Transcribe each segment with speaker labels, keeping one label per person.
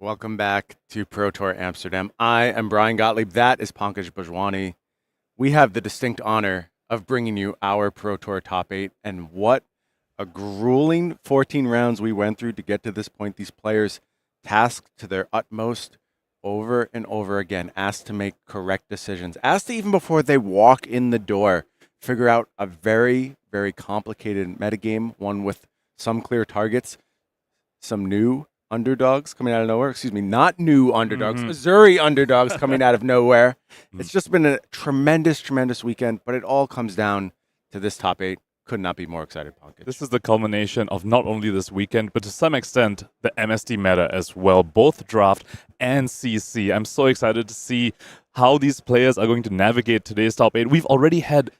Speaker 1: Welcome back to Pro Tour Amsterdam. I am Brian Gottlieb. That is Pankaj Bhajwani. We have the distinct honor of bringing you our Pro Tour top 8. And what a grueling 14 rounds we went through to get to this point. These players tasked to their utmost over and over again, asked to make correct decisions, asked to, even before they walk in the door, figure out a very, very complicated metagame, one with some clear targets, some new underdogs coming out of nowhere. Excuse me, not new underdogs, Uzuri underdogs coming out of nowhere. It's just been a tremendous, tremendous weekend, but it all comes down to this top 8. Could not be more excited, Pankaj.
Speaker 2: This is the culmination of not only this weekend, but to some extent, the MSD meta as well, both draft and CC. I'm so excited to see how these players are going to navigate today's top 8. We've already had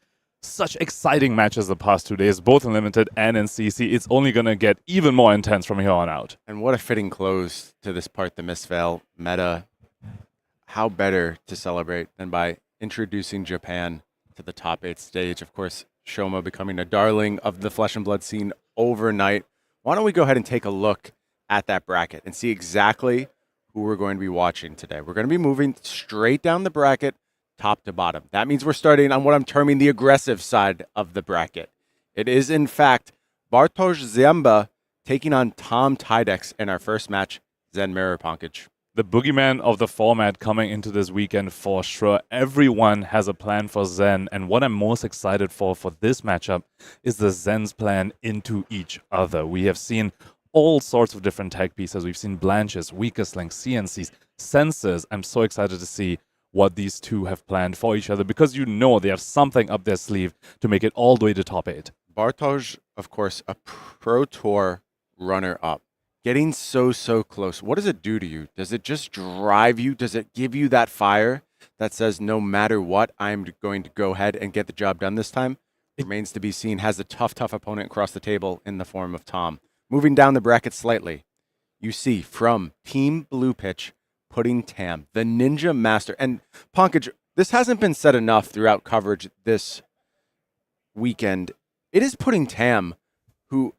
Speaker 2: such exciting matches the past 2 days, both in Limited and in CC. It's only going to get even more intense from here on out.
Speaker 1: And what a fitting close to this part, the Mistveil meta. How better to celebrate than by introducing Japan to the top 8 stage. Of course, Shoma becoming a darling of the Flesh and Blood scene overnight. Why don't we go ahead and take a look at that bracket and see exactly who we're going to be watching today. We're going to be moving straight down the bracket, top to bottom. That means we're starting on what I'm terming the aggressive side of the bracket. It is, in fact, Bartosz Ziemba taking on Tydecks in our first match, Zen Mirror Pankaj.
Speaker 2: The boogeyman of the format coming into this weekend for sure. Everyone has a plan for Zen, and what I'm most excited for this matchup is the Zen's plan into each other. We have seen all sorts of different tag pieces. We've seen Blanches, Weakest Links, CNCs, Sensors. I'm so excited to see what these two have planned for each other, because you know they have something up their sleeve to make it all the way to top 8.
Speaker 1: Bartosz, of course, a Pro Tour runner-up. Getting so close. What does it do to you? Does it just drive you? Does it give you that fire that says, no matter what, I'm going to go ahead and get the job done this time? Remains to be seen. Has a tough opponent across the table in the form of Tom. Moving down the bracket slightly, you see from Team Blue Pitch, putting Tam, the Ninja Master. And Pankaj, this hasn't been said enough throughout coverage this weekend. It is putting Tam, who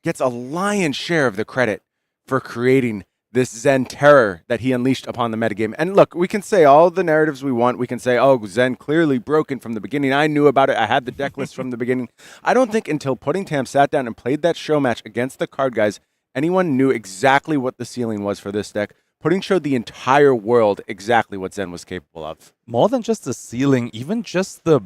Speaker 1: gets a lion's share of the credit for creating this Zen terror that he unleashed upon the metagame. And look, we can say all the narratives we want. We can say, oh, Zen clearly broken from the beginning. I knew about it. I had the deck list from the beginning. I don't think until Putting Tam sat down and played that show match against the card guys, anyone knew exactly what the ceiling was for this deck. Putting showed the entire world exactly what Zen was capable of.
Speaker 2: More than just the ceiling, even just the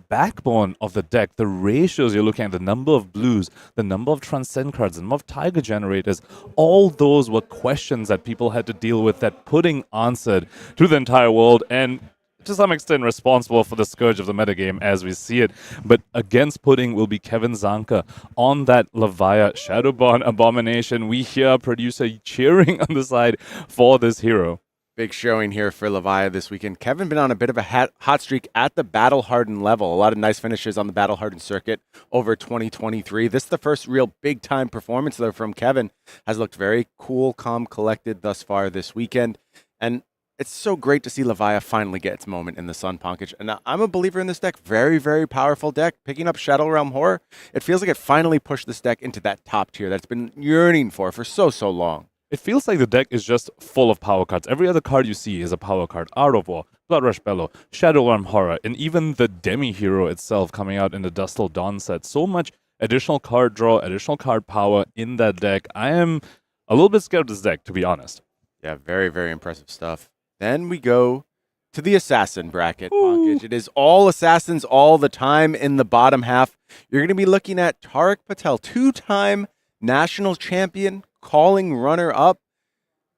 Speaker 2: backbone of the deck, the ratios you're looking at, the number of blues, the number of Transcend cards, the number of Tiger generators, all those were questions that people had to deal with that Pudding answered to the entire world, and to some extent responsible for the scourge of the metagame as we see it. But against Pudding will be Kevin Zanker on that Levia Shadowborn Abomination. We hear producer cheering on the side for this hero.
Speaker 1: Big showing here for Levia this weekend. Kevin been on a bit of a hot streak at the Battle Hardened level. A lot of nice finishes on the Battle Hardened circuit over 2023. This is the first real big-time performance, though, from Kevin. Has looked very cool, calm, collected thus far this weekend. And it's so great to see Levia finally get its moment in the Sun, Pankaj. And I'm a believer in this deck. Very, very powerful deck. Picking up Shadow Realm Horror, it feels like it finally pushed this deck into that top tier that's been yearning for so long.
Speaker 2: It feels like the deck is just full of power cards. Every other card you see is a power card. Art of War, Blood Rush Bellow, Shadow Realm Horror, and even the Demi-Hero itself coming out in the Dust Till Dawn set. So much additional card draw, additional card power in that deck. I am a little bit scared of this deck, to be honest.
Speaker 1: Yeah, very, very impressive stuff. Then we go to the Assassin bracket, Pankaj. It is all Assassins all the time in the bottom half. You're going to be looking at Tariq Patel, two-time national champion, calling runner-up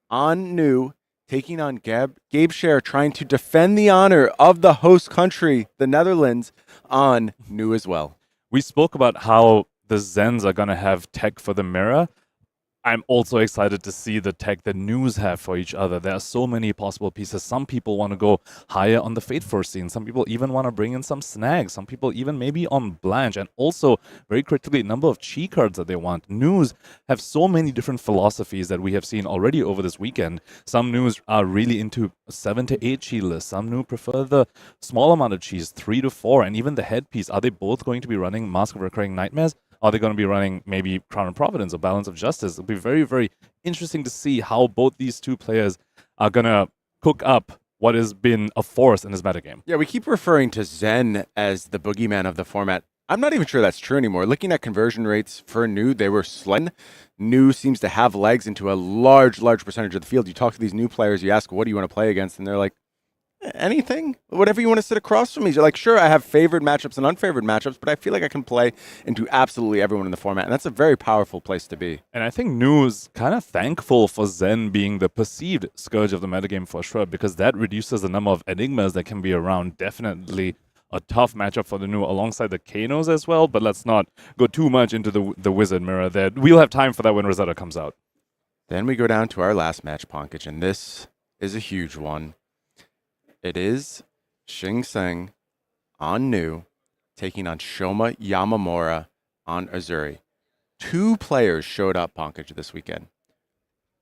Speaker 1: on new, taking on Gabe Sher, trying to defend the honor of the host country, the Netherlands, on new as well.
Speaker 2: We spoke about how the Zens are going to have tech for the mirror. I'm also excited to see the tech the news have for each other. There are so many possible pieces. Some people want to go higher on the Fate Force scene. Some people even want to bring in some snags. Some people even maybe on Blanche. And also, very critically, number of chi cards that they want. News have so many different philosophies that we have seen already over this weekend. Some news are really into 7 to 8 chi lists. Some new prefer the small amount of chis, 3 to 4. And even the headpiece, are they both going to be running Mask of Recurring Nightmares? Are they going to be running maybe Crown and Providence or Balance of Justice? It'll be very, very interesting to see how both these two players are going to cook up what has been a force in this metagame.
Speaker 1: Yeah, we keep referring to Zen as the boogeyman of the format. I'm not even sure that's true anymore. Looking at conversion rates for new, they were slim. New seems to have legs into a large percentage of the field. You talk to these new players, you ask, what do you want to play against? And they're like, anything, whatever you want to sit across from me. You're like, sure, I have favored matchups and unfavored matchups, but I feel like I can play into absolutely everyone in the format. And that's a very powerful place to be.
Speaker 2: And I think Nu's kind of thankful for Zen being the perceived scourge of the metagame for sure, because that reduces the number of enigmas that can be around. Definitely a tough matchup for the Nu alongside the Kanos as well, but let's not go too much into the Wizard Mirror there. We'll have time for that when Rosetta comes out.
Speaker 1: Then we go down to our last match, Pankaj, and this is a huge one. It is Shing on Nu taking on Shoma Yamamura on Uzuri. 2 players showed up, Pankaj, this weekend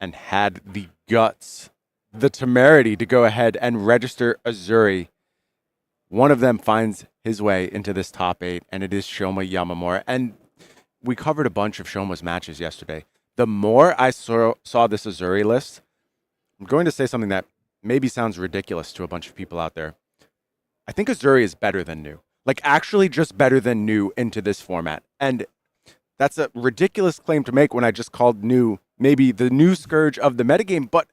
Speaker 1: and had the guts, the temerity to go ahead and register Uzuri. One of them finds his way into this top 8, and it is Shoma Yamamura. And we covered a bunch of Shoma's matches yesterday. The more I saw this Uzuri list, I'm going to say something that maybe sounds ridiculous to a bunch of people out there. I think Uzuri is better than Nu. Like, actually just better than Nu into this format. And that's a ridiculous claim to make when I just called Nu maybe the new scourge of the metagame, but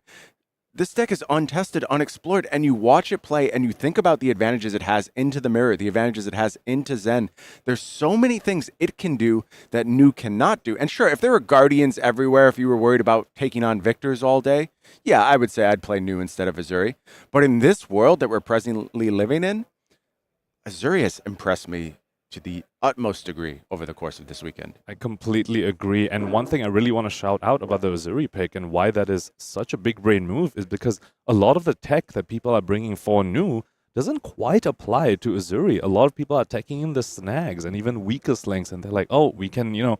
Speaker 1: this deck is untested, unexplored, and you watch it play and you think about the advantages it has into the mirror, the advantages it has into Zen. There's so many things it can do that Nu cannot do. And sure, if there were Guardians everywhere, if you were worried about taking on Victors all day, yeah, I would say I'd play Nu instead of Uzuri. But in this world that we're presently living in, Uzuri has impressed me to the utmost degree over the course of this weekend.
Speaker 2: I completely agree. And one thing I really want to shout out about the Uzuri pick and why that is such a big brain move is because a lot of the tech that people are bringing for Nu doesn't quite apply to Uzuri. A lot of people are taking in the snags and even weakest links, and they're like, oh, we can,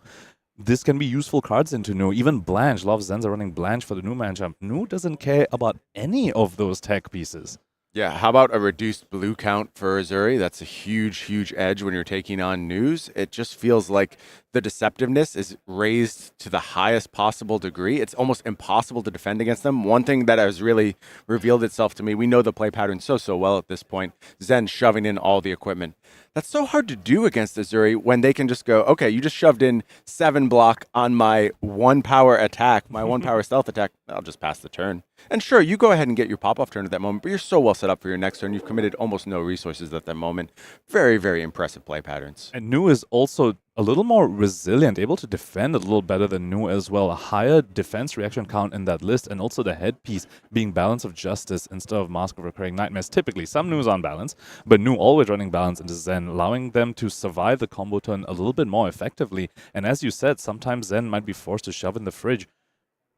Speaker 2: this can be useful cards into Nu. Even Blanche, a lot of Zens are running Blanche for the Nu matchup. Nu doesn't care about any of those tech pieces.
Speaker 1: Yeah, how about a reduced blue count for Uzuri? That's a huge edge when you're taking on News. It just feels like the deceptiveness is raised to the highest possible degree. It's almost impossible to defend against them. One thing that has really revealed itself to me, we know the play pattern so well at this point, Zen shoving in all the equipment. That's so hard to do against Uzuri when they can just go, okay, you just shoved in 7 block on my 1 power attack, my 1 power stealth attack. I'll just pass the turn. And sure, you go ahead and get your pop-off turn at that moment, but you're so well set up for your next turn. You've committed almost no resources at that moment. Very impressive play patterns.
Speaker 2: And Nu is also a little more resilient, able to defend a little better than Nu as well. A higher defense reaction count in that list, and also the headpiece being Balance of Justice instead of Mask of Recurring Nightmares. Typically, some Nu's on balance, but Nu always running balance into Zen, allowing them to survive the combo turn a little bit more effectively. And as you said, sometimes Zen might be forced to shove in the fridge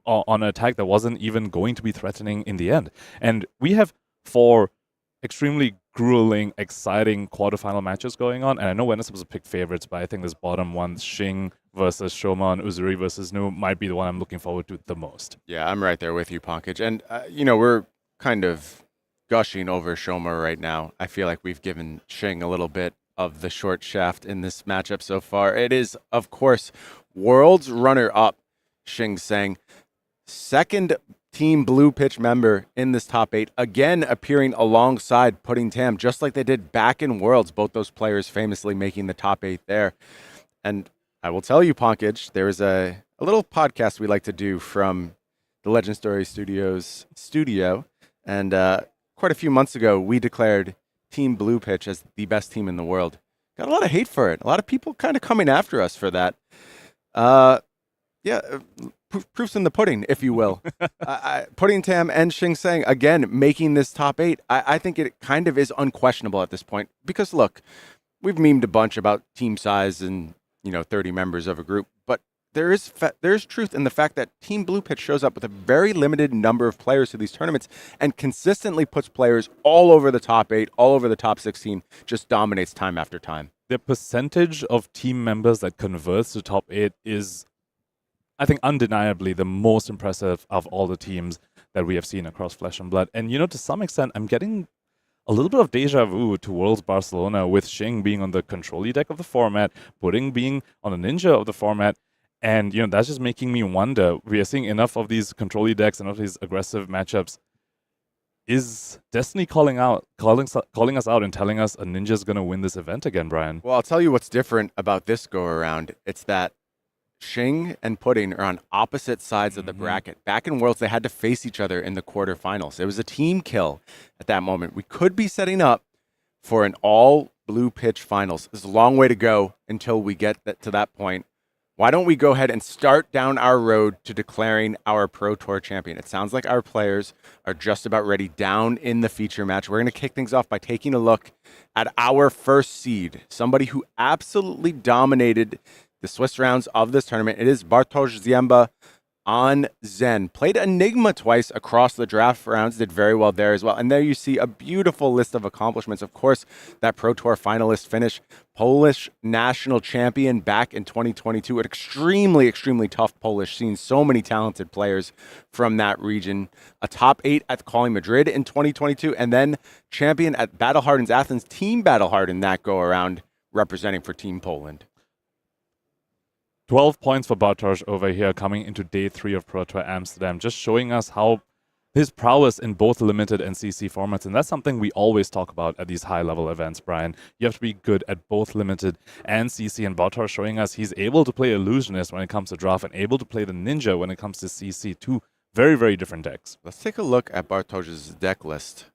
Speaker 2: on an attack that wasn't even going to be threatening in the end. And we have 4 extremely grueling, exciting quarterfinal matches going on. And I know we're not supposed to pick favorites, but I think this bottom one, Shing versus Shoma and Uzuri versus Nu, might be the one I'm looking forward to the most.
Speaker 1: Yeah, I'm right there with you, Pankaj. And, we're kind of gushing over Shoma right now. I feel like we've given Shing a little bit of the short shaft in this matchup so far. It is, of course, world's runner-up, Shing Tsang, second Team Blue Pitch member in this top 8, again appearing alongside Pudding Tam, just like they did back in Worlds, both those players famously making the top 8 there. And I will tell you, Pankaj, there is a little podcast we like to do from the Legend Story Studios studio, and quite a few months ago, we declared Team Blue Pitch as the best team in the world. Got a lot of hate for it. A lot of people kind of coming after us for that. Proof's in the pudding, if you will. Pudding Tam and Shing Tsang, again, making this top 8. I think it kind of is unquestionable at this point. Because, look, we've memed a bunch about team size and, 30 members of a group. But there is truth in the fact that Team Blue Pitch shows up with a very limited number of players to these tournaments and consistently puts players all over the top 8, all over the top 16, just dominates time after time.
Speaker 2: The percentage of team members that converts to top 8 is, I think, undeniably the most impressive of all the teams that we have seen across Flesh and Blood. And, to some extent, I'm getting a little bit of deja vu to Worlds Barcelona with Shing being on the control deck of the format, Pudding being on the ninja of the format. And, that's just making me wonder. We are seeing enough of these control decks, enough of these aggressive matchups. Is Destiny calling us out and telling us a ninja's going to win this event again, Brian?
Speaker 1: Well, I'll tell you what's different about this go-around. It's that Shing and Pudding are on opposite sides of the bracket. Back in Worlds, they had to face each other in the quarterfinals. It was a team kill at that moment. We could be setting up for an all-blue pitch finals. There's a long way to go until we get to that point. Why don't we go ahead and start down our road to declaring our Pro Tour champion? It sounds like our players are just about ready down in the feature match. We're going to kick things off by taking a look at our first seed, somebody who absolutely dominated the Swiss rounds of this tournament. It is Bartosz Ziemba on Zen. Played Enigma twice across the draft rounds, did very well there as well. And there you see a beautiful list of accomplishments. Of course, that Pro Tour finalist finish, Polish national champion back in 2022. An extremely, extremely tough Polish scene. So many talented players from that region. A top 8 at Calling Madrid in 2022, and then champion at Battle Harden's Athens, Team Battle Harden that go around, representing for Team Poland.
Speaker 2: 12 points for Bartosz over here coming into day 3 of Pro Tour Amsterdam, just showing us how his prowess in both limited and CC formats. And that's something we always talk about at these high-level events, Brian. You have to be good at both limited and CC, and Bartosz showing us he's able to play Illusionist when it comes to draft and able to play the Ninja when it comes to CC. Two very, very different decks.
Speaker 1: Let's take a look at Bartosz's deck list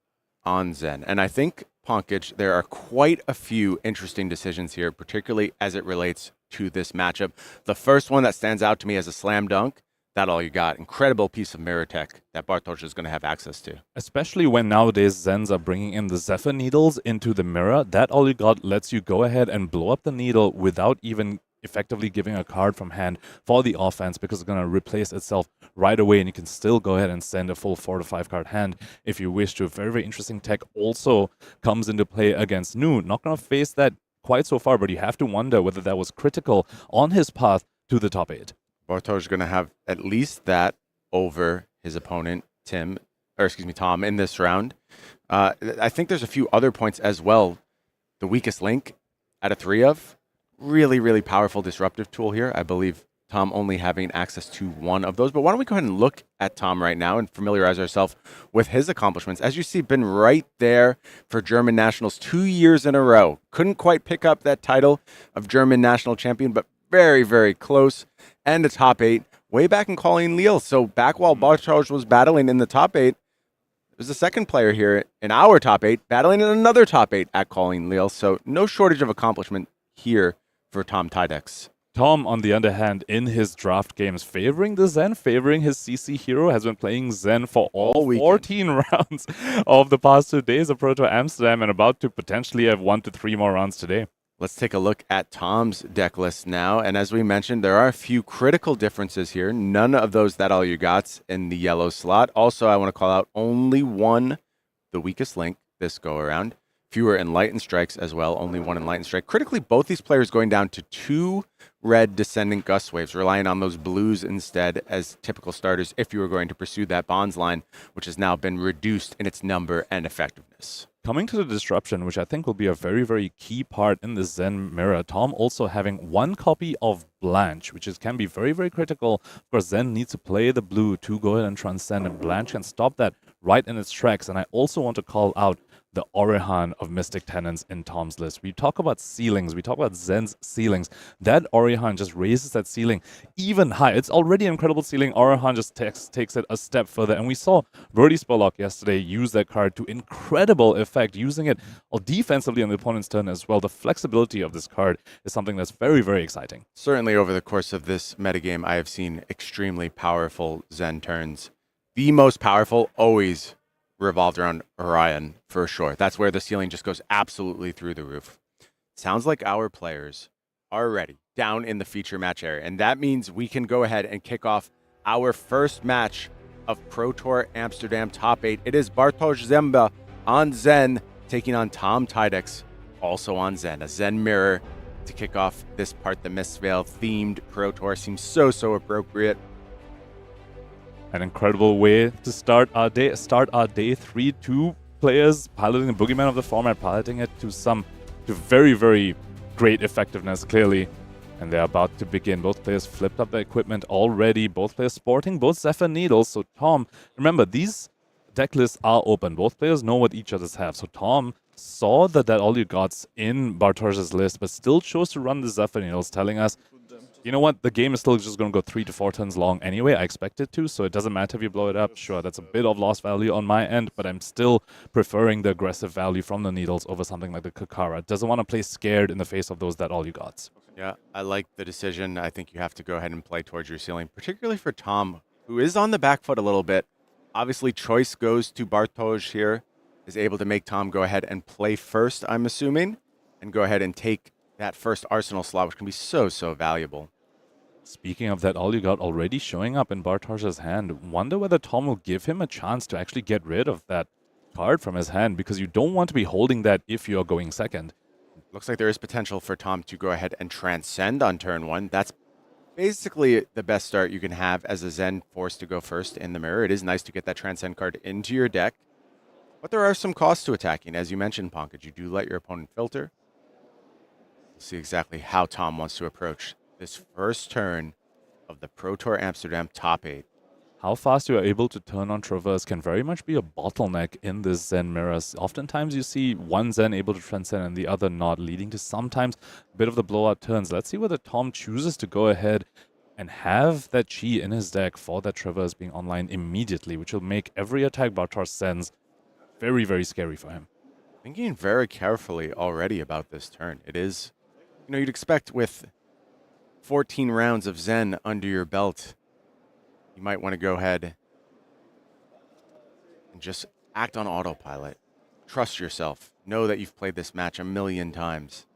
Speaker 1: on Zen. And I think, Pankaj, there are quite a few interesting decisions here, particularly as it relates to this matchup. The first one that stands out to me as a slam dunk, that all you got. Incredible piece of mirror tech that Bartosz is going to have access to.
Speaker 2: Especially when nowadays Zens are bringing in the Zephyr needles into the mirror. That all you got lets you go ahead and blow up the needle without even effectively giving a card from hand for the offense, because it's going to replace itself right away, and you can still go ahead and send a full 4 to 5 card hand if you wish to. Very, very interesting tech also comes into play against Nu. Not going to face that quite so far, but you have to wonder whether that was critical on his path to the top 8.
Speaker 1: Bartosz is going to have at least that over his opponent, Tom, in this round. I think there's a few other points as well. The weakest link at a 3 of. Really, really powerful disruptive tool here. I believe Tom only having access to one of those. But why don't we go ahead and look at Tom right now and familiarize ourselves with his accomplishments. As you see, been right there for German nationals 2 years in a row. Couldn't quite pick up that title of German national champion, but very, very close. And a top 8 way back in Calling Lille. So back while Bartosz was battling in the top 8, there's a second player here in our top 8 battling in another top 8 at Calling Lille. So no shortage of accomplishment here for Tom Tydecks.
Speaker 2: Tom, on the other hand, in his draft games, favoring the Zen, favoring his CC hero, has been playing Zen for all 14 rounds of the past 2 days of Pro Tour Amsterdam, and about to potentially have 1 to 3 more rounds today.
Speaker 1: Let's take a look at Tom's deck list now. And as we mentioned, there are a few critical differences here. None of those that all you got's in the yellow slot. Also, I want to call out only one, the weakest link this go around. Fewer Enlightened Strikes as well, only 1 Enlightened Strike. Critically, both these players going down to 2 red Descendant Gust Waves, relying on those blues instead as typical starters if you were going to pursue that Bonds line, which has now been reduced in its number and effectiveness.
Speaker 2: Coming to the disruption, which I think will be a very, very key part in the Zen mirror, Tom also having 1 copy of Blanche, which can be very, very critical. Of course, Zen needs to play the blue to go ahead and transcend, and Blanche can stop that right in its tracks. And I also want to call out the Orihan of Mystic Tenants in Tom's list. We talk about ceilings. We talk about Zen's ceilings. That Orihan just raises that ceiling even higher. It's already an incredible ceiling. Orihan just takes it a step further. And we saw Verdi Spurlock yesterday use that card to incredible effect, using it defensively on the opponent's turn as well. The flexibility of this card is something that's very, very exciting.
Speaker 1: Certainly over the course of this metagame, I have seen extremely powerful Zen turns. The most powerful always revolved around Orion, for sure. That's where the ceiling just goes absolutely through the roof. Sounds like our players are ready down in the feature match area, and that means we can go ahead and kick off our first match of Pro Tour Amsterdam Top 8. It is Bartosz Ziemba on Zen taking on Tom Tydecks, also on Zen. A Zen mirror to kick off this part. The Mistveil themed Pro Tour seems so appropriate.
Speaker 2: An incredible way to start our day 3 to players piloting the boogeyman of the format, piloting it to very, very great effectiveness, clearly. And they're about to begin. Both players flipped up their equipment already. Both players sporting both Zephyr Needles. So Tom, remember, these deck lists are open. Both players know what each other's have. So Tom saw that all you got's in Bartosz's list, but still chose to run the Zephyr Needles, telling us, you know what, the game is still just going to go 3 to 4 turns long anyway. I expect it to, so it doesn't matter if you blow it up. Sure, that's a bit of lost value on my end, but I'm still preferring the aggressive value from the Needles over something like the Kakara. Doesn't want to play scared in the face of those that all you gots.
Speaker 1: Yeah, I like the decision. I think you have to go ahead and play towards your ceiling, particularly for Tom, who is on the back foot a little bit. Obviously, choice goes to Bartosz here, is able to make Tom go ahead and play first, I'm assuming, and go ahead and take that first arsenal slot, which can be so, so valuable.
Speaker 2: Speaking of that, all you got already showing up in Bartosz's hand. Wonder whether Tom will give him a chance to actually get rid of that card from his hand, because you don't want to be holding that if you're going second.
Speaker 1: Looks like there is potential for Tom to go ahead and transcend on turn 1. That's basically the best start you can have as a Zen forced to go first in the mirror. It is nice to get that transcend card into your deck, but there are some costs to attacking. As you mentioned, Pankaj, you do let your opponent filter. We'll see exactly how Tom wants to approach this first turn of the Pro Tour Amsterdam top 8.
Speaker 2: How fast you are able to turn on Traverse can very much be a bottleneck in this Zen mirrors. Oftentimes you see one Zen able to transcend and the other not, leading to sometimes a bit of the blowout turns. Let's see whether Tom chooses to go ahead and have that Chi in his deck for that Traverse being online immediately, which will make every attack Bartosz sends very, very scary for him.
Speaker 1: Thinking very carefully already about this turn. It is, you'd expect with 14 rounds of Zen under your belt, you might want to go ahead and just act on autopilot. Trust yourself. Know that you've played this match a million times.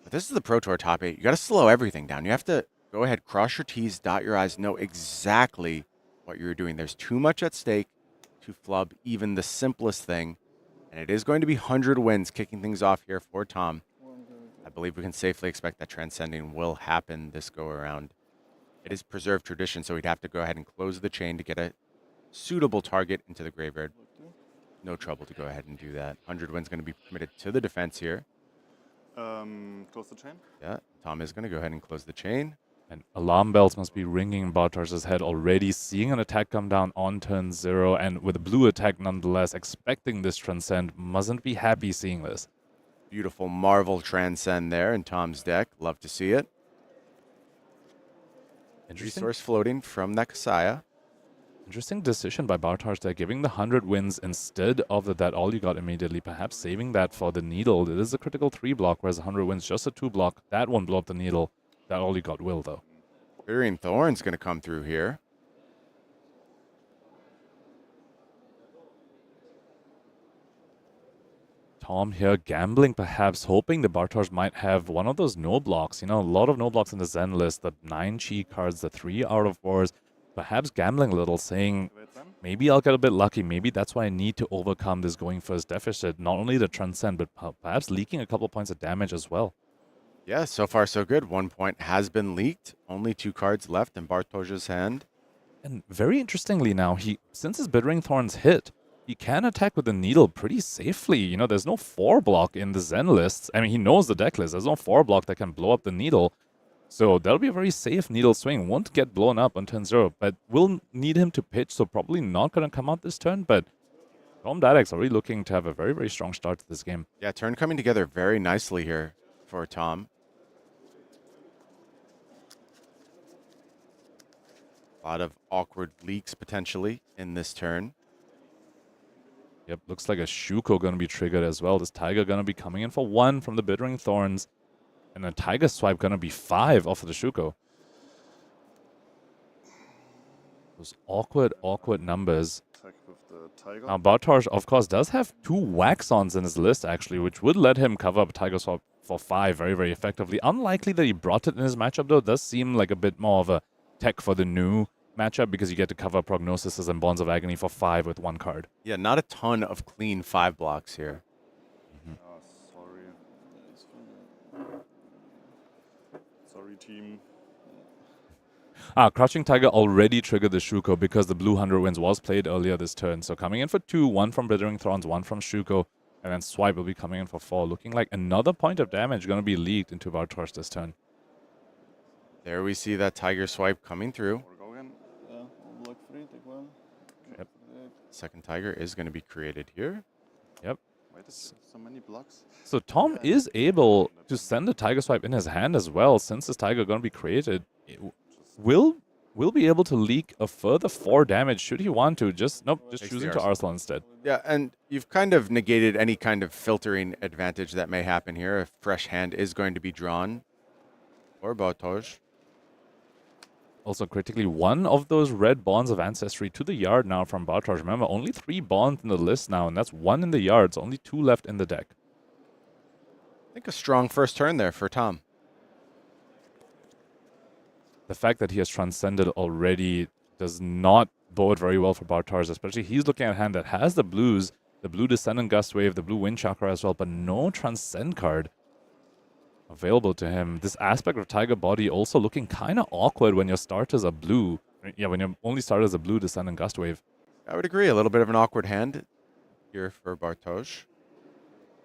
Speaker 1: But this is the Pro Tour top 8. You got to slow everything down. You have to go ahead, cross your T's, dot your I's, know exactly what you're doing. There's too much at stake to flub even the simplest thing. And it is going to be 100 wins kicking things off here for Tom. I believe we can safely expect that transcending will happen this go around. It is preserved tradition, so we'd have to go ahead and close the chain to get a suitable target into the graveyard. No trouble to go ahead and do that. 100 wins going to be committed to the defense here.
Speaker 3: Close the chain?
Speaker 1: Yeah, Tom is going to go ahead and close the chain.
Speaker 2: And alarm bells must be ringing in Bartosz's head already, seeing an attack come down on turn 0, and with a blue attack nonetheless, expecting this transcend, mustn't be happy seeing this.
Speaker 1: Beautiful Marvel transcend there in Tom's deck. Love to see it.
Speaker 2: Interesting.
Speaker 1: Resource floating from that Kasaya.
Speaker 2: Interesting decision by Bartosz there, giving the 100 wins instead of that all you got immediately, perhaps saving that for the needle. It is a critical 3 block, whereas 100 wins just a 2 block. That won't blow up the needle. That all you got will, though.
Speaker 1: Burying Thorn's going to come through here.
Speaker 2: Tom here gambling, perhaps hoping the Bartosz might have one of those no blocks. A lot of no blocks in the Zen list, the 9 Chi cards, the 3 out of 4s. Perhaps gambling a little, saying, maybe I'll get a bit lucky. Maybe that's why I need to overcome this going first deficit. Not only the transcend, but perhaps leaking a couple points of damage as well.
Speaker 1: Yeah, so far so good. 1 point has been leaked. Only 2 cards left in Bartosz's hand.
Speaker 2: And very interestingly now, since his Bittering Thorns hit, he can attack with the needle pretty safely. There's no 4 block in the Zen lists. I mean, he knows the deck list. There's no 4 block that can blow up the needle. So that'll be a very safe needle swing. Won't get blown up on turn 0, but will need him to pitch, so probably not going to come out this turn. But Tom Tydecks already looking to have a very, very strong start to this game.
Speaker 1: Yeah, turn coming together very nicely here for Tom. A lot of awkward leaks potentially in this turn.
Speaker 2: Yep, looks like a Shuko going to be triggered as well. This Tiger going to be coming in for 1 from the Bittering Thorns. And a Tiger Swipe going to be 5 off of the Shuko. Those awkward numbers.
Speaker 3: Attack with the Tiger.
Speaker 2: Now, Bartosz, of course, does have 2 Waxons in his list, actually, which would let him cover up a Tiger Swipe for 5 very, very effectively. Unlikely that he brought it in his matchup, though. It does seem like a bit more of a tech for the new matchup, because you get to cover Prognoses and Bonds of Agony for 5 with 1 card.
Speaker 1: Yeah, not a ton of clean 5 blocks here.
Speaker 3: Oh, sorry. Sorry, team.
Speaker 2: Crouching Tiger already triggered the Shuko because the blue 100 wins was played earlier this turn. So coming in for 2, 1 from Blithering Thorns, 1 from Shuko, and then Swipe will be coming in for 4. Looking like another point of damage going to be leaked into Bartosz this turn.
Speaker 1: There we see that Tiger Swipe coming through.
Speaker 3: Or go again.
Speaker 4: Yeah, block 3, take 1.
Speaker 2: Yep.
Speaker 1: Second Tiger is going to be created here.
Speaker 2: Yep.
Speaker 3: Why does so many blocks?
Speaker 2: So Tom is able to send a Tiger Swipe in his hand as well. Since this Tiger going to be created, will be able to leak a further 4 damage should he want to. Just
Speaker 1: Takes the
Speaker 2: choosing to
Speaker 1: Arsenal.
Speaker 2: Arsenal instead.
Speaker 1: Yeah, and you've kind of negated any kind of filtering advantage that may happen here. A fresh hand is going to be drawn for Bartosz.
Speaker 2: Also critically, 1 of those red Bonds of Ancestry to the yard now from Bartosz. Remember, only 3 Bonds in the list now, and that's 1 in the yard, so only 2 left in the deck.
Speaker 1: I think a strong first turn there for Tom.
Speaker 2: The fact that he has transcended already does not bode very well for Bartosz, especially he's looking at a hand that has the blues, the blue Descendant Gust Wave, the blue Wind Chakra as well, but no Transcend card available to him. This aspect of Tiger Body also looking kind of awkward when your starters are blue. Yeah, when your only starters are blue Descendant Gust Wave.
Speaker 1: I would agree. A little bit of an awkward hand here for Bartosz.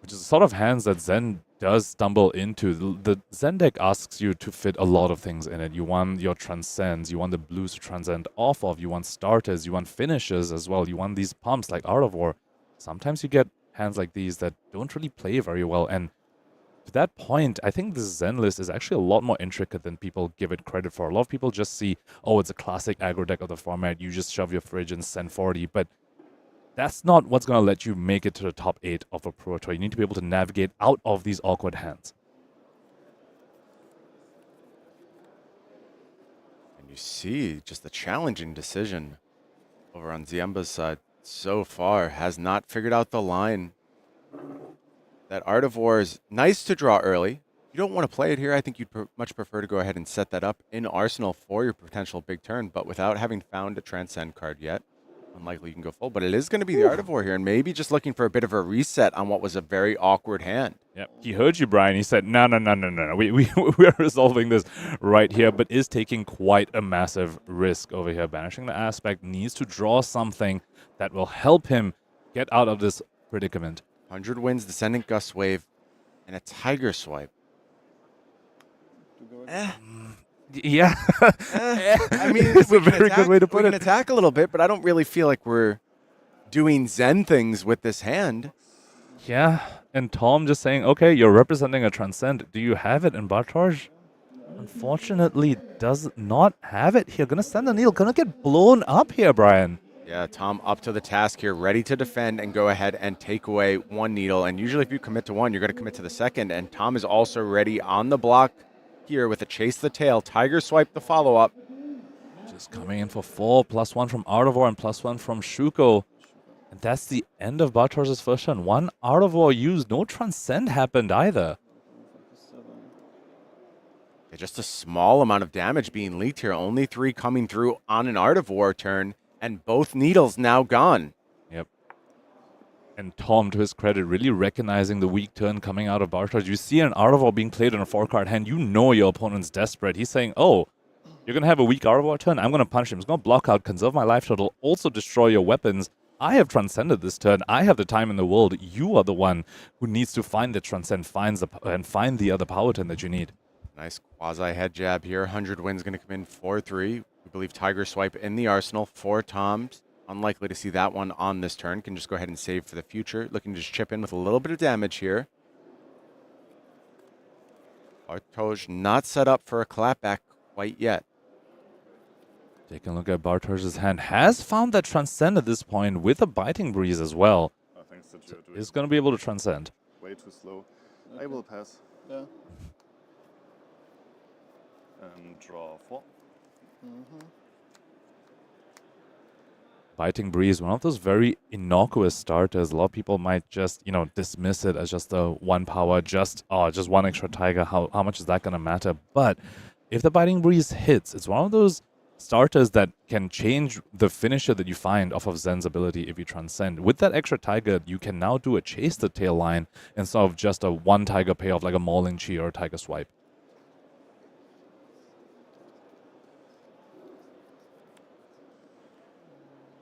Speaker 2: Which is the sort of hands that Zen does stumble into. The Zen deck asks you to fit a lot of things in it. You want your transcends, you want the blues to transcend off of, you want starters, you want finishes as well, you want these pumps like Art of War. Sometimes you get hands like these that don't really play very well, and to that point, I think this Zen list is actually a lot more intricate than people give it credit for. A lot of people just see, oh, it's a classic aggro deck of the format, you just shove your fridge and send 40, but that's not what's going to let you make it to the top 8 of a Pro Tour. You need to be able to navigate out of these awkward hands.
Speaker 1: And you see just the challenging decision over on Ziemba's side so far. Has not figured out the line. That Art of War is nice to draw early. You don't want to play it here. I think you'd much prefer to go ahead and set that up in Arsenal for your potential big turn, but without having found a Transcend card yet, unlikely you can go full, but it is going to be the Art of War here, and maybe just looking for a bit of a reset on what was a very awkward hand.
Speaker 2: Yep. He heard you, Brian. He said, no. We're resolving this right here, but is taking quite a massive risk over here. Banishing the aspect, needs to draw something that will help him get out of this predicament.
Speaker 1: 100 wins, Descendant Gust Wave, and a Tiger Swipe.
Speaker 2: Yeah.
Speaker 1: I mean,
Speaker 2: it's a very good way to put
Speaker 1: we
Speaker 2: it.
Speaker 1: can attack a little bit, but I don't really feel like we're doing Zen things with this hand.
Speaker 2: Yeah. And Tom just saying, okay, you're representing a Transcend. Do you have it in Bartosz? Unfortunately, does not have it here. Gonna send a needle. Gonna get blown up here, Brian.
Speaker 1: Yeah, Tom up to the task here, ready to defend and go ahead and take away 1 needle. And usually if you commit to 1, you're going to commit to the second. And Tom is also ready on the block here with a Chase the Tail. Tiger Swipe the follow-up.
Speaker 2: Just coming in for 4, +1 from Art of War and +1 from Shuko. And that's the end of Bartosz's first turn. 1 Art of War used. No Transcend happened either.
Speaker 1: Yeah, just a small amount of damage being leaked here. Only 3 coming through on an Art of War turn. And both needles now gone.
Speaker 2: Yep. And Tom, to his credit, really recognizing the weak turn coming out of Bartosz. You see an Art of War being played on a 4-card hand. You know your opponent's desperate. He's saying, oh, you're going to have a weak Art of War turn? I'm going to punch him. He's going to block out, conserve my life total, also destroy your weapons. I have transcended this turn. I have the time in the world. You are the one who needs to find the transcend, and find the other power turn that you need.
Speaker 1: Nice quasi head jab here. 100 wins going to come in 4-3. We believe Tiger Swipe in the arsenal for Toms. Unlikely to see that one on this turn. Can just go ahead and save for the future. Looking to just chip in with a little bit of damage here. Bartosz not set up for a clapback quite yet.
Speaker 2: Taking a look at Bartosz's hand. Has found that transcend at this point with a Biting Breeze as well.
Speaker 3: Thanks that you're doing
Speaker 2: Is going to be able to transcend.
Speaker 3: way too slow. I will pass
Speaker 4: Yeah.
Speaker 3: and draw 4.
Speaker 2: Biting Breeze, one of those very innocuous starters. A lot of people might just, dismiss it as just a 1 power, just 1 extra Tiger. How much is that going to matter? But if the Biting Breeze hits, it's one of those starters that can change the finisher that you find off of Zen's ability if you transcend. With that extra Tiger, you can now do a Chase the Tail line instead of just a 1 Tiger payoff like a Mauling Chi or a Tiger Swipe.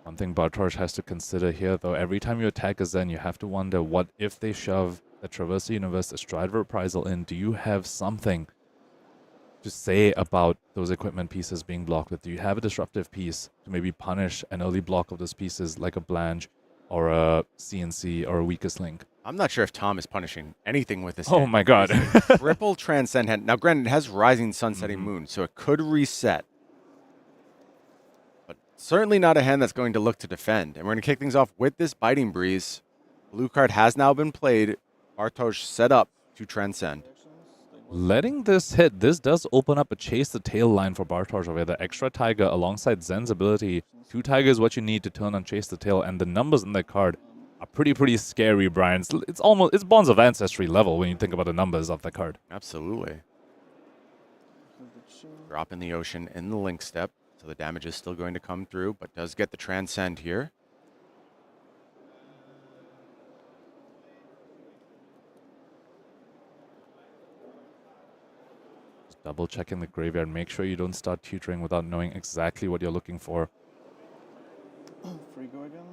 Speaker 2: One thing Bartosz has to consider here, though, every time you attack a Zen, you have to wonder, what if they shove the Traverse the Universe, the Stride Reprisal in? Do you have something to say about those equipment pieces being blocked with? Do you have a disruptive piece to maybe punish an early block of those pieces, like a Blanche or a CNC or a Weakest Link?
Speaker 1: I'm not sure if Tom is punishing anything with this
Speaker 2: Oh
Speaker 1: hand.
Speaker 2: my god.
Speaker 1: Triple Transcend hand. Now, granted, it has Rising Sun, Setting Moon, so it could reset. But certainly not a hand that's going to look to defend. And we're going to kick things off with this Biting Breeze. Blue card has now been played. Bartosz set up to Transcend.
Speaker 2: Letting this hit, this does open up a Chase the Tail line for Bartosz over here. The extra Tiger alongside Zen's ability. 2 Tigers what you need to turn on Chase the Tail, and the numbers in that card are pretty scary, Brian. It's Bonds of Ancestry level when you think about the numbers of the card.
Speaker 1: Absolutely. Drop in the ocean in the link step, so the damage is still going to come through, but does get the Transcend here.
Speaker 2: Just double checking the graveyard. Make sure you don't start tutoring without knowing exactly what you're looking for.
Speaker 4: Free go again.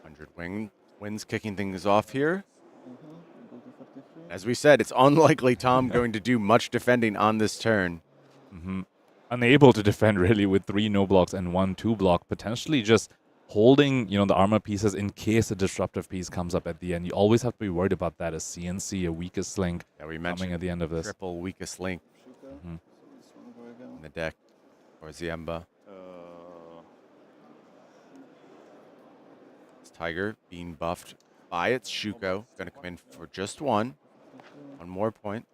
Speaker 1: 100 wins kicking things off here.
Speaker 4: Go to 43.
Speaker 1: As we said, it's unlikely Tom going to do much defending on this turn.
Speaker 2: Unable to defend really with 3 no blocks and 1 2 block. Potentially just holding, the armor pieces in case a disruptive piece comes up at the end. You always have to be worried about that. A CNC, a Weakest Link
Speaker 1: Yeah, we
Speaker 2: coming
Speaker 1: mentioned
Speaker 2: at the end of this.
Speaker 1: triple Weakest Link
Speaker 4: Shika.
Speaker 2: Mhm.
Speaker 4: So this one go again.
Speaker 1: in the deck for Ziemba. This Tiger being buffed by its Shuko. Going to come in for just one. 1 more point.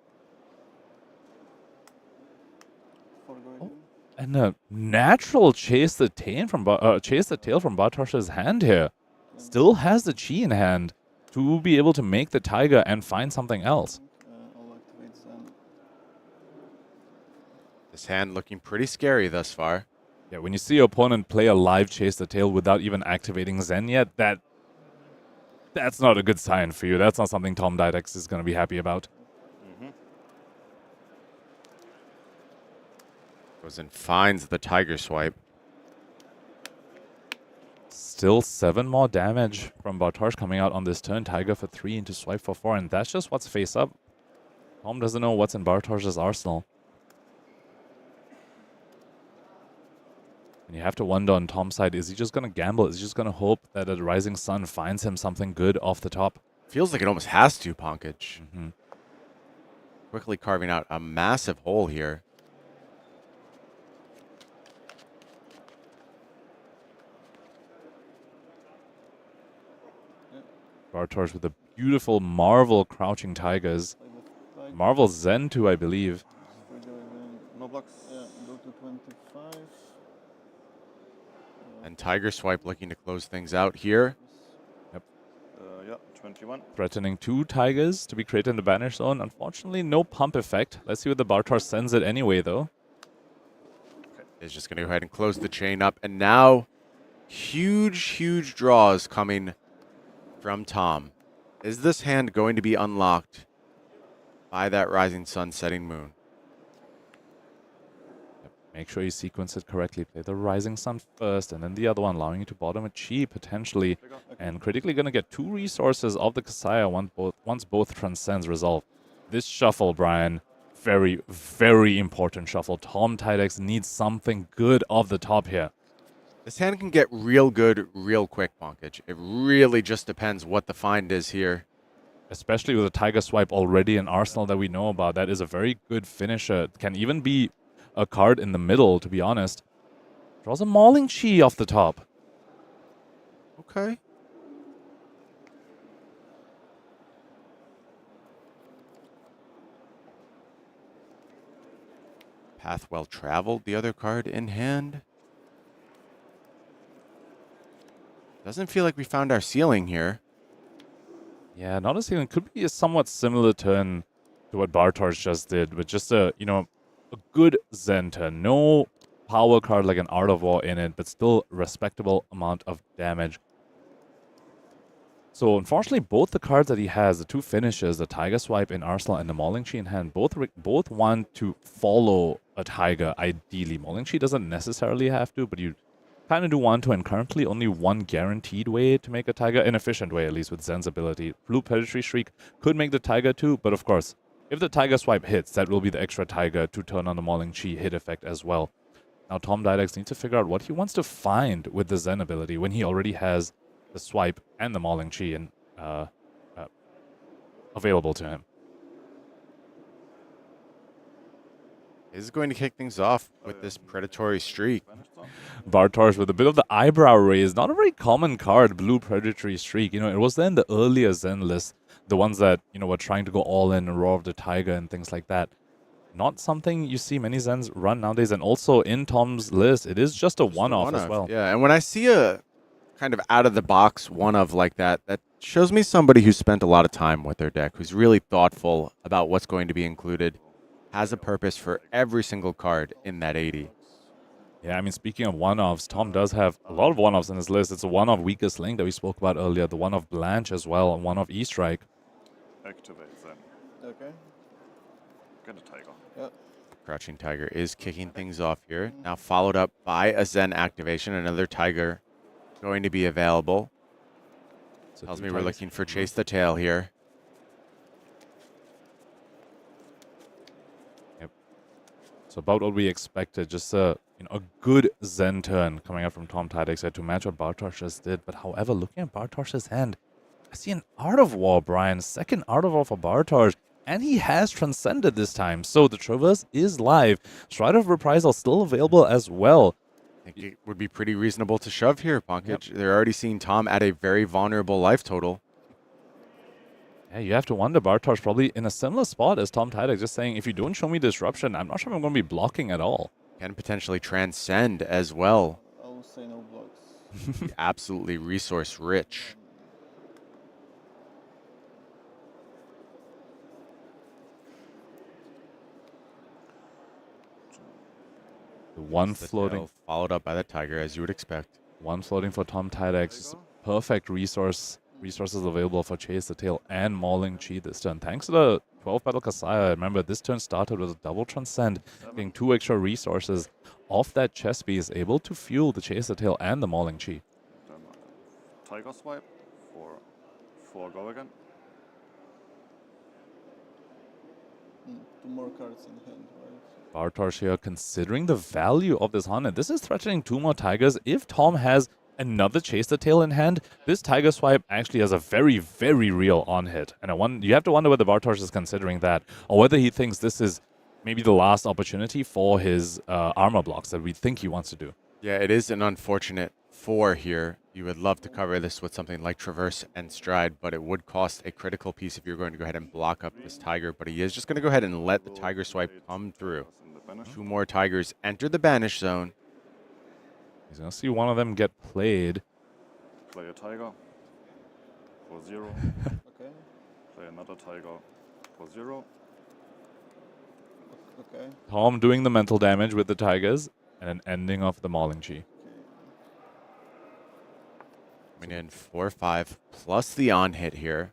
Speaker 4: 4 go again.
Speaker 2: And a natural Chase the Tail from Bartosz's hand here. Still has the Chi in hand to be able to make the Tiger and find something else.
Speaker 4: I'll activate Zen.
Speaker 1: This hand looking pretty scary thus far.
Speaker 2: Yeah, when you see your opponent play a live Chase the Tail without even activating Zen yet, that's not a good sign for you. That's not something Tom Tydecks is going to be happy about.
Speaker 1: Goes and finds the Tiger Swipe.
Speaker 2: Still 7 more damage from Bartosz coming out on this turn. Tiger for 3 into Swipe for 4, and that's just what's face up. Tom doesn't know what's in Bartosz's arsenal. And you have to wonder on Tom's side, is he just going to gamble? Is he just going to hope that a Rising Sun finds him something good off the top?
Speaker 1: Feels like it almost has to, Pankaj.
Speaker 2: Mm-hmm.
Speaker 1: Quickly carving out a massive hole here.
Speaker 2: Bartosz with the beautiful Marvel Crouching Tigers.
Speaker 4: Like
Speaker 2: Marvel Zen too, I believe.
Speaker 4: free go again.
Speaker 3: No blocks.
Speaker 4: Yeah, go to 25.
Speaker 1: And Tiger Swipe looking to close things out here.
Speaker 3: Yeah, 21.
Speaker 2: Threatening 2 Tigers to be created in the Banish Zone. Unfortunately, no pump effect. Let's see what the Bartosz sends it anyway, though.
Speaker 1: Is just going to go ahead and close the chain up. And now, huge draws coming from Tom. Is this hand going to be unlocked by that Rising Sun, Setting Moon?
Speaker 2: Make sure you sequence it correctly. Play the Rising Sun first, and then the other one, allowing you to bottom a Chi, potentially. And critically going to get 2 resources of the Kasaya once both Transcends resolve. This shuffle, Brian, very important shuffle. Tom Tydecks needs something good off the top here.
Speaker 1: This hand can get real good real quick, Pankaj. It really just depends what the find is here.
Speaker 2: Especially with a Tiger Swipe already in Arsenal that we know about. That is a very good finisher. It can even be a card in the middle, to be honest. Draws a Mauling Chi off the top.
Speaker 1: Okay. Path well traveled, the other card in hand. Doesn't feel like we found our ceiling here.
Speaker 2: Yeah, not a ceiling. Could be a somewhat similar turn to what Bartosz just did, with just a good Zen turn. No power card like an Art of War in it, but still respectable amount of damage. So unfortunately, both the cards that he has, the 2 finishes, the Tiger Swipe in Arsenal and the Mauling Chi in hand, both want to follow a Tiger, ideally. Mauling Chi doesn't necessarily have to, but you kind of do want to, and currently only one guaranteed way to make a Tiger, an efficient way at least with Zen's ability. Blue Predatory Shriek could make the Tiger too, but of course, if the Tiger swipe hits, that will be the extra Tiger to turn on the Mauling Chi hit effect as well. Now Tom Tydecks needs to figure out what he wants to find with the Zen ability when he already has the swipe and the Mauling Chi available to him.
Speaker 1: Is going to kick things off with this predatory streak.
Speaker 2: Bartosz with a bit of the eyebrow raise. Not a very common card, Blue Predatory Streak. You know, it was then the earlier Zen list, the ones that, you know, were trying to go all in, Roar of the Tiger and things like that. Not something you see many Zens run nowadays, and also in Tom's list, it is just a one-off as well.
Speaker 1: Yeah, and when I see a kind of out-of-the-box one-of like that, that shows me somebody who spent a lot of time with their deck, who's really thoughtful about what's going to be included, has a purpose for every single card in that 80.
Speaker 2: Yeah, I mean, speaking of one-offs, Tom does have a lot of one-offs in his list. It's a one-off Weakest Link that we spoke about earlier, the one-off Blanche as well, and one-off E-Strike.
Speaker 3: Activate then.
Speaker 4: Okay.
Speaker 3: Get a Tiger.
Speaker 4: Yep.
Speaker 1: Crouching Tiger is kicking things off here. Now followed up by a Zen activation, another Tiger going to be available.
Speaker 2: So
Speaker 1: Tells
Speaker 2: two
Speaker 1: me we're
Speaker 2: Tigers.
Speaker 1: looking for Chase the Tail here.
Speaker 2: So about what we expected, just a good Zen turn coming up from Tom Tydecks to match what Bartosz just did. But however, looking at Bartosz's hand, I see an Art of War, Brian. Second Art of War for Bartosz. And he has transcended this time. So the Traverse is live. Stride of Reprisal still available as well.
Speaker 1: I think it would be pretty reasonable to shove here, Pankaj. They're already seeing Tom at a very vulnerable life total.
Speaker 2: Yeah, you have to wonder, Bartosz probably in a similar spot as Tom Tydecks, just saying, if you don't show me disruption, I'm not sure I'm going to be blocking at all.
Speaker 1: Can potentially transcend as well.
Speaker 4: I will say no blocks.
Speaker 1: Absolutely resource rich.
Speaker 2: The one
Speaker 1: The
Speaker 2: floating,
Speaker 1: tail followed up by the Tiger, as you would expect.
Speaker 2: one floating for Tom Tydecks. Perfect resources available for Chase the Tail and Mauling Chi this turn. Thanks to the 12 Battle Kasaya. Remember, this turn started with a double Transcend, getting 2 extra resources off that chess piece, able to fuel the Chase the Tail and the Mauling Chi.
Speaker 3: Then Tiger swipe for 4 go again.
Speaker 4: 2 more cards in hand, right?
Speaker 2: Bartosz here considering the value of this hunt. And this is threatening 2 more Tigers. If Tom has another Chase the Tail in hand, this Tiger swipe actually has a very, very real on-hit. And you have to wonder whether Bartosz is considering that, or whether he thinks this is maybe the last opportunity for his armor blocks that we think he wants to do.
Speaker 1: Yeah, it is an unfortunate 4 here. You would love to cover this with something like Traverse and Stride, but it would cost a critical piece if you're going to go ahead and block up this Tiger. But he is just going to go ahead and let the Tiger swipe come through. 2 more Tigers enter the Banish Zone.
Speaker 2: He's going to see one of them get played.
Speaker 3: Play a Tiger for 0.
Speaker 4: Okay.
Speaker 3: Play another Tiger for 0.
Speaker 4: Okay.
Speaker 2: Tom doing the mental damage with the Tigers, and an ending of the Mauling Chi.
Speaker 1: Coming in 4-5 plus the on-hit here.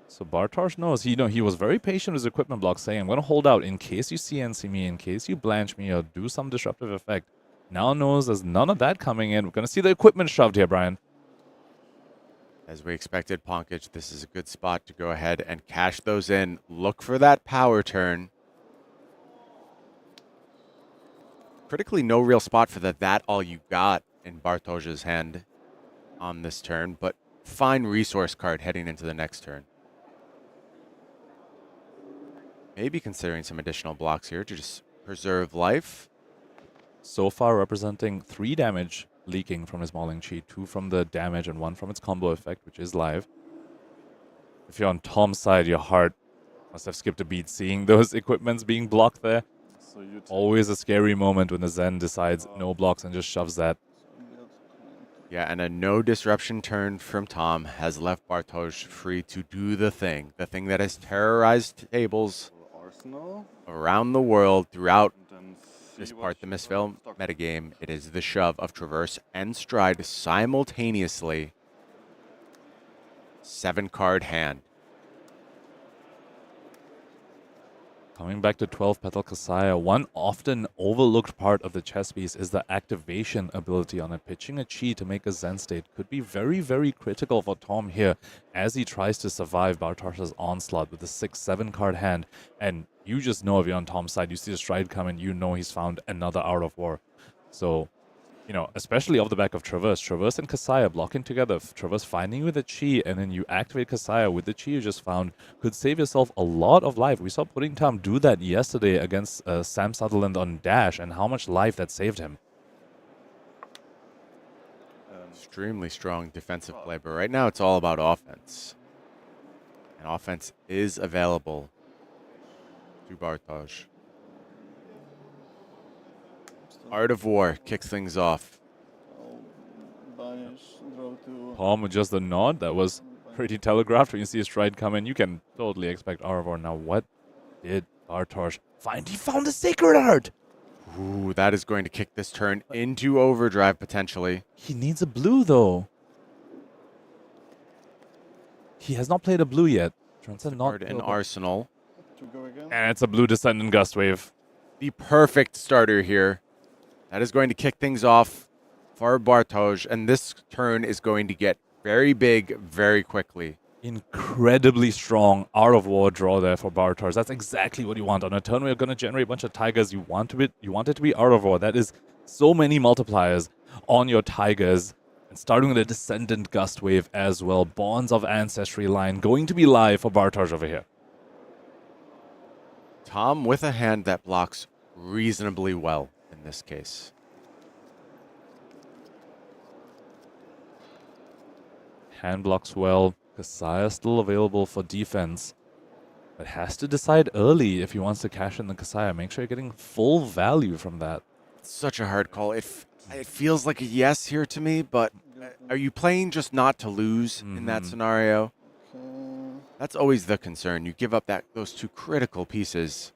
Speaker 2: So Bartosz knows, he was very patient with his equipment block, saying, I'm going to hold out in case you CNC me, in case you blanch me, or do some disruptive effect. Now knows there's none of that coming in. We're going to see the equipment shoved here, Brian.
Speaker 1: As we expected, Pankaj, this is a good spot to go ahead and cash those in. Look for that power turn. Critically, no real spot for the that all you got in Bartosz's hand on this turn, but fine resource card heading into the next turn. Maybe considering some additional blocks here to just preserve life.
Speaker 2: So far representing 3 damage leaking from his Mauling Chi, 2 from the damage and 1 from its combo effect, which is live. If you're on Tom's side, your heart must have skipped a beat seeing those equipments being blocked there.
Speaker 3: So you
Speaker 2: Always a scary moment when the Zen decides no blocks and just shoves that.
Speaker 1: Yeah, and a no disruption turn from Tom has left Bartosz free to do the thing that has terrorized tables
Speaker 3: Arsenal.
Speaker 1: around the world throughout
Speaker 3: And then
Speaker 1: this
Speaker 3: see
Speaker 1: part,
Speaker 3: what
Speaker 1: the
Speaker 3: you
Speaker 1: misfill
Speaker 3: stock.
Speaker 1: metagame. It is the shove of Traverse and Stride simultaneously. 7-card hand.
Speaker 2: Coming back to 12 Patel Kasaya, one often overlooked part of the chess piece is the activation ability on it. Pitching a chi to make a Zen state could be very, very critical for Tom here as he tries to survive Bartosz's onslaught with a 6-7 card hand. And you just know if you're on Tom's side, you see a stride coming, you know he's found another Art of War. So, you know, especially off the back of Traverse. Traverse and Kasaya blocking together. Traverse finding you with a Chi, and then you activate Kasaya with the Chi you just found. Could save yourself a lot of life. We saw Pudding Tom do that yesterday against Sam Sutherland on Dash, and how much life that saved him.
Speaker 1: Extremely strong defensive play, but right now it's all about offense. And offense is available to Bartosz. Art of War kicks things off.
Speaker 4: I'll banish, draw 2.
Speaker 2: Tom with just a nod. That was pretty telegraphed. When you see a stride come in, you can totally expect Art of War. Now, what did Bartosz find? He found a Sacred Art!
Speaker 1: Ooh, that is going to kick this turn into overdrive potentially.
Speaker 2: He needs a blue, though. He has not played a blue yet. Transcend not
Speaker 1: Card in Arsenal.
Speaker 4: To go again.
Speaker 2: And it's a blue Descendant Gust Wave.
Speaker 1: The perfect starter here. That is going to kick things off for Bartosz, and this turn is going to get very big very quickly.
Speaker 2: Incredibly strong Art of War draw there for Bartosz. That's exactly what you want. On a turn where you're going to generate a bunch of Tigers, you want it to be Art of War. That is so many multipliers on your Tigers. And starting with a Descendant Gust Wave as well. Bonds of Ancestry line going to be live for Bartosz over here.
Speaker 1: Tom with a hand that blocks reasonably well in this case.
Speaker 2: Hand blocks well. Kasaya still available for defense. But has to decide early if he wants to cash in the Kasaya. Make sure you're getting full value from that.
Speaker 1: It's such a hard call. It feels like a yes here to me, but are you playing just not to lose in that scenario?
Speaker 4: Okay.
Speaker 1: That's always the concern. You give up those two critical pieces.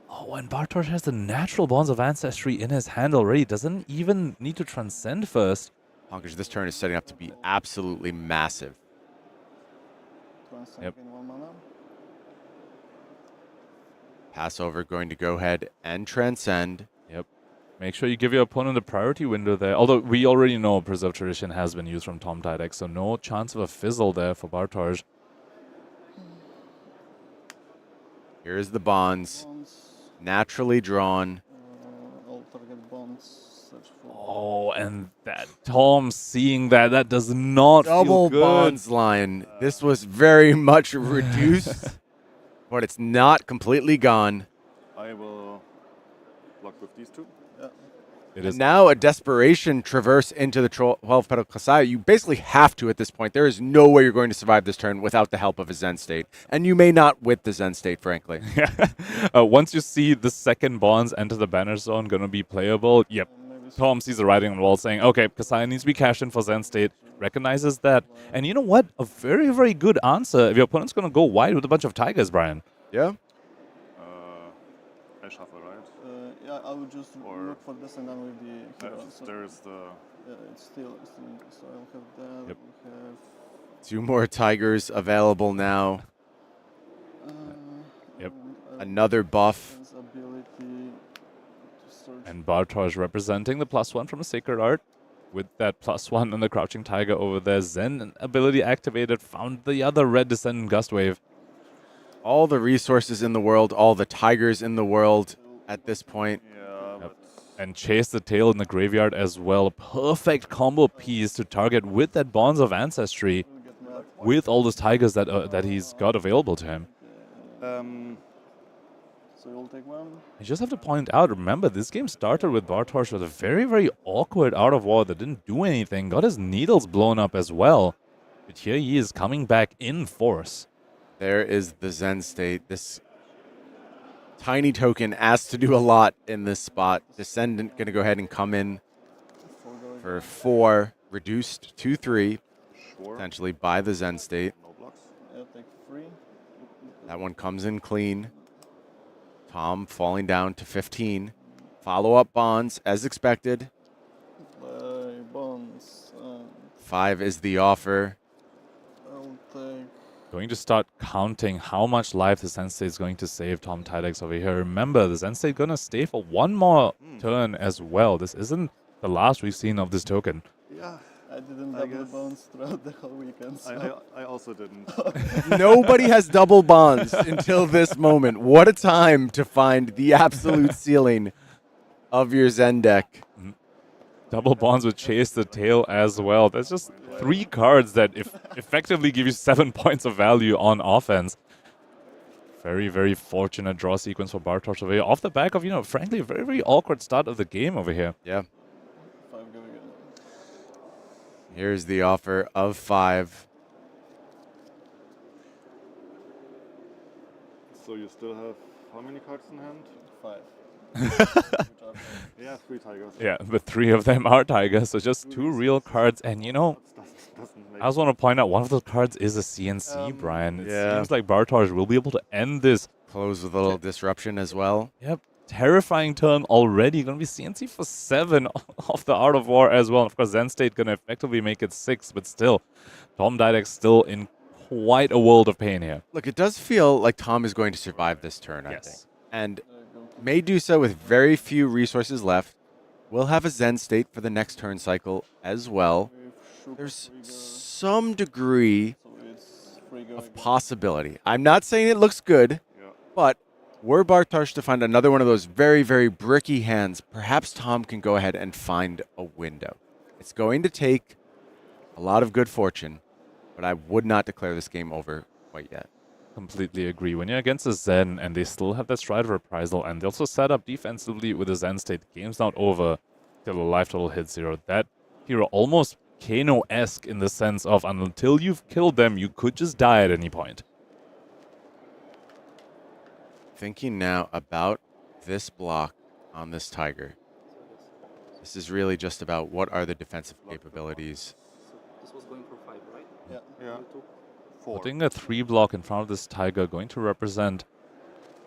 Speaker 2: Oh, and Bartosz has the natural Bonds of Ancestry in his hand already. Doesn't even need to transcend first.
Speaker 1: Honkers, this turn is setting up to be absolutely massive.
Speaker 4: Transcend
Speaker 2: Yep.
Speaker 4: in 1 mana.
Speaker 1: Passover going to go ahead and transcend.
Speaker 2: Yep. Make sure you give your opponent a priority window there. Although we already know Preserve Tradition has been used from Tom Tydecks, so no chance of a fizzle there for Bartosz.
Speaker 1: Here is the bonds.
Speaker 4: Bonds.
Speaker 1: Naturally drawn.
Speaker 4: I'll target bonds. Search for.
Speaker 2: Oh, and that Tom seeing that does not
Speaker 1: Double
Speaker 2: feel good.
Speaker 1: bonds line. This was very much reduced, but it's not completely gone.
Speaker 3: I will block with these 2.
Speaker 4: Yeah.
Speaker 2: It is
Speaker 1: Now a desperation traverse into the 12 petal Kasaya. You basically have to at this point. There is no way you're going to survive this turn without the help of a Zen state. And you may not with the Zen state, frankly.
Speaker 2: once you see the second bonds enter the banner zone, gonna be playable. Yep.
Speaker 4: Maybe
Speaker 2: Tom sees the writing on the wall saying, okay, Kasaya needs to be cashed in for Zen State, recognizes that. And you know what? A very, very good answer if your opponent's going to go wide with a bunch of Tigers, Brian.
Speaker 1: Yeah?
Speaker 3: I shuffle, right?
Speaker 4: yeah, I would just
Speaker 3: Or-
Speaker 4: look for this and then with the hero. So,
Speaker 3: There's the...
Speaker 4: yeah, it's still, so I'll have that.
Speaker 2: Yep.
Speaker 4: We have.
Speaker 1: 2 more Tigers available now.
Speaker 4: Uh,
Speaker 2: Yep.
Speaker 4: and
Speaker 1: Another buff.
Speaker 4: his ability to search.
Speaker 2: And Bartosz representing the +1 from a Sacred Art. With that +1 and the Crouching Tiger over there. Zen ability activated, found the other red Descendant Gust Wave.
Speaker 1: All the resources in the world, all the Tigers in the world at this point.
Speaker 3: Yeah, but...
Speaker 2: And chase the tail in the graveyard as well. Perfect combo piece to target with that Bonds of Ancestry.
Speaker 4: We'll get mad.
Speaker 2: With all those Tigers that he's got available to him.
Speaker 4: So you'll take one.
Speaker 2: I just have to point out, remember, this game started with Bartosz with a very, very awkward Art of War that didn't do anything. Got his needles blown up as well. But here he is coming back in force.
Speaker 1: There is the Zen state. This tiny token asked to do a lot in this spot. Descendant going to go ahead and come in for 4, reduced to 3,
Speaker 3: Sure.
Speaker 1: potentially by the Zen state.
Speaker 3: No blocks.
Speaker 4: Yeah, take 3.
Speaker 1: That one comes in clean. Tom falling down to 15. Follow-up bonds as expected.
Speaker 4: Play bonds. And
Speaker 1: 5 is the offer.
Speaker 4: I'll take
Speaker 2: Going to start counting how much life the Zen State is going to save Tom Tydecks over here. Remember, the Zen State going to stay for one more turn as well. This isn't the last we've seen of this token.
Speaker 3: Yeah,
Speaker 4: I didn't
Speaker 3: I
Speaker 4: double
Speaker 3: guess.
Speaker 4: bounce throughout the whole weekend. So.
Speaker 3: I also didn't.
Speaker 1: Nobody has double bonds until this moment. What a time to find the absolute ceiling of your Zen deck.
Speaker 2: Double bonds with Chase the Tail as well. That's just 3 cards that effectively give you 7 points of value on offense. Very, very fortunate draw sequence for Bartosz over here. Off the back of, frankly, a very, very awkward start of the game over here.
Speaker 1: Yeah.
Speaker 4: 5 go again.
Speaker 1: Here's the offer of 5.
Speaker 3: So you still have how many cards in hand?
Speaker 4: 5.
Speaker 3: Yeah, 3 tigers.
Speaker 2: Yeah, but 3 of them are Tigers, so just 2 real cards. And,
Speaker 3: Doesn't make
Speaker 2: I also want to point out one of those cards is a CNC, Brian. It
Speaker 1: Yeah.
Speaker 2: seems like Bartosz will be able to end this.
Speaker 1: Close with a little disruption as well.
Speaker 2: Yep, terrifying turn already. Going to be CNC for 7 off the Art of War as well. And of course, Zen State going to effectively make it 6, but still, Tom Tydecks still in quite a world of pain here.
Speaker 1: Look, it does feel like Tom is going to survive this turn, I think.
Speaker 2: Yes.
Speaker 1: And may do so with very few resources left. We'll have a Zen State for the next turn cycle as well. There's some degree
Speaker 4: So it's 3 go
Speaker 1: of
Speaker 4: again.
Speaker 1: possibility. I'm not saying it looks good,
Speaker 3: Yeah.
Speaker 1: but were Bartosz to find another one of those very, very bricky hands, perhaps Tom can go ahead and find a window. It's going to take a lot of good fortune, but I would not declare this game over quite yet.
Speaker 2: Completely agree. When you're against a Zen and they still have that Stride of Reprisal and they also set up defensively with a Zen State, the game's not over till the life total hits 0. That hero almost Kano-esque in the sense of until you've killed them, you could just die at any point.
Speaker 1: Thinking now about this block on this Tiger. This is really just about what are the defensive capabilities.
Speaker 5: This was going for 5, right?
Speaker 4: Yeah.
Speaker 3: Yeah. 4.
Speaker 2: Putting a 3 block in front of this Tiger going to represent,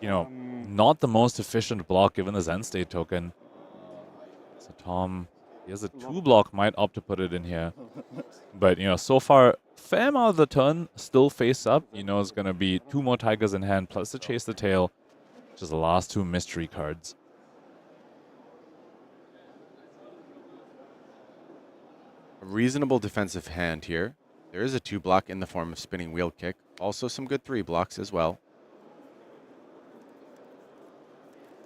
Speaker 2: not the most efficient block given the Zen State token. So Tom, he has a 2 block, might opt to put it in here. But, so far, fair amount of the turn still face up. It's going to be 2 more Tigers in hand, plus to Chase the Tail, which is the last 2 mystery cards.
Speaker 1: A reasonable defensive hand here. There is a 2 block in the form of spinning wheel kick. Also some good 3 blocks as well.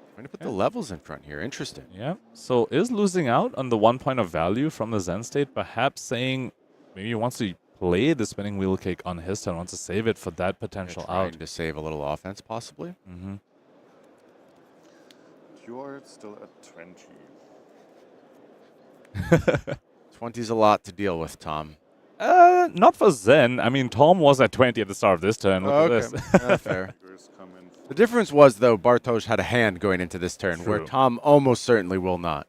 Speaker 1: I'm going to put the levels in front here. Interesting.
Speaker 2: Yeah, so is losing out on the 1 point of value from the Zen State, perhaps saying maybe he wants to play the spinning wheel kick on his turn, wants to save it for that potential
Speaker 1: Trying
Speaker 2: out.
Speaker 1: to save a little offense, possibly.
Speaker 2: Mm-hmm.
Speaker 3: You're still at 20.
Speaker 1: 20's a lot to deal with, Tom.
Speaker 2: Not for Zen. I mean, Tom was at 20 at the start of this turn. Look at this.
Speaker 1: Fair.
Speaker 3: Tigers come in.
Speaker 1: The difference was, though, Bartosz had a hand going into this turn, where
Speaker 2: True.
Speaker 1: Tom almost certainly will not.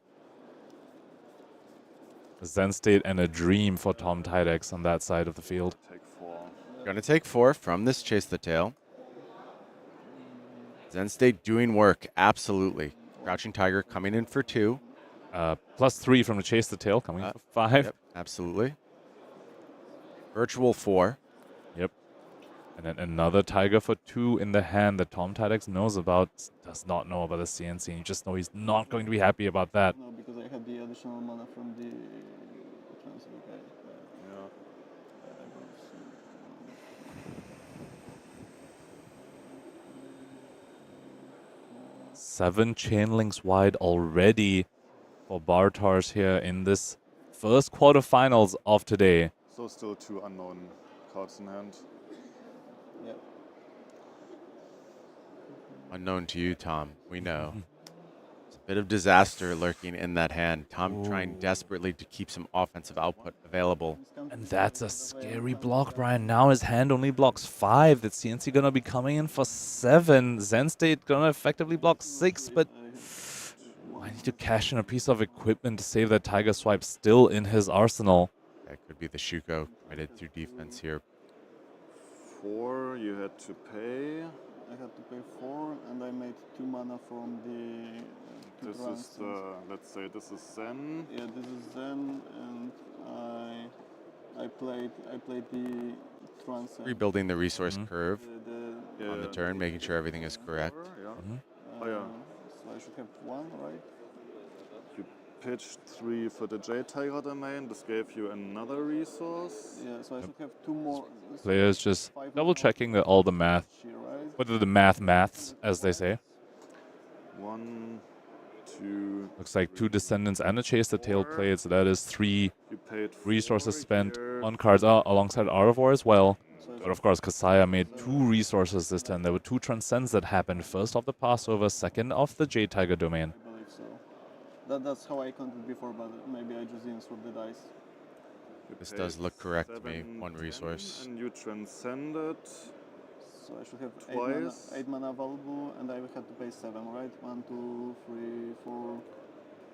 Speaker 2: Zen State and a dream for Tom Tydecks on that side of the field.
Speaker 3: Take 4.
Speaker 1: Going to take 4 from this Chase the Tail. Zen State doing work, absolutely. Crouching Tiger coming in for 2.
Speaker 2: Plus 3 from the Chase the Tail, coming for 5.
Speaker 1: Yep, absolutely. Virtual 4.
Speaker 2: Yep. And then another Tiger for 2 in the hand that Tom Tydecks knows about, does not know about the CNC. And you just know he's not going to be happy about that.
Speaker 4: No, because I had the additional mana from the transfer guy.
Speaker 3: Yeah.
Speaker 2: 7 chain links wide already for Bartosz here in this first quarterfinals of today.
Speaker 3: So still 2 unknown cards in hand.
Speaker 4: Yeah.
Speaker 1: Unknown to you, Tom. We know. It's a bit of disaster lurking in that hand. Tom trying desperately to keep some offensive output available.
Speaker 2: And that's a scary block, Brian. Now his hand only blocks 5. That CNC gonna be coming in for 7. Zen State gonna effectively block 6, but I need to cash in a piece of equipment to save that Tiger Swipe still in his arsenal.
Speaker 1: That could be the Shuko committed to defense here.
Speaker 3: 4 you had to pay.
Speaker 4: I had to pay 4, and I made 2 mana from the
Speaker 3: This is the, let's say this is Zen.
Speaker 4: Yeah, this is Zen, and I played the transcend.
Speaker 1: Rebuilding the resource
Speaker 2: Mhm.
Speaker 1: curve
Speaker 3: Yeah,
Speaker 1: on the turn, making sure everything is correct.
Speaker 3: Yeah.
Speaker 2: Mhm.
Speaker 3: Oh, yeah.
Speaker 4: So I should have one, right?
Speaker 3: You pitched 3 for the J Tiger domain. This gave you another resource.
Speaker 4: Yeah, so I should have two more.
Speaker 2: Players just
Speaker 4: 5
Speaker 2: double
Speaker 4: more
Speaker 2: checking that all the math,
Speaker 4: She, right?
Speaker 2: whether the maths, as they say.
Speaker 3: 1, 2.
Speaker 2: Looks like 2 descendants and a chase the tail
Speaker 3: Four.
Speaker 2: played, so that is 3
Speaker 3: You paid
Speaker 2: resources
Speaker 3: 4
Speaker 2: spent
Speaker 3: here.
Speaker 2: on cards alongside Arivor as well.
Speaker 4: So I
Speaker 2: But of course, Kasaya made 2 resources this turn. There were 2 transcends that happened. First off the Passover, second off the J Tiger domain.
Speaker 4: I believe so. That's how I counted before, but maybe I just didn't swap the dice.
Speaker 3: You
Speaker 1: This
Speaker 3: paid
Speaker 1: does look correct to me.
Speaker 3: 7,
Speaker 1: 1
Speaker 3: 10,
Speaker 1: resource.
Speaker 3: And you transcended.
Speaker 4: So I should have
Speaker 3: Twice.
Speaker 4: 8 mana available, and I will have to pay 7, right? 1, 2, 3, 4,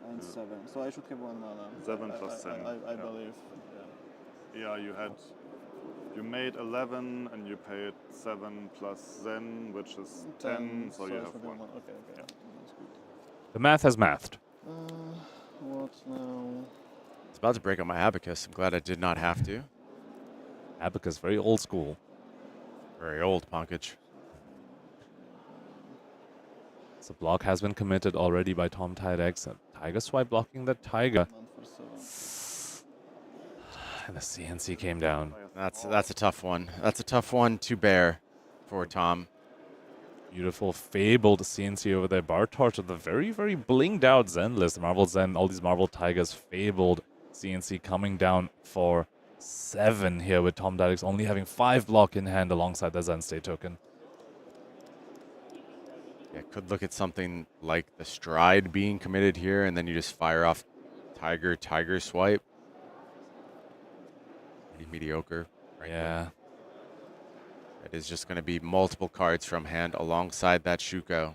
Speaker 4: and 7. So I should have 1 mana.
Speaker 3: 7 plus 10.
Speaker 4: I
Speaker 3: Yeah.
Speaker 4: believe.
Speaker 3: Yeah, you made 11 and you paid 7 plus Zen, which is 10, so you
Speaker 4: I
Speaker 3: have
Speaker 4: should
Speaker 3: 1.
Speaker 4: Okay, that's good.
Speaker 2: The math has mathed.
Speaker 4: What now?
Speaker 1: It's about to break up my abacus. I'm glad I did not have to.
Speaker 2: Abacus, very old school.
Speaker 1: Very old, Pankaj.
Speaker 2: So block has been committed already by Tom Tydecks. Tiger swipe blocking the Tiger.
Speaker 4: None for 7.
Speaker 2: And the CNC came down.
Speaker 1: That's a tough one. That's a tough one to bear for Tom.
Speaker 2: Beautiful, fabled CNC over there. Bartosz with the very, very blinged out Zen list. Marvel Zen, all these Marvel Tigers, fabled CNC coming down for 7 here with Tom Tydecks only having 5 block in hand alongside the Zen State token.
Speaker 1: Yeah, could look at something like the stride being committed here, and then you just fire off Tiger swipe. Pretty mediocre. Right
Speaker 2: Yeah.
Speaker 1: there. It is just going to be multiple cards from hand alongside that Shuko.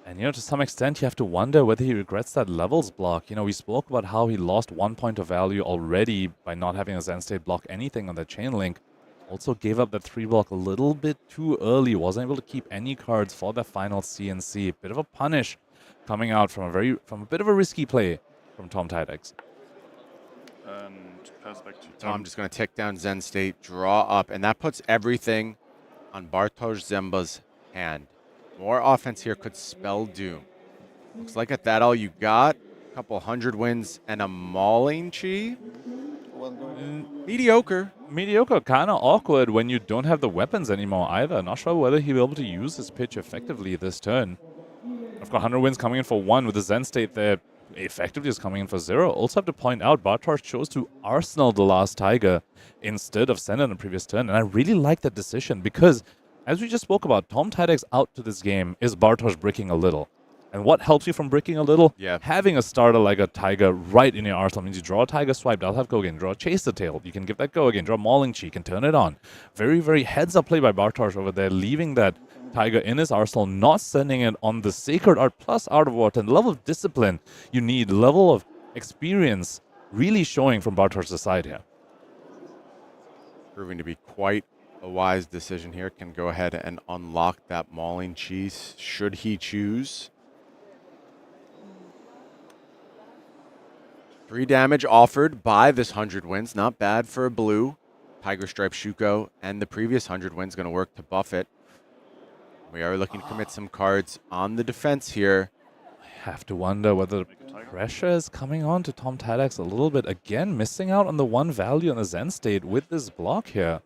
Speaker 2: And, to some extent, you have to wonder whether he regrets that levels block. We spoke about how he lost 1 point of value already by not having a Zen State block anything on the chain link. Also gave up that 3 block a little bit too early. Wasn't able to keep any cards for the final CNC. Bit of a punish coming out from a bit of a risky play from Tom Tydecks.
Speaker 3: And perspective.
Speaker 1: Tom just going to tick down Zen State, draw up, and that puts everything on Bartosz Zemba's hand. More offense here could spell doom. Looks like at that all you got. A couple 100 wins and a mauling chi.
Speaker 4: One going.
Speaker 1: Mediocre.
Speaker 2: Mediocre, kind of awkward when you don't have the weapons anymore either. Not sure whether he'll be able to use his pitch effectively this turn. I've got 100 wins coming in for 1 with the Zen State there. Effectively is coming in for 0. Also have to point out, Bartosz chose to Arsenal the last Tiger instead of send on the previous turn. And I really like that decision because, as we just spoke about, Tom Tydecks out to this game is Bartosz bricking a little. And what helps you from bricking a little?
Speaker 1: Yeah.
Speaker 2: Having a starter like a Tiger right in your arsenal means you draw a Tiger swipe, that'll have go again. Draw a Chase the Tail, you can give that go again. Draw Mauling Chi, you can turn it on. Very, very heads-up play by Bartosz over there, leaving that Tiger in his arsenal, not sending it on the Sacred Art plus Art of War. And the level of discipline you need, level of experience really showing from Bartosz's side here.
Speaker 1: Proving to be quite a wise decision here. Can go ahead and unlock that Mauling Chi should he choose. 3 damage offered by this 100 wins. Not bad for a blue. Tiger Stripe Shuko and the previous 100 wins going to work to buff it. We are looking to commit some cards on the defense here.
Speaker 2: I have to wonder whether the pressure is coming on to Tom Tydecks a little bit. Again, missing out on the 1 value on the Zen State with this block here.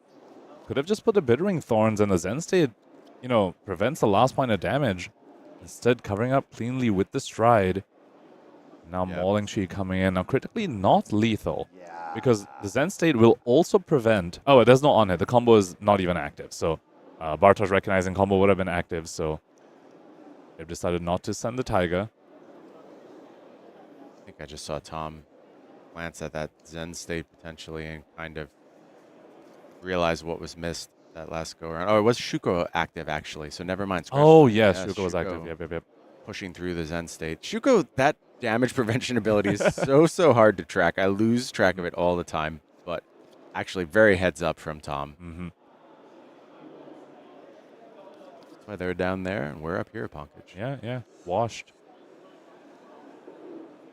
Speaker 2: Could have just put the Bittering Thorns and the Zen State, prevents the last point of damage. Instead, covering up cleanly with the Stride. Now Mauling Chi coming in. Now critically not lethal. Because the Zen State will also prevent... Oh, there's no on hit. The combo is not even active. So Bartosz recognizing combo would have been active. So they've decided not to send the Tiger.
Speaker 1: I think I just saw Tom glance at that Zen State potentially and kind of realize what was missed that last go around. Oh, it was Shuko active actually. So never mind.
Speaker 2: Oh, yes. Shuko was active. Yep.
Speaker 1: Pushing through the Zen State. Shuko, that damage prevention ability is so hard to track. I lose track of it all the time, but actually very heads up from Tom.
Speaker 2: Mm-hmm.
Speaker 1: That's why they're down there and we're up here, Pankaj.
Speaker 2: Yeah. Washed.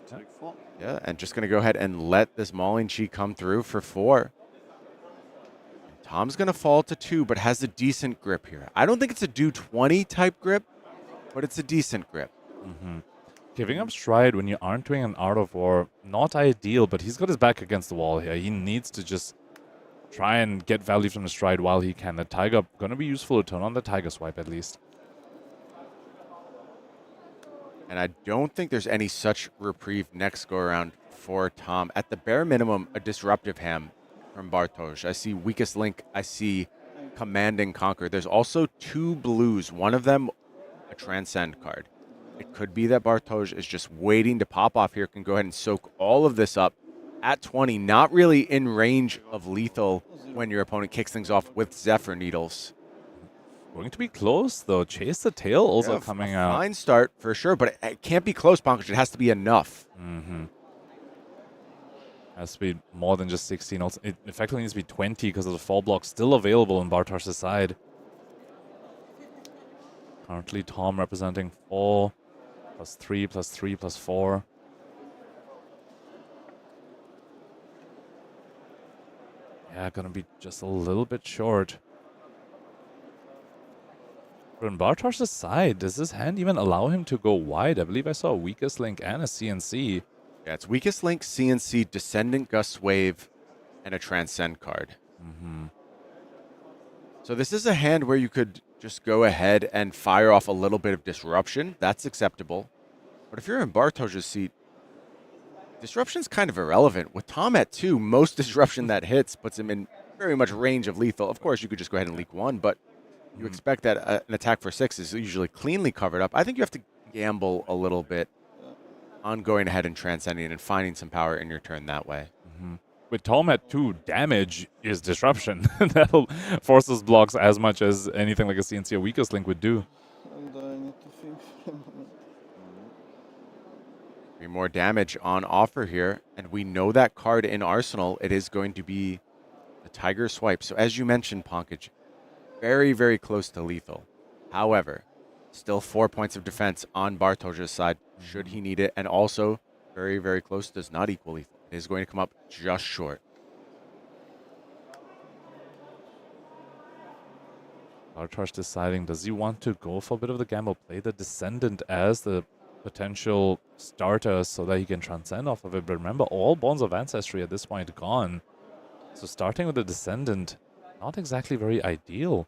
Speaker 3: Take 4.
Speaker 1: Yeah, and just going to go ahead and let this Mauling Chi come through for 4. And Tom's going to fall to 2, but has a decent grip here. I don't think it's a do 20 type grip, but it's a decent grip.
Speaker 2: Giving up stride when you aren't doing an Art of War, not ideal, but he's got his back against the wall here. He needs to just try and get value from the stride while he can. The Tiger going to be useful to turn on the Tiger swipe at least.
Speaker 1: And I don't think there's any such reprieve next go around for Tom. At the bare minimum, a disruptive hand from Bartosz. I see weakest link. I see command and conquer. There's also 2 blues. One of them, a transcend card. It could be that Bartosz is just waiting to pop off here, can go ahead and soak all of this up at 20. Not really in range of lethal when your opponent kicks things off with Zephyr Needles.
Speaker 2: Going to be close, though. Chase the Tail also coming out.
Speaker 1: Fine start for sure, but it can't be close, Pankaj. It has to be enough.
Speaker 2: Has to be more than just 16. Also, it effectively needs to be 20 because of the fall block still available on Bartosz's side. Currently, Tom representing 4, +3, +3, +4. Yeah, gonna be just a little bit short. But on Bartosz's side, does this hand even allow him to go wide? I believe I saw a weakest link and a CNC.
Speaker 1: Yeah, it's weakest link, CNC, Descendant Gust Wave, and a Transcend card. So this is a hand where you could just go ahead and fire off a little bit of disruption. That's acceptable. But if you're in Bartosz's seat, disruption's kind of irrelevant. With Tom at 2, most disruption that hits puts him in very much range of lethal. Of course, you could just go ahead and leak 1, but you expect that an attack for 6 is usually cleanly covered up. I think you have to gamble a little bit on going ahead and transcending and finding some power in your turn that way.
Speaker 2: With Tom at 2, damage is disruption. That'll force those blocks as much as anything like a CNC or weakest link would do.
Speaker 4: And I need to think for a moment.
Speaker 1: More damage on offer here, and we know that card in Arsenal. It is going to be the Tiger Swipe. So as you mentioned, Pankaj, very, very close to lethal. However, still 4 points of defense on Bartosz's side, should he need it, and also very, very close does not equal lethal. It is going to come up just short.
Speaker 2: Bartosz deciding, does he want to go for a bit of the gamble, play the Descendant as the potential starter so that he can transcend off of it. But remember, all Bonds of Ancestry at this point gone. So starting with the Descendant, not exactly very ideal.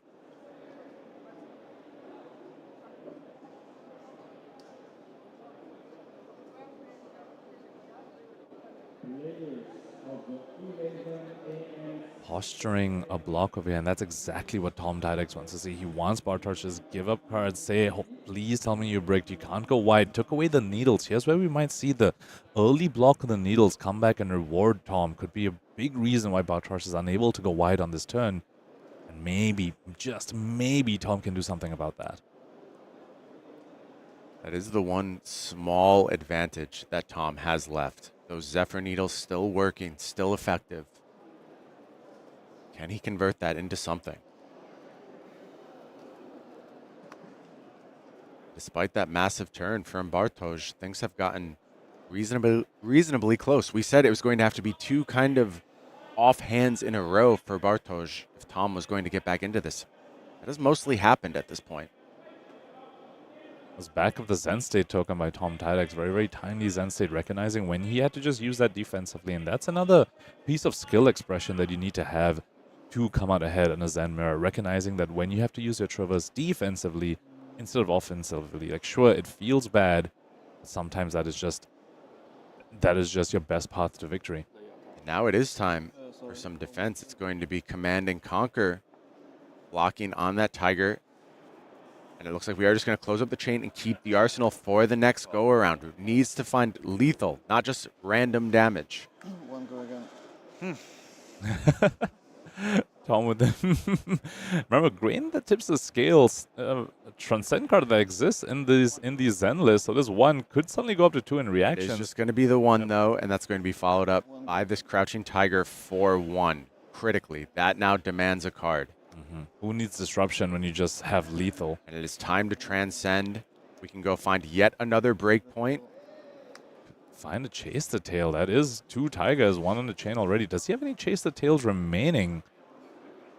Speaker 2: Posturing a block over here, and that's exactly what Tom Tydecks wants to see. He wants Bartosz to just give up cards, say, oh, please tell me you bricked, you can't go wide. Took away the needles. Here's where we might see the early block of the needles come back and reward Tom. Could be a big reason why Bartosz is unable to go wide on this turn. And maybe, just maybe, Tom can do something about that.
Speaker 1: That is the one small advantage that Tom has left. Those Zephyr Needles still working, still effective. Can he convert that into something? Despite that massive turn from Bartosz, things have gotten reasonably close. We said it was going to have to be 2 kind of off hands in a row for Bartosz if Tom was going to get back into this. That has mostly happened at this point.
Speaker 2: Was back of the Zen State token by Tom Tydecks. Very, very tiny Zen State, recognizing when he had to just use that defensively. And that's another piece of skill expression that you need to have to come out ahead in a Zen Mirror, recognizing that when you have to use your Traverse defensively instead of offensively, like sure, it feels bad, but sometimes that is just your best path to victory.
Speaker 1: Now it is time for some defense. It's going to be Command and Conquer, blocking on that Tiger. And it looks like we are just going to close up the chain and keep the arsenal for the next go-around. Who needs to find lethal, not just random damage.
Speaker 4: One go again.
Speaker 2: Tom with them. Remember, grain that tips the scales, a transcend card that exists in these Zen lists. So this one could suddenly go up to 2 in reaction.
Speaker 1: It's just going to be the one, though, and that's going to be followed up by this Crouching Tiger for 1. Critically, that now demands a card.
Speaker 2: Who needs disruption when you just have lethal?
Speaker 1: And it is time to transcend. We can go find yet another breakpoint.
Speaker 2: Find a Chase the Tail. That is 2 Tigers, 1 on the chain already. Does he have any Chase the Tails remaining?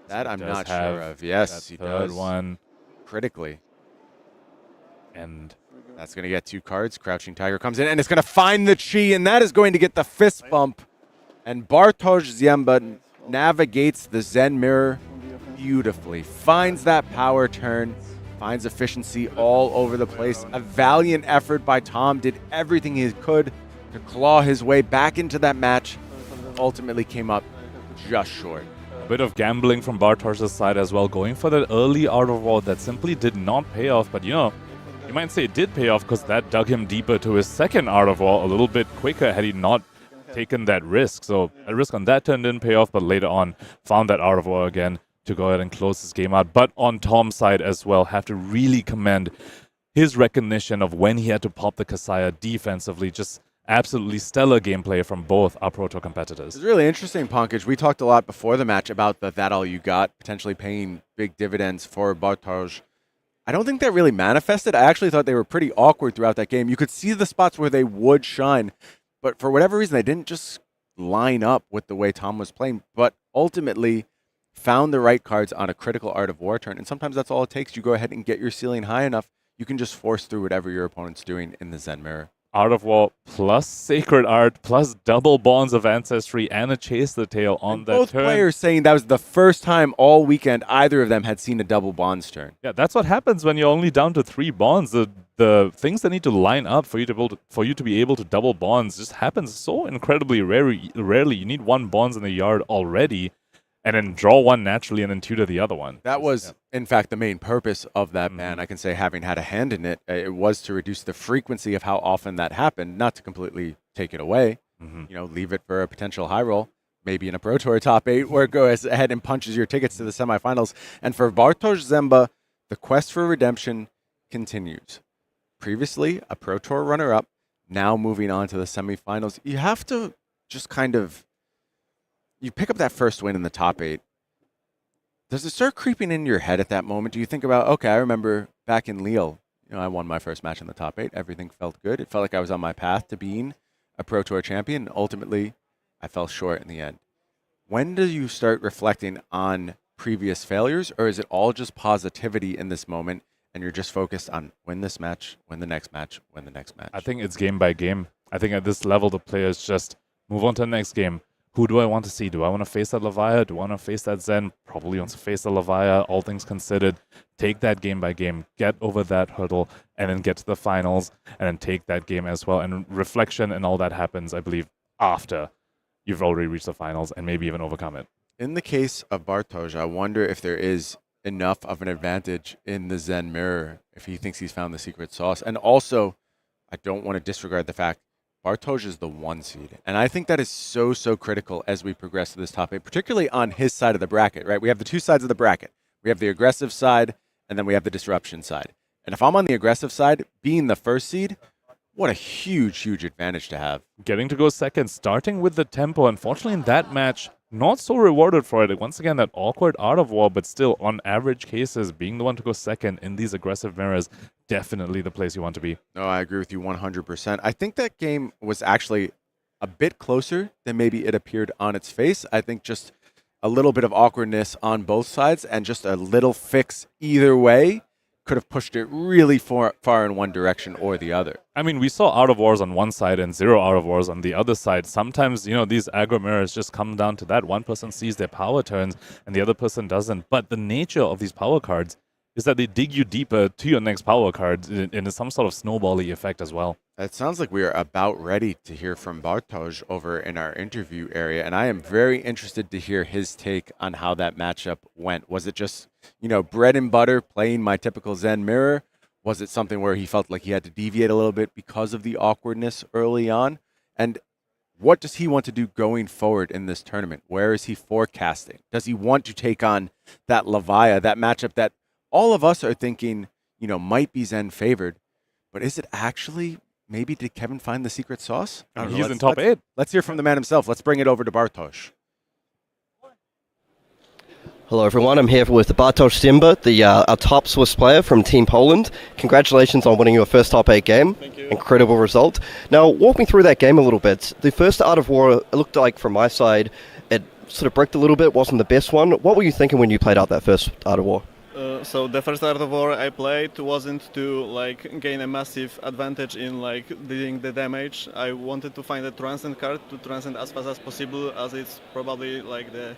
Speaker 1: That I'm
Speaker 2: Does
Speaker 1: not
Speaker 2: have
Speaker 1: sure of. Yes,
Speaker 2: that
Speaker 1: he
Speaker 2: third
Speaker 1: does.
Speaker 2: one.
Speaker 1: Critically.
Speaker 2: And
Speaker 1: That's going to get 2 cards. Crouching Tiger comes in, and it's going to find the Chi, and that is going to get the fist bump. And Bartosz Ziemba navigates the Zen Mirror beautifully. Finds that power turn. Finds efficiency all over the place. A valiant effort by Tom. Did everything he could to claw his way back into that match. Ultimately came up just short.
Speaker 2: a bit of gambling from Bartosz's side as well, going for that early Art of War that simply did not pay off. But, you know, you might say it did pay off because that dug him deeper to his second Art of War a little bit quicker had he not taken that risk. So a risk on that turn didn't pay off, but later on found that Art of War again to go ahead and close this game out. But on Tom's side as well, have to really commend his recognition of when he had to pop the Kasaya defensively. Just absolutely stellar gameplay from both our Pro Tour competitors.
Speaker 1: It's really interesting, Pankaj. We talked a lot before the match about the that all you got, potentially paying big dividends for Bartosz. I don't think that really manifested. I actually thought they were pretty awkward throughout that game. You could see the spots where they would shine, but for whatever reason, they didn't just line up with the way Tom was playing, but ultimately found the right cards on a critical Art of War turn. And sometimes that's all it takes. You go ahead and get your ceiling high enough, you can just force through whatever your opponent's doing in the Zen Mirror.
Speaker 2: Art of War plus Sacred Art plus double Bonds of Ancestry and a Chase the Tail on that
Speaker 1: both
Speaker 2: turn.
Speaker 1: Players saying that was the first time all weekend either of them had seen a double Bonds turn.
Speaker 2: Yeah, that's what happens when you're only down to 3 bonds. The things that need to line up for you to be able to double bonds just happens so incredibly rarely. You need 1 bonds in the yard already, and then draw 1 naturally and then tutor the other one.
Speaker 1: That was, in fact, the main purpose of that ban. I can say, having had a hand in it, it was to reduce the frequency of how often that happened, not to completely take it away. You know, leave it for a potential high roll, maybe in a Pro Tour top 8, where it goes ahead and punches your tickets to the semifinals. And for Bartosz Ziemba, the quest for redemption continues. Previously, a Pro Tour runner-up, now moving on to the semifinals. You have to just kind of, you pick up that first win in the top 8. Does it start creeping into your head at that moment? Do you think about, okay, I remember back in Lille, you know, I won my first match in the top 8. Everything felt good. It felt like I was on my path to being a Pro Tour champion. Ultimately, I fell short in the end. When do you start reflecting on previous failures, or is it all just positivity in this moment and you're just focused on win this match, win the next match, win the next match?
Speaker 2: I think it's game by game. I think at this level, the players just move on to the next game. Who do I want to see? Do I want to face that Levia? Do I want to face that Zen? Probably want to face the Levia, all things considered. Take that game by game, get over that hurdle, and then get to the finals, and then take that game as well. And reflection and all that happens, I believe, after you've already reached the finals and maybe even overcome it.
Speaker 1: In the case of Bartosz, I wonder if there is enough of an advantage in the Zen Mirror if he thinks he's found the secret sauce. And also, I don't want to disregard the fact Bartosz is the 1 seed. And I think that is so, so critical as we progress to this top 8, particularly on his side of the bracket, right? We have the 2 sides of the bracket. We have the aggressive side, and then we have the disruption side. And if I'm on the aggressive side, being the 1st seed, what a huge, huge advantage to have.
Speaker 2: Getting to go second, starting with the tempo. Unfortunately, in that match, not so rewarded for it. Once again, that awkward Art of War, but still, on average cases, being the one to go second in these aggressive mirrors, definitely the place you want to be.
Speaker 1: No, I agree with you 100%. I think that game was actually a bit closer than maybe it appeared on its face. I think just a little bit of awkwardness on both sides and just a little fix either way could have pushed it really far in one direction or the other.
Speaker 2: I mean, we saw Art of Wars on one side and 0 Art of Wars on the other side. Sometimes, you know, these aggro mirrors just come down to that. One person sees their power turns and the other person doesn't. But the nature of these power cards is that they dig you deeper to your next power card in some sort of snowbally effect as well.
Speaker 1: It sounds like we are about ready to hear from Bartosz over in our interview area, and I am very interested to hear his take on how that matchup went. Was it just, you know, bread and butter playing my typical Zen Mirror? Was it something where he felt like he had to deviate a little bit because of the awkwardness early on? And what does he want to do going forward in this tournament? Where is he forecasting? Does he want to take on that Levia, that matchup that all of us are thinking, you know, might be Zen favored, but is it actually, maybe did Kevin find the secret sauce?
Speaker 2: He's in top 8.
Speaker 1: Let's hear from the man himself. Let's bring it over to Bartosz.
Speaker 6: Hello everyone, I'm here with Bartosz Ziemba, our top Swiss player from Team Poland. Congratulations on winning your first top 8 game.
Speaker 3: Thank you.
Speaker 6: Incredible result. Now, walk me through that game a little bit. The first Art of War, it looked like from my side, it sort of bricked a little bit, wasn't the best one. What were you thinking when you played out that first Art of War?
Speaker 4: So the first Art of War I played wasn't to like gain a massive advantage in like dealing the damage. I wanted to find a transcend card to transcend as fast as possible, as it's probably like the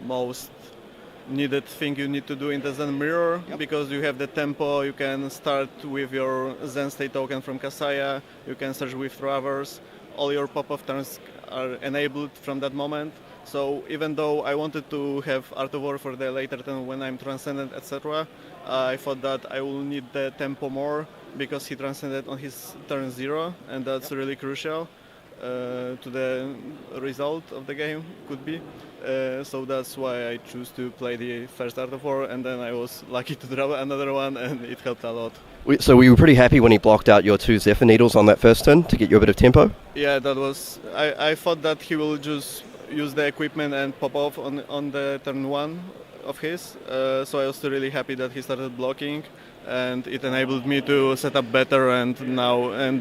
Speaker 4: most needed thing you need to do in the Zen Mirror, because you have the tempo. You can start with your Zen State token from Kasaya, you can search with Traverse, all your pop-off turns are enabled from that moment. So even though I wanted to have Art of War for the later turn when I'm transcendent, etc., I thought that I will need the tempo more because he transcended on his turn 0, and that's really crucial to the result of the game, could be. So that's why I choose to play the first Art of War, and then I was lucky to draw another one, and it helped a lot.
Speaker 6: So were you pretty happy when he blocked out your 2 Zephyr Needles on that first turn to get you a bit of tempo?
Speaker 4: Yeah, that was... I thought that he will just use the equipment and pop off on the turn 1 of his, so I was really happy that he started blocking, and it enabled me to set up better and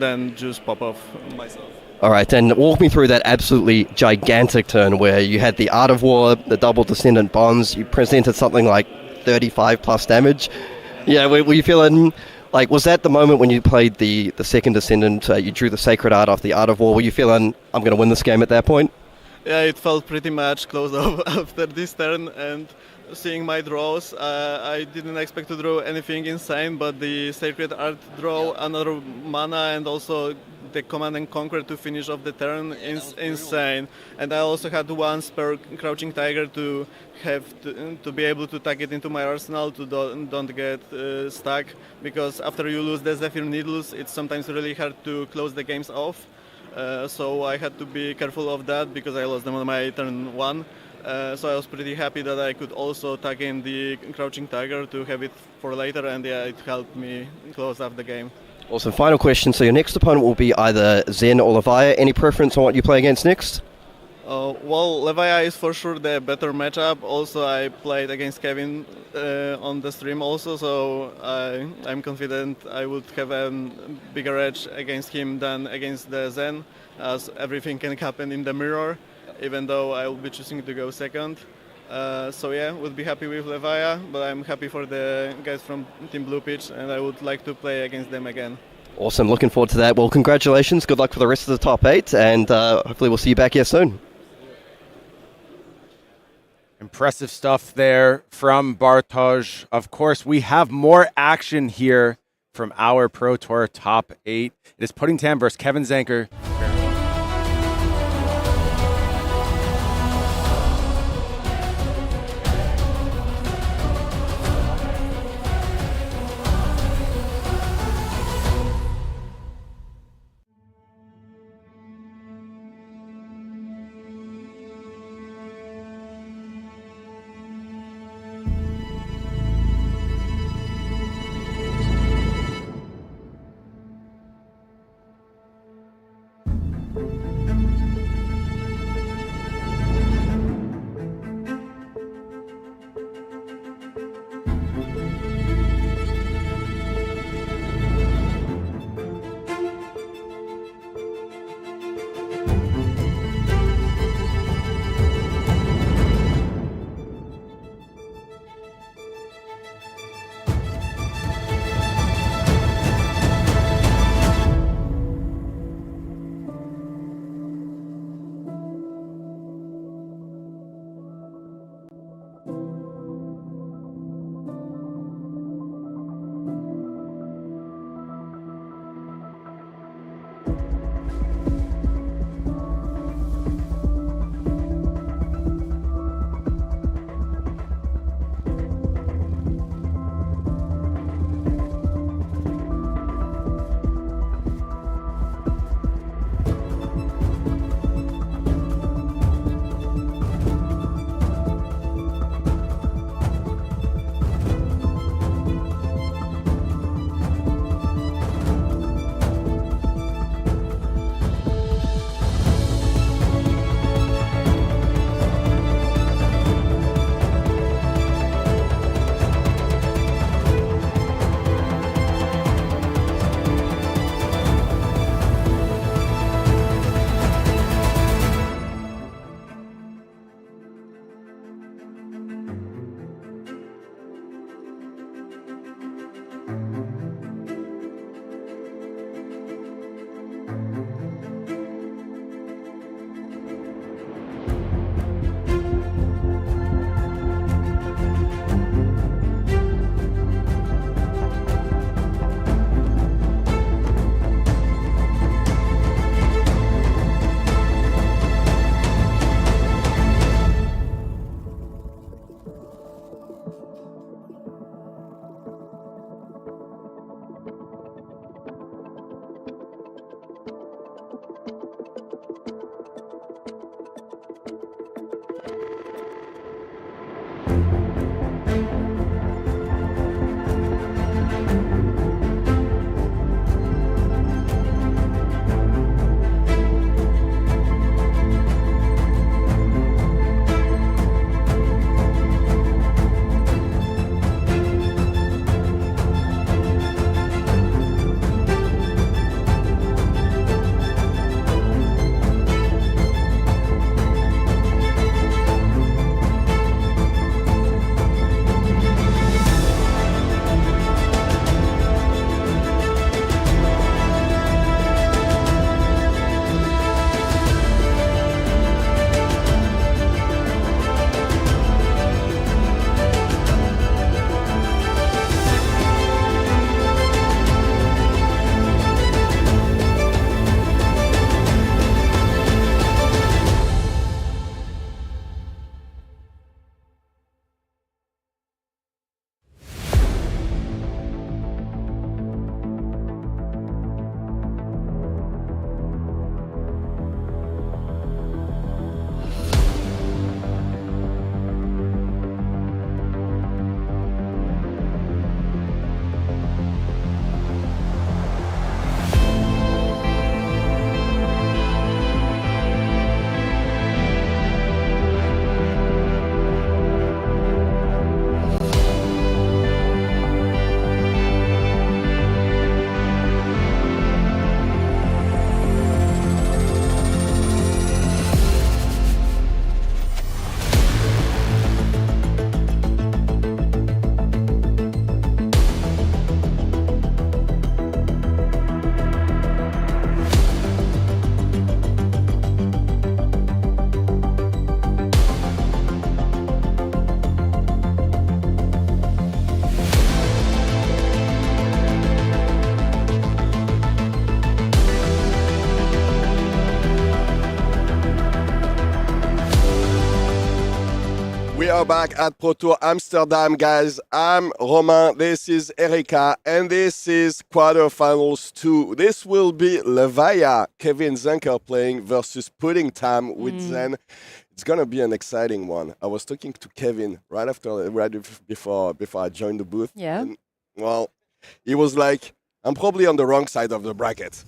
Speaker 4: then just pop off myself.
Speaker 6: All right, and walk me through that absolutely gigantic turn where you had the Art of War, the double Descendant Bonds, you presented something like 35 plus damage. Yeah, were you feeling, like, was that the moment when you played the second Descendant, you drew the Sacred Art off the Art of War, were you feeling, I'm going to win this game at that point?
Speaker 4: Yeah, it felt pretty much closed off after this turn, and seeing my draws, I didn't expect to draw anything insane, but the Sacred Art draw, another mana, and also the Command and Conquer to finish off the turn is insane. And I also had one spare Crouching Tiger to have to be able to tag it into my arsenal to don't get stuck, because after you lose the Zephyr Needles, it's sometimes really hard to close the games off. So I had to be careful of that because I lost them on my turn 1. So I was pretty happy that I could also tag in the Crouching Tiger to have it for later, and yeah, it helped me close up the game.
Speaker 6: Awesome. Final question. So your next opponent will be either Zen or Levia. Any preference on what you play against next?
Speaker 4: Well, Levia is for sure the better matchup. Also, I played against Kevin on the stream also, so I'm confident I would have a bigger edge against him than against the Zen, as everything can happen in the mirror, even though I will be choosing to go second. So yeah, would be happy with Levia, but I'm happy for the guys from Team Blue Pitch, and I would like to play against them again.
Speaker 6: Awesome. Looking forward to that. Well, congratulations. Good luck for the rest of the top 8, and hopefully we'll see you back here soon.
Speaker 1: Impressive stuff there from Bartosz. Of course, we have more action here from our Pro Tour top 8. It is Pudding Tam versus Kevin Zanker.
Speaker 7: are back at Pro Tour Amsterdam, guys. I'm Romain, this is Erika, and this is quarterfinals 2. This will be Levia, Kevin Zanker playing versus Pudding Tam with Zen. It's gonna be an exciting one. I was talking to Kevin right before I joined the booth.
Speaker 8: Yeah.
Speaker 7: And, well, he was like, I'm probably on the wrong side of the bracket.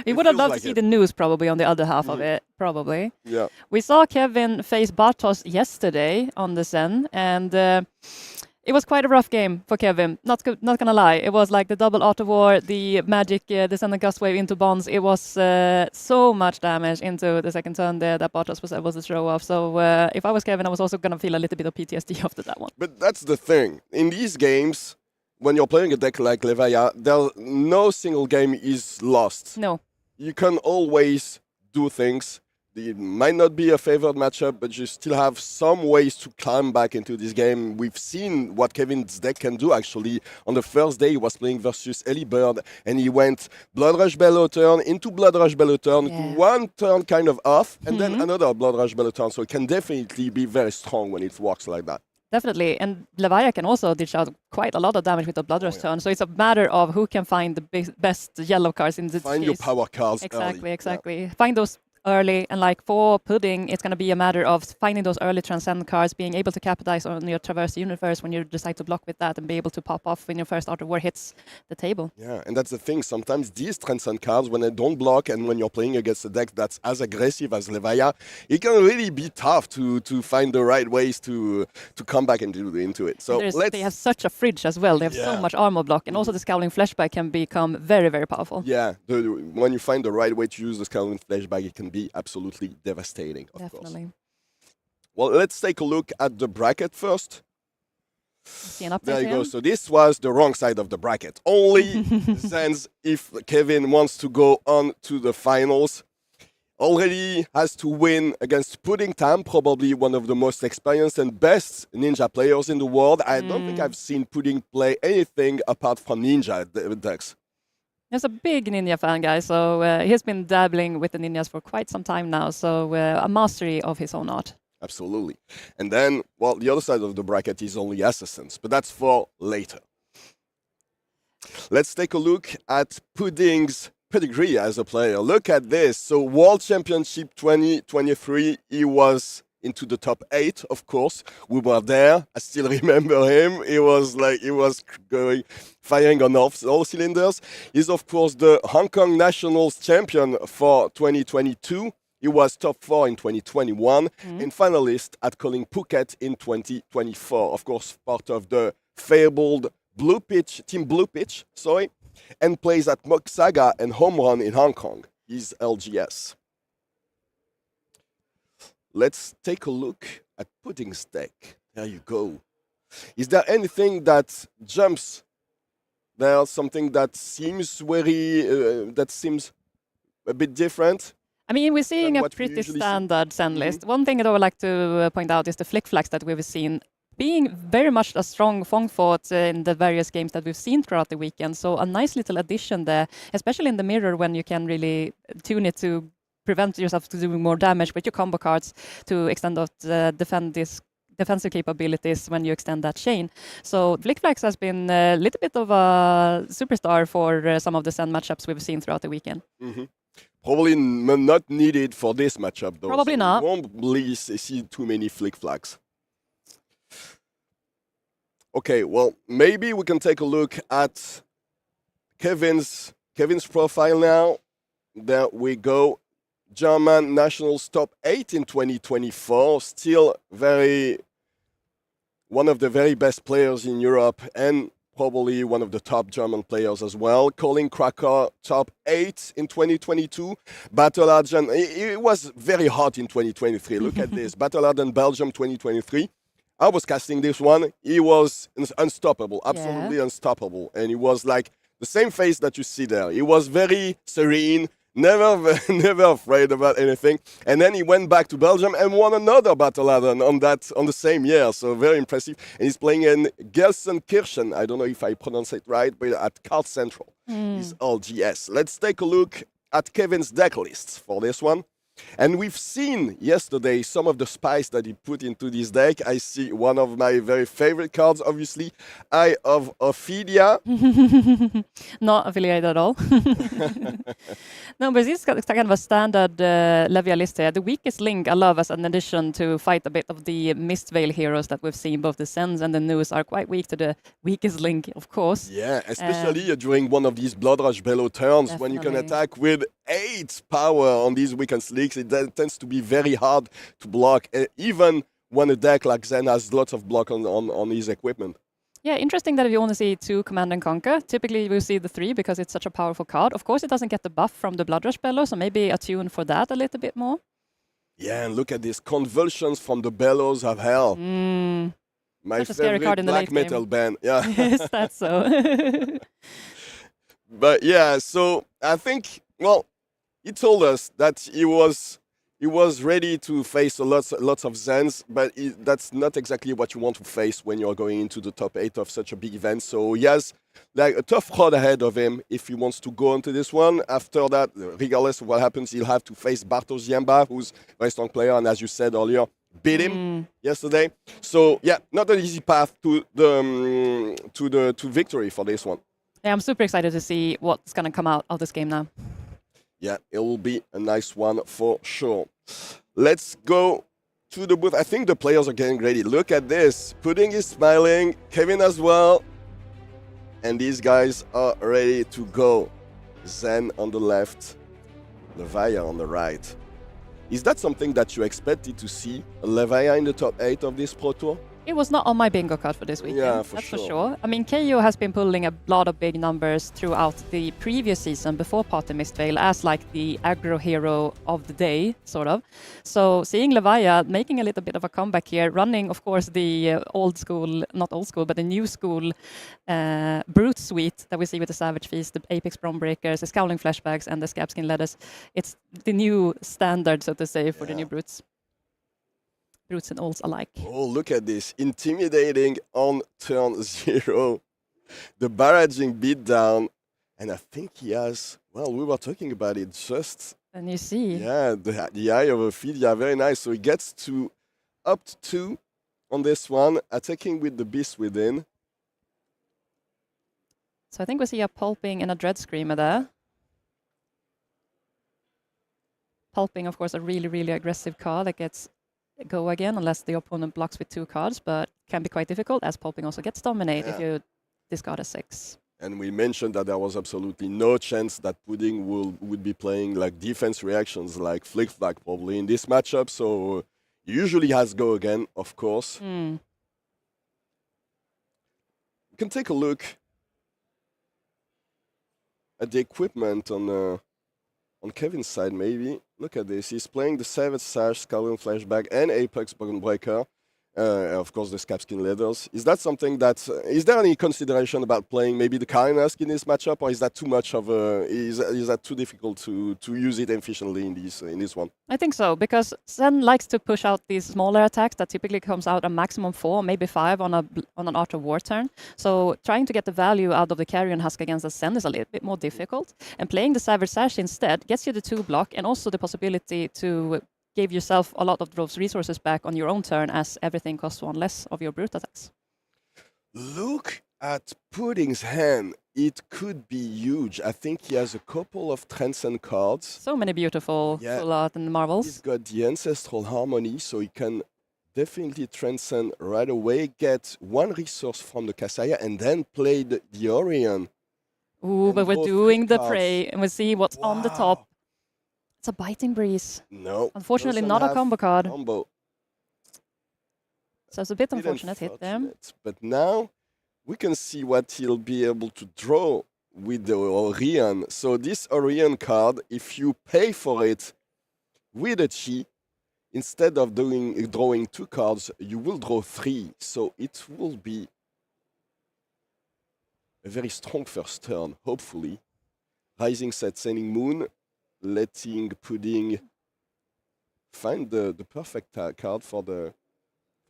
Speaker 8: We
Speaker 7: It
Speaker 8: would have
Speaker 7: feels
Speaker 8: loved
Speaker 7: like
Speaker 8: to see
Speaker 7: it.
Speaker 8: the news probably on the other half of it, probably.
Speaker 7: Yeah.
Speaker 8: We saw Kevin face Bartosz yesterday on the Zen, and it was quite a rough game for Kevin. Not gonna lie, it was like the double auto war, the magic, the Send Gust Wave into bonds. It was so much damage into the second turn there that Bartosz was able to throw off. So if I was Kevin, I was also gonna feel a little bit of PTSD after that one.
Speaker 7: But that's the thing. In these games, when you're playing a deck like Levia, no single game is lost.
Speaker 8: No.
Speaker 7: You can always do things. It might not be a favored matchup, but you still have some ways to climb back into this game. We've seen what Kevin's deck can do, actually. On the first day, he was playing versus Ellie Bird, and he went Blood Rush Bellow turn into Blood Rush Bellow turn,
Speaker 8: Yeah.
Speaker 7: one turn kind of off, and then another Blood Rush Bellow turn. So it can definitely be very strong when it works like that.
Speaker 8: Definitely, and Levia can also dish out quite a lot of damage with the Blood Rush turn, so it's a matter of who can find the best yellow cards in this
Speaker 7: Find
Speaker 8: case.
Speaker 7: your power cards
Speaker 8: Exactly,
Speaker 7: early.
Speaker 8: exactly. Find those early, and like for Pudding, it's going to be a matter of finding those early transcend cards, being able to capitalize on your Traverse Universe when you decide to block with that, and be able to pop off when your first Art of War hits the table.
Speaker 7: Yeah, and that's the thing. Sometimes these transcend cards, when they don't block and when you're playing against a deck that's as aggressive as Levia, it can really be tough to find the right ways to come back into it. So
Speaker 8: They have such a fridge as well. They have so much armor block, and also the Scowling Flashback can become very, very powerful.
Speaker 7: yeah, when you find the right way to use the Scowling Flashback, it can be absolutely devastating, of course.
Speaker 8: Definitely.
Speaker 7: Well, let's take a look at the bracket first.
Speaker 8: See an update
Speaker 7: There you
Speaker 8: here?
Speaker 7: go. So this was the wrong side of the bracket. Only Zens, if Kevin wants to go on to the finals, already has to win against Pudding Tam, probably one of the most experienced and best Ninja players in the world. I don't think I've seen Pudding play anything apart from Ninja decks.
Speaker 8: He's a big Ninja fan, guy, so he's been dabbling with the Ninjas for quite some time now, so a mastery of his own art.
Speaker 7: Absolutely. And then, well, the other side of the bracket is only Assassins, but that's for later. Let's take a look at Pudding's pedigree as a player. Look at this. So World Championship 2023, he was into the top 8, of course. We were there. I still remember him. He was firing on all cylinders. He's, of course, the Hong Kong Nationals champion for 2022. He was top 4 in 2021 and finalist at Calling Phuket in 2024. Of course, part of the fabled Team Blue Pitch, and plays at Mok Saga and Home Run in Hong Kong. He's LGS. Let's take a look at Pudding's deck. There you go. Is there anything that jumps there? Something that seems a bit different?
Speaker 8: I mean, we're seeing a
Speaker 7: what we
Speaker 8: pretty
Speaker 7: usually see.
Speaker 8: standard send list. One thing that I would like to point out is the flick flags that we've seen being very much a strong Fong fort in the various games that we've seen throughout the weekend. So a nice little addition there, especially in the mirror when you can really tune it to prevent yourself to doing more damage with your combo cards to extend out defensive capabilities when you extend that chain. So Flick Flags has been a little bit of a superstar for some of the Send matchups we've seen throughout the weekend.
Speaker 7: Probably not needed for this matchup, though.
Speaker 8: Probably
Speaker 7: so
Speaker 8: not.
Speaker 7: You won't really see too many Flick Flags. Okay, well, maybe we can take a look at Kevin's profile now. There we go. German Nationals top 8 in 2024. Still one of the very best players in Europe and probably one of the top German players as well. Colin Cracker top 8 in 2022. Battle Argent, it was very hot in 2023. Look at this. Battle Argent Belgium 2023. I was casting this one. He was unstoppable, absolutely unstoppable. And he was like the same face that you see there. He was very serene, never afraid about anything. And then he went back to Belgium and won another Battle Arena on the same year. So very impressive. And he's playing in Gelsenkirchen. I don't know if I pronounce it right, but at Card Central. He's LGS. Let's take a look at Kevin's deck lists for this one. And we've seen yesterday some of the spice that he put into this deck. I see one of my very favorite cards, obviously, Eye of Ophelia.
Speaker 8: Not affiliated at all. No, but this is kind of a standard Levia list here. The weakest link I love as an addition to fight a bit of the Mistveil heroes that we've seen. Both the Sens and the News are quite weak to the weakest link, of course.
Speaker 7: Yeah, especially during one of these Blood Rush Bellow turns when you can attack with 8 power on these weakened links. It tends to be very hard to block, even when a deck like Zen has lots of block on his equipment.
Speaker 8: Yeah, interesting that you only see 2 Command and Conquer. Typically, we see the 3 because it's such a powerful card. Of course, it doesn't get the buff from the Blood Rush Bellow, so maybe attune for that a little bit more.
Speaker 7: Yeah, and look at these convulsions from the Bellows of Hell. My
Speaker 8: Such a scary card
Speaker 7: favorite
Speaker 8: in the
Speaker 7: black
Speaker 8: late game.
Speaker 7: metal band. Yeah.
Speaker 8: Is that so?
Speaker 7: But yeah, so I think, well, he told us that he was ready to face lots of Zens, but that's not exactly what you want to face when you're going into the top 8 of such a big event. So he has like a tough road ahead of him if he wants to go into this one. After that, regardless of what happens, he'll have to face Bartosz Ziemba, who's a very strong player, and as you said earlier, beat him yesterday. So yeah, not an easy path to victory for this one.
Speaker 8: Yeah, I'm super excited to see what's going to come out of this game now.
Speaker 7: Yeah, it will be a nice one for sure. Let's go to the booth. I think the players are getting ready. Look at this. Pudding is smiling. Kevin as well. And these guys are ready to go. Zen on the left. Levia on the right. Is that something that you expected to see? Levia in the top 8 of this Pro Tour?
Speaker 8: It was not on my bingo card for this weekend.
Speaker 7: Yeah,
Speaker 8: for sure. I mean, KO has been pulling a lot of big numbers throughout the previous season before Patel Mistveil as like the aggro hero of the day, sort of. So seeing Levia making a little bit of a comeback here, running, of course, the old school, not old school, but the new school Brute suite that we see with the Savage Feast, the Apex Brom Breakers, the Scowling Flashbacks, and the Scabskin Letters. It's the new standard, so to say, for the new Brutes. Brutes and Olds alike.
Speaker 7: Oh, look at this. Intimidating on turn 0. The barraging beatdown. And I think he has, well, we were talking about it just.
Speaker 8: And you see.
Speaker 7: Yeah, the Eye of Ophelia, very nice. So he gets to up to 2 on this one, attacking with the Beast Within.
Speaker 8: So I think we see a Pulping and a Dread Screamer there. Pulping, of course, a really, really aggressive card that gets go again unless the opponent blocks with 2 cards, but can be quite difficult as Pulping also gets dominate if you discard a 6.
Speaker 7: And we mentioned that there was absolutely no chance that Pudding would be playing like defense reactions like Flick Flag probably in this matchup, so he usually has go again, of course. We can take a look at the equipment on Kevin's side, maybe. Look at this. He's playing the Savage Sash, Scowling Flashback, and Apex Bone Breaker. Of course, the Scabskin Leathers. Is that something that... is there any consideration about playing maybe the Karinask in this matchup, or is that too much of a... is that too difficult to use it efficiently in this one?
Speaker 8: I think so, because Zen likes to push out these smaller attacks that typically comes out a maximum 4, maybe 5 on an Art of War turn. So trying to get the value out of the Carrion Husk against the Zen is a little bit more difficult. And playing the Savage Sash instead gets you the 2 block and also the possibility to give yourself a lot of those resources back on your own turn as everything costs 1 less of your brute attacks.
Speaker 7: Look at Pudding's hand. It could be huge. I think he has a couple of Transcend cards.
Speaker 8: So many beautiful full art and marvels.
Speaker 7: He's got the Ancestral Harmony, so he can definitely Transcend right away, get 1 resource from the Kasaya, and then play the Orion.
Speaker 8: Ooh, but we're doing the prey, and we'll see what's on the top. It's a Biting Breeze.
Speaker 7: No.
Speaker 8: Unfortunately, not a combo card. So it's a bit unfortunate hit there.
Speaker 7: But now we can see what he'll be able to draw with the Orion. So this Orion card, if you pay for it with a chi, instead of drawing 2 cards, you will draw 3. So it will be a very strong first turn, hopefully. Rising Set, Sending Moon, letting Pudding find the perfect card for the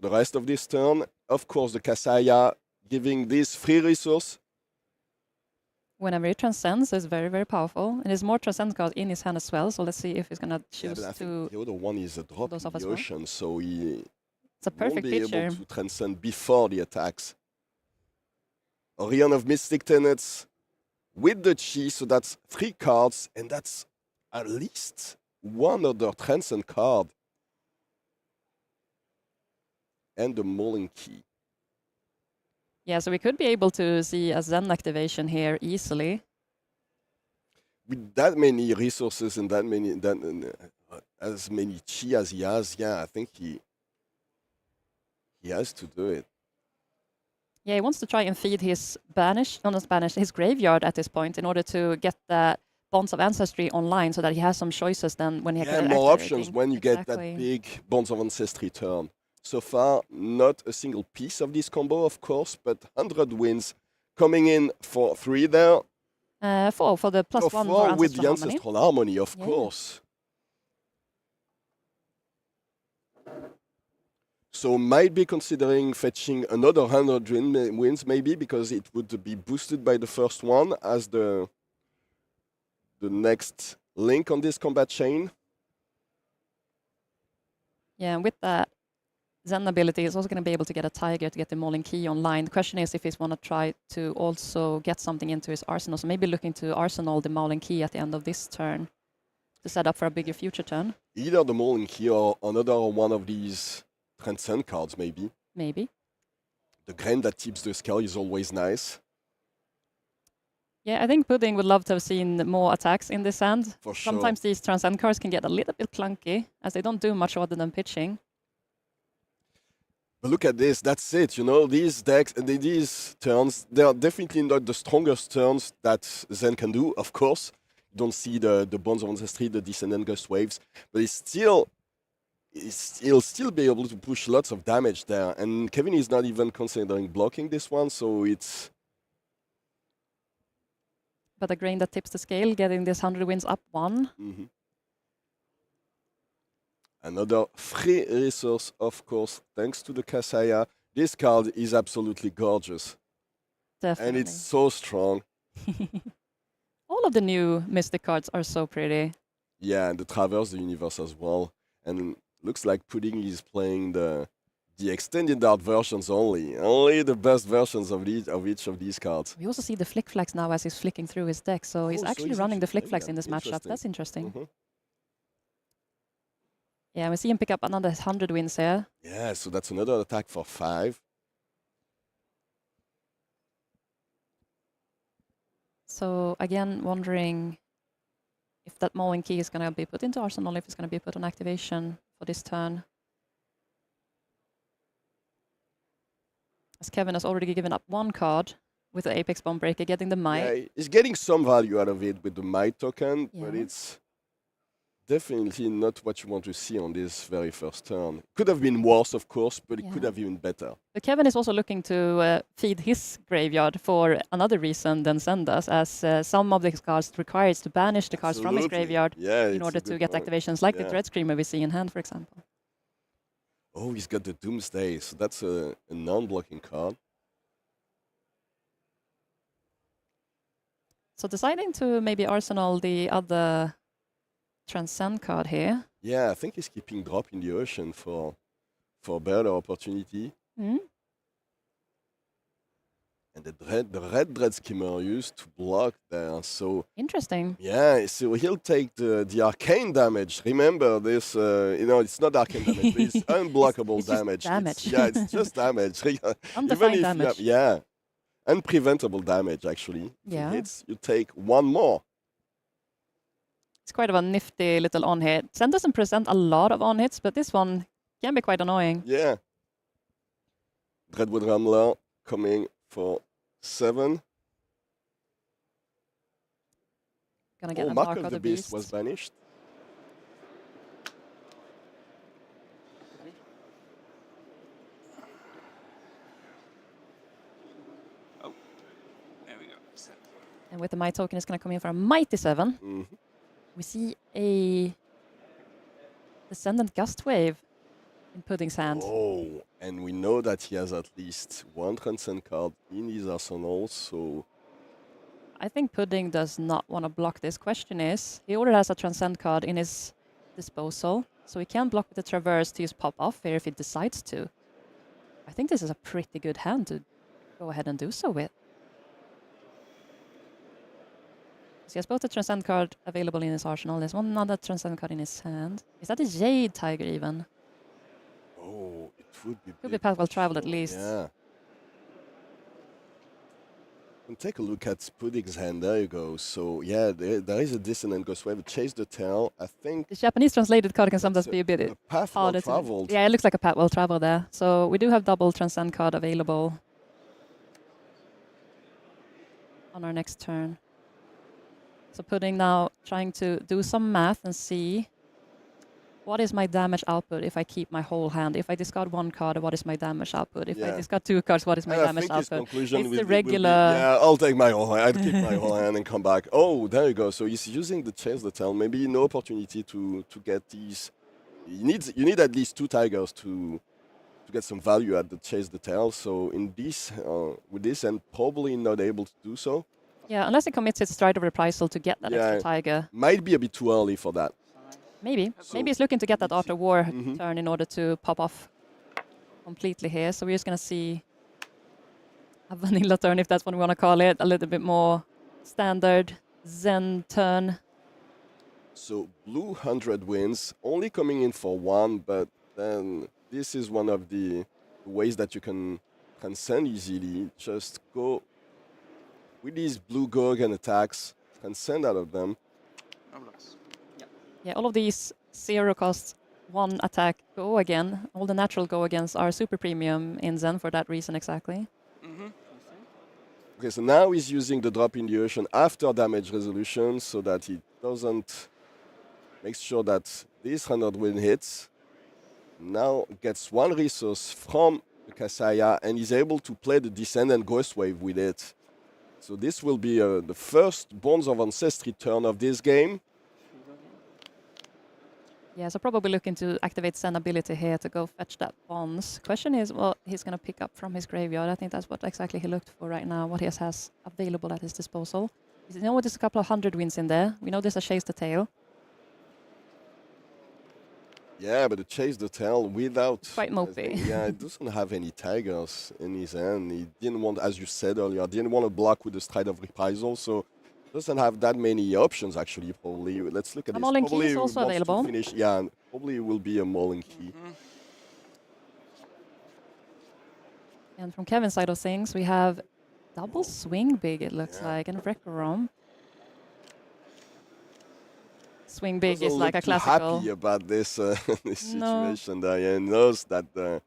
Speaker 7: rest of this turn. Of course, the Kasaya giving this free resource.
Speaker 8: Whenever he transcends, it's very, very powerful. And there's more transcend cards in his hand as well. So let's see if he's gonna
Speaker 7: Yeah,
Speaker 8: choose
Speaker 7: but I
Speaker 8: to.
Speaker 7: think the other one is a drop
Speaker 8: those
Speaker 7: in
Speaker 8: off as
Speaker 7: the
Speaker 8: well.
Speaker 7: ocean, so he
Speaker 8: It's a
Speaker 7: won't
Speaker 8: perfect
Speaker 7: be
Speaker 8: picture.
Speaker 7: able to transcend before the attacks. Orion of Mystic Tenets with the Chi, so that's 3 cards, and that's at least one other transcend card. And the Mulling Key.
Speaker 8: Yeah, so we could be able to see a Zen activation here easily.
Speaker 7: With that many resources and as many Chi as he has, yeah, I think he has to do it.
Speaker 8: Yeah, he wants to try and feed his his graveyard at this point in order to get the Bonds of Ancestry online so that he has some choices then when he
Speaker 7: Yeah,
Speaker 8: can
Speaker 7: more
Speaker 8: activate
Speaker 7: options
Speaker 8: it.
Speaker 7: when you get
Speaker 8: Exactly.
Speaker 7: that big Bonds of Ancestry turn. So far, not a single piece of this combo, of course, but 100 wins coming in for 3 there.
Speaker 8: 4 for the +1 for
Speaker 7: Four with
Speaker 8: Ancestral
Speaker 7: the
Speaker 8: Harmony.
Speaker 7: Ancestral Harmony, of
Speaker 8: Yeah.
Speaker 7: course. So might be considering fetching another 100 wins maybe, because it would be boosted by the first one as the next link on this combat chain.
Speaker 8: Yeah, and with that Zen ability, he's also going to be able to get a Tiger to get the Mauling Key online. The question is if he's want to try to also get something into his arsenal. So maybe looking to arsenal the Mauling Key at the end of this turn to set up for a bigger future turn.
Speaker 7: Either the Mulling Key or another one of these Transcend cards, maybe.
Speaker 8: Maybe.
Speaker 7: The Grain that tips the scale is always nice.
Speaker 8: Yeah, I think Pudding would love to have seen more attacks in this hand.
Speaker 7: For sure.
Speaker 8: Sometimes these Transcend cards can get a little bit clunky as they don't do much other than pitching.
Speaker 7: But look at this, that's it, you know, these decks, these turns, they are definitely not the strongest turns that Zen can do, of course. You don't see the Bonds of Ancestry, the Descendant Gust Waves, but he'll still be able to push lots of damage there. And Kevin is not even considering blocking this one, so it's...
Speaker 8: But a Grain that tips the scale, getting this 100 wins up 1.
Speaker 7: Mm-hmm. Another free resource, of course, thanks to the Kasaya. This card is absolutely gorgeous.
Speaker 8: Definitely.
Speaker 7: And it's so strong.
Speaker 8: All of the new Mystic cards are so pretty.
Speaker 7: Yeah, and the Traverse the Universe as well. And looks like Pudding is playing the extended art versions only. Only the best versions of each of these cards.
Speaker 8: We also see the Flick Flags now as he's flicking through his deck. So he's
Speaker 7: Oh, so
Speaker 8: actually
Speaker 7: he's
Speaker 8: running the
Speaker 7: actually
Speaker 8: Flick Flags
Speaker 7: playing
Speaker 8: in this
Speaker 7: them.
Speaker 8: matchup.
Speaker 7: Interesting.
Speaker 8: That's interesting.
Speaker 7: Mhm.
Speaker 8: Yeah, we see him pick up another 100 wins here.
Speaker 7: Yeah, so that's another attack for 5.
Speaker 8: So again, wondering if that Mauling Key is going to be put into Arsenal, if it's going to be put on activation for this turn. As Kevin has already given up 1 card with the Apex Bomb Breaker, getting the Might.
Speaker 7: Yeah, he's getting some value out of it with the Might token, but
Speaker 8: Yeah.
Speaker 7: it's definitely not what you want to see on this very first turn. Could have been worse, of course, but it could
Speaker 8: Yeah.
Speaker 7: have been better.
Speaker 8: But Kevin is also looking to feed his graveyard for another reason than Zen does, as some of the cards requires to banish the cards from his
Speaker 7: Absolutely.
Speaker 8: graveyard
Speaker 7: Yeah,
Speaker 8: in
Speaker 7: it's
Speaker 8: order
Speaker 7: a
Speaker 8: to
Speaker 7: good
Speaker 8: get
Speaker 7: point.
Speaker 8: activations like the
Speaker 7: Yeah.
Speaker 8: Dread Screamer we see in hand, for example.
Speaker 7: Oh, he's got the Doomsday, so that's a non-blocking card.
Speaker 8: So deciding to maybe arsenal the other Transcend card here.
Speaker 7: Yeah, I think he's keeping Drop in the Ocean for better opportunity.
Speaker 8: Mm.
Speaker 7: And the red Dread Skimmer used to block there, so
Speaker 8: Interesting.
Speaker 7: yeah, so he'll take the arcane damage. Remember this, it's not arcane damage, but it's unblockable
Speaker 8: it's just
Speaker 7: damage.
Speaker 8: damage.
Speaker 7: It's just damage.
Speaker 8: Undefined damage.
Speaker 7: Yeah, unpreventable damage, actually. If
Speaker 8: Yeah.
Speaker 7: it hits, you take 1 more.
Speaker 8: It's quite of a nifty little on-hit. Zen doesn't present a lot of on-hits, but this one can be quite annoying.
Speaker 7: Yeah. Dreadwood Rambler coming for 7.
Speaker 8: Gonna get a
Speaker 7: Mark
Speaker 8: Mark
Speaker 7: of the Beast was banished.
Speaker 5: There we go.
Speaker 8: And with the Might token, it's gonna come in for a mighty 7.
Speaker 7: Mhm.
Speaker 8: We see a Descendant Gust Wave in Pudding's hand.
Speaker 7: Oh, and we know that he has at least 1 Transcend card in his arsenal, so
Speaker 8: I think Pudding does not want to block this. Question is, he already has a Transcend card in his disposal, so he can block with the Traverse to use Pop Off here if he decides to. I think this is a pretty good hand to go ahead and do so with. So he has both the Transcend card available in his arsenal. There's one other Transcend card in his hand. Is that a Jade Tiger even?
Speaker 7: Oh, it would be.
Speaker 8: Could be
Speaker 7: big
Speaker 8: Path Well
Speaker 7: for
Speaker 8: Traveled at
Speaker 7: sure,
Speaker 8: least.
Speaker 7: Yeah. And take a look at Pudding's hand. There you go. So yeah, there is a dissonant ghost wave. Chase the tail. I think
Speaker 8: The Japanese translated card can sometimes
Speaker 7: a-
Speaker 8: be a bit
Speaker 7: a path well
Speaker 8: harder to...
Speaker 7: traveled.
Speaker 8: Yeah, it looks like a Path Well Traveled there. So we do have double Transcend card available on our next turn. So Pudding now trying to do some math and see what is my damage output if I keep my whole hand. If I discard one card, what is my damage output? If I
Speaker 7: Yeah.
Speaker 8: discard two cards, what is my
Speaker 7: And I
Speaker 8: damage
Speaker 7: think his
Speaker 8: output?
Speaker 7: conclusion
Speaker 8: It's
Speaker 7: will
Speaker 8: the
Speaker 7: be- will be,
Speaker 8: regular...
Speaker 7: yeah, I'll take my whole hand. I'd keep my whole hand and come back. Oh, there you go. So he's using the chase the tail. Maybe no opportunity to get these. You need at least 2 tigers to get some value at the chase the tail. So in this with this and probably not able to do so.
Speaker 8: Yeah, unless he commits his Stride of Reprisal to get that
Speaker 7: Yeah.
Speaker 8: extra tiger.
Speaker 7: Might be a bit too early for that.
Speaker 8: Maybe.
Speaker 7: So
Speaker 8: Maybe he's looking to get that
Speaker 7: let's
Speaker 8: after war
Speaker 7: Mhm.
Speaker 8: turn in order to pop off completely here. So we're just going to see a vanilla turn, if that's what we want to call it. A little bit more standard Zen turn.
Speaker 7: So blue 100 wins, only coming in for 1, but then this is one of the ways that you can transcend easily. Just go with these blue Gorgon attacks, transcend out of them.
Speaker 8: Yeah, all of these 0 cost 1 attack go again. All the natural go against are super premium in Zen for that reason exactly.
Speaker 7: Okay, so now he's using the drop in the ocean after damage resolution so that he doesn't make sure that this 100 win hits. Now gets 1 resource from the Kasaya and is able to play the Descendant Ghost Wave with it. So this will be the first Bonds of Ancestry turn of this game.
Speaker 8: Yeah, so probably looking to activate Zen ability here to go fetch that bonds. Question is what he's going to pick up from his graveyard. I think that's what exactly he looked for right now, what he has available at his disposal. You know, there's a couple of 100 wins in there. We know there's a Chase the Tail.
Speaker 7: Yeah, but the Chase the Tail without...
Speaker 8: Quite mopey.
Speaker 7: Yeah, it doesn't have any tigers in his hand. He didn't want, as you said earlier, didn't want to block with the Stride of Reprisal, so doesn't have that many options actually, probably. Let's look at
Speaker 8: A
Speaker 7: this.
Speaker 8: Mullen Key
Speaker 7: Probably
Speaker 8: is also
Speaker 7: wants to
Speaker 8: available.
Speaker 7: Finish, yeah, and probably will be a Mullen Key.
Speaker 8: And from Kevin's side of things, we have double swing big, it looks
Speaker 7: Yeah.
Speaker 8: like, and Rekorom. Swing big
Speaker 7: Doesn't
Speaker 8: is like a
Speaker 7: look too
Speaker 8: classical.
Speaker 7: happy about this this
Speaker 8: No.
Speaker 7: situation there. Yeah, he knows that the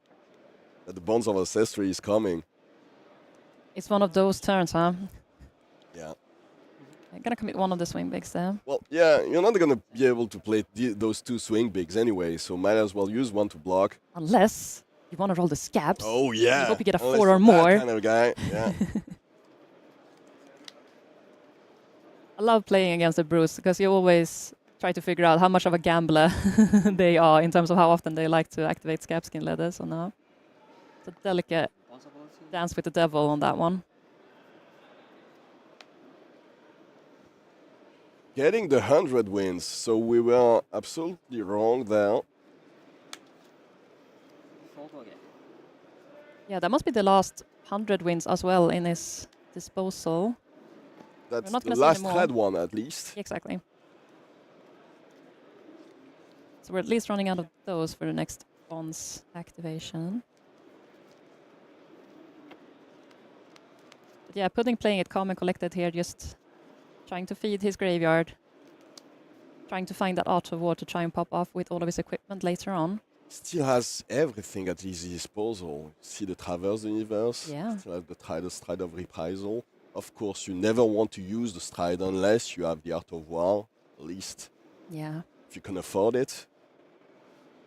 Speaker 7: Bonds of Ancestry is coming.
Speaker 8: It's one of those turns, huh?
Speaker 7: Yeah.
Speaker 8: I'm gonna commit one of the swing bigs there.
Speaker 7: Well, yeah, you're not gonna be able to play those 2 swing bigs anyway, so might as well use one to block.
Speaker 8: Unless you want to roll the scabs.
Speaker 7: Oh yeah.
Speaker 8: I hope you get a
Speaker 7: Unless
Speaker 8: 4 or
Speaker 7: you're that
Speaker 8: more.
Speaker 7: kind of guy. Yeah.
Speaker 8: I love playing against the Bruce because you always try to figure out how much of a gambler they are in terms of how often they like to activate scab skin leather. So now it's a delicate dance with the devil on that one.
Speaker 7: Getting the 100 wins, so we were absolutely wrong there.
Speaker 8: Yeah, that must be the last 100 wins as well in his disposal.
Speaker 7: That's
Speaker 8: not
Speaker 7: the
Speaker 8: gonna see
Speaker 7: last
Speaker 8: any more.
Speaker 7: red one at least.
Speaker 8: Exactly. So we're at least running out of those for the next bonds activation. But yeah, playing it calm and collected here, just trying to feed his graveyard, trying to find that Art of War to try and pop off with all of his equipment later on.
Speaker 7: Still has everything at his disposal. See the Traverse Universe.
Speaker 8: Yeah.
Speaker 7: Still have the Stride of Reprisal. Of course, you never want to use the Stride unless you have the Art of War, at least
Speaker 8: Yeah.
Speaker 7: if you can afford it.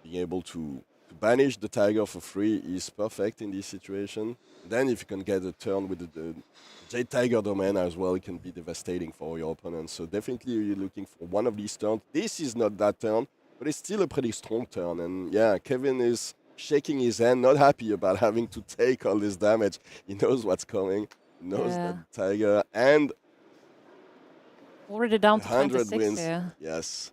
Speaker 7: Being able to banish the tiger for free is perfect in this situation. Then if you can get a turn with the Jade Tiger Domain as well, it can be devastating for your opponent. So definitely you're looking for one of these turns. This is not that turn, but it's still a pretty strong turn. And yeah, Kevin is shaking his hand, not happy about having to take all this damage. He knows what's coming. He knows
Speaker 8: Yeah.
Speaker 7: that Tiger and
Speaker 8: Already down to
Speaker 7: 100
Speaker 8: 26
Speaker 7: wins.
Speaker 8: here.
Speaker 7: Yes.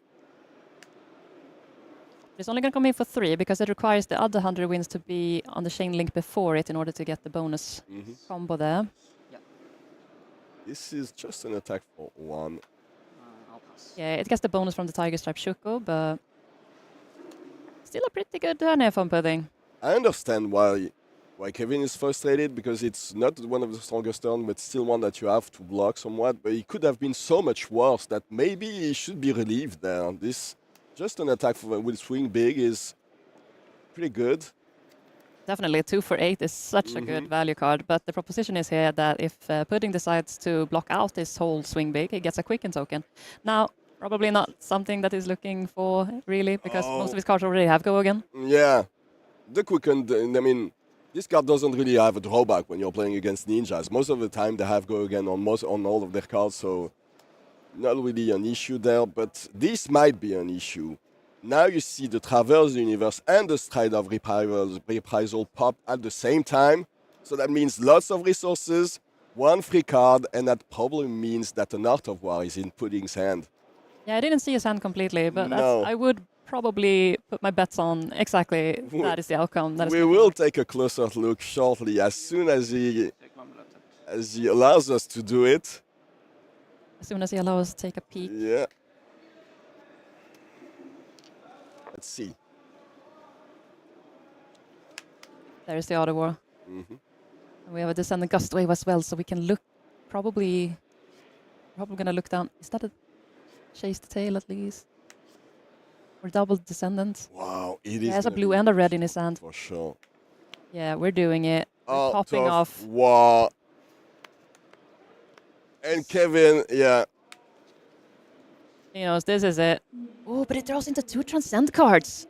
Speaker 8: It's only going to come in for 3 because it requires the other 100 wins to be on the chain link before it in order to get the bonus combo there.
Speaker 7: This is just an attack for 1.
Speaker 5: I'll pass.
Speaker 8: Yeah, it gets the bonus from the Tiger Stripe Shuko, but still a pretty good turn here from Pudding.
Speaker 7: I understand why Kevin is frustrated, because it's not one of the strongest turns, but still one that you have to block somewhat. But it could have been so much worse that maybe he should be relieved there. This, just an attack with swing big, is pretty good.
Speaker 8: Definitely, a 2 for 8 is such a good value card, but the proposition is here that if Pudding decides to block out this whole swing big, he gets a quicken token. Now, probably not something that he's looking for, really, because most of his cards already have go again.
Speaker 7: Yeah. The quicken, I mean, this card doesn't really have a drawback when you're playing against ninjas. Most of the time they have go again on all of their cards, so not really an issue there, but this might be an issue. Now you see the Traverse Universe and the Stride of Reprisal pop at the same time, so that means lots of resources, 1 free card, and that probably means that an Art of War is in Pudding's hand.
Speaker 8: Yeah, I didn't see his hand completely, but
Speaker 7: No.
Speaker 8: I would probably put my bets on exactly that is the outcome. That is
Speaker 7: We will take a closer look shortly, as soon as he allows us to do it.
Speaker 8: as soon as he allows us to take a peek.
Speaker 7: Yeah. Let's see.
Speaker 8: There is the Art of War.
Speaker 7: Mhm.
Speaker 8: And we have a Descendant Gust Wave as well, so we can look, probably going to look down. Is that a Chase the Tail at least? Or double Descendant?
Speaker 7: Wow, it is.
Speaker 8: He has a
Speaker 7: gonna
Speaker 8: blue
Speaker 7: be
Speaker 8: and a red in his hand.
Speaker 7: for sure.
Speaker 8: Yeah, we're doing it. We're
Speaker 7: Art
Speaker 8: popping
Speaker 7: of
Speaker 8: off.
Speaker 7: War. And Kevin, yeah.
Speaker 8: He knows this is it. Oh, but it throws into 2 Transcend cards.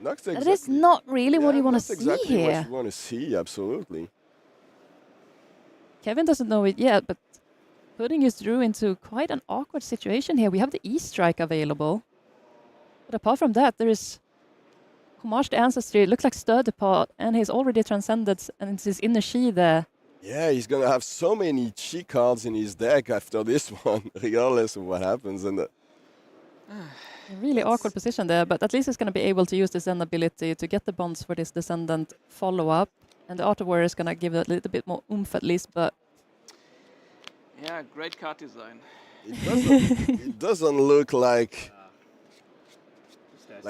Speaker 7: That's
Speaker 8: That is not really what you want to see
Speaker 7: exactly
Speaker 8: here.
Speaker 7: what you want to see, absolutely.
Speaker 8: Kevin doesn't know it yet, but putting his Drew into quite an awkward situation here. We have the E-Strike available. But apart from that, there is Homage to Ancestry. It looks like Stir the Pot, and he's already transcended, and it's his inner Shi there.
Speaker 7: Yeah, he's going to have so many chi cards in his deck after this one, regardless of what happens. And
Speaker 8: A really awkward position there, but at least he's going to be able to use the Zen ability to get the bonds for this Descendant follow-up. And the Art of War is going to give it a little bit more oomph at least, but
Speaker 5: Yeah, great card design.
Speaker 7: it doesn't look like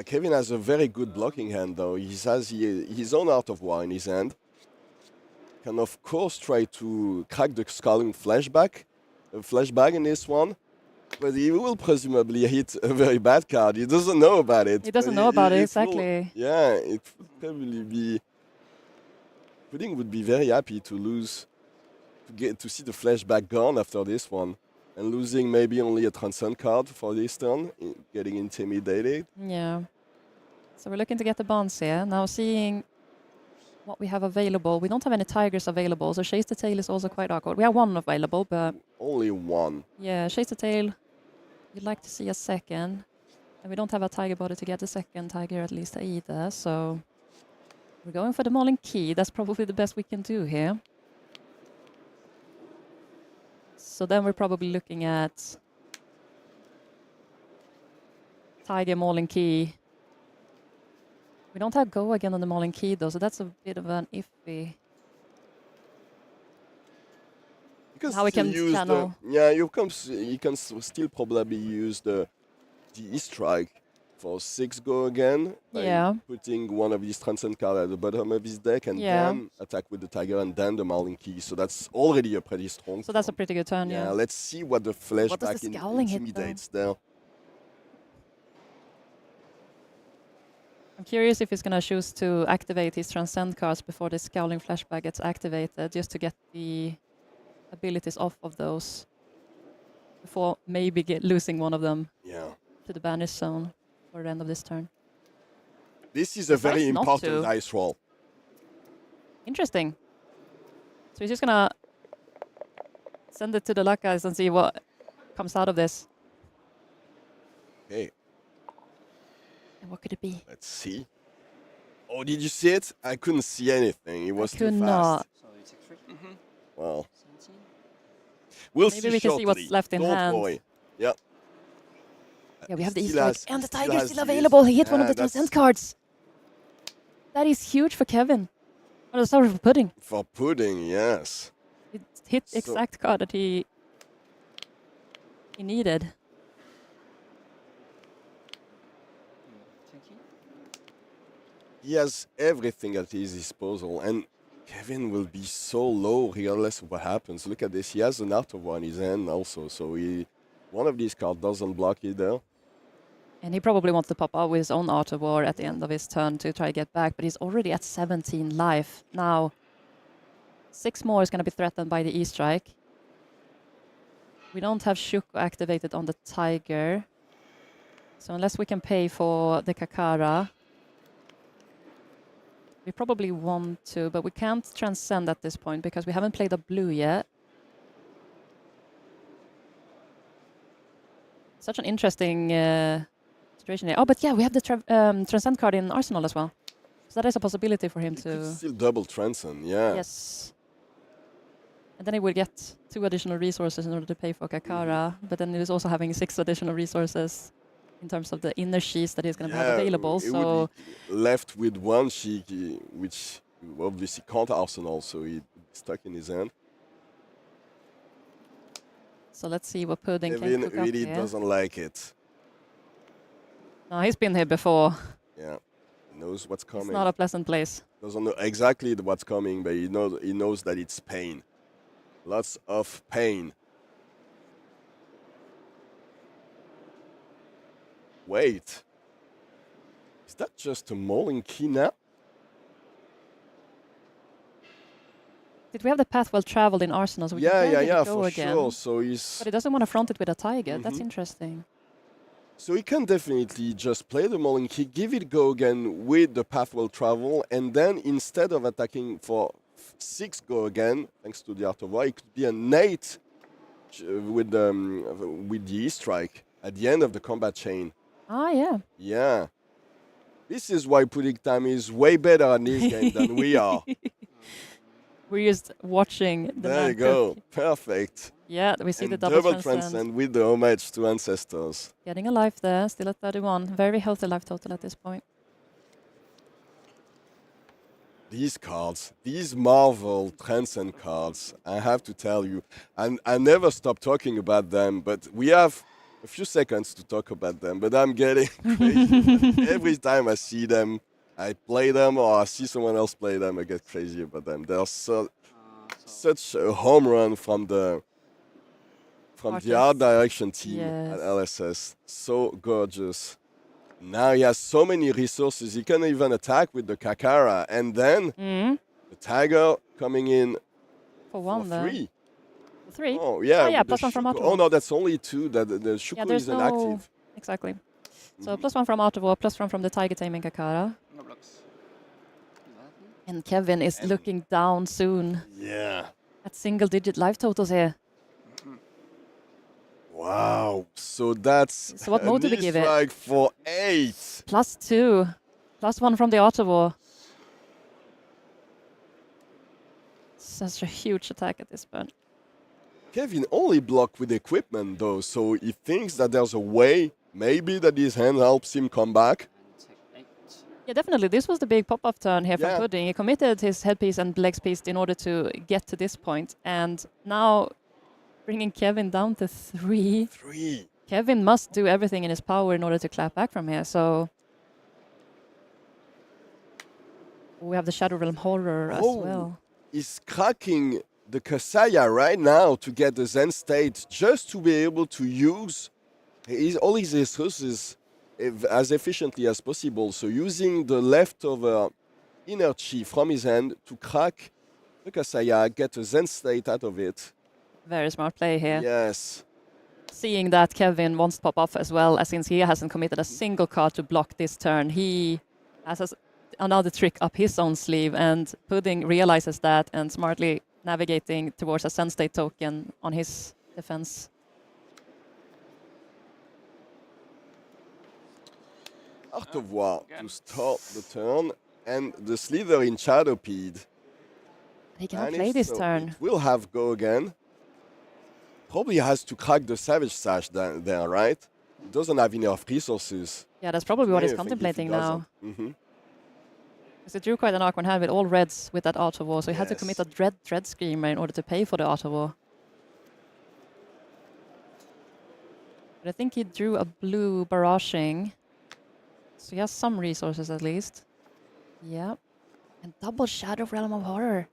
Speaker 7: Kevin has a very good blocking hand, though. He has his own Art of War in his hand. Can, of course, try to crack the Scalding Flashback in this one. But he will presumably hit a very bad card. He doesn't know about it.
Speaker 8: he doesn't
Speaker 7: But
Speaker 8: know about it,
Speaker 7: will-
Speaker 8: exactly.
Speaker 7: yeah, it would probably be... Pudding would be very happy to see the flashback gone after this one. And losing maybe only a Transcend card for this turn, getting intimidated.
Speaker 8: Yeah. So we're looking to get the bonds here. Now seeing what we have available. We don't have any Tigers available, so Chase the Tail is also quite awkward. We have 1 available, but
Speaker 7: Only 1.
Speaker 8: yeah, Chase the Tail, you'd like to see a second. And we don't have a Tiger body to get the second Tiger at least either, so we're going for the Mauling Key. That's probably the best we can do here. So then we're probably looking at Tiger Mauling Key. We don't have Go again on the Mauling Key though, so that's a bit of an iffy. How we
Speaker 7: still
Speaker 8: can
Speaker 7: use
Speaker 8: channel.
Speaker 7: you can still probably use the E-Strike for 6 Go again. By
Speaker 8: Yeah.
Speaker 7: putting one of these Transcend cards at the bottom of his deck and
Speaker 8: Yeah.
Speaker 7: then attack with the Tiger and then the Mauling Key. So that's already a pretty strong
Speaker 8: So that's a
Speaker 7: form.
Speaker 8: pretty good turn,
Speaker 7: Yeah,
Speaker 8: yeah.
Speaker 7: let's see what the flashback
Speaker 8: the Scowling hit, though?
Speaker 7: intimidates there.
Speaker 8: I'm curious if he's going to choose to activate his Transcend cards before the Scowling Flashback gets activated, just to get the abilities off of those before maybe losing one of them
Speaker 7: Yeah.
Speaker 8: to the Banish Zone for the end of this turn.
Speaker 7: This is a very
Speaker 8: Decides not
Speaker 7: important
Speaker 8: to.
Speaker 7: dice roll.
Speaker 8: Interesting. So he's just going to send it to the luck guys and see what comes out of this.
Speaker 7: Okay,
Speaker 8: And what could it be?
Speaker 7: let's see. Oh, did you see it? I couldn't see anything. It was too
Speaker 8: could
Speaker 7: fast.
Speaker 8: not.
Speaker 5: So you take 3.
Speaker 7: Well,
Speaker 5: 17.
Speaker 7: We'll
Speaker 8: Maybe
Speaker 7: see
Speaker 8: we can see what's
Speaker 7: shortly.
Speaker 8: left in
Speaker 7: Don't
Speaker 8: hand.
Speaker 7: worry. Yeah.
Speaker 8: Yeah, we have the
Speaker 7: Still
Speaker 8: Easter egg.
Speaker 7: has-
Speaker 8: And the
Speaker 7: still
Speaker 8: Tiger
Speaker 7: has
Speaker 8: still
Speaker 7: the
Speaker 8: available. He hit one of
Speaker 7: Yeah,
Speaker 8: the transcend
Speaker 7: that's-
Speaker 8: cards. That is huge for Kevin. Oh, sorry, for Pudding.
Speaker 7: For Pudding, yes.
Speaker 8: It hit
Speaker 7: So-
Speaker 8: exact card that he needed.
Speaker 7: He has everything at his disposal, and Kevin will be so low regardless of what happens. Look at this. He has an Art of War in his hand also, so one of these cards doesn't block either.
Speaker 8: And he probably wants to pop out with his own Art of War at the end of his turn to try to get back, but he's already at 17 life. Now, 6 more is going to be threatened by the E-Strike. We don't have Shuko activated on the Tiger. So unless we can pay for the Kakara, we probably want to, but we can't transcend at this point because we haven't played a blue yet. Such an interesting situation here. Oh, but yeah, we have the transcend card in Arsenal as well. So that is a possibility for him
Speaker 7: He could
Speaker 8: to...
Speaker 7: still double transcend, yeah.
Speaker 8: Yes. And then he will get 2 additional resources in order to pay for Kakara, but then he's also having 6 additional resources in terms of the inner sheets that he's going to have available.
Speaker 7: It
Speaker 8: So
Speaker 7: would be left with one sheet, which obviously can't Arsenal, so he's stuck in his hand.
Speaker 8: so let's see what Pudding can
Speaker 7: Kevin
Speaker 8: cook up
Speaker 7: really
Speaker 8: here.
Speaker 7: doesn't like it.
Speaker 8: No, he's been here before.
Speaker 7: Yeah, he knows what's coming.
Speaker 8: It's not a pleasant place.
Speaker 7: Doesn't know exactly what's coming, but he knows that it's pain. Lots of pain. Wait. Is that just a mauling key now?
Speaker 8: Did we have the path well traveled in Arsenal? So we can drag it go
Speaker 7: for
Speaker 8: again.
Speaker 7: sure. So he's
Speaker 8: But he doesn't want to front it with a Tiger. That's
Speaker 7: Mhm.
Speaker 8: interesting.
Speaker 7: so he can definitely just play the mauling key, give it go again with the path well travel, and then instead of attacking for 6 go again, thanks to the Art of War, it could be an 8 with the E-Strike at the end of the combat chain.
Speaker 8: Ah, yeah.
Speaker 7: Yeah. This is why Pudding Time is way better at this game than we are.
Speaker 8: We're just watching the
Speaker 7: There
Speaker 8: man
Speaker 7: you go.
Speaker 8: cook.
Speaker 7: Perfect.
Speaker 8: Yeah, we see
Speaker 7: And
Speaker 8: the double transcend.
Speaker 7: transcend with the homage to ancestors.
Speaker 8: Getting a life there, still at 31. Very healthy life total at this point.
Speaker 7: These cards, these Marvel Transcend cards, I have to tell you, and I never stop talking about them, but we have a few seconds to talk about them, but I'm getting crazy. Every time I see them, I play them, or I see someone else play them, I get crazy about them. They're such a home run from the art direction team at
Speaker 8: Yes.
Speaker 7: LSS. So gorgeous. Now he has so many resources. He can even attack with the Kakara, and then the Tiger coming in
Speaker 8: For one,
Speaker 7: for
Speaker 8: though.
Speaker 7: 3.
Speaker 8: 3?
Speaker 7: Oh yeah,
Speaker 8: Oh, yeah,
Speaker 7: with the
Speaker 8: plus 1 from
Speaker 7: Shuko.
Speaker 8: Art of
Speaker 7: Oh
Speaker 8: War.
Speaker 7: no, that's only 2. That the Shuko
Speaker 8: Yeah, there's
Speaker 7: is inactive.
Speaker 8: Exactly. So plus 1 from Art of War, plus 1 from the Tiger taming Kakara.
Speaker 5: No blocks.
Speaker 8: And Kevin is looking down soon
Speaker 7: Yeah.
Speaker 8: at single-digit life totals here.
Speaker 7: Wow. So that's
Speaker 8: So what mode do we give it?
Speaker 7: Like for 8.
Speaker 8: Plus 2. Plus 1 from the Art of War. Such a huge attack at this point.
Speaker 7: Kevin only blocked with equipment though, so he thinks that there's a way, maybe that his hand helps him come back.
Speaker 5: Take 8.
Speaker 8: Yeah, definitely. This was the big pop-up turn here from
Speaker 7: Yeah.
Speaker 8: Pudding. He committed his headpiece and legs piece in order to get to this point, and now bringing Kevin down to 3.
Speaker 7: 3.
Speaker 8: Kevin must do everything in his power in order to clap back from here. So we have the Shadow Realm Horror as
Speaker 7: Oh.
Speaker 8: well.
Speaker 7: He's cracking the Kasaya right now to get the Zen state, just to be able to use all his resources as efficiently as possible. So using the leftover inner chi from his hand to crack the Kasaya, get a Zen state out of it.
Speaker 8: Very smart play here.
Speaker 7: Yes.
Speaker 8: Seeing that Kevin wants to pop off as well, as since he hasn't committed a single card to block this turn, he has another trick up his own sleeve, and Pudding realizes that and smartly navigating towards a Zen state token on his defense.
Speaker 7: Art of War to start the turn, and the Slither in Shadowpeed.
Speaker 8: He cannot
Speaker 7: And
Speaker 8: play
Speaker 7: if
Speaker 8: this
Speaker 7: so,
Speaker 8: turn.
Speaker 7: it will have go again. probably has to crack the Savage Sash there, right? He doesn't have enough resources.
Speaker 8: Yeah, that's probably what he's
Speaker 7: I think if he
Speaker 8: contemplating now.
Speaker 7: doesn't.
Speaker 8: Because it drew quite an awkward hand with all reds with that Auto War, so he had to commit
Speaker 7: Yes.
Speaker 8: a dread Screamer in order to pay for the Auto War. But I think he drew a blue barraging, so he has some resources at least. Yep. And double Shadow Realm of Horror.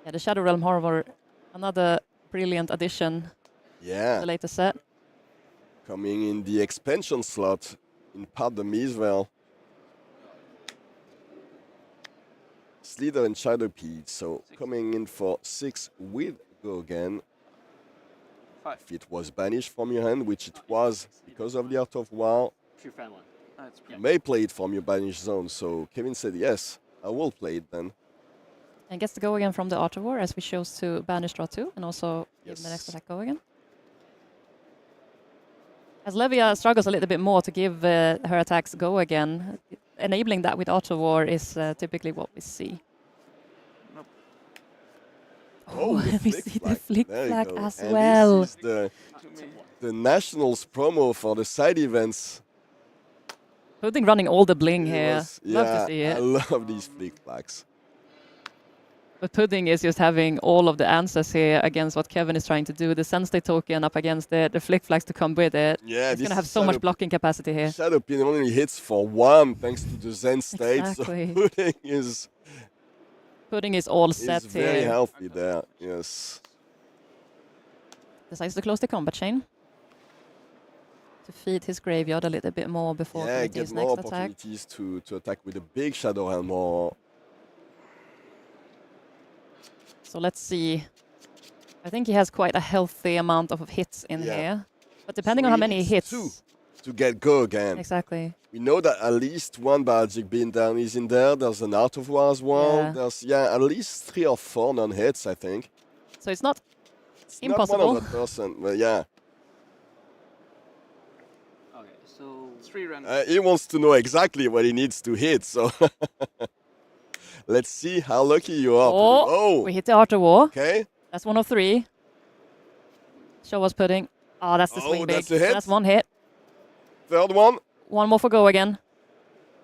Speaker 8: Yeah, the Shadow Realm Horror, another brilliant addition to
Speaker 7: Yeah,
Speaker 8: the latest set.
Speaker 7: coming in the expansion slot in part the Miswell. Slither and Shadowpede, so coming in for 6 with Go Again.
Speaker 5: 5.
Speaker 7: If it was banished from your hand, which it was because of the Art of War,
Speaker 5: Pure fan one. That's
Speaker 7: you may play it from your banished zone. So Kevin said, yes, I will play it then.
Speaker 8: And gets to go again from the Auto War as we chose to banish draw 2 and also give the next
Speaker 7: Yes.
Speaker 8: attack go again. As Levia struggles a little bit more to give her attacks go again, enabling that with Auto War is typically what we see.
Speaker 5: Nope.
Speaker 7: Oh, the
Speaker 8: we
Speaker 7: flick
Speaker 8: see the
Speaker 7: flag.
Speaker 8: flick
Speaker 7: There you
Speaker 8: flag
Speaker 7: go.
Speaker 8: as
Speaker 7: And
Speaker 8: well.
Speaker 7: This is
Speaker 5: To me.
Speaker 7: the Nationals promo for the side events.
Speaker 8: Pudding running all the bling
Speaker 7: It
Speaker 8: here.
Speaker 7: was-
Speaker 8: Love
Speaker 7: yeah,
Speaker 8: to see
Speaker 7: I
Speaker 8: it.
Speaker 7: love these flick flags.
Speaker 8: But Pudding is just having all of the answers here against what Kevin is trying to do. The Sensei token up against the flick flags to come with it.
Speaker 7: Yeah,
Speaker 8: He's
Speaker 7: this
Speaker 8: going to have so much
Speaker 7: Shadow-
Speaker 8: blocking capacity here.
Speaker 7: Shadowpin only hits for 1 thanks to the Zen state.
Speaker 8: Exactly.
Speaker 7: So Pudding is
Speaker 8: Pudding is all set
Speaker 7: very
Speaker 8: here.
Speaker 7: healthy there. Yes.
Speaker 8: Decides to close the combat chain. To feed his graveyard a little bit more before
Speaker 7: Yeah,
Speaker 8: committing
Speaker 7: get
Speaker 8: his
Speaker 7: more
Speaker 8: next attack.
Speaker 7: opportunities to attack with a big Shadow Realm or
Speaker 8: So let's see. I think he has quite a healthy amount of hits in
Speaker 7: Yeah.
Speaker 8: here. But depending
Speaker 7: So
Speaker 8: on how
Speaker 7: he
Speaker 8: many
Speaker 7: needs
Speaker 8: hits.
Speaker 7: 2 to get Go Again.
Speaker 8: Exactly.
Speaker 7: We know that at least 1 Biologic Being Down is in there. There's an Art of War as well.
Speaker 8: Yeah.
Speaker 7: There's at least 3 or 4 non-hits, I think.
Speaker 8: So it's not
Speaker 7: It's
Speaker 8: impossible.
Speaker 7: not 100%, but yeah.
Speaker 5: Okay, so 3 random.
Speaker 7: He wants to know exactly what he needs to hit, so let's see how lucky you are.
Speaker 8: Oh, we hit the Art of War.
Speaker 7: Okay.
Speaker 8: That's 1 of 3. Show us Pudding. Oh, that's the
Speaker 7: Oh,
Speaker 8: swing big.
Speaker 7: that's a hit.
Speaker 8: That's 1 hit.
Speaker 7: Third one.
Speaker 8: 1 more for go again.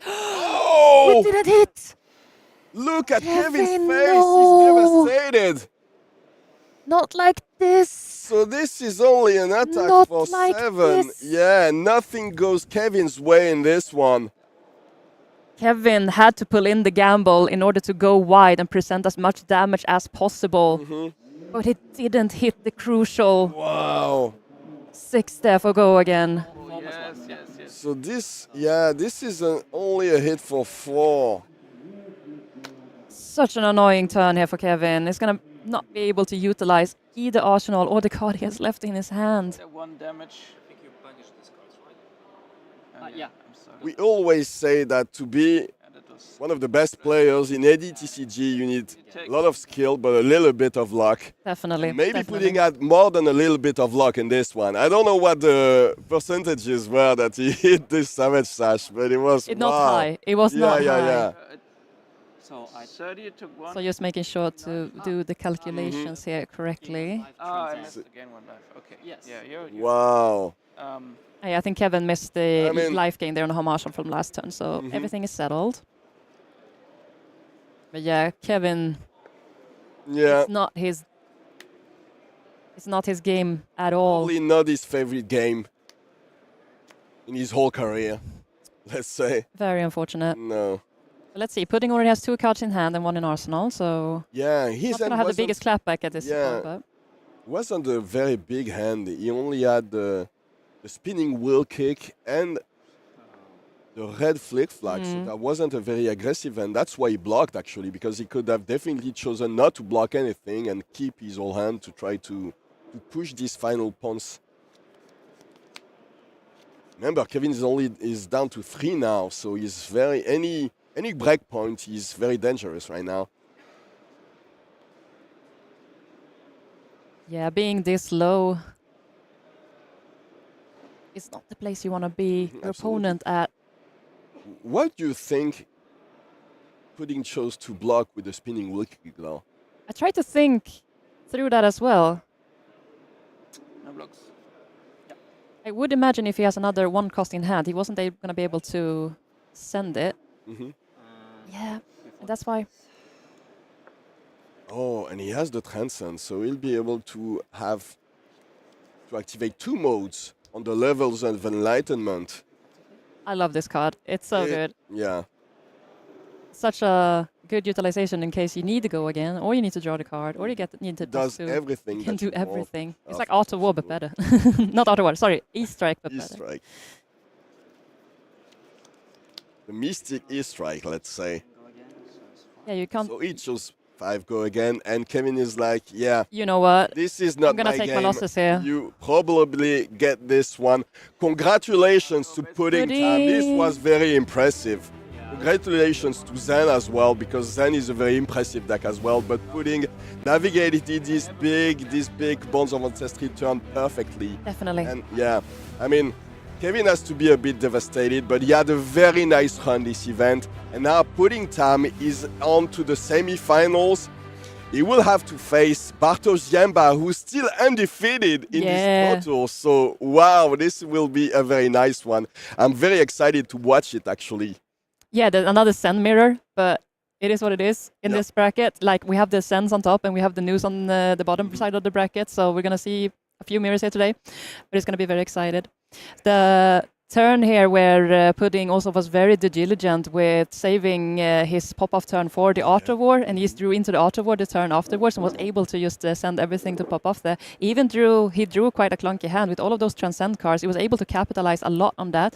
Speaker 7: Oh!
Speaker 8: It didn't hit!
Speaker 7: Look at
Speaker 8: Kevin,
Speaker 7: Kevin's face.
Speaker 8: no!
Speaker 7: He's devastated.
Speaker 8: Not like this!
Speaker 7: So this is only an attack
Speaker 8: Not
Speaker 7: for
Speaker 8: like
Speaker 7: 7.
Speaker 8: this.
Speaker 7: Yeah, nothing goes Kevin's way in this one.
Speaker 8: Kevin had to pull in the gamble in order to go wide and present as much damage as possible. But it didn't hit the crucial
Speaker 7: Wow.
Speaker 8: 6 there for go again.
Speaker 5: Yes.
Speaker 7: So this is only a hit for 4.
Speaker 8: Such an annoying turn here for Kevin. He's gonna not be able to utilize either arsenal or the card he has left in his hand.
Speaker 5: 1 damage. I think you banished this card, right? Yeah. I'm sorry.
Speaker 7: We always say that to be
Speaker 5: And it was
Speaker 7: one of the best players in any TCG, you need a lot of skill, but a little bit of luck.
Speaker 8: Definitely.
Speaker 7: Maybe
Speaker 8: definitely.
Speaker 7: Pudding had more than a little bit of luck in this one. I don't know what the percentages were that he hit this Savage Sash, but it was
Speaker 8: Not high. It was not high.
Speaker 7: Yeah.
Speaker 5: so I 30 took 1.
Speaker 8: So just making sure to do the calculations here correctly.
Speaker 5: I missed again 1 life. Okay. Yes. Yeah, you're
Speaker 7: Wow.
Speaker 8: I think Kevin missed the
Speaker 7: I mean-
Speaker 8: life gain there on the home marshal from last turn, so everything is settled. But yeah, Kevin,
Speaker 7: Yeah.
Speaker 8: it's not his game at all.
Speaker 7: Probably not his favorite game in his whole career, let's say.
Speaker 8: Very unfortunate.
Speaker 7: No.
Speaker 8: But let's see, Pudding already has 2 cards in hand and 1 in arsenal, so
Speaker 7: Yeah, his
Speaker 8: not
Speaker 7: hand
Speaker 8: gonna have the
Speaker 7: wasn't-
Speaker 8: biggest clapback at this
Speaker 7: Yeah.
Speaker 8: point, but
Speaker 7: wasn't a very big hand. He only had the spinning wheel kick and the red flick flag. So that wasn't a very aggressive hand. That's why he blocked, actually, because he could have definitely chosen not to block anything and keep his whole hand to try to push these final pawns. Remember, Kevin is down to 3 now, so he's very any break point. He's very dangerous right now.
Speaker 8: yeah, being this low is not the place you want to be your
Speaker 7: Absolutely.
Speaker 8: opponent at.
Speaker 7: What do you think Pudding chose to block with the spinning wheel kick though.
Speaker 8: I tried to think through that as well.
Speaker 5: No blocks.
Speaker 8: I would imagine if he has another one cost in hand, he wasn't going to be able to send it.
Speaker 7: Hmm.
Speaker 8: Yeah, and that's why.
Speaker 7: Oh, and he has the Transcend, so he'll be able to activate 2 modes on the levels of enlightenment.
Speaker 8: I love this card. It's so good.
Speaker 7: Yeah.
Speaker 8: Such a good utilization in case you need to go again, or you need to draw the card, or you need to
Speaker 7: Does
Speaker 8: do
Speaker 7: everything.
Speaker 8: can
Speaker 7: that
Speaker 8: do
Speaker 7: you want.
Speaker 8: everything. It's
Speaker 7: Oh,
Speaker 8: like Auto War, but better. Not Auto War, sorry, E-Strike, but better.
Speaker 7: E-Strike. The Mystic E-Strike, let's say.
Speaker 5: Go again, so it's fine.
Speaker 8: Yeah, you can't.
Speaker 7: So he chose 5 go again, and Kevin is like, yeah,
Speaker 8: You know what?
Speaker 7: this is not
Speaker 8: I'm gonna
Speaker 7: my
Speaker 8: take my
Speaker 7: game.
Speaker 8: losses here.
Speaker 7: You probably get this one. Congratulations to Pudding Time. This was very impressive. Congratulations to Zen as well, because Zen is a very impressive deck as well. But Pudding navigated this big Bonds of Ancestry turn perfectly.
Speaker 8: Definitely.
Speaker 7: And yeah, I mean, Kevin has to be a bit devastated, but he had a very nice run this event. And now Pudding Time is on to the semi-finals. He will have to face Bartosz Ziemba, who's still undefeated in this Pro Tour. So, wow, this will be a very nice one. I'm very excited to watch it, actually.
Speaker 8: Yeah, there's another Send mirror, but it is what it is in
Speaker 7: Yeah.
Speaker 8: this bracket. Like, we have the Sends on top and we have the news on the bottom side of the bracket. So we're going to see a few mirrors here today, but it's going to be very excited. The turn here where Pudding also was very diligent with saving his pop-off turn for the Auto War, and he just drew into the Auto War the turn afterwards and was able to just send everything to pop off there. He drew quite a clunky hand with all of those Transcend cards. He was able to capitalize a lot on that.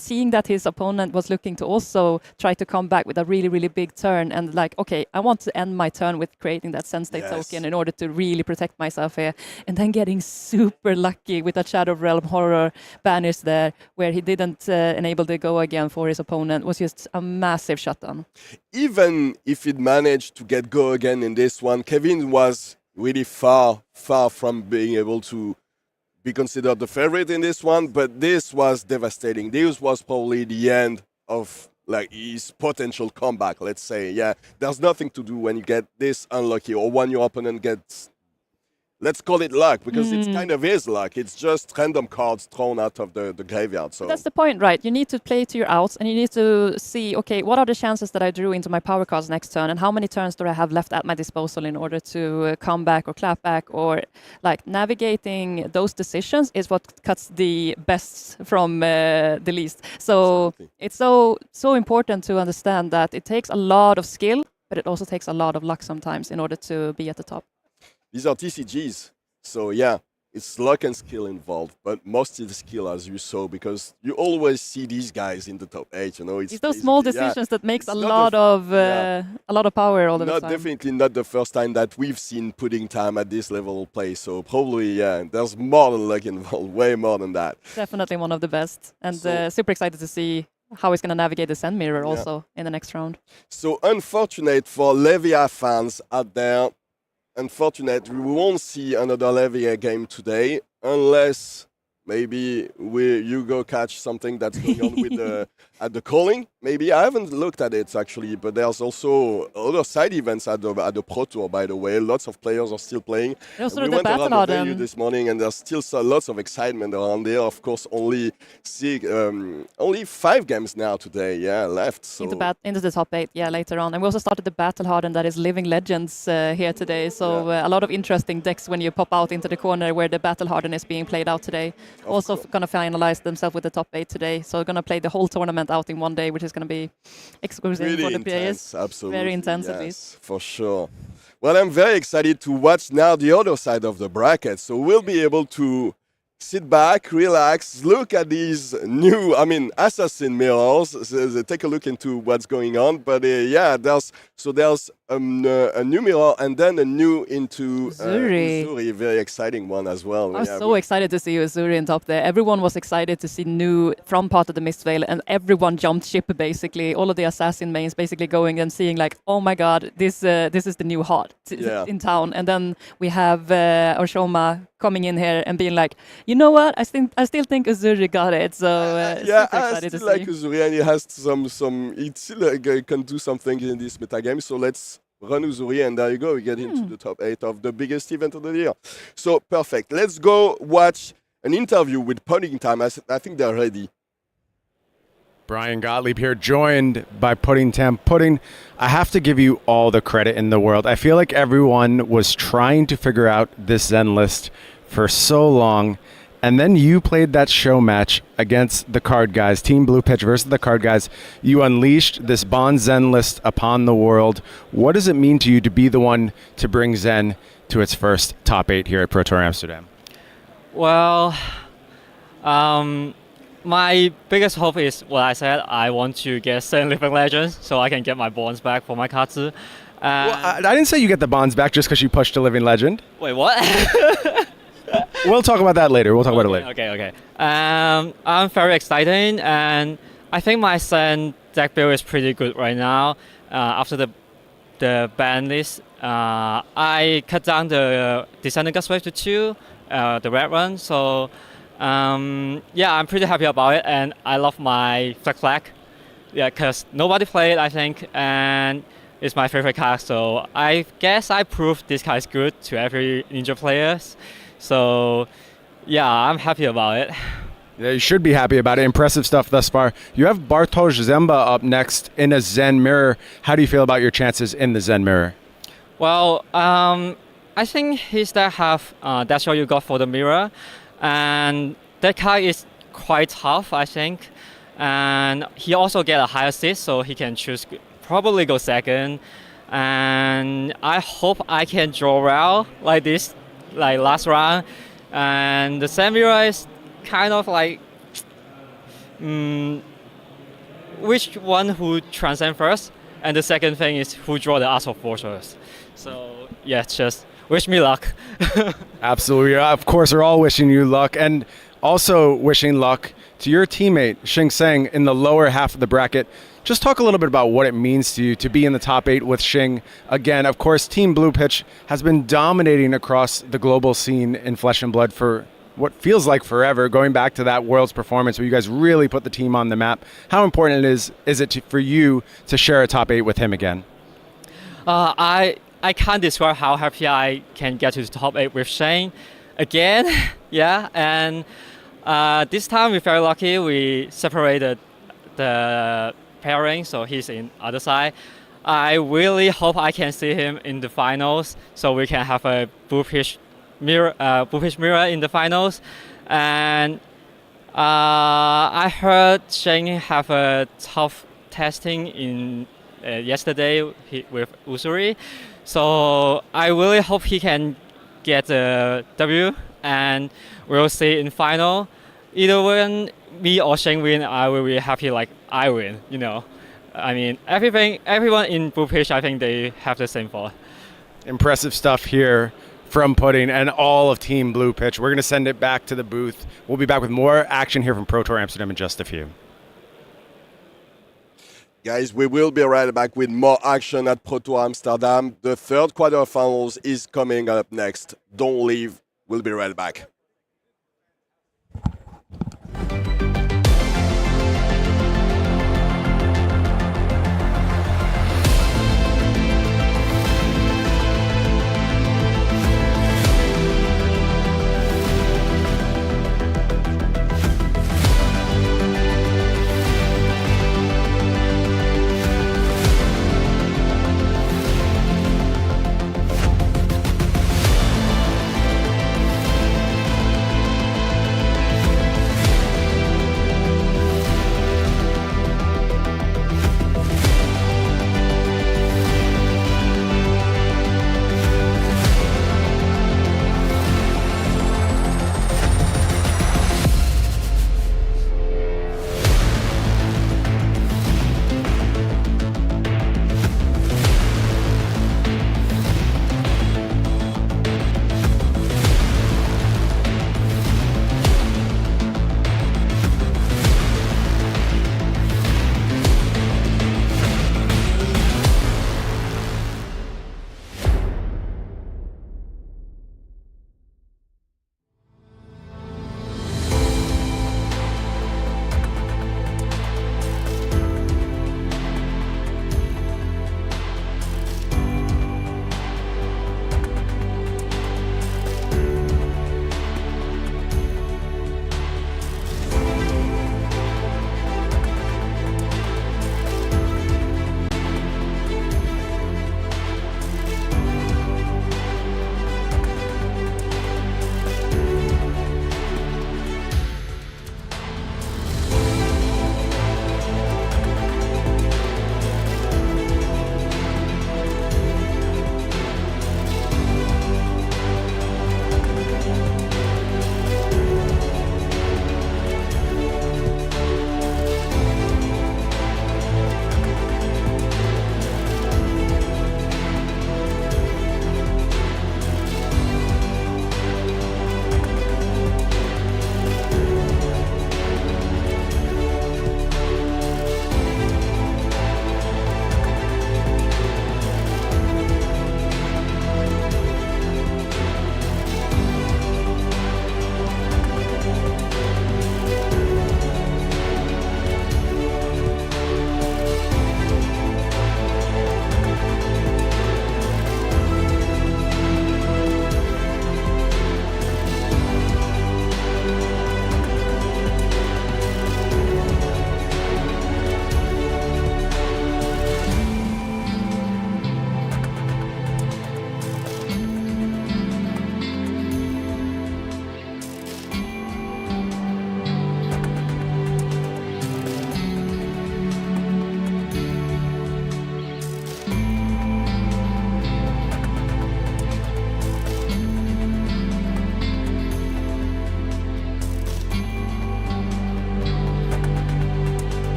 Speaker 8: Seeing that his opponent was looking to also try to come back with a really, really big turn, and like, okay, I want to end my turn with creating that Send State token in order to really protect myself here. And then getting super lucky with a Shadow Realm Horror banish there, where he didn't enable the go again for his opponent, was just a massive shutdown.
Speaker 7: Even if it managed to get go again in this one, Kevin was really far from being able to be considered the favorite in this one, but this was devastating. This was probably the end of like his potential comeback, let's say. Yeah, there's nothing to do when you get this unlucky or when your opponent gets, let's call it luck, because it's kind of is luck. It's just random cards thrown out of the graveyard. So
Speaker 8: That's the point, right? You need to play to your outs, and you need to see, okay, what are the chances that I drew into my power cards next turn, and how many turns do I have left at my disposal in order to come back or clap back, or like navigating those decisions is what cuts the best from the least. So it's so important to understand that it takes a lot of skill, but it also takes a lot of luck sometimes in order to be at the top.
Speaker 7: these are TCGs. So yeah, it's luck and skill involved, but mostly the skill, as you saw, because you always see these guys in the top 8. You know, it's
Speaker 8: those small decisions that makes
Speaker 7: it's
Speaker 8: a
Speaker 7: not
Speaker 8: lot of power all the
Speaker 7: not
Speaker 8: time.
Speaker 7: definitely not the first time that we've seen Pudding Time at this level of play. So probably there's more than luck involved, way more than that.
Speaker 8: Definitely one of the best, and
Speaker 7: So-
Speaker 8: super excited to see how he's going to navigate the Send mirror also in the next round.
Speaker 7: So unfortunate for Levia fans out there. Unfortunate, we won't see another Levia game today unless maybe you go catch something that's going on with at the calling. Maybe I haven't looked at it actually, but there's also other side events at the Pro Tour. By the way, lots of players are still playing.
Speaker 8: And also
Speaker 7: We
Speaker 8: the
Speaker 7: went around
Speaker 8: battle
Speaker 7: the venue
Speaker 8: harden.
Speaker 7: this morning, and there's still lots of excitement around there. Of course, only 5 games now today. Yeah, left. So
Speaker 8: Into the top 8, later on. And we also started the battle harden that is Living Legends here today. So a lot of interesting decks when you pop out into the corner where the battle harden is being played out today. Also going to finalize themselves with the top 8 today. So going to play the whole tournament out in one day, which is going to be exclusive
Speaker 7: really
Speaker 8: for the
Speaker 7: intense,
Speaker 8: players.
Speaker 7: absolutely.
Speaker 8: Very intense at
Speaker 7: yes,
Speaker 8: least.
Speaker 7: for sure. Well, I'm very excited to watch now the other side of the bracket. So we'll be able to sit back, relax, look at these new, assassin mirrors. So take a look into what's going on. But there's a new mirror and then a new into Uzuri. Very exciting one as well.
Speaker 8: I was so excited to see Uzuri in top there. Everyone was excited to see new from part of the Mistveil, and everyone jumped ship basically. All of the assassin mains basically going and seeing like, oh my god, this is the new hot in town. And then we have our Shoma coming in here and being like, you know what? I still think Uzuri got it. So
Speaker 7: yeah,
Speaker 8: super
Speaker 7: I
Speaker 8: excited to
Speaker 7: still like
Speaker 8: see.
Speaker 7: Uzuri, and he has he still can do something in this meta game. So let's run Uzuri, and there you go. We get into the top 8 of the biggest event of the year. So perfect. Let's go watch an interview with Pudding Time. I think they're ready.
Speaker 1: Brian Gottlieb here, joined by Pudding Tam. Pudding, I have to give you all the credit in the world. I feel like everyone was trying to figure out this Zen list for so long, and then you played that show match against the card guys, Team Blue Pitch versus the card guys. You unleashed this Bond Zen list upon the world. What does it mean to you to be the one to bring Zen to its first top 8 here at Pro Tour Amsterdam?
Speaker 5: Well, my biggest hope is what I said. I want to get 7 Living Legends so I can get my bonds back for my katsu.
Speaker 1: Well, I didn't say you get the bonds back just because you pushed a Living Legend.
Speaker 5: Wait, what?
Speaker 1: We'll talk about that later. We'll talk about it later.
Speaker 5: Okay. I'm very excited, and I think my Zen deck build is pretty good right now. After the ban list, I cut down the Descendant Gus Wave to 2, the red one. So yeah, I'm pretty happy about it, and I love my flag. Yeah, because nobody played, I think, and it's my favorite card. So I guess I proved this card is good to every Ninja players. So yeah, I'm happy about it.
Speaker 1: Yeah, you should be happy about it. Impressive stuff thus far. You have Bartosz Ziemba up next in a Zen Mirror. How do you feel about your chances in the Zen Mirror?
Speaker 5: Well, I think his deck have that's what you got for the mirror, and that card is quite tough, I think. And he also get a higher assist, so he can choose probably go second. And I hope I can draw well like this, like last round. And the Zen mirror is kind of like which one who transcend first, and the second thing is who draw the Ace of Fortress. So yeah, just wish me luck.
Speaker 1: Absolutely. Of course, we're all wishing you luck, and also wishing luck to your teammate Shing in the lower half of the bracket. Just talk a little bit about what it means to you to be in the top 8 with Shing. Again, of course, Team Blue Pitch has been dominating across the global scene in Flesh and Blood for what feels like forever, going back to that Worlds performance where you guys really put the team on the map. How important is it for you to share a top 8 with him again?
Speaker 5: I can't describe how happy I can get to the top 8 with Shane again. Yeah, and this time we're very lucky. We separated the pairing, so he's in other side. I really hope I can see him in the finals, so we can have a Blue Pitch mirror in the finals. And I heard Shane have a tough testing in yesterday with Uzuri, so I really hope he can get a W, and we'll see in final. Either when me or Shane win, I will be happy like I win, you know. I mean, everyone in Blue Pitch, I think they have the same thought.
Speaker 1: Impressive stuff here from Pudding and all of Team Blue Pitch. We're going to send it back to the booth. We'll be back with more action here from Pro Tour Amsterdam in just a few.
Speaker 7: Guys, we will be right back with more action at Pro Tour Amsterdam. The third quarterfinals is coming up next. Don't leave. We'll be right back.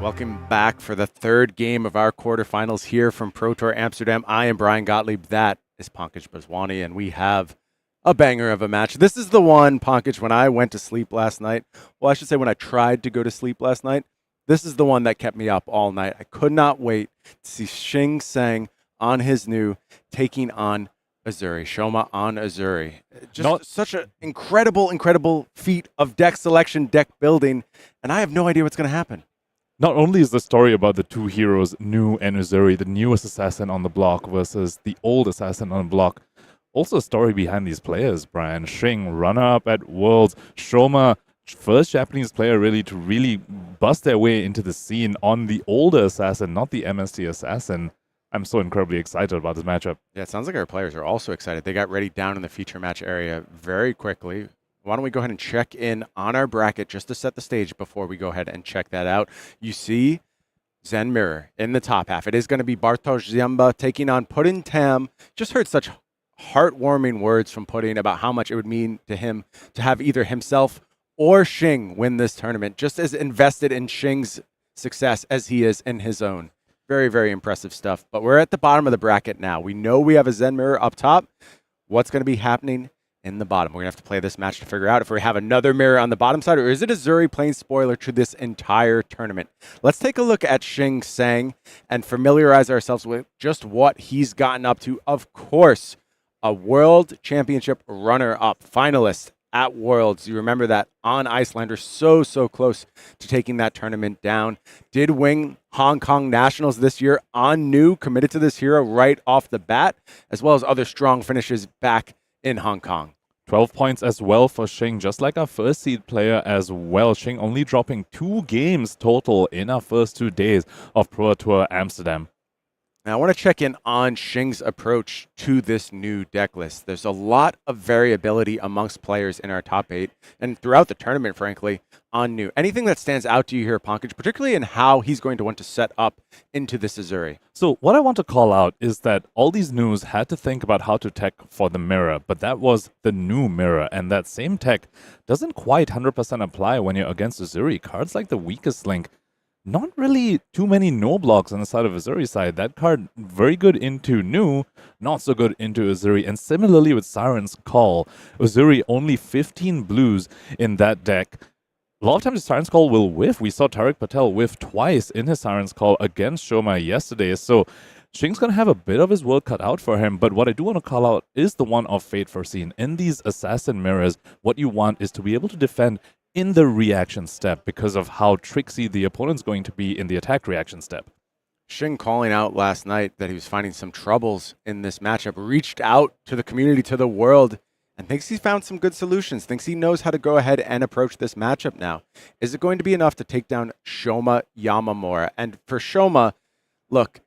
Speaker 1: Welcome back for the third game of our quarterfinals here from Pro Tour Amsterdam. I am Brian Gottlieb. That is Pankaj Baswani, and we have a banger of a match. This is the one, Pankaj, when I went to sleep last night. Well, I should say when I tried to go to sleep last night. This is the one that kept me up all night. I could not wait to see Shing Tsang on his new, taking on Uzuri. Shoma on Uzuri. Just such an incredible feat of deck selection, deck building, and I have no idea what's going to happen.
Speaker 2: Not only is the story about the two heroes, Nu and Uzuri, the newest assassin on the block versus the old assassin on the block, also a story behind these players, Brian. Shing, runner-up at Worlds. Shoma, first Japanese player to really bust their way into the scene on the older assassin, not the MST assassin. I'm so incredibly excited about this matchup.
Speaker 1: Yeah, it sounds like our players are also excited. They got ready down in the feature match area very quickly. Why don't we go ahead and check in on our bracket just to set the stage before we go ahead and check that out. You see Zen Mirror in the top half. It is going to be Bartosz Ziemba taking on Puddin Tam. Just heard such heartwarming words from Puddin about how much it would mean to him to have either himself or Shing win this tournament, just as invested in Shing's success as he is in his own. Very impressive stuff. But we're at the bottom of the bracket now. We know we have a Zen Mirror up top. What's going to be happening in the bottom? We're going to have to play this match to figure out if we have another mirror on the bottom side, or is it Uzuri playing spoiler to this entire tournament? Let's take a look at Shing Tsang and familiarize ourselves with just what he's gotten up to. Of course, a World Championship runner-up finalist at Worlds. You remember that on Icelander, so close to taking that tournament down. Did win Hong Kong Nationals this year on Nu, committed to this hero right off the bat, as well as other strong finishes back in Hong Kong.
Speaker 2: 12 points as well for Shing, just like our first seed player as well. Shing only dropping 2 games total in our first 2 days of Pro Tour Amsterdam.
Speaker 1: Now, I want to check in on Shing's approach to this new deck list. There's a lot of variability amongst players in our top 8 and throughout the tournament, frankly, on Nu. Anything that stands out to you here, Pankaj, particularly in how he's going to want to set up into this Uzuri?
Speaker 2: So what I want to call out is that all these Nus had to think about how to tech for the mirror, but that was the Nu mirror, and that same tech doesn't quite 100% apply when you're against Uzuri. Cards like the Weakest Link, not really too many no blocks on the side of Uzuri's side. That card, very good into Nu, not so good into Uzuri. And similarly with Siren's Call, Uzuri only 15 blues in that deck. A lot of times Siren's Call will whiff. We saw Tariq Patel whiff twice in his Siren's Call against Shoma yesterday. So Shing's going to have a bit of his work cut out for him. But what I do want to call out is the one of Fate Foreseen. In these Assassin Mirrors, what you want is to be able to defend in the reaction step because of how tricksy the opponent's going to be in the attack reaction step.
Speaker 1: Shing calling out last night that he was finding some troubles in this matchup, reached out to the community, to the world, and thinks he's found some good solutions, thinks he knows how to go ahead and approach this matchup now. Is it going to be enough to take down Shoma Yamamura? And for Shoma, look,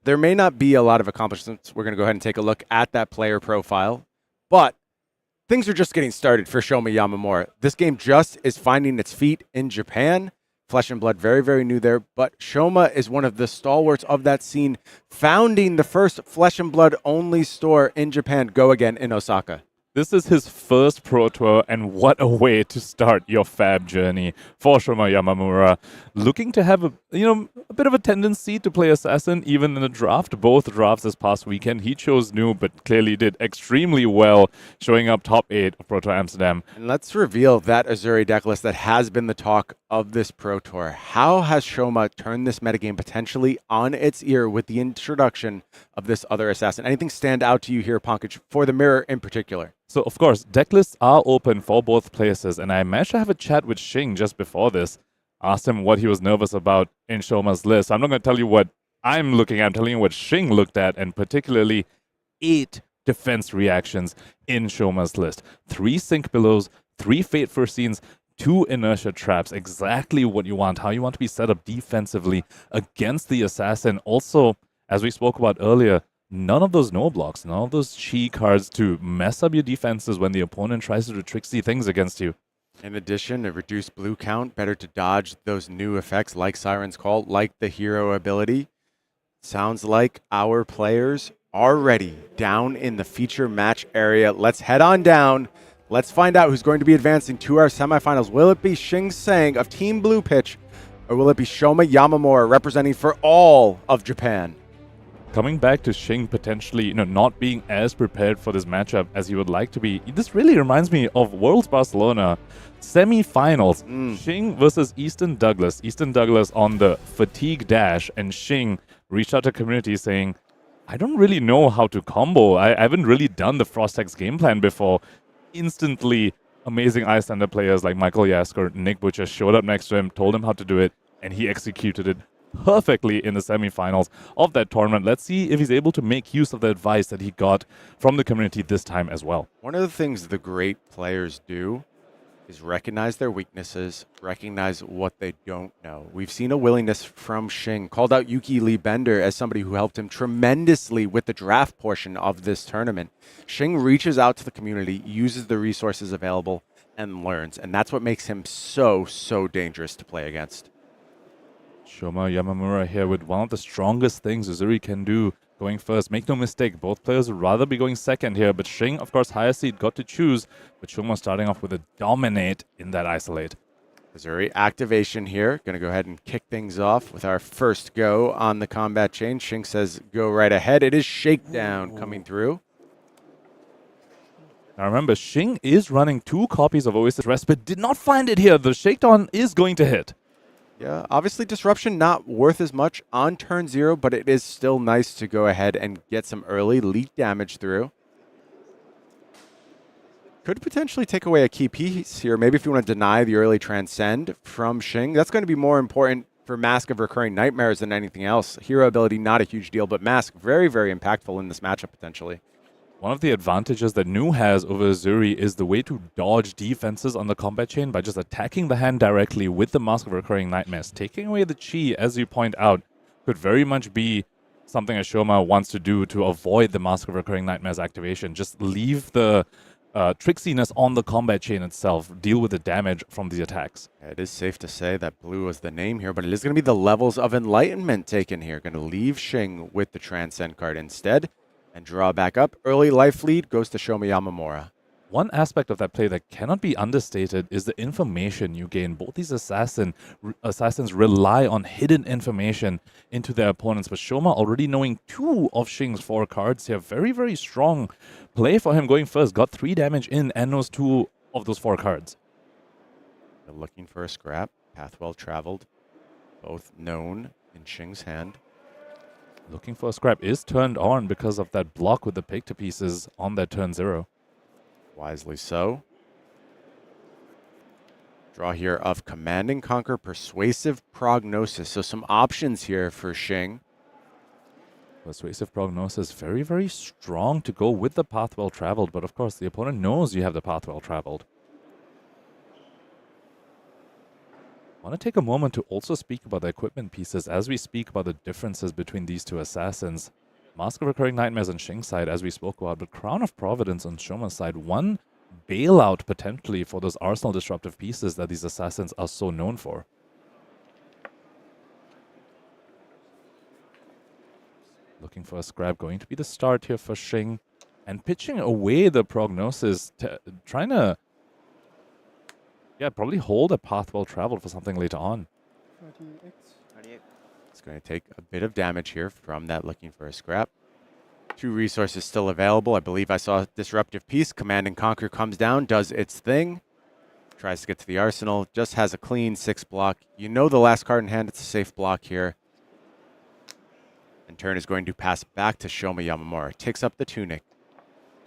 Speaker 1: there may not be a lot of accomplishments. We're going to go ahead and take a look at that player profile, but things are just getting started for Shoma Yamamura. This game just is finding its feet in Japan. Flesh and Blood, very new there. But Shoma is one of the stalwarts of that scene, founding the first Flesh and Blood only store in Japan, Go Again, in Osaka.
Speaker 2: This is his first Pro Tour, and what a way to start your fab journey for Shoma Yamamura. Looking to have a bit of a tendency to play Assassin even in the draft. Both drafts this past weekend, he chose Nu, but clearly did extremely well, showing up top 8 of Pro Tour Amsterdam.
Speaker 1: And let's reveal that Uzuri deck list that has been the talk of this Pro Tour. How has Shoma turned this metagame potentially on its ear with the introduction of this other Assassin? Anything stand out to you here, Pankaj, for the mirror in particular?
Speaker 2: So, of course, deck lists are open for both places, and I managed to have a chat with Shing just before this. Asked him what he was nervous about in Shoma's list. I'm not going to tell you what I'm looking at. I'm telling you what Shing looked at, and particularly 8 defense reactions in Shoma's list. 3 Sink Belows, 3 Fate Foreseens, 2 Inertia Traps. Exactly what you want, how you want to be set up defensively against the Assassin. Also, as we spoke about earlier, none of those no blocks, none of those chi cards to mess up your defenses when the opponent tries to do tricksy things against you.
Speaker 1: In addition, a reduced blue count, better to dodge those new effects like Siren's Call, like the hero ability. Sounds like our players are ready down in the feature match area. Let's head on down. Let's find out who's going to be advancing to our semifinals. Will it be Shing Tsang of Team Blue Pitch, Or will it be Shoma Yamamura representing for all of Japan?
Speaker 2: Coming back to Shing potentially, not being as prepared for this matchup as he would like to be. This really reminds me of Worlds Barcelona semi-finals. Shing versus Easton Douglas. Easton Douglas on the fatigue dash, and Shing reached out to community saying, I don't really know how to combo. I haven't really done the Frostex game plan before. Instantly, amazing Icelander players like Michael Yasker, Nick Butcher showed up next to him, told him how to do it, and he executed it perfectly in the semifinals of that tournament. Let's see if he's able to make use of the advice that he got from the community this time as well.
Speaker 1: One of the things the great players do is recognize their weaknesses, recognize what they don't know. We've seen a willingness from Shing, called out Yuki Lee Bender as somebody who helped him tremendously with the draft portion of this tournament. Shing reaches out to the community, uses the resources available, and learns. And that's what makes him so, so dangerous to play against.
Speaker 2: Shoma Yamamura here with one of the strongest things Uzuri can do going first. Make no mistake, both players would rather be going second here, but Shing, of course, higher seed, got to choose, but Shoma starting off with a dominate in that isolate.
Speaker 1: Uzuri activation here. Going to go ahead and kick things off with our first go on the combat chain. Shing says go right ahead. It is Shakedown coming through.
Speaker 2: Now remember, Shing is running 2 copies of Oasis Rest, but did not find it here. The Shakedown is going to hit.
Speaker 1: Yeah, obviously Disruption not worth as much on turn 0, but it is still nice to go ahead and get some early leak damage through. Could potentially take away a key piece here. Maybe if you want to deny the early Transcend from Shing. That's going to be more important for Mask of Recurring Nightmares than anything else. Hero ability, not a huge deal, but Mask, very, very impactful in this matchup potentially.
Speaker 2: One of the advantages that Nu has over Uzuri is the way to dodge defenses on the combat chain by just attacking the hand directly with the Mask of Recurring Nightmares. Taking away the chi, as you point out, could very much be something a Shoma wants to do to avoid the Mask of Recurring Nightmares activation. Just leave the tricksiness on the combat chain itself. Deal with the damage from the attacks.
Speaker 1: It is safe to say that blue is the name here, but it is going to be the levels of Enlightenment taken here. Going to leave Shing with the Transcend card instead. And draw back up. Early life lead goes to Shoma Yamamura.
Speaker 2: One aspect of that play that cannot be understated is the information you gain. Both these assassins rely on hidden information into their opponents. But Shoma already knowing 2 of Shing's 4 cards here. Very, very strong play for him going first. Got 3 damage in and knows 2 of those 4 cards.
Speaker 1: They're looking for a scrap. Path well traveled. Both known in Shing's hand.
Speaker 2: Looking for a scrap is turned on because of that block with the pick to pieces on that turn 0.
Speaker 1: Wisely so. Draw here of Command and Conquer, Persuasive Prognosis. So some options here for Shing.
Speaker 2: Persuasive Prognosis, very, very strong to go with the path well traveled. But of course, the opponent knows you have the path well traveled. I want to take a moment to also speak about the equipment pieces as we speak about the differences between these 2 assassins. Mask of Recurring Nightmares on Shing's side, as we spoke about, but Crown of Providence on Shoma's side. One bailout potentially for those arsenal disruptive pieces that these assassins are so known for. Looking for a scrap, going to be the start here for Shing. And pitching away the Prognosis, trying to probably hold a path well traveled for something later on.
Speaker 1: It's going to take a bit of damage here from that looking for a scrap. 2 resources still available. I believe I saw a Disruptive Piece. Command and Conquer comes down, does its thing. Tries to get to the arsenal. Just has a clean 6 block. You know the last card in hand. It's a safe block here. And turn is going to pass back to Shoma Yamamura. Takes up the Tunic.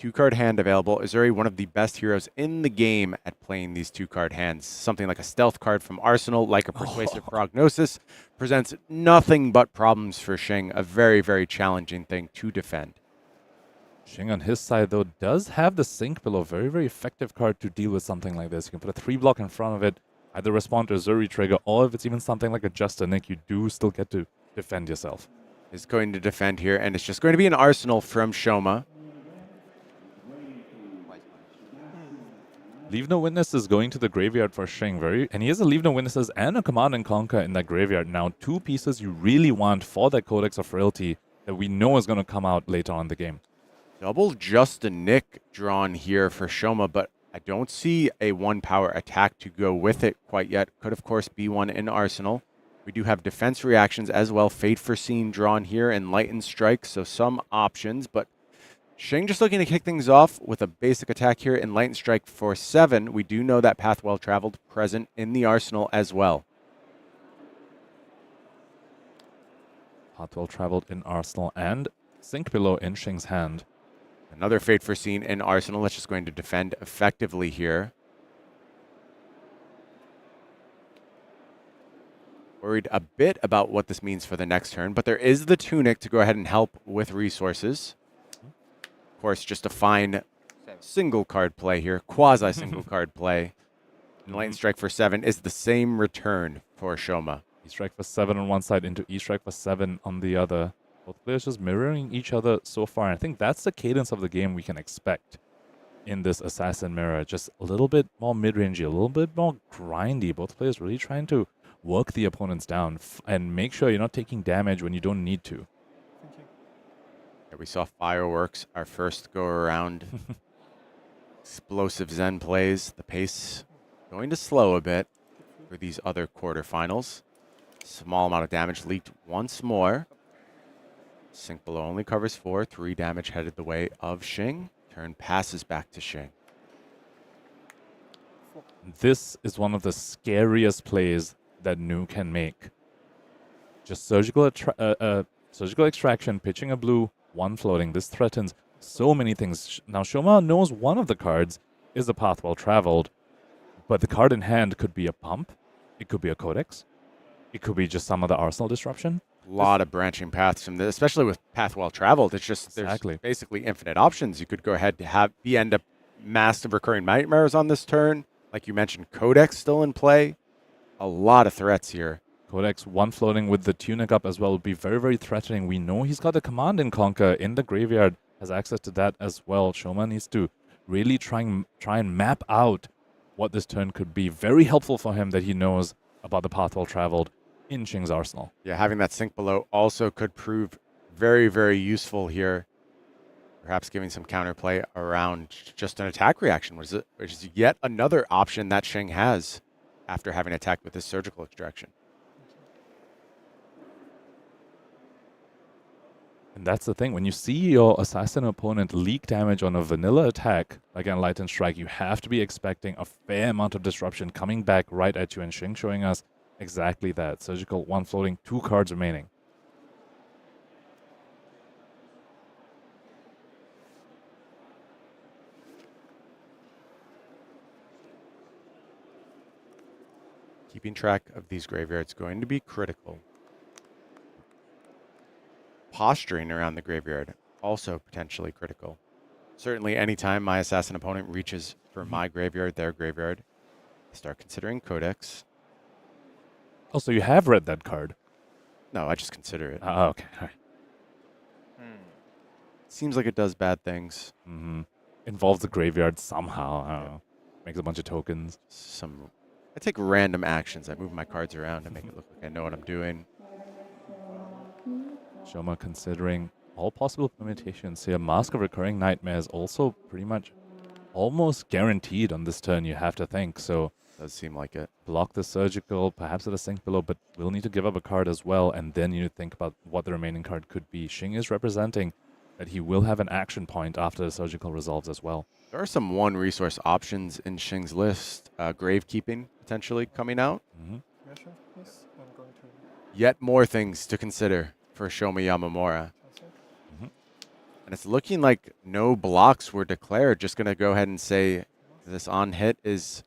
Speaker 1: 2-card hand available. Uzuri, one of the best heroes in the game at playing these 2-card hands. Something like a stealth card from Arsenal, like a Persuasive Prognosis, presents nothing but problems for Shing. A very, very challenging thing to defend.
Speaker 2: Shing on his side, though, does have the Sync Pillow. Very, very effective card to deal with something like this. You can put a 3-block in front of it, either respond to a Uzuri trigger, or if it's even something like a Just a Nick, you do still get to defend yourself.
Speaker 1: Is going to defend here, and it's just going to be an Arsenal from Shoma.
Speaker 2: Leave No Witnesses going to the graveyard for Shing. And he has a Leave No Witnesses and a Command and Conquer in that graveyard. Now, 2 pieces you really want for that Codex of Frailty that we know is going to come out later on in the game.
Speaker 1: Double Just a Nick drawn here for Shoma, but I don't see a 1-power attack to go with it quite yet. Could, of course, be one in Arsenal. We do have defense reactions as well. Fate Foreseen drawn here and Lightened Strike, so some options. But Shing just looking to kick things off with a basic attack here and Lightened Strike for 7. We do know that Path Well Traveled present in the arsenal as well.
Speaker 2: Path Well Traveled in arsenal and Sink Below in Shing's hand.
Speaker 1: Another Fate Foreseen in arsenal. That's just going to defend effectively here. Worried a bit about what this means for the next turn, but there is the Tunic to go ahead and help with resources. Of course, just a fine single card play here, quasi single card play. And Lightened Strike for 7 is the same return for Shoma.
Speaker 2: E-Strike for 7 on one side into E-Strike for 7 on the other. Both players just mirroring each other so far. And I think that's the cadence of the game we can expect in this Assassin Mirror. Just a little bit more mid-rangey, a little bit more grindy. Both players really trying to work the opponents down and make sure you're not taking damage when you don't need to.
Speaker 1: Yeah, we saw Fireworks, our first go around. Explosive Zen plays. The pace going to slow a bit for these other quarterfinals. Small amount of damage leaked once more. Sink Below only covers 4. 3 damage headed the way of Shing. Turn passes back to Shing.
Speaker 2: This is one of the scariest plays that Nu can make. Just surgical extraction, pitching a blue, 1 floating. This threatens so many things. Now, Shoma knows one of the cards is a Path Well Traveled, but the card in hand could be a pump. It could be a Codex. It could be just some other arsenal disruption.
Speaker 1: A lot of branching paths from this, especially with Path Well Traveled. It's just there's basically infinite options. You could go ahead to end up massive recurring nightmares on this turn. Like you mentioned, Codex still in play. A lot of threats here.
Speaker 2: Codex 1 floating with the Tunic up as well would be very, very threatening. We know he's got a Command and Conquer in the graveyard, has access to that as well. Shoma needs to really try and map out what this turn could be. Very helpful for him that he knows about the Path Well Traveled in Shing's arsenal.
Speaker 1: Yeah, having that Sink Below also could prove very, very useful here. Perhaps giving some counterplay around just an attack reaction, which is yet another option that Shing has after having attacked with his surgical extraction.
Speaker 2: And that's the thing. When you see your assassin opponent leak damage on a vanilla attack, like an Lightened Strike, you have to be expecting a fair amount of disruption coming back right at you. And Shing showing us exactly that. Surgical 1 floating, 2 cards remaining.
Speaker 1: Keeping track of these graveyards going to be critical. Posturing around the graveyard, also potentially critical. Certainly anytime my assassin opponent reaches for my graveyard, their graveyard, I start considering Codex.
Speaker 2: Oh, so you have read that card?
Speaker 1: No, I just consider it.
Speaker 2: Oh, okay. All right.
Speaker 1: Seems like it does bad things.
Speaker 2: Involves the graveyard somehow. I don't know. Makes a bunch of tokens.
Speaker 1: I take random actions. I move my cards around to make it look like I know what I'm doing.
Speaker 2: Shoma considering all possible permutations here. Mask of Recurring Nightmares also pretty much almost guaranteed on this turn, you have to think. So
Speaker 1: does seem like it.
Speaker 2: Block the surgical, perhaps at a Sink Below, but we'll need to give up a card as well, and then you think about what the remaining card could be. Shing is representing that he will have an action point after the surgical resolves as well.
Speaker 1: There are some 1 resource options in Shing's list. Gravekeeping potentially coming out.
Speaker 9: Yeah, sure. Yes, I'm going to.
Speaker 1: Yet more things to consider for Shoma Yamamura. And it's looking like no blocks were declared. Just going to go ahead and say this on hit is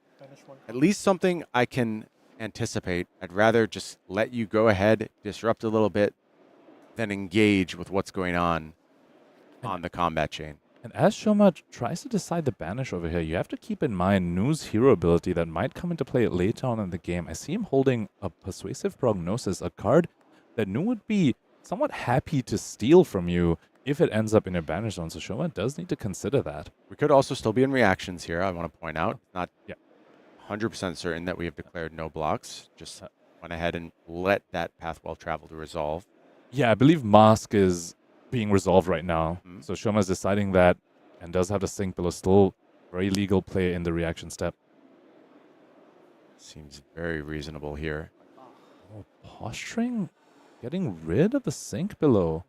Speaker 1: at least something I can anticipate. I'd rather just let you go ahead, disrupt a little bit, than engage with what's going on the combat chain.
Speaker 2: And as Shoma tries to decide the banish over here, you have to keep in mind Nu's hero ability that might come into play later on in the game. I see him holding a Persuasive Prognosis, a card that Nu would be somewhat happy to steal from you if it ends up in a banish zone. So Shoma does need to consider that.
Speaker 1: We could also still be in reactions here, I want to point out. Not 100% certain that we have declared no blocks. Just went ahead and let that Path Well Traveled resolve.
Speaker 2: Yeah, I believe Mask is being resolved right now. So Shoma's deciding that and does have to Sink Below. Still very legal play in the reaction step.
Speaker 1: Seems very reasonable here.
Speaker 2: Oh, posturing, getting rid of the sink below.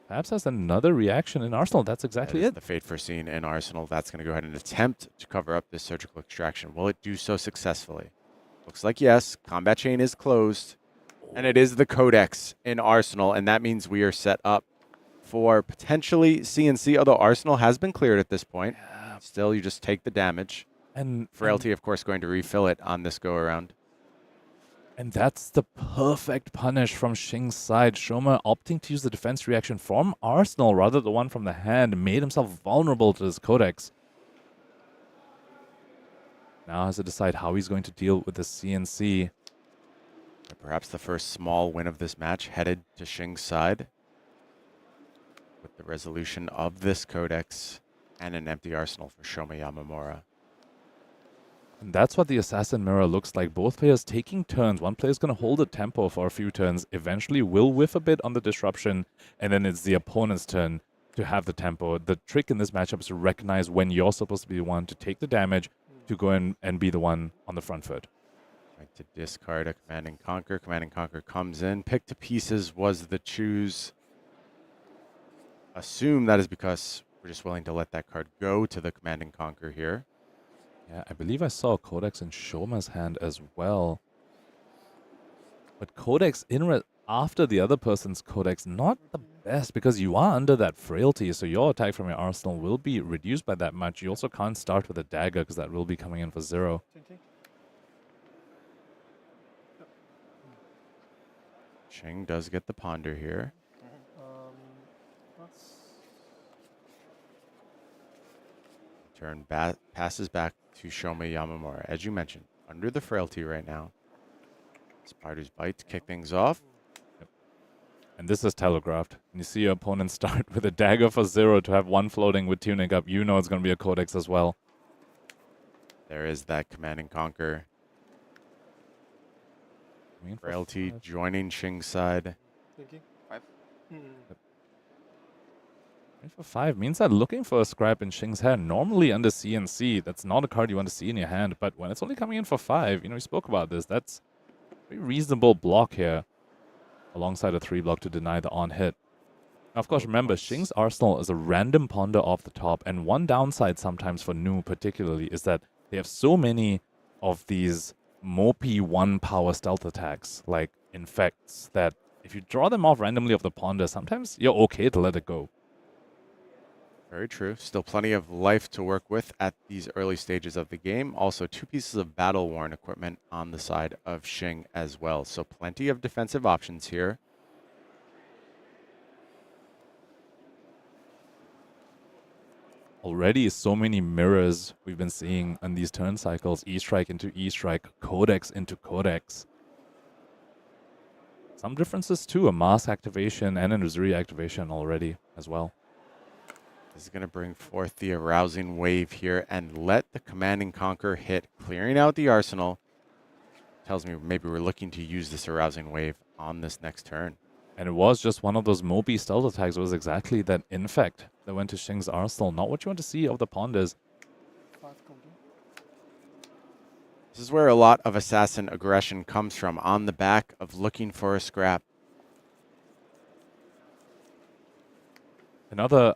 Speaker 2: Perhaps that's another reaction in Arsenal. That's exactly
Speaker 1: That is
Speaker 2: it.
Speaker 1: the fate foreseen in Arsenal. That's going to go ahead and attempt to cover up this surgical extraction. Will it do so successfully? Looks like yes. Combat chain is closed. And it is the Codex in Arsenal. And that means we are set up for potentially CNC, although Arsenal has been cleared at this point. Still, you just take the damage.
Speaker 2: And
Speaker 1: Frailty, of course, going to refill it on this go-around.
Speaker 2: And that's the perfect punish from Shing's side. Shoma opting to use the defense reaction from Arsenal rather than the one from the hand, made himself vulnerable to this Codex. Now has to decide how he's going to deal with the CNC.
Speaker 1: Perhaps the first small win of this match headed to Shing's side with the resolution of this Codex and an empty Arsenal for Shoma Yamamura.
Speaker 2: And that's what the Assassin Mirror looks like. Both players taking turns. One player is going to hold the tempo for a few turns, eventually will whiff a bit on the disruption, and then it's the opponent's turn to have the tempo. The trick in this matchup is to recognize when you're supposed to be the one to take the damage, to go in and be the one on the front foot.
Speaker 1: Like to discard a Command and Conquer. Command and Conquer comes in. Pick to pieces was the choose. Assume that is because we're just willing to let that card go to the Command and Conquer here.
Speaker 2: Yeah, I believe I saw a Codex in Shoma's hand as well. But Codex after the other person's Codex, not the best because you are under that frailty, so your attack from your arsenal will be reduced by that much. You also can't start with a dagger because that will be coming in for 0.
Speaker 1: Shing does get the ponder here. Turn passes back to Shoma Yamamura. As you mentioned, under the frailty right now. Spider's Bite to kick things off.
Speaker 2: Yep. And this is telegraphed. When you see your opponent start with a dagger for 0 to have 1 floating with Tunic up, you know it's going to be a Codex as well.
Speaker 1: There is that Command and Conquer. Frailty joining Shing's side.
Speaker 2: For 5 means that looking for a scrap in Shing's hand, normally under CNC, that's not a card you want to see in your hand, but when it's only coming in for 5, you know, we spoke about this, that's a very reasonable block here, alongside a 3 block to deny the on-hit. Now, of course, remember, Shing's arsenal is a random ponder off the top, and one downside sometimes for Nu particularly is that they have so many of these mopey 1-power stealth attacks, like Infects, that if you draw them off randomly off the ponder, sometimes you're okay to let it go.
Speaker 1: Very true. Still plenty of life to work with at these early stages of the game. Also, 2 pieces of battle-worn equipment on the side of Shing as well. So plenty of defensive options here.
Speaker 2: Already so many mirrors we've been seeing on these turn cycles. E-Strike into E-Strike, Codex into Codex. Some differences too, a Mask activation and an Uzuri activation already as well.
Speaker 1: This is going to bring forth the arousing wave here and let the Command and Conquer hit, clearing out the arsenal. Tells me maybe we're looking to use this arousing wave on this next turn.
Speaker 2: And it was just one of those mopey stealth attacks. It was exactly that Infect that went to Shing's arsenal. Not what you want to see of the ponders.
Speaker 1: This is where a lot of assassin aggression comes from, on the back of looking for a scrap.
Speaker 2: Another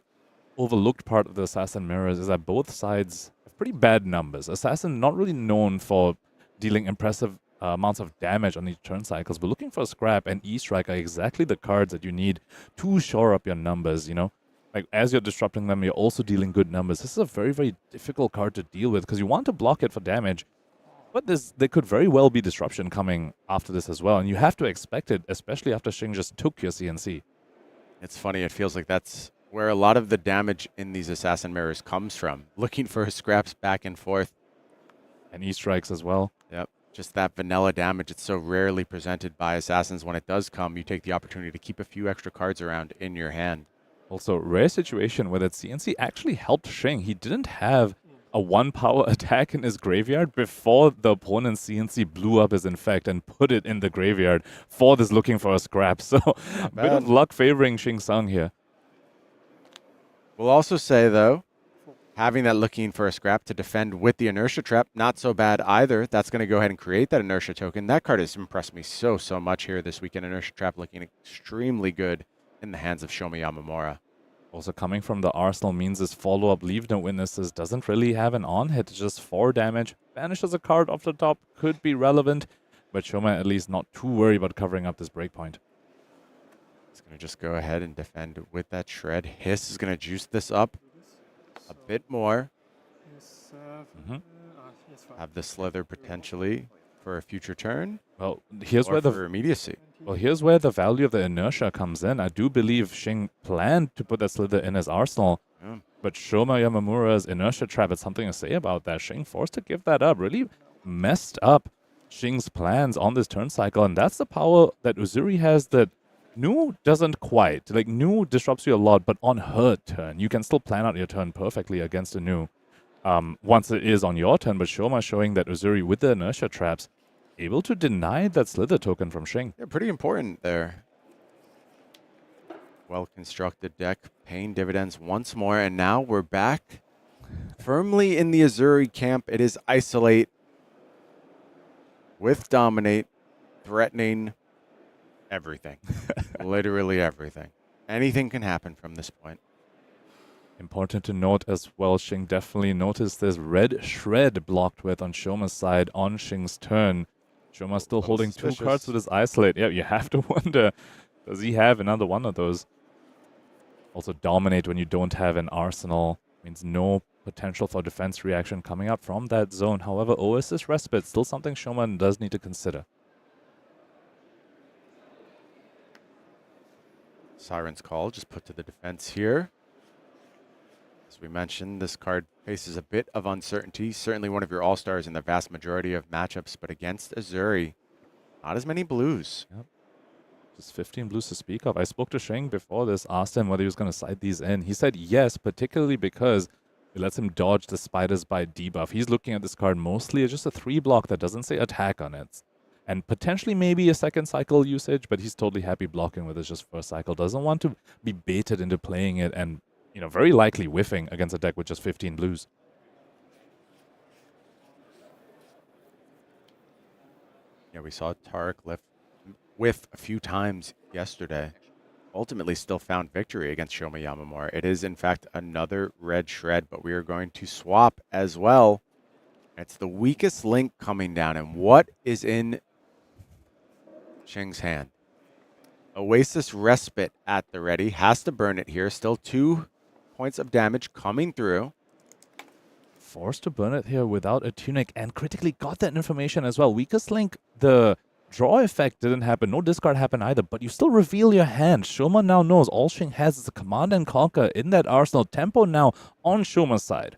Speaker 2: overlooked part of the Assassin Mirrors is that both sides have pretty bad numbers. Assassin not really known for dealing impressive amounts of damage on these turn cycles, but looking for a scrap and E-Strike are exactly the cards that you need to shore up your numbers, you know? Like, as you're disrupting them, you're also dealing good numbers. This is a very, very difficult card to deal with because you want to block it for damage, but there could very well be disruption coming after this as well, and you have to expect it, especially after Shing just took your CNC.
Speaker 1: It's funny, it feels like that's where a lot of the damage in these Assassin Mirrors comes from. Looking for scraps back and forth.
Speaker 2: And E-Strikes as well.
Speaker 1: Yep, just that vanilla damage. It's so rarely presented by Assassins. When it does come, you take the opportunity to keep a few extra cards around in your hand.
Speaker 2: Also, rare situation where that CNC actually helped Shing. He didn't have a 1-power attack in his graveyard before the opponent's CNC blew up his Infect and put it in the graveyard for this looking for a scrap. So, a bit of luck favoring Shing Tsang here.
Speaker 1: We'll also say, though, having that looking for a scrap to defend with the inertia trap, not so bad either. That's going to go ahead and create that inertia token. That card has impressed me so much here this weekend. Inertia trap looking extremely good in the hands of Shoma Yamamura.
Speaker 2: Also coming from the arsenal means his follow-up Leave No Witnesses doesn't really have an on-hit, just 4 damage. Banishes a card off the top, could be relevant, but Shoma at least not too worried about covering up this breakpoint.
Speaker 1: He's going to just go ahead and defend with that shred. Hiss is going to juice this up a bit more.
Speaker 9: Yes, yes, fine.
Speaker 1: Have the slither potentially for a future turn.
Speaker 2: Well, here's
Speaker 1: or
Speaker 2: where the
Speaker 1: for immediacy.
Speaker 2: Well, here's where the value of the inertia comes in. I do believe Shing planned to put that slither in his arsenal, but Shoma Yamamura's inertia trap had something to say about that. Shing forced to give that up, really messed up Shing's plans on this turn cycle, and that's the power that Uzuri has that Nu doesn't quite. Like, Nu disrupts you a lot, but on her turn, you can still plan out your turn perfectly against a Nu once it is on your turn, but Shoma showing that Uzuri with the inertia traps able to deny that slither token from Shing.
Speaker 1: Yeah, pretty important there. Well-constructed deck, paying dividends once more, and now we're back firmly in the Uzuri camp. It is Isolate with Dominate, threatening everything. Literally everything. Anything can happen from this point.
Speaker 2: Important to note as well, Shing definitely noticed this red shred blocked with on Shoma's side on Shing's turn. Shoma still holding 2 cards with his Isolate. Yeah, you have to wonder, does he have another one of those? Also, Dominate when you don't have an arsenal means no potential for defense reaction coming up from that zone. However, Oasis Respite, still something Shoma does need to consider.
Speaker 1: Siren's Call just put to the defense here. As we mentioned, this card faces a bit of uncertainty. Certainly one of your all-stars in the vast majority of matchups, but against Uzuri, not as many blues.
Speaker 2: Yep. Just 15 blues to speak of. I spoke to Shing before this, asked him whether he was going to side these in. He said yes, particularly because it lets him dodge the Spiders by debuff. He's looking at this card mostly as just a 3-block that doesn't say attack on it. And potentially maybe a second cycle usage, but he's totally happy blocking with his just first cycle. Doesn't want to be baited into playing it and, you know, very likely whiffing against a deck with just 15 blues.
Speaker 1: Yeah, we saw Tariq whiff a few times yesterday. Ultimately still found victory against Shoma Yamamura. It is, in fact, another red shred, but we are going to swap as well. It's the weakest link coming down. And what is in Shing's hand? Oasis Respite at the ready. Has to burn it here. Still 2 points of damage coming through.
Speaker 2: Forced to burn it here without a tunic and critically got that information as well. Weakest link, the draw effect didn't happen. No discard happened either, but you still reveal your hand. Shoma now knows all Shing has is a command and conquer in that arsenal. Tempo now on Shoma's side.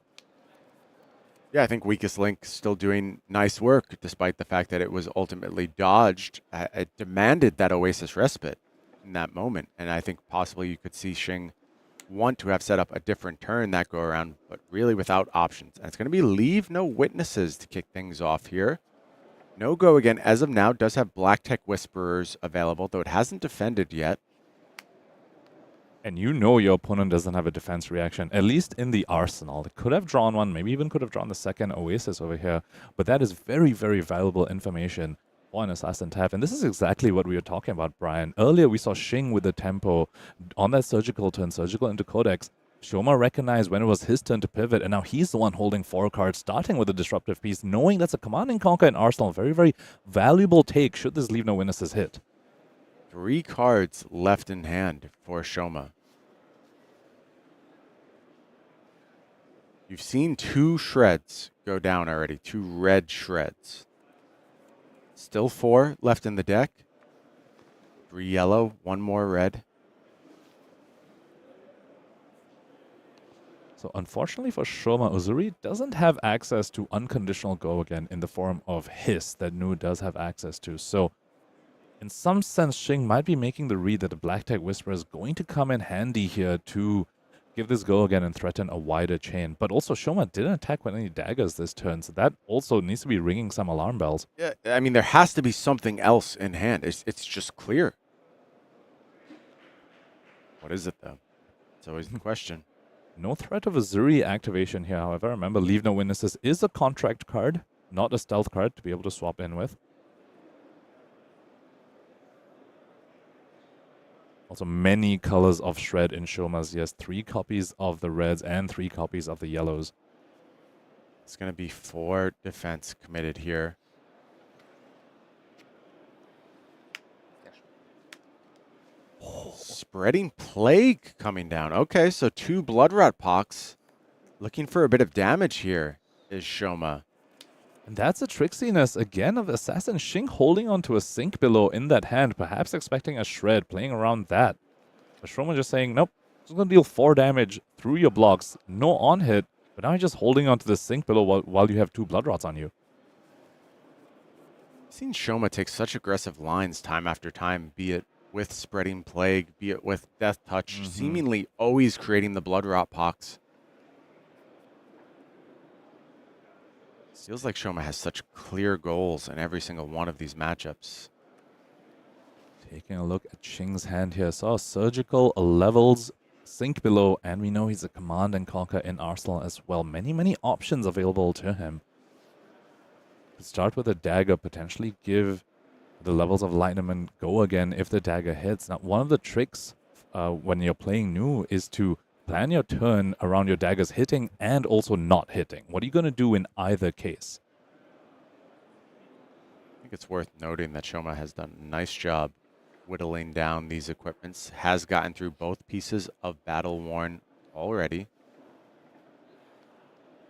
Speaker 1: Yeah, I think Weakest Link still doing nice work, despite the fact that it was ultimately dodged. It demanded that Oasis Respite in that moment, and I think possibly you could see Shing want to have set up a different turn that go around, but really without options. And it's going to be Leave No Witnesses to kick things off here. No go again, as of now, does have Black Tech Whisperers available, though it hasn't defended yet.
Speaker 2: And you know your opponent doesn't have a defense reaction, at least in the arsenal. They could have drawn one, maybe even could have drawn the second Oasis over here. But that is very, very valuable information for an Assassin to have. And this is exactly what we were talking about, Brian. Earlier we saw Shing with the tempo on that surgical turn, surgical into Codex. Shoma recognized when it was his turn to pivot, and now he's the one holding 4 cards, starting with a disruptive piece, knowing that's a command and conquer in arsenal. Very, very valuable take should this Leave No Witnesses hit.
Speaker 1: 3 cards left in hand for Shoma. You've seen 2 shreds go down already, 2 red shreds. Still 4 left in the deck. 3 yellow, 1 more red.
Speaker 2: So unfortunately for Shoma, Uzuri doesn't have access to unconditional go again in the form of Hiss that Nu does have access to. So in some sense, Shing might be making the read that the Black Tech Whisper is going to come in handy here to give this go again and threaten a wider chain. But also, Shoma didn't attack with any daggers this turn, so that also needs to be ringing some alarm bells.
Speaker 1: Yeah, I mean, there has to be something else in hand. It's just clear. What is it, though? It's always the question.
Speaker 2: No threat of Uzuri activation here, however. Remember, Leave No Witnesses is a contract card, not a stealth card to be able to swap in with. Also, many colors of Shred in Shoma's. Yes, 3 copies of the reds and 3 copies of the yellows.
Speaker 1: It's going to be 4 defense committed here. Spreading Plague coming down. Okay, so 2 Blood Rot Pox. Looking for a bit of damage here is Shoma.
Speaker 2: And that's a tricksiness again of Assassin Shing holding onto a Sink Below in that hand, perhaps expecting a Shred, playing around that. But Shoma just saying, nope, just going to deal 4 damage through your blocks. No on hit, but now you're just holding onto the Sink Below while you have 2 Blood Rots on you.
Speaker 1: I've seen Shoma take such aggressive lines time after time, be it with Spreading Plague, be it with Death Touch, seemingly always creating the Blood Rot Pox. Feels like Shoma has such clear goals in every single one of these matchups.
Speaker 2: Taking a look at Shing's hand here. Saw Surgical, Levels, Sink Below, and we know he's a Command and Conquer in Arsenal as well. Many options available to him. Could start with a Dagger, potentially give the Levels of Lightning go again if the Dagger hits. Now, one of the tricks when you're playing new is to plan your turn around your daggers hitting and also not hitting. What are you going to do in either case?
Speaker 1: I think it's worth noting that Shoma has done a nice job whittling down these equipments, has gotten through both pieces of Battle Worn already.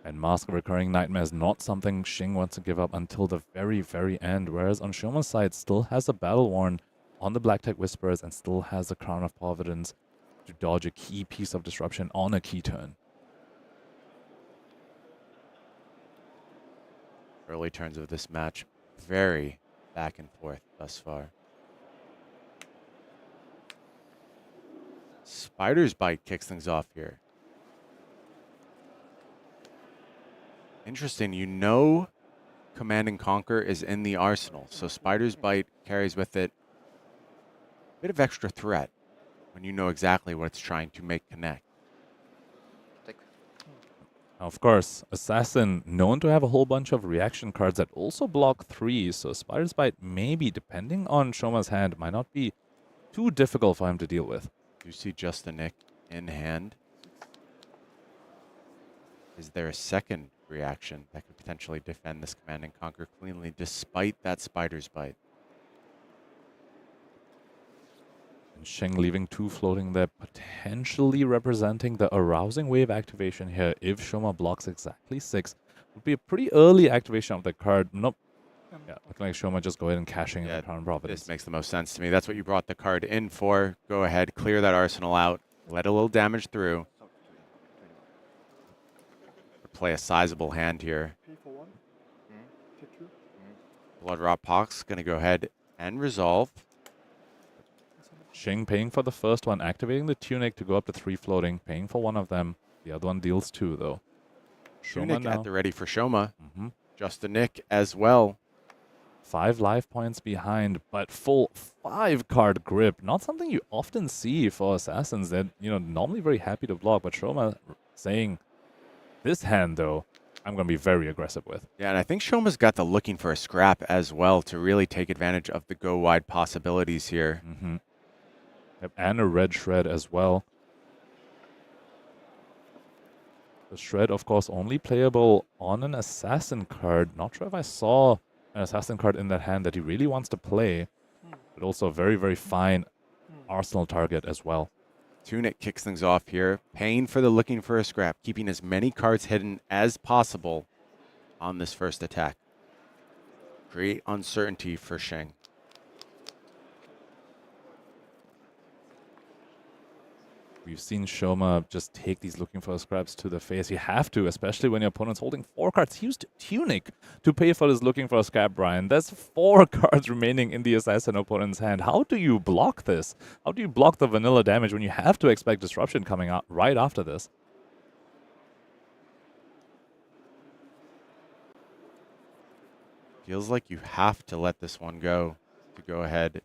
Speaker 2: And Mask of Recurring Nightmare is not something Shing wants to give up until the very end, whereas on Shoma's side still has a Battle Worn on the Black Tech Whisperers and still has the Crown of Providence to dodge a key piece of disruption on a key turn.
Speaker 1: Early turns of this match, very back and forth thus far. Spider's Bite kicks things off here. Interesting, you know Command and Conquer is in the arsenal, so Spider's Bite carries with it a bit of extra threat when you know exactly what it's trying to make connect.
Speaker 2: Of course, Assassin known to have a whole bunch of reaction cards that also block 3, so Spider's Bite maybe, depending on Shoma's hand, might not be too difficult for him to deal with.
Speaker 1: You see Just a Nick in hand. Is there a second reaction that could potentially defend this Command and Conquer cleanly despite that Spider's Bite?
Speaker 2: And Shing leaving 2 floating there, potentially representing the Arousing Wave activation here. If Shoma blocks exactly 6, would be a pretty early activation of the card. Nope. Yeah, looking like Shoma just go ahead and cashing in the Crown of Providence.
Speaker 1: This makes the most sense to me. That's what you brought the card in for. Go ahead, clear that arsenal out, let a little damage through. Play a sizable hand here. Blood Rot Pox going to go ahead and resolve.
Speaker 2: Shing paying for the first one, activating the Tunic to go up to 3 floating, paying for one of them. The other one deals 2, though.
Speaker 1: Tunic at the ready for Shoma. Just a Nick as well.
Speaker 2: 5 life points behind, but full 5-card grip. Not something you often see for Assassins. They're, normally very happy to block, but Shoma saying, this hand, though, I'm going to be very aggressive with.
Speaker 1: Yeah, and I think Shoma's got the looking for a scrap as well to really take advantage of the go-wide possibilities here.
Speaker 2: Yep, and a red Shred as well. The Shred, of course, only playable on an Assassin card. Not sure if I saw an Assassin card in that hand that he really wants to play, but also a very fine arsenal target as well.
Speaker 1: Tunic kicks things off here, paying for the looking for a scrap, keeping as many cards hidden as possible on this first attack. Create uncertainty for Shing.
Speaker 2: We've seen Shoma just take these looking for scraps to the face. You have to, especially when your opponent's holding 4 cards. He used Tunic to pay for this looking for a scrap, Brian. There's 4 cards remaining in the Assassin opponent's hand. How do you block this? How do you block the vanilla damage when you have to expect disruption coming out right after this?
Speaker 1: Feels like you have to let this one go to go ahead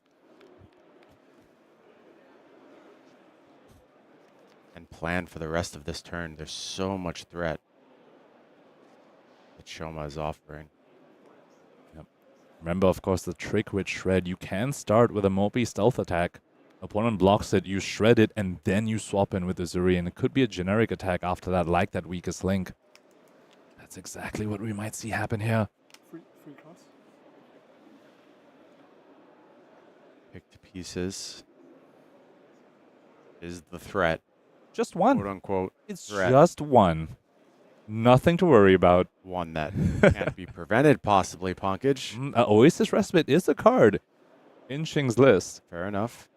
Speaker 1: and plan for the rest of this turn. There's so much threat that Shoma is offering.
Speaker 2: Remember, of course, the trick with Shred. You can start with a Mopey stealth attack. Opponent blocks it, you shred it, and then you swap in with Uzuri. And it could be a generic attack after that, like that weakest link. That's exactly what we might see happen here.
Speaker 9: Free cross.
Speaker 1: Pick to pieces is the threat.
Speaker 2: Just one.
Speaker 1: Quote unquote.
Speaker 2: It's
Speaker 1: threat.
Speaker 2: just one. Nothing to worry about.
Speaker 1: One that can't be prevented, possibly, Pankaj.
Speaker 2: Oasis Respite is a card in Shing's list.
Speaker 1: Fair enough.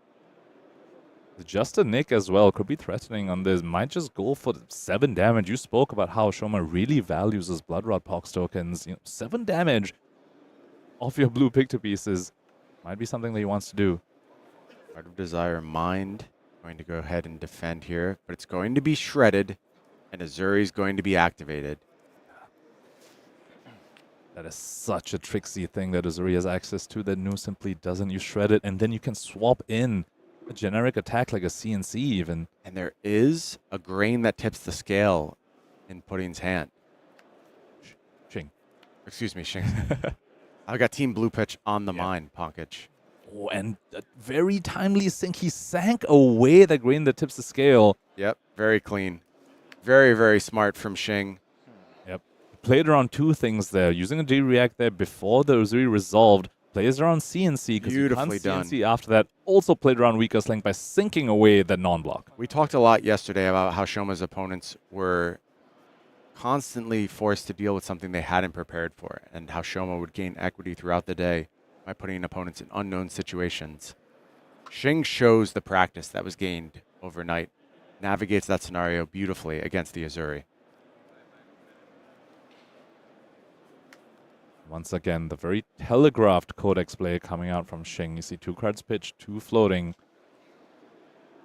Speaker 2: Just a Nick as well could be threatening on this. Might just go for 7 damage. You spoke about how Shoma really values his Blood Rod Pox tokens. 7 damage off your blue pick to pieces might be something that he wants to do.
Speaker 1: Heart of Desire Mind. Going to go ahead and defend here, but it's going to be shredded, and Uzuri's going to be activated.
Speaker 2: That is such a tricksy thing that Uzuri has access to that Nu simply doesn't. You shred it, and then you can swap in a generic attack like a CNC even.
Speaker 1: And there is a grain that tips the scale in Pudding's hand.
Speaker 2: Shing.
Speaker 1: Excuse me, Shing. I've got Team Blue Pitch on the mind, Pankaj.
Speaker 2: Oh, and a very timely sync. He sank away the grain that tips the scale.
Speaker 1: Yep, very clean. Very, very smart from Shing.
Speaker 2: Yep. Played around 2 things there. Using a D-React there before the Uzuri resolved. Plays around CNC because you can't CNC after that. Also played around weakest link by sinking away that non-block.
Speaker 1: We talked a lot yesterday about how Shoma's opponents were constantly forced to deal with something they hadn't prepared for, and how Shoma would gain equity throughout the day by putting opponents in unknown situations. Shing shows the practice that was gained overnight, navigates that scenario beautifully against the Uzuri.
Speaker 2: Once again, the very telegraphed Codex play coming out from Shing. You see 2 cards pitched, 2 floating.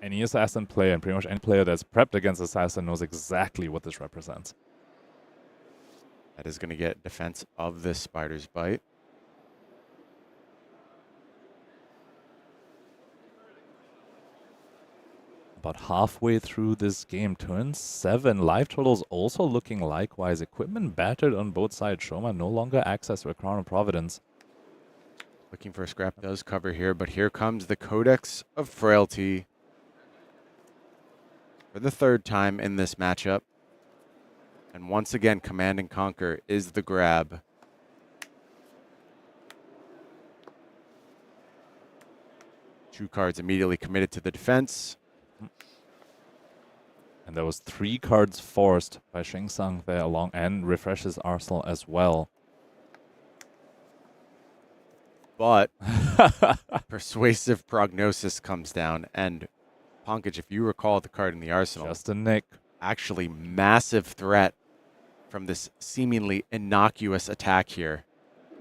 Speaker 2: Any Assassin player, and pretty much any player that's prepped against Assassin knows exactly what this represents.
Speaker 1: That is going to get defense of this Spider's Bite.
Speaker 2: About halfway through this game, turn 7. Life totals also looking likewise. Equipment battered on both sides. Shoma no longer access to a Crown of Providence.
Speaker 1: Looking for a scrap does cover here, but here comes the Codex of Frailty for the 3rd time in this matchup. And once again, Command and Conquer is the grab. Two cards immediately committed to the defense.
Speaker 2: And there was 3 cards forced by Shing Tsang there along, and refreshes arsenal as well.
Speaker 1: But Persuasive Prognosis comes down, and Pankaj, if you recall the card in the arsenal,
Speaker 2: Just a Nick.
Speaker 1: actually massive threat from this seemingly innocuous attack here.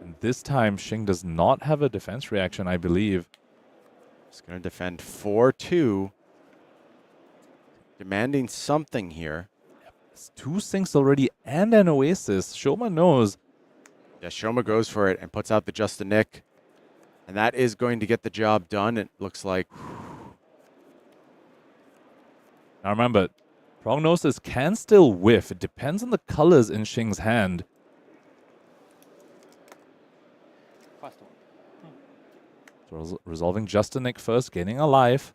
Speaker 2: And this time, Shing does not have a defense reaction, I believe.
Speaker 1: He's going to defend 4-2. Demanding something here.
Speaker 2: It's 2 sinks already and an Oasis. Shoma knows.
Speaker 1: Yeah, Shoma goes for it and puts out the Just a Nick. And that is going to get the job done, it looks like.
Speaker 2: Now remember, Prognosis can still whiff. It depends on the colors in Shing's hand. So resolving Just a Nick first, gaining a life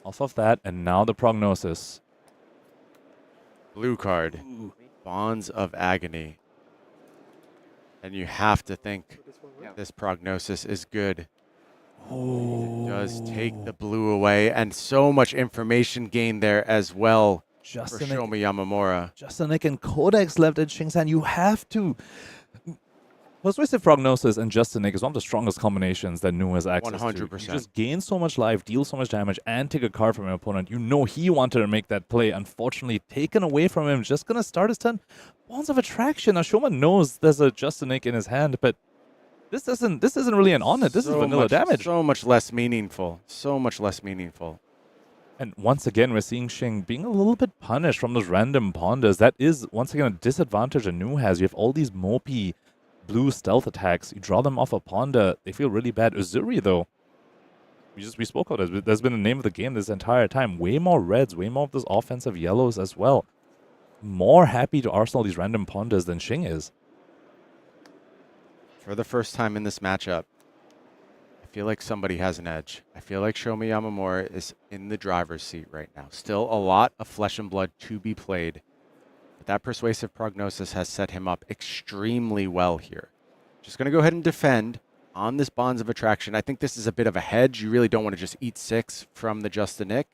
Speaker 2: off of that, and now the Prognosis.
Speaker 1: Blue card. Bonds of Agony. And you have to think this Prognosis is good. It does take the blue away, and so much information gained there as well
Speaker 2: Just
Speaker 1: for
Speaker 2: a Nick.
Speaker 1: Shoma Yamamura.
Speaker 2: Just a Nick and Codex left in Shing's hand. You have to. Persuasive Prognosis and Just a Nick is one of the strongest combinations that Nu has access to.
Speaker 1: 100%.
Speaker 2: You just gain so much life, deal so much damage, and take a card from your opponent. You know he wanted to make that play. Unfortunately, taken away from him. Just going to start his turn. Bonds of Attraction. Now, Shoma knows there's a Just a Nick in his hand, but this isn't really an on it. This is vanilla damage.
Speaker 1: So much less meaningful. So much less meaningful.
Speaker 2: And once again, we're seeing Shing being a little bit punished from those random ponders. That is, once again, a disadvantage that Nu has. You have all these mopey blue stealth attacks. You draw them off a ponder. They feel really bad. Uzuri, though, we spoke about it. There's been the name of the game this entire time. Way more reds, way more of those offensive yellows as well. More happy to Arsenal these random ponders than Shing is.
Speaker 1: For the first time in this matchup, I feel like somebody has an edge. I feel like Shoma Yamamura is in the driver's seat right now. Still a lot of flesh and blood to be played. But that persuasive prognosis has set him up extremely well here. Just going to go ahead and defend on this Bonds of Attraction. I think this is a bit of a hedge. You really don't want to just eat 6 from the Just the Nick.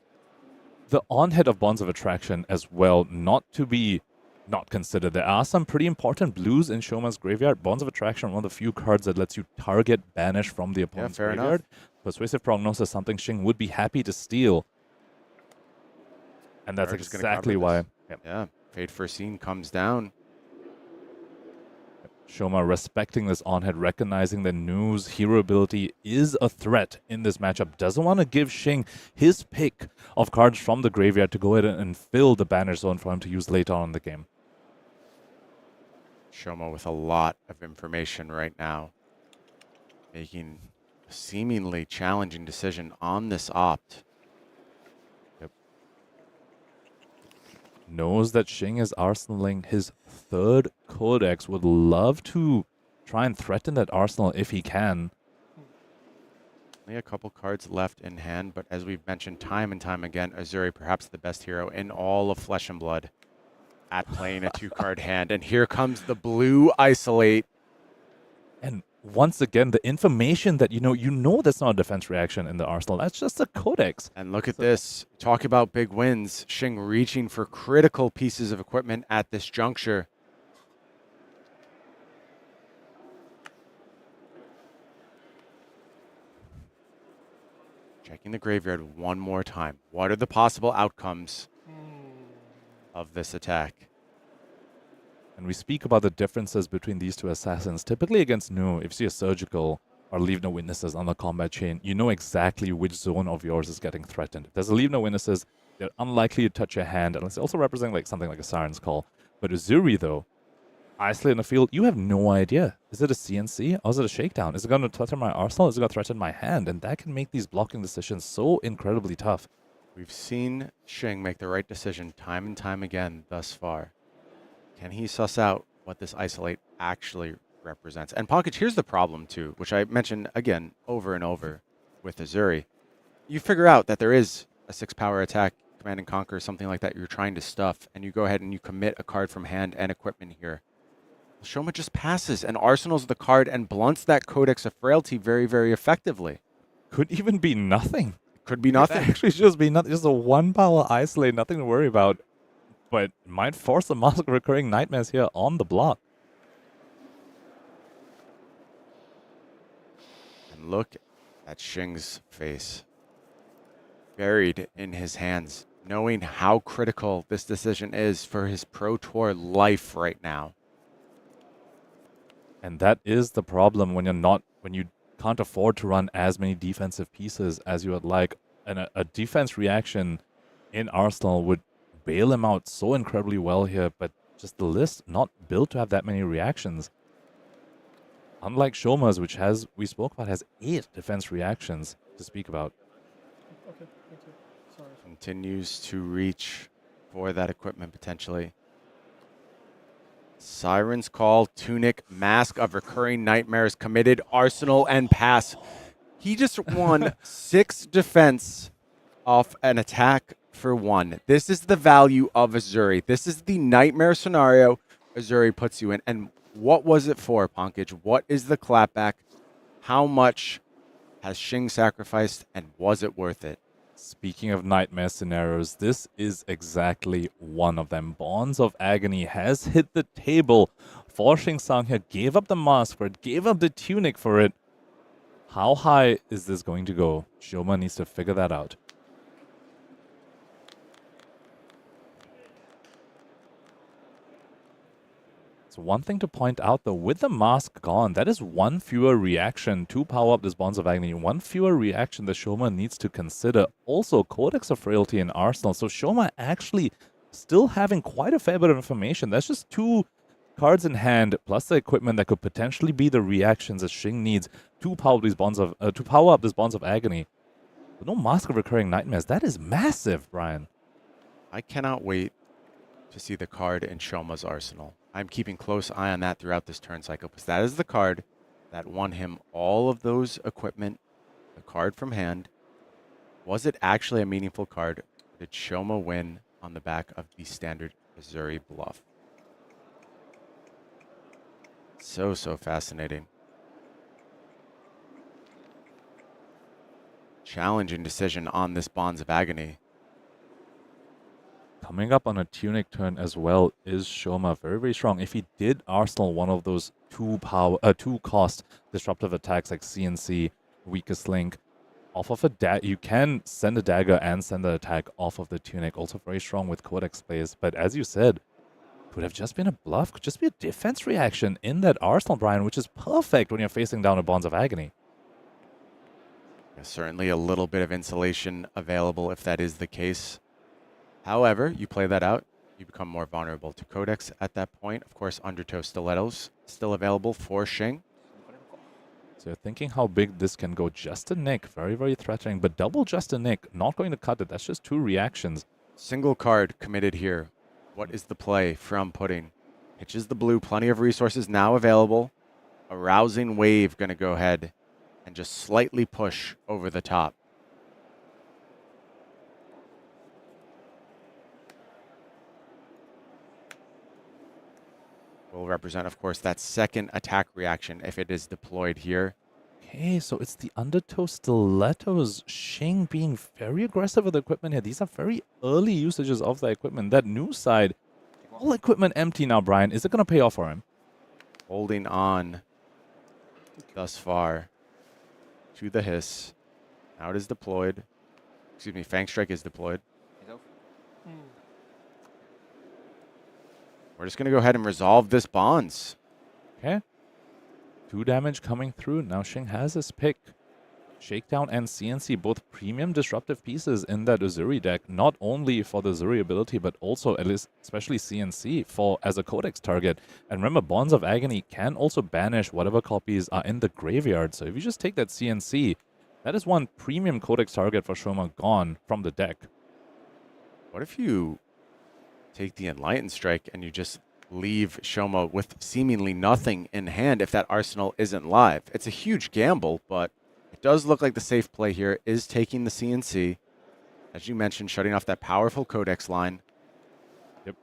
Speaker 2: The on-head of Bonds of Attraction as well, not to be not considered. There are some pretty important blues in Shoma's graveyard. Bonds of Attraction, one of the few cards that lets you target banish from the opponent's
Speaker 1: fair
Speaker 2: graveyard.
Speaker 1: enough.
Speaker 2: Persuasive Prognosis, something Shing would be happy to steal. And that's
Speaker 1: We're just gonna
Speaker 2: exactly
Speaker 1: cover
Speaker 2: why.
Speaker 1: this. Yeah, Fate Foreseen comes down.
Speaker 2: Shoma respecting this on-head, recognizing that Nu's hero ability is a threat in this matchup. Doesn't want to give Shing his pick of cards from the graveyard to go ahead and fill the banish zone for him to use later on in the game.
Speaker 1: Shoma with a lot of information right now, making a seemingly challenging decision on this opt.
Speaker 2: Knows that Shing is arsenaling his third codex, would love to try and threaten that arsenal if he can.
Speaker 1: Only a couple cards left in hand, but as we've mentioned time and time again, Uzuri perhaps the best hero in all of Flesh and Blood at playing a 2-card hand. And here comes the blue Isolate.
Speaker 2: And once again, the information that you know that's not a defense reaction in the arsenal. That's just a codex.
Speaker 1: And look at this. Talk about big wins. Shing reaching for critical pieces of equipment at this juncture. Checking the graveyard one more time. What are the possible outcomes of this attack?
Speaker 2: And we speak about the differences between these two assassins. Typically against Nu, if you see a surgical or leave no witnesses on the combat chain, you know exactly which zone of yours is getting threatened. If there's a leave no witnesses, they're unlikely to touch your hand, unless they also represent like something like a Siren's Call. But Uzuri, though, isolate in the field, you have no idea. Is it a CNC or is it a shakedown? Is it going to threaten my arsenal? Is it going to threaten my hand? And that can make these blocking decisions so incredibly tough.
Speaker 1: We've seen Shing make the right decision time and time again thus far. Can he suss out what this isolate actually represents? And Pankaj, here's the problem too, which I mentioned again over and over with Uzuri. You figure out that there is a 6-power attack, Command and Conquer, something like that you're trying to stuff, and you go ahead and you commit a card from hand and equipment here. Shoma just passes and arsenals the card and blunts that Codex of Frailty very, very effectively.
Speaker 2: Could even be nothing.
Speaker 1: Could be nothing.
Speaker 2: Could actually just be nothing. Just a 1-power isolate, nothing to worry about. But might force the Mask of Recurring Nightmares here on the block.
Speaker 1: And look at Shing's face. Buried in his hands, knowing how critical this decision is for his Pro Tour life right now.
Speaker 2: And that is the problem when you can't afford to run as many defensive pieces as you would like. And a defense reaction in Arsenal would bail him out so incredibly well here, but just the list not built to have that many reactions. Unlike Shoma's, which we spoke about, has 8 defense reactions to speak about.
Speaker 9: Okay, thank you. Sorry.
Speaker 1: Continues to reach for that equipment potentially. Siren's Call, Tunic, Mask of Recurring Nightmares, committed, Arsenal, and pass. He just won 6 defense off an attack for 1. This is the value of Uzuri. This is the nightmare scenario Uzuri puts you in. And what was it for, Pankaj? What is the clapback? How much has Shing sacrificed, and was it worth it?
Speaker 2: Speaking of nightmare scenarios, this is exactly one of them. Bonds of Agony has hit the table. Shing Tsang here gave up the mask for it, gave up the tunic for it. How high is this going to go? Shoma needs to figure that out. So one thing to point out though, with the mask gone, that is 1 fewer reaction to power up this Bonds of Agony. 1 fewer reaction that Shoma needs to consider. Also, Codex of Frailty in Arsenal. So Shoma actually still having quite a fair bit of information. That's just 2 cards in hand, plus the equipment that could potentially be the reactions that Shing needs to power up these Bonds of Agony. But no Mask of Recurring Nightmares. That is massive, Brian.
Speaker 1: I cannot wait to see the card in Shoma's arsenal. I'm keeping close eye on that throughout this turn cycle because that is the card that won him all of those equipment, the card from hand. Was it actually a meaningful card? Did Shoma win on the back of the standard Uzuri bluff? So fascinating. Challenging decision on this Bonds of Agony.
Speaker 2: Coming up on a Tunic turn as well is Shoma. Very strong. If he did arsenal one of those two cost disruptive attacks like CNC, Weakest Link, off of a you can send a dagger and send an attack off of the Tunic. Also very strong with Codex plays. But as you said, could have just been a bluff, could just be a defense reaction in that arsenal, Brian, which is perfect when you're facing down a Bonds of Agony.
Speaker 1: Certainly a little bit of insulation available if that is the case. However, you play that out, you become more vulnerable to Codex at that point. Of course, Undertow Stilettos still available for Shing.
Speaker 2: So you're thinking how big this can go. Just a nick, very threatening, but double just a nick, not going to cut it. That's just 2 reactions.
Speaker 1: Single card committed here. What is the play from Pudding? Pitches the blue, plenty of resources now available. A Rousing Wave going to go ahead and just slightly push over the top. Will represent, of course, that second attack reaction if it is deployed here.
Speaker 2: Okay, so it's the Undertow Stilettos. Shing being very aggressive with the equipment here. These are very early usages of the equipment. That new side, all equipment empty now, Brian. Is it going to pay off for him?
Speaker 1: Holding on thus far to the hiss. Now it is deployed. Excuse me, Fang Strike is deployed. We're just going to go ahead and resolve this Bonds.
Speaker 2: Okay. 2 damage coming through. Now Shing has his pick. Shakedown and CNC, both premium disruptive pieces in that Uzuri deck, not only for the Uzuri ability, but also, at least, especially CNC, for as a Codex target. And remember, Bonds of Agony can also banish whatever copies are in the graveyard. So if you just take that CNC, that is 1 premium Codex target for Shoma gone from the deck.
Speaker 1: What if you take the Enlightened Strike and you just leave Shoma with seemingly nothing in hand if that arsenal isn't live? It's a huge gamble, but it does look like the safe play here is taking the CNC. As you mentioned, shutting off that powerful Codex line.
Speaker 2: Yep.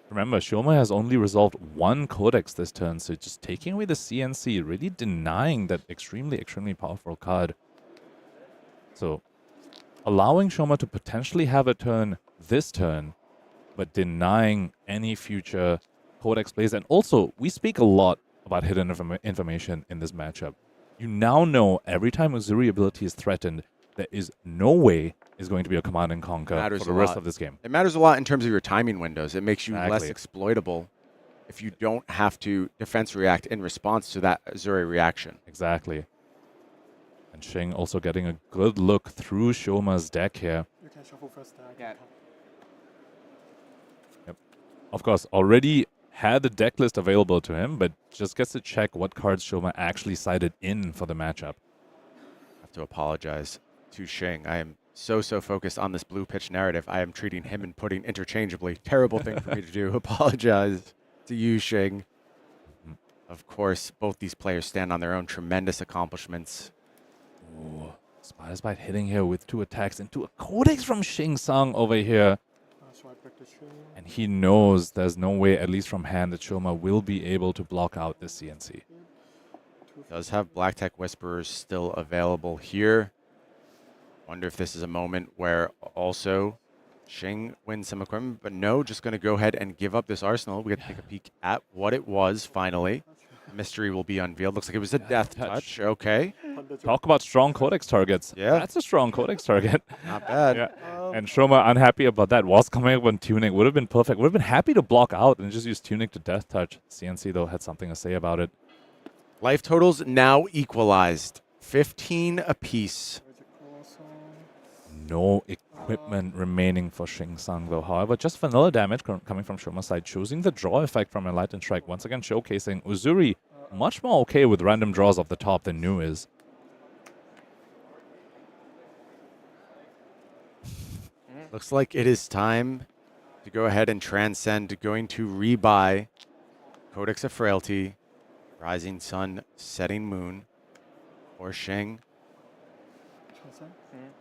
Speaker 2: Remember, Shoma has only resolved 1 Codex this turn, so just taking away the CNC, really denying that extremely powerful card. So, allowing Shoma to potentially have a turn this turn, but denying any future Codex plays. And also, we speak a lot about hidden information in this matchup. You now know every time Uzuri ability is threatened, there is no way is going to be a Command and Conquer for the rest of this game.
Speaker 1: It matters a lot in terms of your timing windows. It makes you less exploitable if you don't have to defense react in response to that Uzuri reaction.
Speaker 2: Exactly. And Shing also getting a good look through Shoma's deck here.
Speaker 9: You can shuffle first.
Speaker 10: Yeah.
Speaker 2: Yep. Of course, already had the deck list available to him, but just gets to check what cards Shoma actually sided in for the matchup.
Speaker 1: I have to apologize to Shing. I am so focused on this blue pitch narrative. I am treating him and Pudding interchangeably. Terrible thing for me to do. Apologize to you, Shing. Of course, both these players stand on their own tremendous accomplishments.
Speaker 2: Ooh, Spider's Bite hitting here with 2 attacks into a Codex from Shing Tsang over here. And he knows there's no way, at least from hand, that Shoma will be able to block out the CNC.
Speaker 1: Does have Black Tech Whisperers still available here. Wonder if this is a moment where also Shing wins some equipment, but no, just going to go ahead and give up this arsenal. We get to take a peek at what it was finally. Mystery will be unveiled. Looks like it was a death touch. Okay.
Speaker 2: Talk about strong Codex targets.
Speaker 1: Yeah.
Speaker 2: That's a strong Codex target.
Speaker 1: Not bad.
Speaker 2: Yeah. And Shoma unhappy about that. Was coming up on Tunic. Would have been perfect. Would have been happy to block out and just use Tunic to death touch. CNC, though, had something to say about it.
Speaker 1: Life totals now equalized. 15 apiece.
Speaker 2: No equipment remaining for Shing Tsang, though. However, just vanilla damage coming from Shoma's side, choosing the draw effect from Enlightened Strike. Once again, showcasing Uzuri much more okay with random draws off the top than New is.
Speaker 1: Looks like it is time to go ahead and transcend. Going to rebuy Codex of Frailty, Rising Sun, Setting Moon, or Shing.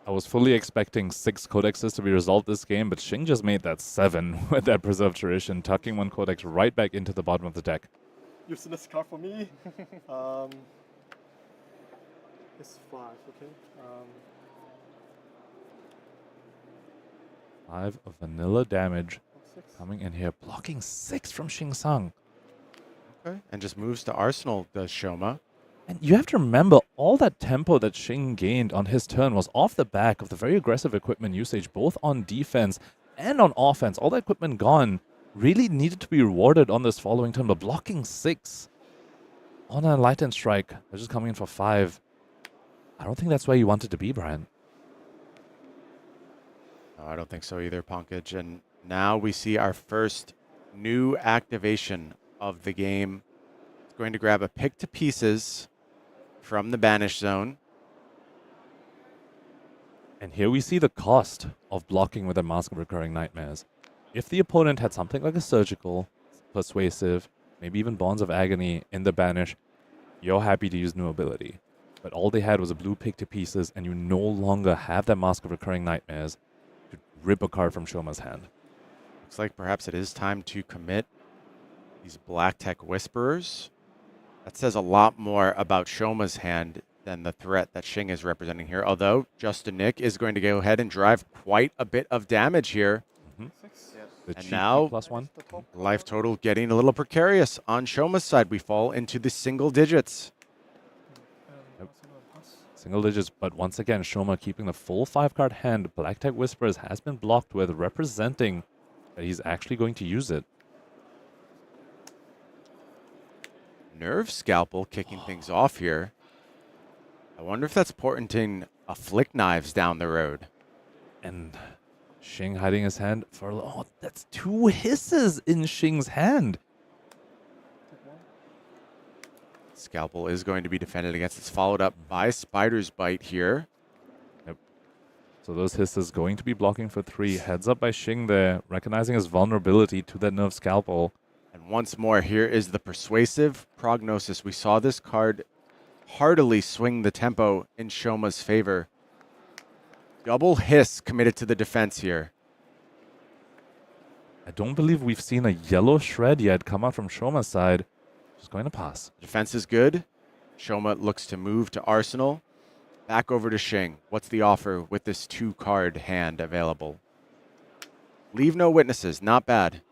Speaker 2: I was fully expecting 6 codexes to be resolved this game, but Shing just made that 7 with that Preserved Tradition, tucking 1 codex right back into the bottom of the deck.
Speaker 9: Useless card for me. It's 5, okay.
Speaker 2: 5 of vanilla damage
Speaker 9: 6.
Speaker 2: coming in here, blocking 6 from Shing Tsang.
Speaker 1: Okay. And just moves to Arsenal, does Shoma.
Speaker 2: And you have to remember, all that tempo that Shing gained on his turn was off the back of the very aggressive equipment usage, both on defense and on offense. All that equipment gone really needed to be rewarded on this following turn, but blocking 6 on a Lightning Strike, they're just coming in for 5. I don't think that's where you wanted to be, Brian.
Speaker 1: No, I don't think so either, Pankaj. And now we see our first new activation of the game. It's going to grab a pick to pieces from the banish zone.
Speaker 2: And here we see the cost of blocking with a Mask of Recurring Nightmares. If the opponent had something like a Surgical, Persuasive, maybe even Bonds of Agony in the banish, you're happy to use new ability. But all they had was a blue pick to pieces, and you no longer have that Mask of Recurring Nightmares to rip a card from Shoma's hand.
Speaker 1: Looks like perhaps it is time to commit these Black Tech Whisperers. That says a lot more about Shoma's hand than the threat that Shing is representing here. Although Justin Nick is going to go ahead and drive quite a bit of damage here.
Speaker 2: The
Speaker 1: And
Speaker 2: cheeky
Speaker 1: now,
Speaker 2: +1.
Speaker 1: life total getting a little precarious on Shoma's side. We fall into the single digits.
Speaker 2: Single digits, but once again, Shoma keeping the full 5-card hand. Black Tech Whispers has been blocked with, representing that he's actually going to use it.
Speaker 1: Nerve Scalpel kicking things off here. I wonder if that's portenting Afflict Knives down the road.
Speaker 2: And Shing hiding his hand for... Oh, that's 2 hisses in Shing's hand.
Speaker 1: Scalpel is going to be defended against. It's followed up by Spider's Bite here.
Speaker 2: Yep. So those hisses going to be blocking for 3. Heads up by Shing there, recognizing his vulnerability to that Nerve Scalpel.
Speaker 1: And once more, here is the Persuasive Prognosis. We saw this card heartily swing the tempo in Shoma's favor. Double hiss committed to the defense here.
Speaker 2: I don't believe we've seen a yellow shred yet come out from Shoma's side. Just going to pass.
Speaker 1: Defense is good. Shoma looks to move to Arsenal. Back over to Shing. What's the offer with this 2-card hand available? Leave no witnesses. Not bad.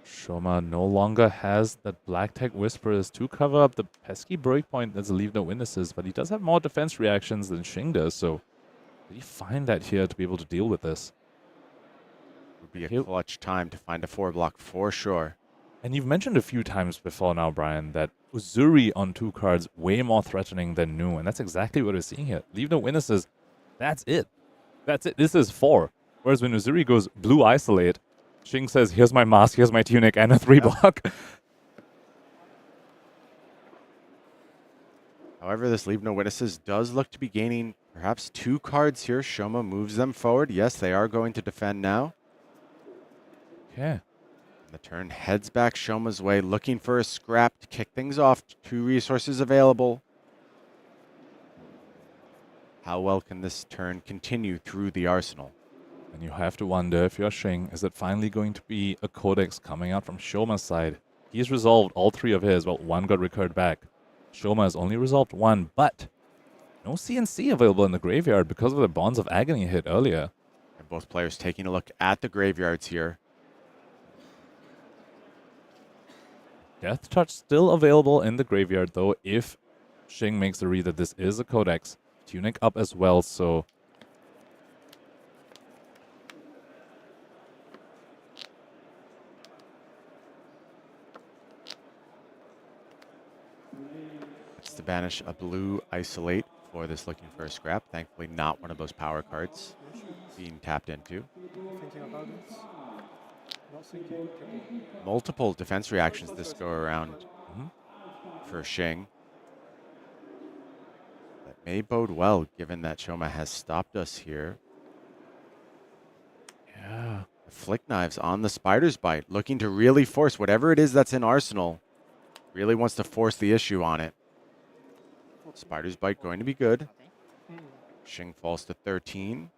Speaker 2: Shoma no longer has that Black Tech Whisperers to cover up the pesky breakpoint that's a Leave No Witnesses, but he does have more defense reactions than Shing does, so did he find that here to be able to deal with this?
Speaker 1: Would be a clutch time to find a 4-block for sure.
Speaker 2: And you've mentioned a few times before now, Brian, that Uzuri on 2 cards way more threatening than Nu, and that's exactly what we're seeing here. Leave No Witnesses, that's it. That's it. This is 4. Whereas when Uzuri goes Blue Isolate, Shing says, here's my mask, here's my tunic, and a 3-block.
Speaker 1: However, this Leave No Witnesses does look to be gaining perhaps 2 cards here. Shoma moves them forward. Yes, they are going to defend now.
Speaker 2: Okay.
Speaker 1: The turn heads back Shoma's way, looking for a scrap to kick things off. 2 resources available. How well can this turn continue through the arsenal?
Speaker 2: And you have to wonder, if you're Shing, is it finally going to be a Codex coming out from Shoma's side? He's resolved all 3 of his, well, 1 got recurred back. Shoma has only resolved 1, but no CNC available in the graveyard because of the Bonds of Agony hit earlier.
Speaker 1: And both players taking a look at the graveyards here.
Speaker 2: Death Touch still available in the graveyard, though, if Shing makes the read that this is a Codex. Tunic up as well, so...
Speaker 1: It's to banish a blue Isolate for this looking for a scrap. Thankfully not one of those power cards being tapped into.
Speaker 9: Thinking about it. Not thinking.
Speaker 1: Multiple defense reactions this go around. for Shing. That may bode well, given that Shoma has stopped us here.
Speaker 2: Yeah.
Speaker 1: The flick knives on the spider's bite, looking to really force whatever it is that's in Arsenal. Really wants to force the issue on it. Spider's bite going to be good. Shing falls to 13.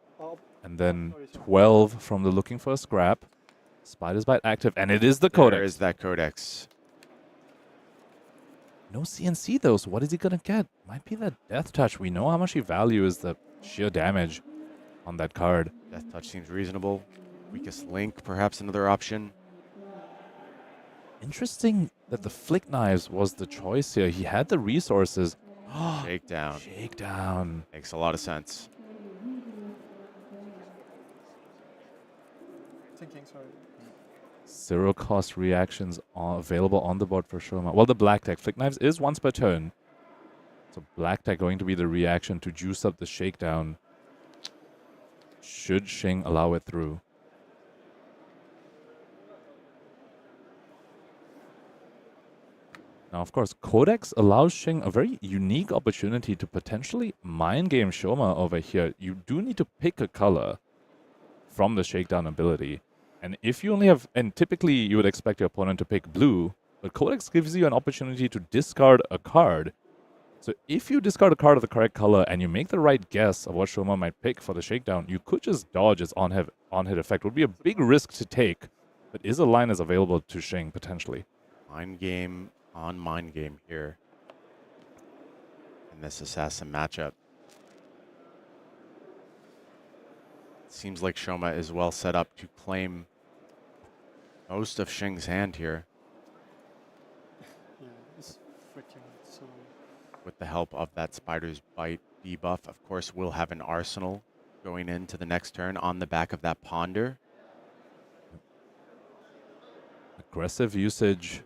Speaker 2: And then 12 from the looking for a scrap. Spider's Bite active, and it is the
Speaker 1: There
Speaker 2: Codex.
Speaker 1: is that Codex.
Speaker 2: No CNC though, so what is he gonna get? Might be that Death Touch. We know how much he values the sheer damage on that card.
Speaker 1: Death Touch seems reasonable. Weakest Link, perhaps another option.
Speaker 2: Interesting that the Flick Knives was the choice here. He had the resources.
Speaker 1: Shakedown.
Speaker 2: Shakedown.
Speaker 1: Makes a lot of sense.
Speaker 9: Thinking, sorry.
Speaker 2: Zero cost reactions are available on the board for Shoma. Well, the Black Deck. Flick Knives is once per turn. So Black Deck going to be the reaction to juice up the Shakedown. Should Shing allow it through? Now, of course, Codex allows Shing a very unique opportunity to potentially mind game Shoma over here. You do need to pick a color from the Shakedown ability. And if you only have, and typically you would expect your opponent to pick blue, but Codex gives you an opportunity to discard a card. So if you discard a card of the correct color and you make the right guess of what Shoma might pick for the Shakedown, you could just dodge its on-hit effect. Would be a big risk to take, but is a line is available to Shing potentially.
Speaker 1: Mind game on mind game here in this assassin matchup. Seems like Shoma is well set up to claim most of Shing's hand here
Speaker 9: Yeah, it's freaking so.
Speaker 1: with the help of that Spider's Bite debuff. Of course, we'll have an arsenal going into the next turn on the back of that Ponder.
Speaker 2: Aggressive usage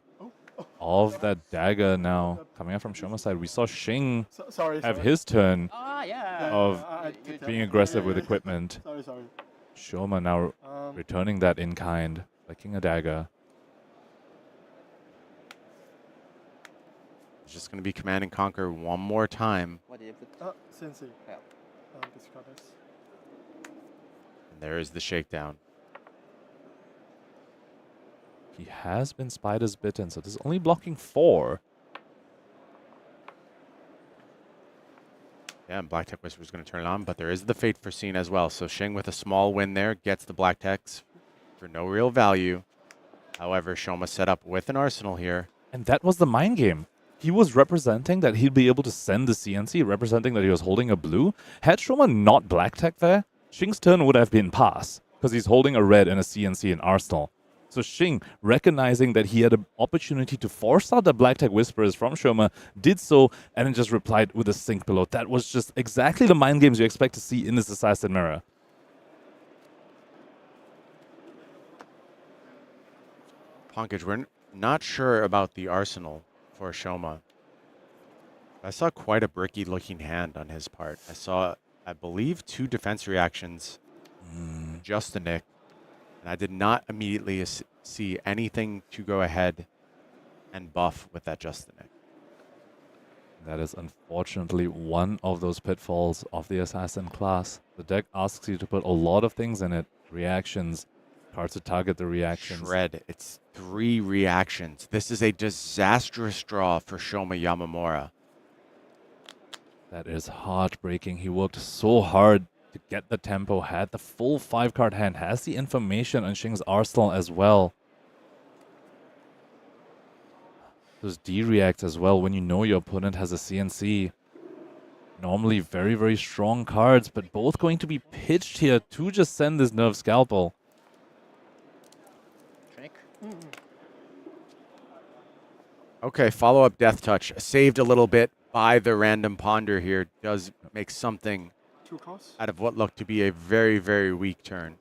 Speaker 2: of that dagger now coming up from Shoma's side. We saw Shing
Speaker 9: Sorry.
Speaker 2: have his turn
Speaker 9: Yeah,
Speaker 2: of
Speaker 9: I did that.
Speaker 2: being aggressive with
Speaker 9: Yeah.
Speaker 2: equipment.
Speaker 9: Sorry.
Speaker 2: Shoma now returning that in kind, flicking a dagger.
Speaker 1: It's just going to be Command and Conquer one more time.
Speaker 9: CNC. Discard this.
Speaker 1: And there is the Shakedown.
Speaker 2: He has been Spider's bitten, so this is only blocking 4.
Speaker 1: Yeah, and Black Tech Whisper is going to turn it on, but there is the Fate Foreseen as well. So Shing with a small win there gets the Black Techs for no real value. However, Shoma set up with an arsenal here.
Speaker 2: And that was the mind game. He was representing that he'd be able to send the CNC, representing that he was holding a blue. Had Shoma not Black Tech there, Shing's turn would have been pass, because he's holding a red and a CNC in Arsenal. So Shing, recognizing that he had an opportunity to force out the Black Tech Whisperers from Shoma, did so, and then just replied with a sink below. That was just exactly the mind games you expect to see in this Assassin Mirror.
Speaker 1: Ponkage, we're not sure about the arsenal for Shoma. I saw quite a bricky looking hand on his part. I saw, I believe, 2 defense reactions, just a nick. And I did not immediately see anything to go ahead and buff with that just a nick.
Speaker 2: That is unfortunately one of those pitfalls of the Assassin class. The deck asks you to put a lot of things in it. Reactions, cards to target the reactions.
Speaker 1: Shred, it's 3 reactions. This is a disastrous draw for Shoma Yamamura.
Speaker 2: That is heartbreaking. He worked so hard to get the tempo, had the full 5-card hand, has the information on Shing's arsenal as well. Those D-reacts as well when you know your opponent has a CNC. Normally very, very strong cards, but both going to be pitched here to just send this Nerve Scalpel.
Speaker 1: Okay, follow-up Death Touch. Saved a little bit by the random Ponder here. Does make something
Speaker 9: 2 costs.
Speaker 1: out of what looked to be a very, very weak turn.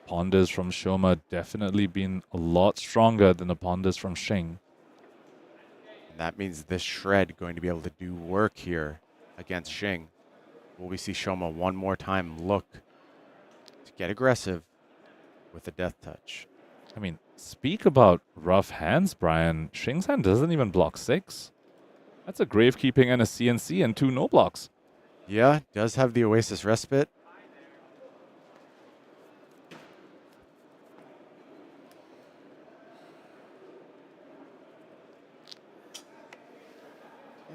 Speaker 2: Ponders from Shoma definitely been a lot stronger than the Ponders from Shing.
Speaker 1: And that means this Shred going to be able to do work here against Shing. Will we see Shoma one more time look to get aggressive with the Death Touch?
Speaker 2: I mean, Speak about rough hands, Brian. Shing's hand doesn't even block 6. That's a Gravekeeping and a CNC and 2 no blocks.
Speaker 1: Yeah, does have the Oasis Respite.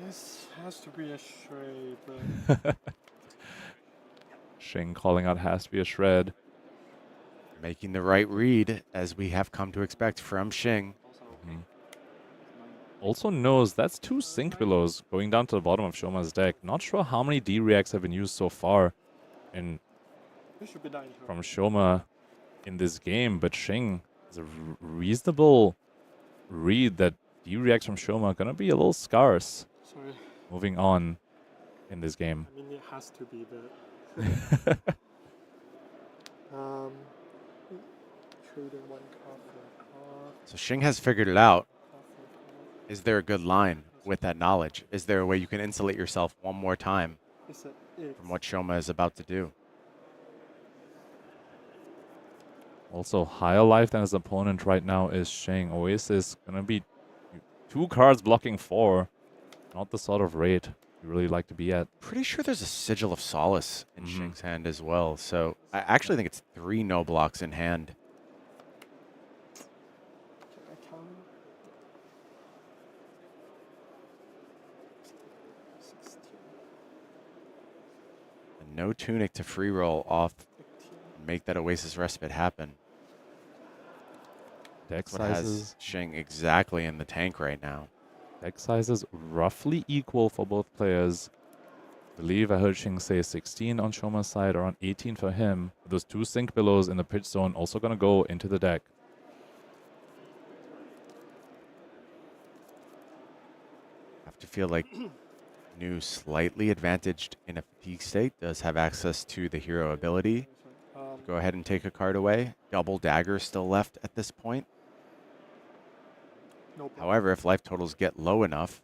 Speaker 9: This has to be a shred, but
Speaker 2: Shing calling out has to be a shred.
Speaker 1: Making the right read, as we have come to expect from Shing.
Speaker 2: Also knows that's 2 sync belows going down to the bottom of Shoma's deck. Not sure how many D-reacts have been used so far
Speaker 9: this should be 9
Speaker 2: from Shoma in this game, but Shing is a reasonable read that D-reacts from Shoma are going to be a little scarce
Speaker 9: Sorry.
Speaker 2: moving on in this game.
Speaker 9: I mean, it has to be that. Trading 1 card for a card.
Speaker 1: So Shing has figured it out.
Speaker 9: Card for a card.
Speaker 1: Is there a good line with that knowledge? Is there a way you can insulate yourself one more time
Speaker 9: It's a X.
Speaker 1: from what Shoma is about to do?
Speaker 2: Also, higher life than his opponent right now is Shing. Oasis going to be 2 cards blocking 4. Not the sort of rate you really like to be at.
Speaker 1: Pretty sure there's a Sigil of Solace in Shing's hand as well. So I actually think it's 3 no blocks in hand.
Speaker 9: Can I count? 16,
Speaker 1: And no Tunic to free roll off
Speaker 9: 15.
Speaker 1: and make that Oasis Respite happen.
Speaker 2: Deck
Speaker 1: What has
Speaker 2: sizes,
Speaker 1: Shing exactly in the tank right now.
Speaker 2: deck sizes roughly equal for both players. I believe I heard Shing say 16 on Shoma's side, around 18 for him. Those 2 sync belows in the pitch zone also going to go into the deck.
Speaker 1: Have to feel like New slightly advantaged in a fatigue state, does have access to the hero ability. Go ahead and take a card away. Double dagger still left at this point.
Speaker 9: No problem.
Speaker 1: However, if life totals get low enough,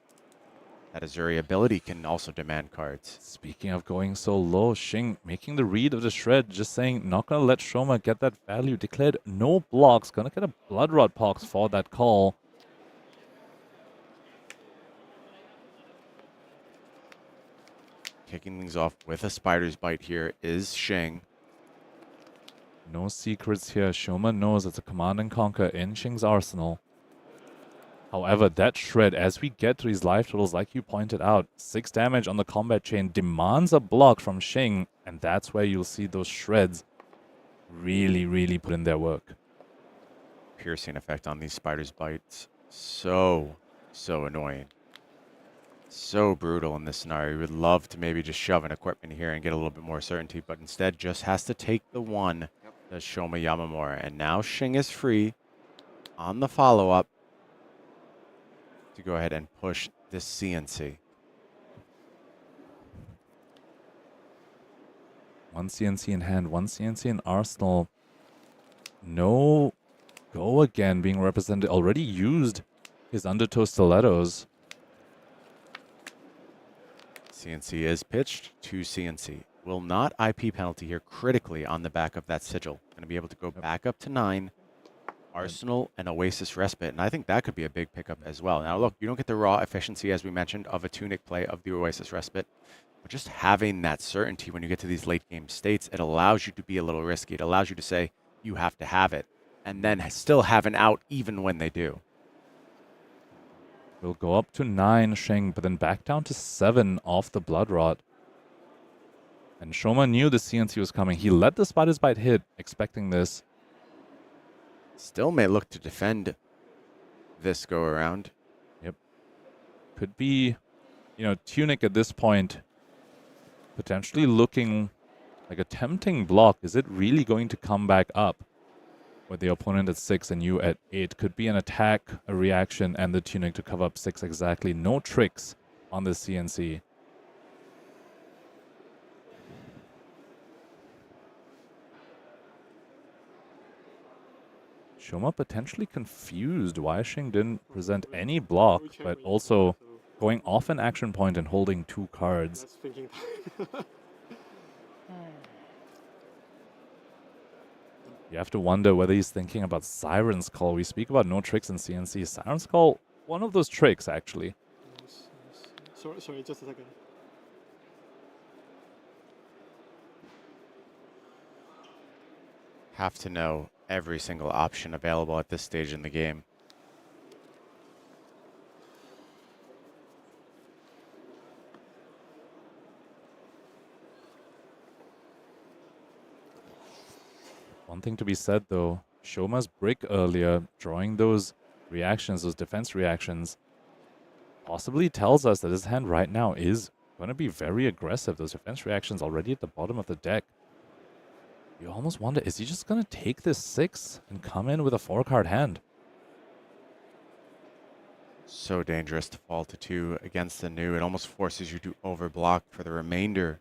Speaker 1: that Uzuri ability can also demand cards.
Speaker 2: Speaking of going so low, Shing making the read of the shred, just saying not gonna let Shoma get that value. Declared no blocks, gonna get a Blood Rot Pox for that call.
Speaker 1: Kicking things off with a Spider's Bite here is Shing.
Speaker 2: No secrets here. Shoma knows it's a Command and Conquer in Shing's arsenal. However, that shred, as we get to these life totals, like you pointed out, 6 damage on the combat chain demands a block from Shing, and that's where you'll see those shreds really, really put in their work.
Speaker 1: Piercing effect on these Spider's Bites. So annoying. So brutal in this scenario. You would love to maybe just shove an equipment here and get a little bit more certainty, but instead just has to take the one. Does Shoma Yamamura. And now Shing is free on the follow-up to go ahead and push this CNC.
Speaker 2: One CNC in hand, one CNC in arsenal. No go again being represented. Already used his undertow stilettos.
Speaker 1: CNC is pitched to CNC. Will not IP penalty here critically on the back of that sigil. Going to be able to go back up to 9. Arsenal and Oasis Respite, and I think that could be a big pickup as well. Now look, you don't get the raw efficiency, as we mentioned, of a Tunic play of the Oasis Respite, but just having that certainty when you get to these late game states, it allows you to be a little risky. It allows you to say you have to have it, and then still have an out even when they do.
Speaker 2: Will go up to 9, Shing, but then back down to 7 off the Blood Rot. And Shoma knew the CNC was coming. He let the Spider's Bite hit, expecting this.
Speaker 1: Still may look to defend this go around.
Speaker 2: Yep. Could be, Tunic at this point potentially looking like a tempting block. Is it really going to come back up with the opponent at 6 and you at 8? Could be an attack, a reaction, and the Tunic to cover up 6 exactly. No tricks on the CNC. Shoma potentially confused why Shing didn't present any block, but also going off an action point and holding 2 cards.
Speaker 9: That's thinking time.
Speaker 2: You have to wonder whether he's thinking about Siren's Call. We speak about no tricks in CNC. Siren's Call, one of those tricks, actually.
Speaker 9: Yes, yes. Sorry, just a second.
Speaker 1: Have to know every single option available at this stage in the game.
Speaker 2: One thing to be said, though, Shoma's brick earlier, drawing those reactions, those defense reactions, possibly tells us that his hand right now is going to be very aggressive. Those defense reactions already at the bottom of the deck. You almost wonder, is he just going to take this 6 and come in with a 4-card hand?
Speaker 1: So dangerous to fall to 2 against the new. It almost forces you to overblock for the remainder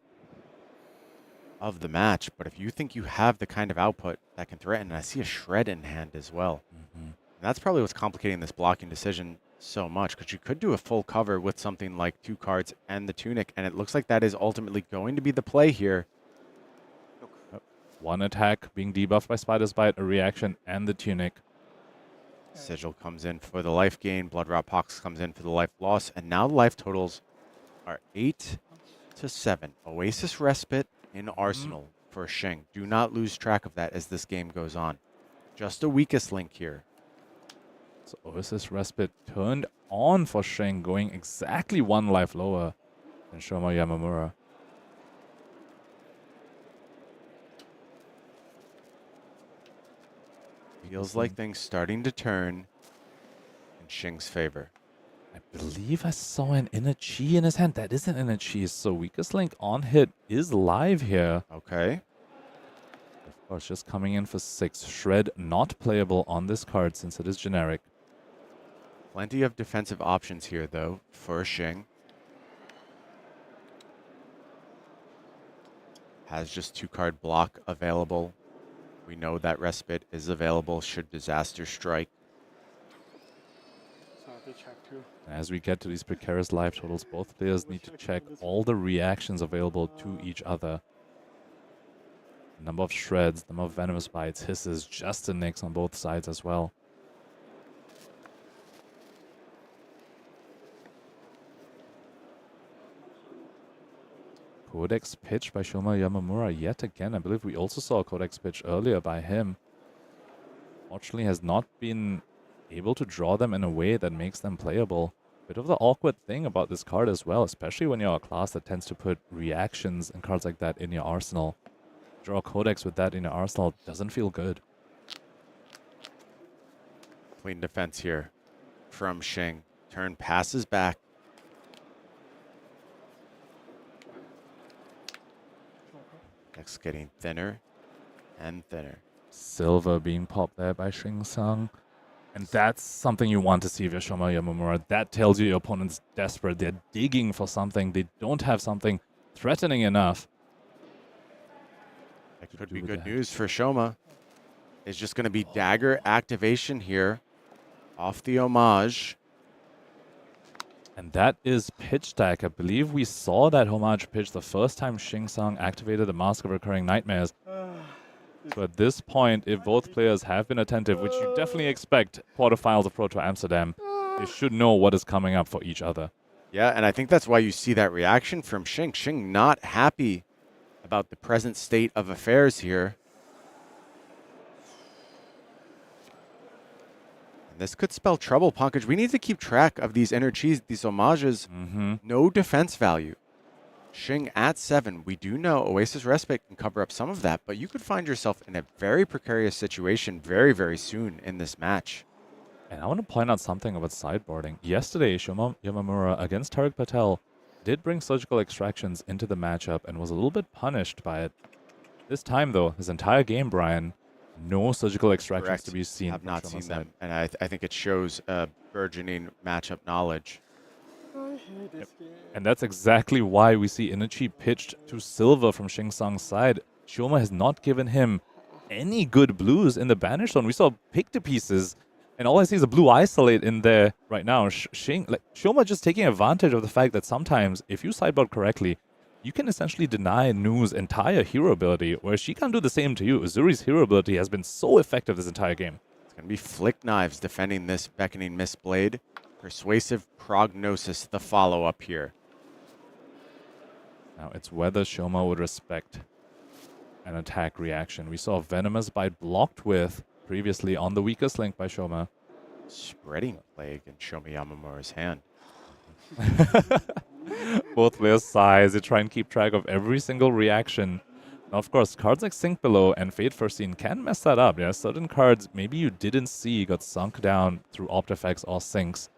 Speaker 1: of the match. But if you think you have the kind of output that can threaten, and I see a shred in hand as well. And that's probably what's complicating this blocking decision so much, because you could do a full cover with something like 2 cards and the tunic, and it looks like that is ultimately going to be the play here.
Speaker 2: One attack being debuffed by Spider's Bite, a reaction, and the tunic.
Speaker 1: Sigil comes in for the life gain. Blood Rot Pox comes in for the life loss. And now the life totals are 8 to 7. Oasis Respite in Arsenal for Shing. Do not lose track of that as this game goes on. Just a weakest link here.
Speaker 2: So Oasis Respite turned on for Shing, going exactly 1 life lower than Shoma Yamamura.
Speaker 1: Feels like things starting to turn in Shing's favor.
Speaker 2: I believe I saw an inner chi in his hand. That isn't inner chi, so weakest link on hit is live here.
Speaker 1: Okay.
Speaker 2: Of course, just coming in for 6. Shred not playable on this card since it is generic.
Speaker 1: Plenty of defensive options here, though, for Shing. Has just 2-card block available. We know that Respite is available should disaster strike.
Speaker 9: So they check too.
Speaker 2: As we get to these precarious life totals, both players need to check all the reactions available to each other. Number of shreds, number of venomous bites, hisses, just a nicks on both sides as well. Codex pitch by Shoma Yamamura yet again. I believe we also saw a Codex pitch earlier by him. Fortunately has not been able to draw them in a way that makes them playable. Bit of the awkward thing about this card as well, especially when you're a class that tends to put reactions and cards like that in your arsenal. Draw a Codex with that in your arsenal doesn't feel good.
Speaker 1: Clean defense here from Shing. Turn passes back. Deck's getting thinner and thinner.
Speaker 2: Silver being popped there by Shing Tsang. And that's something you want to see if you're Shoma Yamamura. That tells you your opponent's desperate. They're digging for something. They don't have something threatening enough.
Speaker 1: That could be good news for Shoma. It's just going to be dagger activation here off the homage.
Speaker 2: And that is pitch stack. I believe we saw that homage pitch the first time Shing Tsang activated the Mask of Recurring Nightmares. So at this point, if both players have been attentive, which you definitely expect quarterfinals of Pro Tour Amsterdam, they should know what is coming up for each other.
Speaker 1: Yeah, and I think that's why you see that reaction from Shing. Shing not happy about the present state of affairs here. And this could spell trouble, Pankaj. We need to keep track of these energies, these homages. No defense value. Shing at 7. We do know Oasis Respite can cover up some of that, but you could find yourself in a very precarious situation very, very soon in this match.
Speaker 2: And I want to point out something about sideboarding. Yesterday, Shoma Yamamura against Tariq Patel did bring surgical extractions into the matchup and was a little bit punished by it. This time, though, this entire game, Brian, no surgical extractions
Speaker 1: Correct.
Speaker 2: to be seen.
Speaker 1: Have not seen them, and I think it shows burgeoning matchup knowledge.
Speaker 9: I hate this game.
Speaker 2: And that's exactly why we see Inachi pitched to silver from Shing Tsang's side. Shoma has not given him any good blues in the banish zone. We saw pick to pieces, and all I see is a blue isolate in there right now. Shoma just taking advantage of the fact that sometimes, if you sideboard correctly, you can essentially deny Nu's entire hero ability, where she can do the same to you. Uzuri's hero ability has been so effective this entire game.
Speaker 1: It's going to be Flick Knives defending this Beckoning Mistblade. Persuasive Prognosis, the follow-up here.
Speaker 2: Now, it's whether Shoma would respect an attack reaction. We saw Venomous Bite blocked with previously on the weakest link by Shoma.
Speaker 1: Spreading Plague in Shoma Yamamura's hand.
Speaker 2: Both players sigh as they try and keep track of every single reaction. Now, of course, cards like Sink Below and Fate Foreseen can mess that up. Yeah, certain cards maybe you didn't see got sunk down through opt effects or sinks.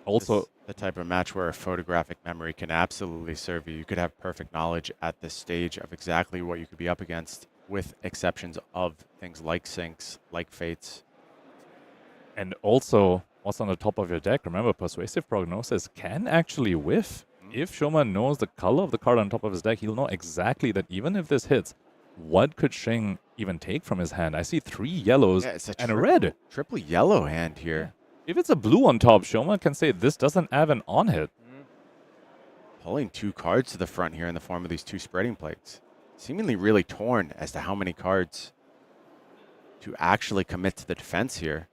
Speaker 2: Also,
Speaker 1: the type of match where a photographic memory can absolutely serve you. You could have perfect knowledge at this stage of exactly what you could be up against, with exceptions of things like sinks, like fates.
Speaker 2: and also, what's on the top of your deck? Remember, Persuasive Prognosis can actually whiff. If Shoma knows the color of the card on top of his deck, he'll know exactly that even if this hits, what could Shing even take from his hand? I see 3 yellows and a red.
Speaker 1: Triple yellow hand here.
Speaker 2: If it's a blue on top, Shoma can say this doesn't have an on-hit.
Speaker 1: Pulling 2 cards to the front here in the form of these 2 Spreading Plagues. Seemingly really torn as to how many cards to actually commit to the defense here.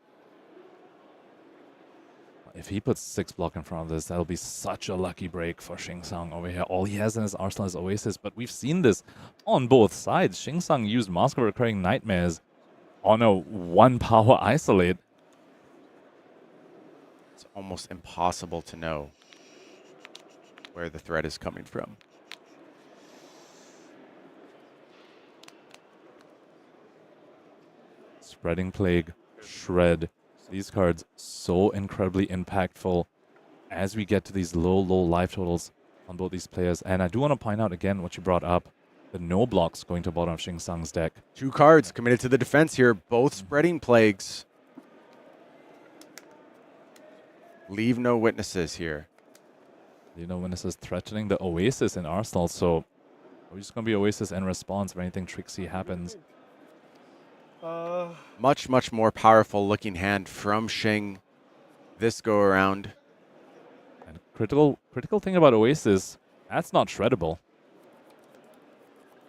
Speaker 2: If he puts 6 block in front of this, that'll be such a lucky break for Shing Tsang over here. All he has in his arsenal is Oasis, but we've seen this on both sides. Shing Tsang used Mask of Recurring Nightmares on a 1-power isolate.
Speaker 1: It's almost impossible to know where the threat is coming from.
Speaker 2: Spreading Plague, Shred. These cards so incredibly impactful as we get to these low life totals on both these players. And I do want to point out again what you brought up. The no blocks going to bottom of Shing Tsang's deck.
Speaker 1: 2 cards committed to the defense here. Both Spreading Plagues. Leave no witnesses here.
Speaker 2: You know, when this is threatening the Oasis in Arsenal, so we're just going to be Oasis in response if anything tricksy happens.
Speaker 1: Much, much more powerful looking hand from Shing this go around.
Speaker 2: And critical thing about Oasis, that's not shreddable.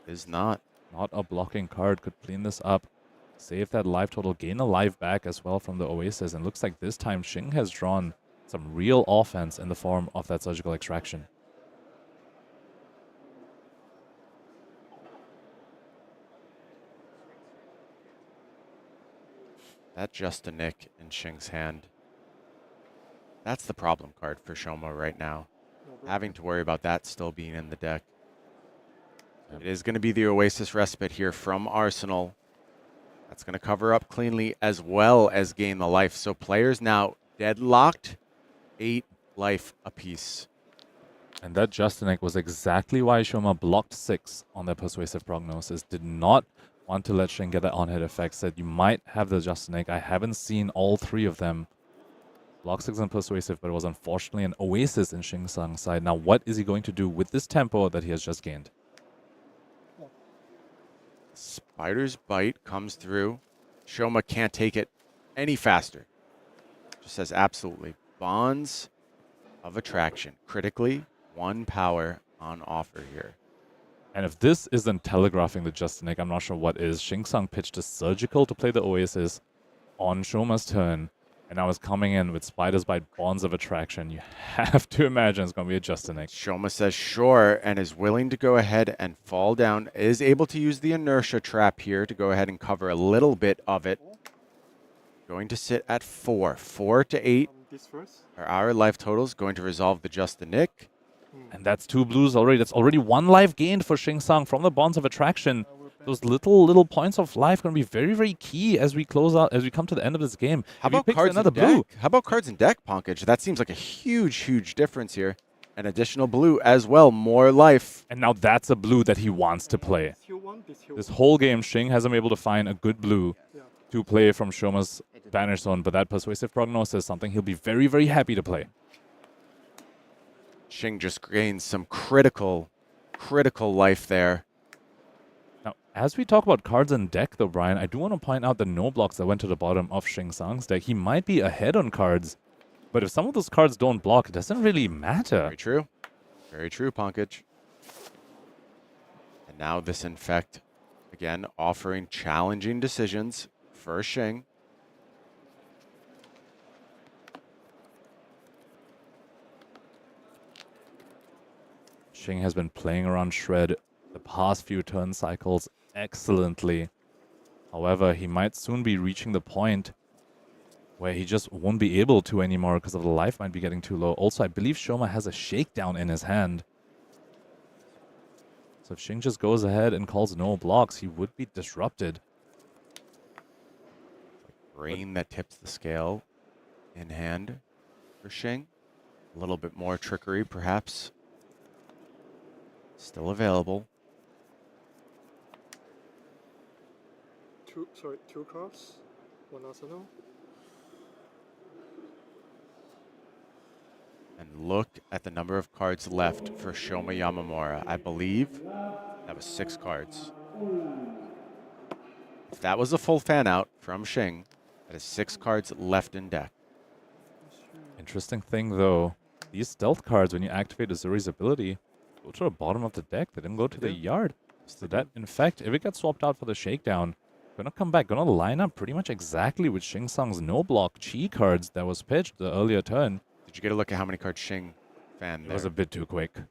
Speaker 1: Is not.
Speaker 2: Not a blocking card could clean this up. Save that life total, gain a life back as well from the Oasis. And looks like this time Shing has drawn some real offense in the form of that Surgical Extraction.
Speaker 1: That just a nick in Shing's hand. That's the problem card for Shoma right now. Having to worry about that still being in the deck. It is going to be the Oasis Respite here from Arsenal. That's going to cover up cleanly as well as gain the life. So players now deadlocked, 8 life apiece.
Speaker 2: And that Justinek was exactly why Shoma blocked 6 on their Persuasive Prognosis. Did not want to let Shing get that on-hit effect. Said you might have the Justinek. I haven't seen all 3 of them. Block 6 and Persuasive, but it was unfortunately an Oasis in Shing Tsang's side. Now what is he going to do with this tempo that he has just gained?
Speaker 1: Spider's Bite comes through. Shoma can't take it any faster. Just says absolutely. Bonds of Attraction. Critically, 1 power on offer here.
Speaker 2: And if this isn't telegraphing the Justinek, I'm not sure what is. Shing Tsang pitched a Surgical to play the Oasis on Shoma's turn. And now is coming in with Spider's Bite, Bonds of Attraction. You have to imagine it's going to be a Justinek.
Speaker 1: Shoma says sure and is willing to go ahead and fall down. Is able to use the Inertia Trap here to go ahead and cover a little bit of it. Going to sit at 4. 4 to 8 are our life totals. Going to resolve the Justinek.
Speaker 2: And that's 2 blues already. That's already 1 life gained for Shing Tsang from the Bonds of Attraction. Those little points of life going to be very, very key as we close out, as we come to the end of this game.
Speaker 1: How about cards in deck? How about cards in deck, Ponkage? That seems like a huge difference here. An additional blue as well, more life.
Speaker 2: And now that's a blue that he wants to play. This whole game, Shing hasn't been able to find a good blue to play from Shoma's Banish Zone, but that Persuasive Prognosis is something he'll be very, very happy to play.
Speaker 1: Shing just gains some critical life there.
Speaker 2: Now, As we talk about cards in deck, though, Brian, I do want to point out the no blocks that went to the bottom of Shing Tsang's deck. He might be ahead on cards, but if some of those cards don't block, it doesn't really matter.
Speaker 1: Very true. Very true, Pankaj. And now this Infect, again, offering challenging decisions for Shing.
Speaker 2: Shing has been playing around Shred the past few turn cycles excellently. However, he might soon be reaching the point where he just won't be able to anymore because of the life might be getting too low. Also, I believe Shoma has a shakedown in his hand. So if Shing just goes ahead and calls no blocks, he would be disrupted.
Speaker 1: Brain that tips the scale in hand for Shing. A little bit more trickery, perhaps. Still available.
Speaker 9: Two cards, one arsenal.
Speaker 1: And look at the number of cards left for Shoma Yamamura. I believe that was 6 cards. If that was a full fan out from Shing, that is 6 cards left in deck.
Speaker 2: Interesting thing, though, these stealth cards, when you activate Uzuri's ability, go to the bottom of the deck. They didn't go to the yard. So that, in fact, if it gets swapped out for the shakedown, gonna come back, gonna line up pretty much exactly with Shing Tsang's no block chi cards that was pitched the earlier turn.
Speaker 1: Did you get a look at how many cards Shing fanned there?
Speaker 2: It was a bit too quick.
Speaker 1: I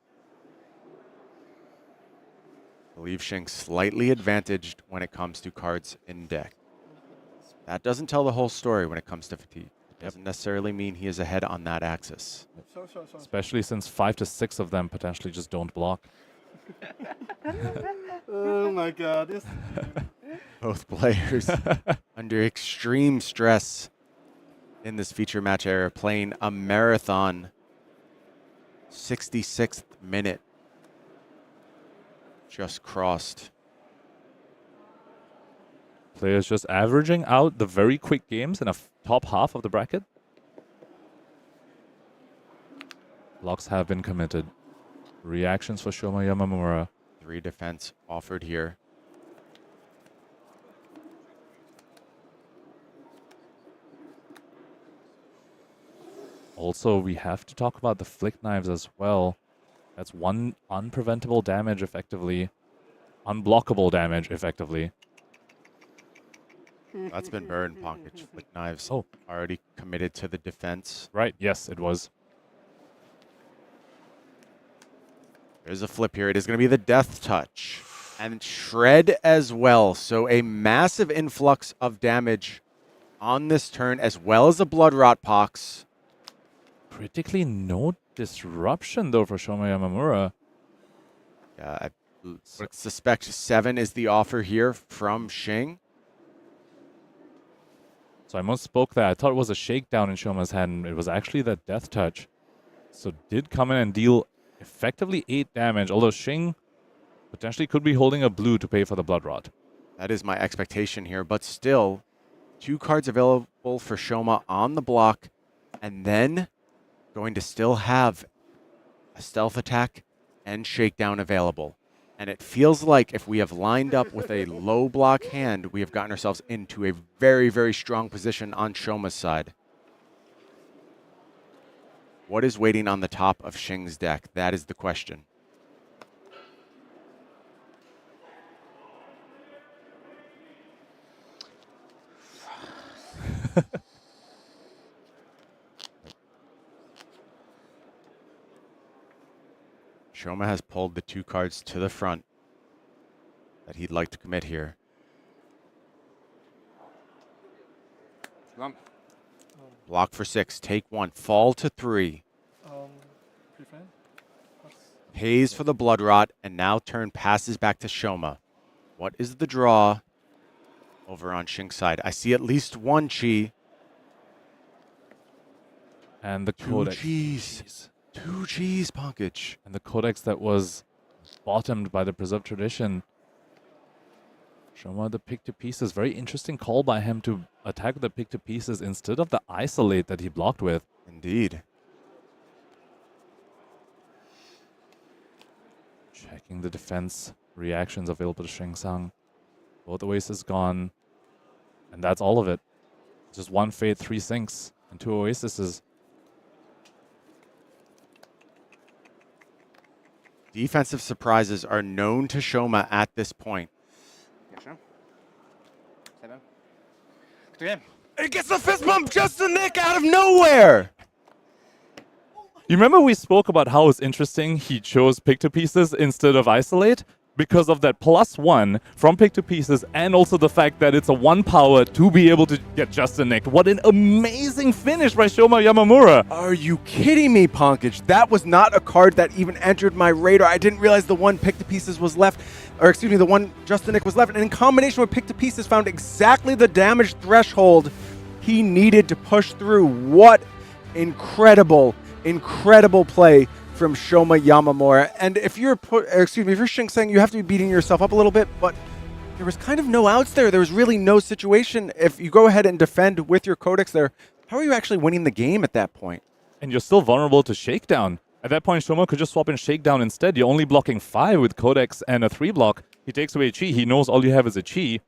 Speaker 1: believe Shing slightly advantaged when it comes to cards in deck. That doesn't tell the whole story when it comes to fatigue. It doesn't necessarily mean he is ahead on that axis.
Speaker 2: Especially since 5 to 6 of them potentially just don't block.
Speaker 9: Oh my god, this.
Speaker 1: Both players under extreme stress in this feature match era, playing a marathon 66th minute just crossed.
Speaker 2: Players just averaging out the very quick games in a top half of the bracket. Blocks have been committed. Reactions for Shoma Yamamura.
Speaker 1: 3 defense offered here.
Speaker 2: Also, we have to talk about the flick knives as well. That's one unpreventable damage effectively. Unblockable damage effectively.
Speaker 1: That's been burned, Pankaj. Flick knives already committed to the defense.
Speaker 2: Right, yes, it was.
Speaker 1: There's a flip here. It is going to be the death touch. And shred as well. So a massive influx of damage on this turn, as well as a blood rot pox.
Speaker 2: Critically no disruption, though, for Shoma Yamamura.
Speaker 1: Yeah, I would suspect 7 is the offer here from Shing.
Speaker 2: So I misspoke that. I thought it was a shakedown in Shoma's hand. It was actually that death touch. So did come in and deal effectively 8 damage, although Shing potentially could be holding a blue to pay for the blood rot.
Speaker 1: That is my expectation here, but still 2 cards available for Shoma on the block, and then going to still have a stealth attack and shakedown available. And it feels like if we have lined up with a low block hand, we have gotten ourselves into a very, very strong position on Shoma's side. What is waiting on the top of Shing's deck? That is the question. Shoma has pulled the 2 cards to the front that he'd like to commit here. Block for 6, take 1, fall to 3.
Speaker 9: Prefan?
Speaker 1: Pays for the blood rot, and now turn passes back to Shoma. What is the draw over on Shing's side? I see at least 1 chi.
Speaker 2: And the
Speaker 1: 2
Speaker 2: codex.
Speaker 1: Gs. 2 Gs, Pankaj.
Speaker 2: And the codex that was bottomed by the preserved tradition. Shoma the pick to pieces. Very interesting call by him to attack the pick to pieces instead of the isolate that he blocked with.
Speaker 1: Indeed.
Speaker 2: Checking the defense reactions available to Shing Tsang. Both Oasis gone. And that's all of it. Just one Fate, 3 Sinks, and 2 Oasises.
Speaker 1: Defensive surprises are known to Shoma at this point. It gets the fist bump just the nick out of nowhere.
Speaker 2: You remember we spoke about how it's interesting he chose pick to pieces instead of isolate? Because of that +1 from pick to pieces, and also the fact that it's a 1 power to be able to get just a nick. What an amazing finish by Shoma Yamamura.
Speaker 1: Are you kidding me, Punkage? That was not a card that even entered my radar. I didn't realize the one pick to pieces was left, or excuse me, the one just the nick was left. And in combination with pick to pieces, found exactly the damage threshold he needed to push through. What incredible, incredible play from Shoma Yamamura. And if you're if you're Shing saying you have to be beating yourself up a little bit, but there was kind of no outs there. There was really no situation. If you go ahead and defend with your Codex there, how are you actually winning the game at that point?
Speaker 2: And you're still vulnerable to Shakedown. At that point, Shoma could just swap in Shakedown instead. You're only blocking 5 with Codex and a 3 block. He takes away a Chi. He knows all you have is a Chi.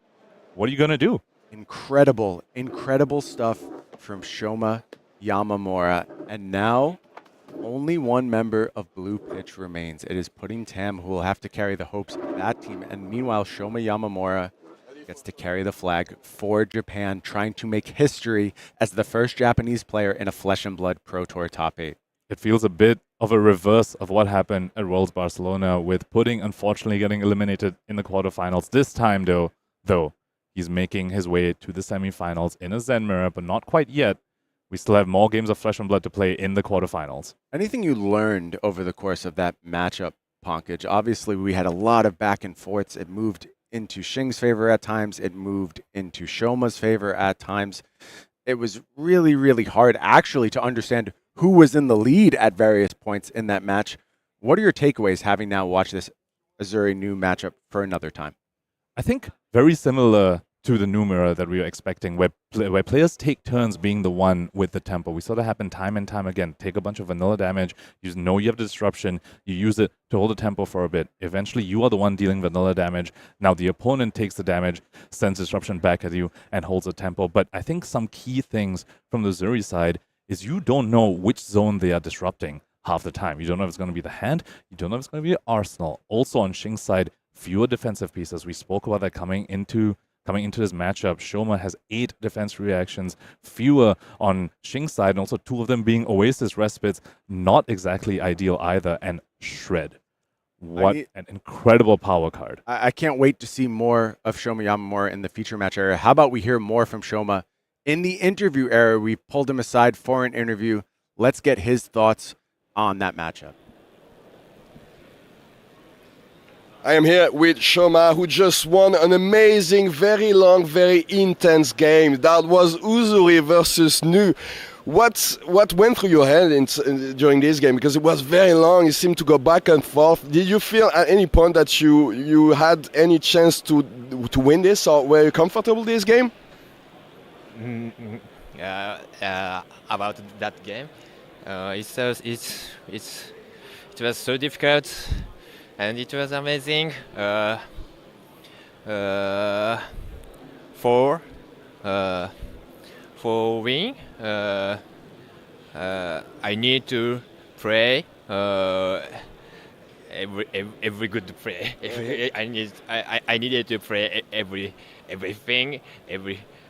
Speaker 2: What are you going to do?
Speaker 1: Incredible, incredible stuff from Shoma Yamamura. And now only one member of Blue Pitch remains. It is Pudding Tam who will have to carry the hopes of that team. And meanwhile, Shoma Yamamura gets to carry the flag for Japan, trying to make history as the first Japanese player in a Flesh and Blood Pro Tour Top 8.
Speaker 2: It feels a bit of a reverse of what happened at Worlds Barcelona, with Pudding unfortunately getting eliminated in the quarterfinals. This time, though, he's making his way to the semifinals in a Zen Mirror, but not quite yet. We still have more games of Flesh and Blood to play in the quarterfinals.
Speaker 1: Anything you learned over the course of that matchup, Punkage? Obviously, we had a lot of back and forths. It moved into Shing's favor at times. It moved into Shoma's favor at times. It was really, really hard, actually, to understand who was in the lead at various points in that match. What are your takeaways, having now watched this Uzuri new matchup for another time?
Speaker 2: I think very similar to the new mirror that we were expecting, where players take turns being the one with the tempo. We saw that happen time and time again. Take a bunch of vanilla damage, you know you have disruption, you use it to hold the tempo for a bit. Eventually, you are the one dealing vanilla damage. Now the opponent takes the damage, sends disruption back at you, and holds the tempo. But I think some key things from the Uzuri side is you don't know which zone they are disrupting half the time. You don't know if it's going to be the hand, you don't know if it's going to be Arsenal. Also on Shing's side, fewer defensive pieces. We spoke about that coming into this matchup. Shoma has 8 defense reactions, fewer on Shing's side, and also 2 of them being Oasis respites. Not exactly ideal either, and Shred. What an incredible power card.
Speaker 1: I can't wait to see more of Shoma Yamamura in the feature match area. How about we hear more from Shoma in the interview area? We pulled him aside for an interview. Let's get his thoughts on that matchup.
Speaker 7: I am here with Shoma, who just won an amazing, very long, very intense game. That was Uzuri versus Nu. What went through your head during this game? Because it was very long, it seemed to go back and forth. Did you feel at any point that you had any chance to win this, or were you comfortable this game?
Speaker 10: About that game, it was so difficult. And it was amazing. For win, I need to pray. Every good play. I needed to pray everything,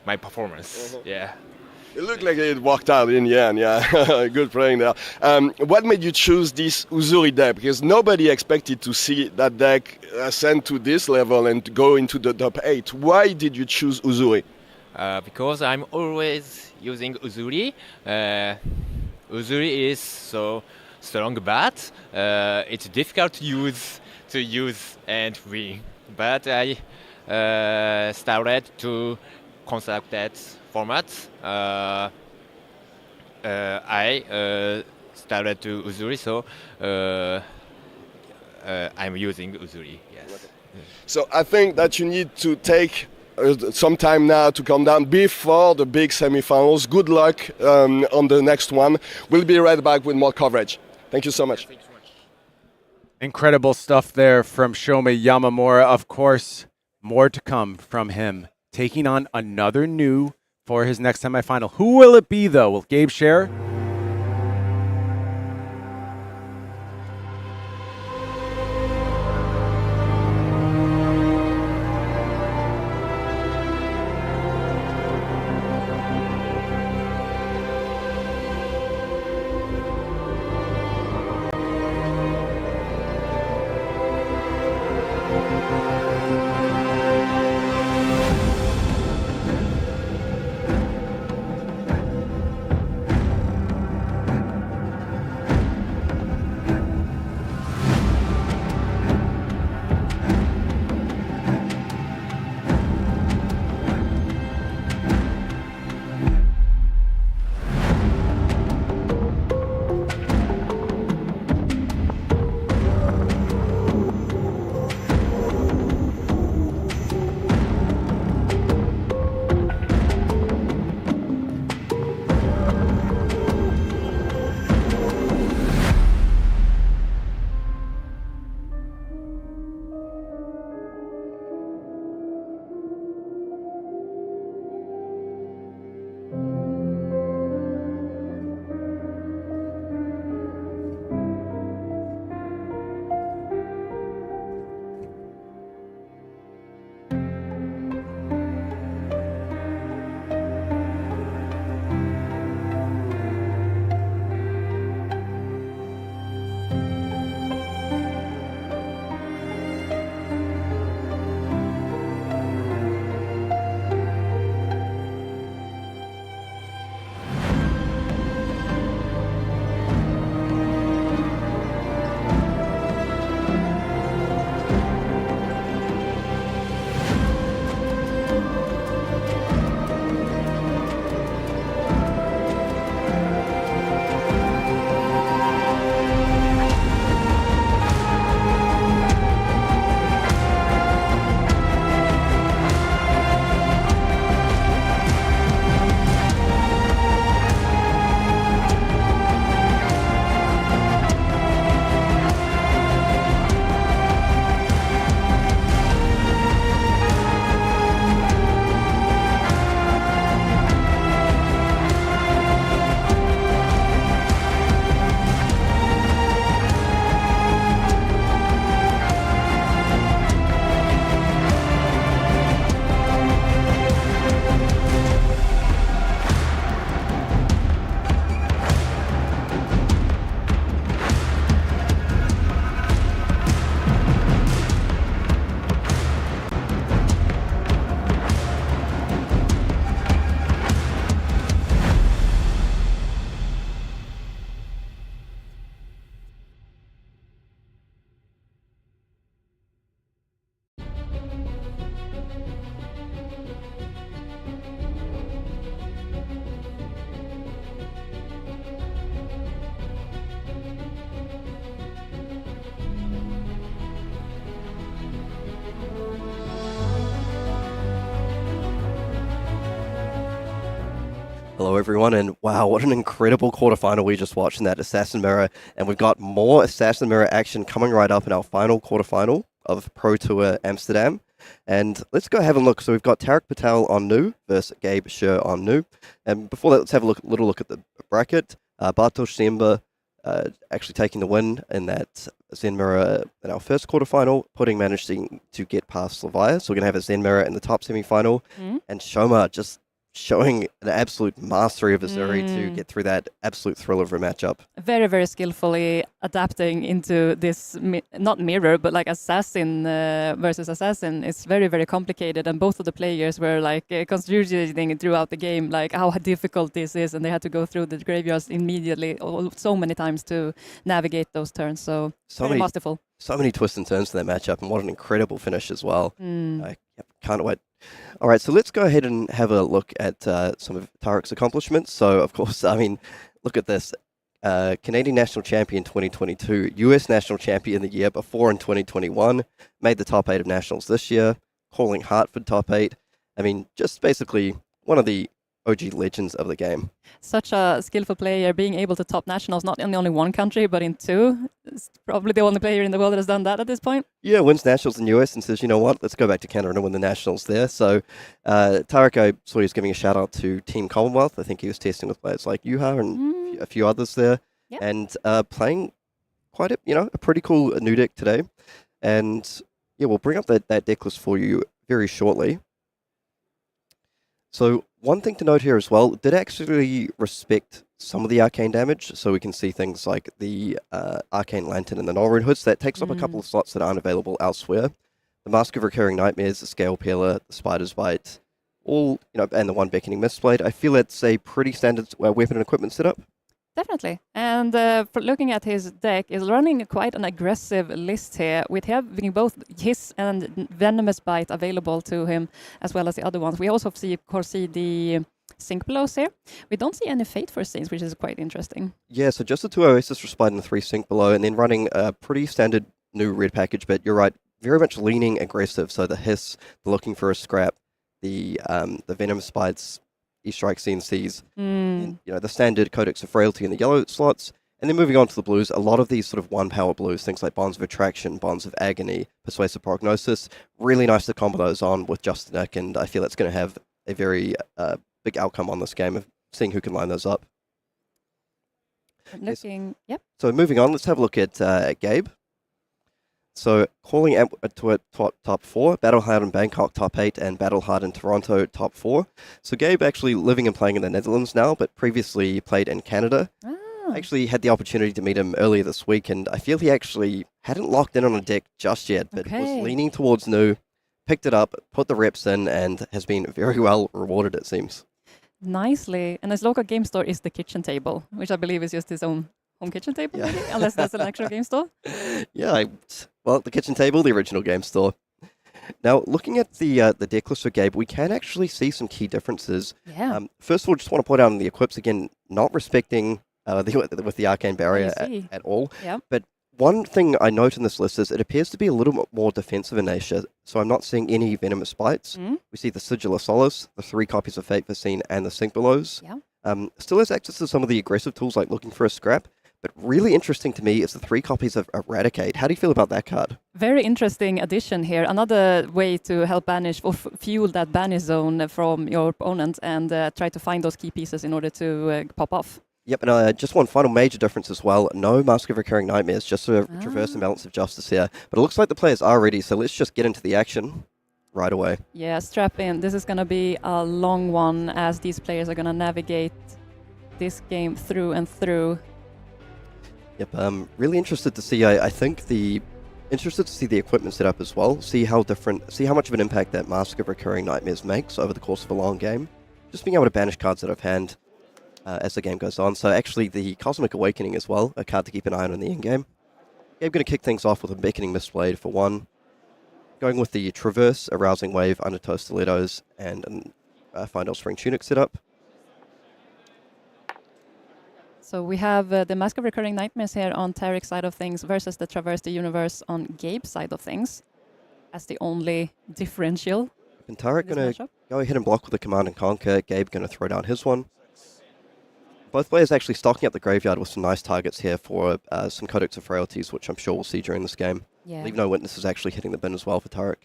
Speaker 10: my performance. Yeah.
Speaker 7: It looked like it worked out in the end, yeah. Good playing there. What made you choose this Uzuri deck? Because nobody expected to see that deck ascend to this level and go into the top 8. Why did you choose Uzuri?
Speaker 10: Because I'm always using Uzuri. Uzuri is so strong, but it's difficult to use and win. But I started to construct that format. I started to Uzuri, so I'm using Uzuri. Yes.
Speaker 7: So I think that you need to take some time now to calm down before the big semifinals. Good luck on the next one. We'll be right back with more coverage. Thank you so much.
Speaker 1: Incredible stuff there from Shoma Yamamura. Of course, more to come from him, taking on another new for his next semifinal. Who will it be, though? Will Gabe Sher?
Speaker 6: Hello everyone, and wow, what an incredible quarterfinal we just watched in that Assassin Mirror, and we've got more Assassin Mirror action coming right up in our final quarterfinal of Pro Tour Amsterdam. And let's go have a look. So we've got Tariq Patel on new versus Gabe Sher on new. And before that, let's have a little look at the bracket. Bartosz Ziemba actually taking the win in that Zen Mirror in our first quarterfinal, managing to get past Levia. So we're going to have a Zen Mirror in the top semi-final, and Shoma just showing an absolute mastery of Uzuri to get through that absolute thriller of a matchup.
Speaker 8: Very, very skillfully adapting into this, not mirror, but like assassin versus assassin. It's very, very complicated, and both of the players were like contributing throughout the game, like how difficult this is, and they had to go through the graveyards immediately so many times to navigate those turns. So very masterful.
Speaker 6: So many twists and turns to that matchup, and what an incredible finish as well. I can't wait. All right, so let's go ahead and have a look at some of Tariq's accomplishments. So, of course, I mean, look at this. Canadian National Champion 2022, US National Champion the year before in 2021, made the top 8 of Nationals this year, calling Hartford top 8. I mean, just basically one of the OG legends of the game.
Speaker 8: Such a skillful player, being able to top nationals, not in only one country, but in two. It's probably the only player in the world that has done that at this point.
Speaker 6: Yeah, wins nationals in US and says, you know what, let's go back to Canada and win the nationals there. So Tariq, I saw he was giving a shout out to Team Commonwealth. I think he was testing with players like Yuha and a few others there,
Speaker 8: Yep.
Speaker 6: and playing quite a pretty cool new deck today. And yeah, we'll bring up that deck list for you very shortly. So one thing to note here as well, did actually respect some of the arcane damage, so we can see things like the arcane lantern and the null rune hoods. That takes up a couple of slots that aren't available elsewhere. The Mask of Recurring Nightmares, the Scale Peeler, the Spider's Bite, all and the one Beckoning Mistblade. I feel it's a pretty standard weapon and equipment setup.
Speaker 8: Definitely. And for looking at his deck, is running quite an aggressive list here, with having both Hiss and Venomous Bite available to him, as well as the other ones. We also see, of course, the Sync Belows here. We don't see any Fate for Scenes, which is quite interesting.
Speaker 6: Yeah, so just the 2 Oasis Respite and the 3 Sync Below, and then running a pretty standard new red package, but you're right, very much leaning aggressive. So the Hiss, the Looking for a Scrap, the Venomous Bites, E-Strike CNCs, and, the standard Codex of Frailty in the yellow slots. And then moving on to the blues, a lot of these sort of one-power blues, things like Bonds of Attraction, Bonds of Agony, Persuasive Prognosis, really nice to combo those on with Just Nick, and I feel that's going to have a very big outcome on this game of seeing who can line those up.
Speaker 8: Yep.
Speaker 6: So moving on, let's have a look at Gabe. So calling out to top 4, Battle-Hard in Bangkok top 8, and Battle-Hard in Toronto top 4. So Gabe actually living and playing in the Netherlands now, but previously played in Canada. I actually had the opportunity to meet him earlier this week, and I feel he actually hadn't locked in on a deck just yet, but was leaning towards new, picked it up, put the reps in, and has been very well rewarded, it seems.
Speaker 8: Nicely. And his local game store is the Kitchen Table, which I believe is just his own home kitchen table, maybe? Unless that's an actual game store.
Speaker 6: Yeah, well, the Kitchen Table, the original game store. Now, looking at the deck list for Gabe, we can actually see some key differences.
Speaker 8: Yeah.
Speaker 6: First of all, just want to point out on the equips, again, not respecting with the Arcane Barrier at all.
Speaker 8: Yeah.
Speaker 6: But one thing I note in this list is it appears to be a little bit more defensive in nature, so I'm not seeing any Venomous Bites. We see the Sigil of Solace, the 3 copies of Fate Scene, and the Sync Belows.
Speaker 8: Yeah.
Speaker 6: Still has access to some of the aggressive tools like Looking for a Scrap, but really interesting to me is the 3 copies of Eradicate. How do you feel about that card?
Speaker 8: Very interesting addition here. Another way to help banish or fuel that banish zone from your opponent and try to find those key pieces in order to pop off.
Speaker 6: Yep, and just one final major difference as well. No Mask of Recurring Nightmares, just a traverse and balance of justice here. But it looks like the players are ready, so let's just get into the action right away.
Speaker 8: Yeah, strap in. This is going to be a long one, as these players are going to navigate this game through and through.
Speaker 6: Yep, really interested to see. I think interested to see the equipment setup as well. See how much of an impact that Mask of Recurring Nightmares makes over the course of a long game. Just being able to banish cards out of hand as the game goes on. So actually the Cosmic Awakening as well, a card to keep an eye on in the endgame. Gabe going to kick things off with a Beckoning Mistblade for 1. Going with the Traverse, Arousing Wave, Undertow Stilettos, and Findel Spring Tunic setup.
Speaker 8: So we have the Mask of Recurring Nightmares here on Tariq's side of things versus the Traverse the Universe on Gabe's side of things as the only differential.
Speaker 6: And Tariq going to go ahead and block with the Command and Conquer. Gabe going to throw down his one. Both players actually stocking up the graveyard with some nice targets here for some Codex of Frailties, which I'm sure we'll see during this game.
Speaker 8: Yeah.
Speaker 6: Leave No Witness is actually hitting the bin as well for Tariq.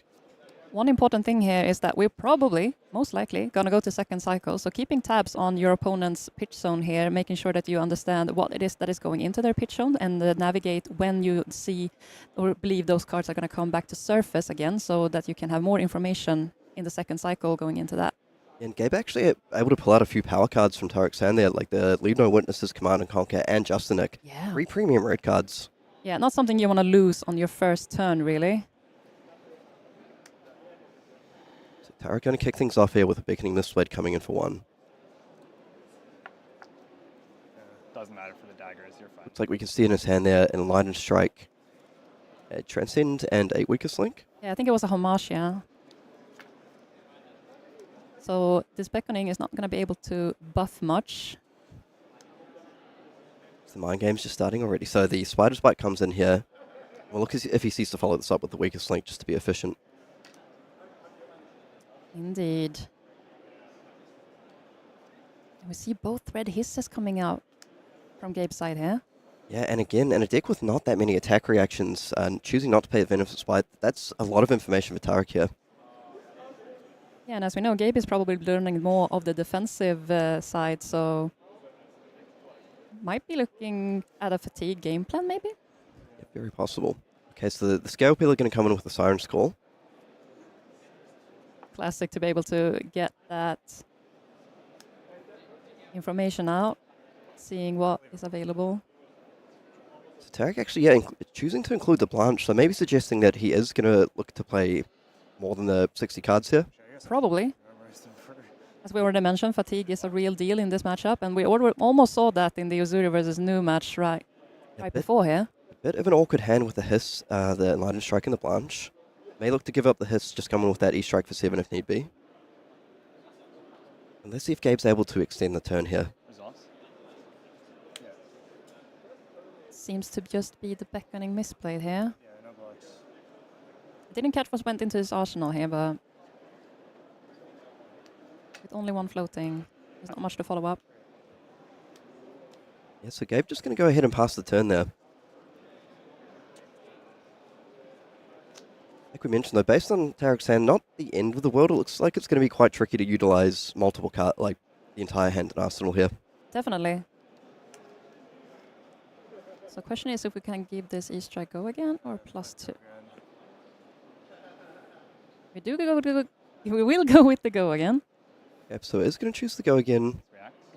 Speaker 8: One important thing here is that we're probably, most likely, going to go to second cycle. So keeping tabs on your opponent's pitch zone here, making sure that you understand what it is that is going into their pitch zone and navigate when you see or believe those cards are going to come back to surface again, so that you can have more information in the second cycle going into that.
Speaker 6: And Gabe actually able to pull out a few power cards from Tariq's hand there, like the Leave No Witnesses, Command and Conquer, and Justinic.
Speaker 8: Yeah.
Speaker 6: 3 premium red cards.
Speaker 8: Yeah, not something you want to lose on your first turn, really.
Speaker 6: So Tariq going to kick things off here with a Beckoning Mistblade coming in for 1.
Speaker 11: Doesn't matter for the daggers, you're fine.
Speaker 6: Looks like we can see in his hand there an Enlightened Strike, a Transcend, and a Weakest Link.
Speaker 8: Yeah, I think it was a homage, yeah. So this Beckoning is not going to be able to buff much.
Speaker 6: The mind game's just starting already. So the Spider's Bite comes in here. We'll look if he sees to follow this up with the Weakest Link just to be efficient.
Speaker 8: Indeed. And we see both red hisses coming out from Gabe's side here.
Speaker 6: Yeah, and again, in a deck with not that many attack reactions, and choosing not to pay the Venom Spite, that's a lot of information for Tariq here.
Speaker 8: Yeah, and as we know, Gabe is probably learning more of the defensive side, so might be looking at a fatigue game plan, maybe?
Speaker 6: Yeah, very possible. Okay, so the Scale Peeler are going to come in with the Siren's Call.
Speaker 8: Classic to be able to get that information out, seeing what is available.
Speaker 6: So Tariq actually, yeah, choosing to include the Blanche, so maybe suggesting that he is going to look to play more than the 60 cards here.
Speaker 8: Probably. As we already mentioned, fatigue is a real deal in this matchup, and we almost saw that in the Uzuri versus Nu match right before here.
Speaker 6: A bit of an awkward hand with the Hiss, the Enlightened Strike and the Blanche. May look to give up the Hiss, just coming with that E-Strike for 7 if need be. And let's see if Gabe's able to extend the turn here.
Speaker 8: Seems to just be the beckoning misplayed here. Didn't catch what went into his arsenal here, but with only one floating, there's not much to follow up.
Speaker 6: Yeah, so Gabe just going to go ahead and pass the turn there. Like we mentioned though, based on Tariq's hand, not the end of the world. It looks like it's going to be quite tricky to utilize multiple cards, like the entire hand and arsenal here.
Speaker 8: Definitely. So question is if we can give this E-Strike go again or +2. We will go with the go again.
Speaker 6: Yep, so is going to choose to go again.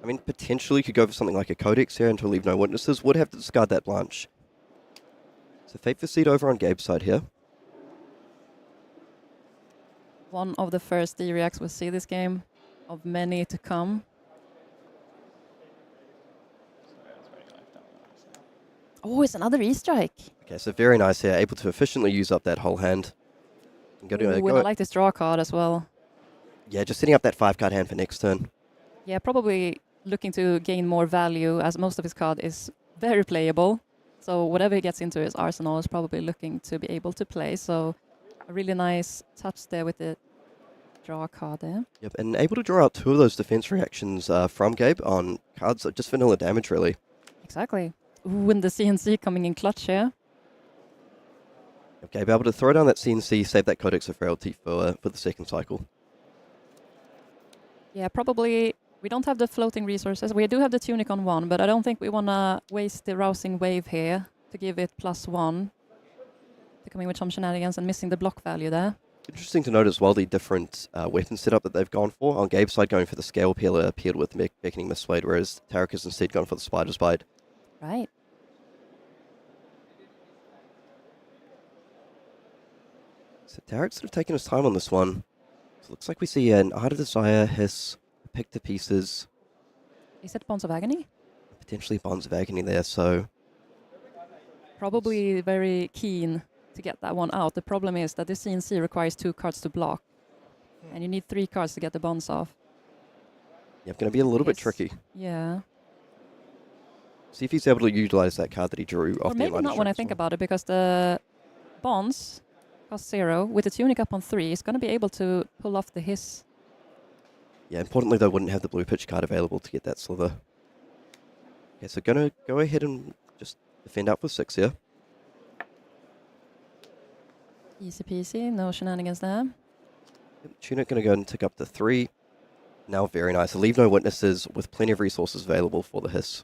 Speaker 6: I mean, potentially could go for something like a Codex here and to leave no witnesses. Would have to discard that Blanche. So Fate for Seed over on Gabe's side here.
Speaker 8: One of the first D-Reacts we'll see this game, of many to come. Oh, it's another E-Strike.
Speaker 6: Okay, so very nice here, able to efficiently use up that whole hand. And
Speaker 8: I like this draw card as well.
Speaker 6: Yeah, just setting up that 5-card hand for next turn.
Speaker 8: Yeah, probably looking to gain more value as most of his card is very playable. So whatever he gets into his arsenal is probably looking to be able to play. So a really nice touch there with the draw card there.
Speaker 6: Yep, and able to draw out 2 of those defense reactions from Gabe on cards that just vanilla damage, really.
Speaker 8: Exactly. Ooh, and the CNC coming in clutch here.
Speaker 6: Gabe able to throw down that CNC, save that Codex of Frailty for the second cycle.
Speaker 8: Yeah, probably we don't have the floating resources. We do have the Tunic on 1, but I don't think we want to waste the Rousing Wave here to give it +1. To come in with some shenanigans and missing the block value there.
Speaker 6: Interesting to note as well the different weapon setup that they've gone for. On Gabe's side, going for the Scale Peeler paired with Beckoning Mistblade, whereas Tariq has instead gone for the Spider's Bite.
Speaker 8: Right.
Speaker 6: So Tariq's sort of taking his time on this one. So it looks like we see an Art of Desire, Hiss, Pick to Pieces.
Speaker 8: Is it Bonds of Agony?
Speaker 6: Potentially Bonds of Agony there, so...
Speaker 8: Probably very keen to get that one out. The problem is that this CNC requires 2 cards to block. And you need 3 cards to get the bonds off.
Speaker 6: Yeah, going to be a little bit tricky.
Speaker 8: Yeah.
Speaker 6: See if he's able to utilize that card that he drew off
Speaker 8: Or
Speaker 6: the
Speaker 8: maybe not when I think about it, because the bonds cost 0. With the Tunic up on 3, he's going to be able to pull off the Hiss.
Speaker 6: Yeah, importantly, they wouldn't have the blue pitch card available to get that Slither. Okay, so going to go ahead and just defend up with 6 here.
Speaker 8: Easy peasy, no shenanigans there.
Speaker 6: Yep, Tunic going to go and tick up to 3. Now very nice. Leave no witnesses with plenty of resources available for the Hiss.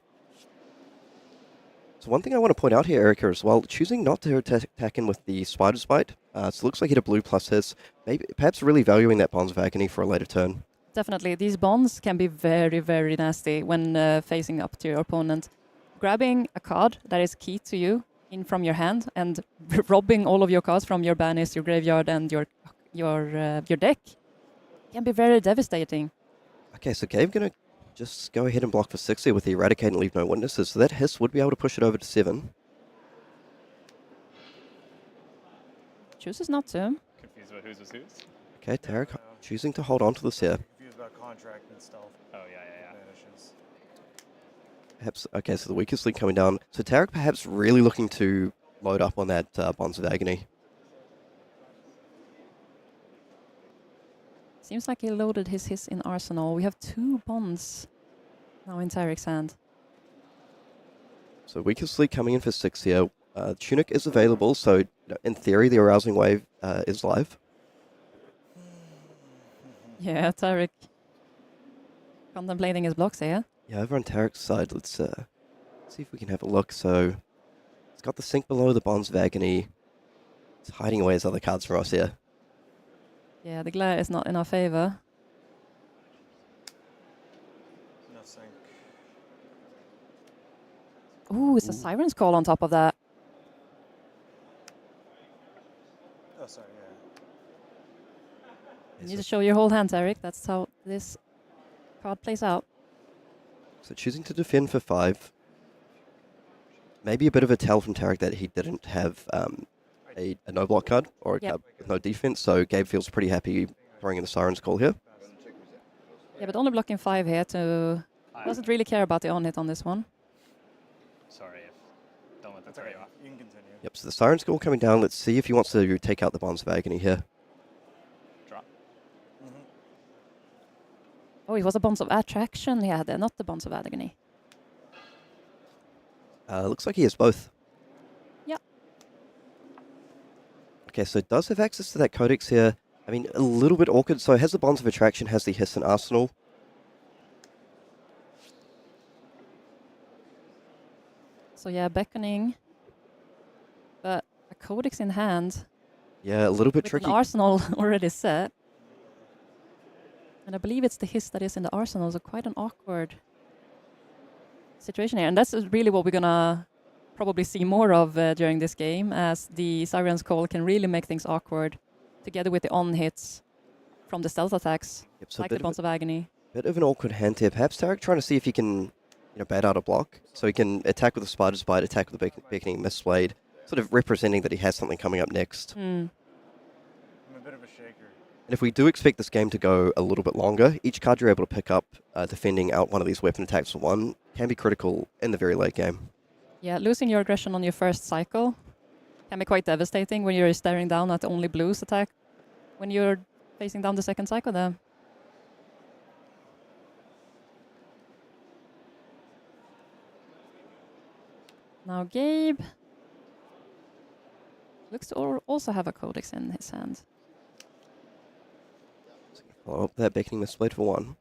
Speaker 6: So one thing I want to point out here, Erica, as well, choosing not to attack in with the Spider's Bite. So it looks like he had a blue plus Hiss. Maybe, perhaps really valuing that Bonds of Agony for a later turn.
Speaker 8: Definitely. These bonds can be very, very nasty when facing up to your opponent. Grabbing a card that is key to you in from your hand and robbing all of your cards from your banis, your graveyard, and your deck can be very devastating.
Speaker 6: Okay, so Gabe going to just go ahead and block for 6 here with the Eradicate and leave no witnesses. So that Hiss would be able to push it over to 7.
Speaker 8: Chooses not to.
Speaker 11: Confused about whose was whose?
Speaker 6: Okay, Tariq choosing to hold on to this here.
Speaker 9: Confused about contract and stealth.
Speaker 11: Oh, yeah.
Speaker 9: Vanishes.
Speaker 6: Perhaps, okay, so the weakest link coming down. So Tariq perhaps really looking to load up on that Bonds of Agony.
Speaker 8: Seems like he loaded his Hiss in arsenal. We have 2 bonds now in Tariq's hand.
Speaker 6: So weakest link coming in for 6 here. Tunic is available, so in theory the Arousing Wave is live.
Speaker 8: Yeah, Tariq contemplating his blocks here.
Speaker 6: Yeah, over on Tariq's side, let's see if we can have a look. So it's got the Sink below, the Bonds of Agony. It's hiding away his other cards for us here.
Speaker 8: Yeah, the glare is not in our favor.
Speaker 9: No sync.
Speaker 8: Ooh, it's a Siren's Call on top of that.
Speaker 9: Oh, sorry, yeah.
Speaker 8: You need to show your whole hand, Tariq. That's how this card plays out.
Speaker 6: So choosing to defend for 5. Maybe a bit of a tell from Tariq that he didn't have a no block card or a card with no defense. So Gabe feels pretty happy throwing in the Siren's Call here.
Speaker 8: Yeah, but only blocking 5 here to... Doesn't really care about the on-hit on this one.
Speaker 11: Sorry, don't let that throw you off.
Speaker 9: You can continue.
Speaker 6: Yep, so the Siren's Call coming down. Let's see if he wants to take out the Bonds of Agony here.
Speaker 11: Drop.
Speaker 8: Oh, it was a Bonds of Attraction he had there, not the Bonds of Agony.
Speaker 6: Looks like he has both.
Speaker 8: Yep.
Speaker 6: Okay, so does have access to that Codex here. I mean, a little bit awkward. So it has the Bonds of Attraction, has the Hiss and Arsenal.
Speaker 8: So yeah, beckoning. But a Codex in hand.
Speaker 6: Yeah, a little bit
Speaker 8: with
Speaker 6: tricky.
Speaker 8: an Arsenal already set. And I believe it's the Hiss that is in the Arsenal, so quite an awkward situation here. And that's really what we're gonna probably see more of during this game, as the Siren's Call can really make things awkward, together with the on-hits from the stealth attacks,
Speaker 6: Yep, so
Speaker 8: like the Bonds of Agony.
Speaker 6: Bit of an awkward hand here. Perhaps Tariq trying to see if he can, bat out a block. So he can attack with the Spider's Bite, attack with the Beckoning Mistblade, sort of representing that he has something coming up next.
Speaker 9: I'm a bit of a shaker.
Speaker 6: And if we do expect this game to go a little bit longer, each card you're able to pick up defending out one of these weapon attacks for 1 can be critical in the very late game.
Speaker 8: Yeah, losing your aggression on your first cycle can be quite devastating when you're staring down at the only blues attack when you're facing down the second cycle there. Now Gabe looks to also have a Codex in his hand.
Speaker 6: Follow up that Beckoning Mistblade for 1.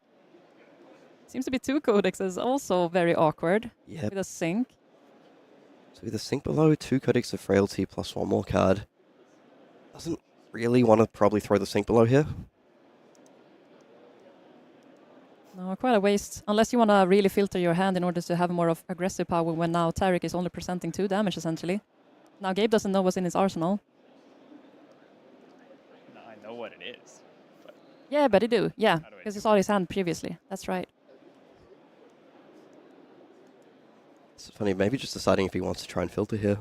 Speaker 8: Seems to be 2 Codexes, also very awkward.
Speaker 6: Yep.
Speaker 8: With a sync.
Speaker 6: So with the Sink below, 2 Codex of Frailty plus 1 more card. Doesn't really want to probably throw the Sink below here.
Speaker 8: No, quite a waste. Unless you want to really filter your hand in order to have more of aggressive power when now Tariq is only presenting 2 damage essentially. Now Gabe doesn't know what's in his arsenal.
Speaker 11: No, I know what it is. But
Speaker 8: Yeah, but he do. Yeah,
Speaker 11: How do I
Speaker 8: because
Speaker 11: do
Speaker 8: you saw his hand previously. That's right.
Speaker 6: It's funny, maybe just deciding if he wants to try and filter here.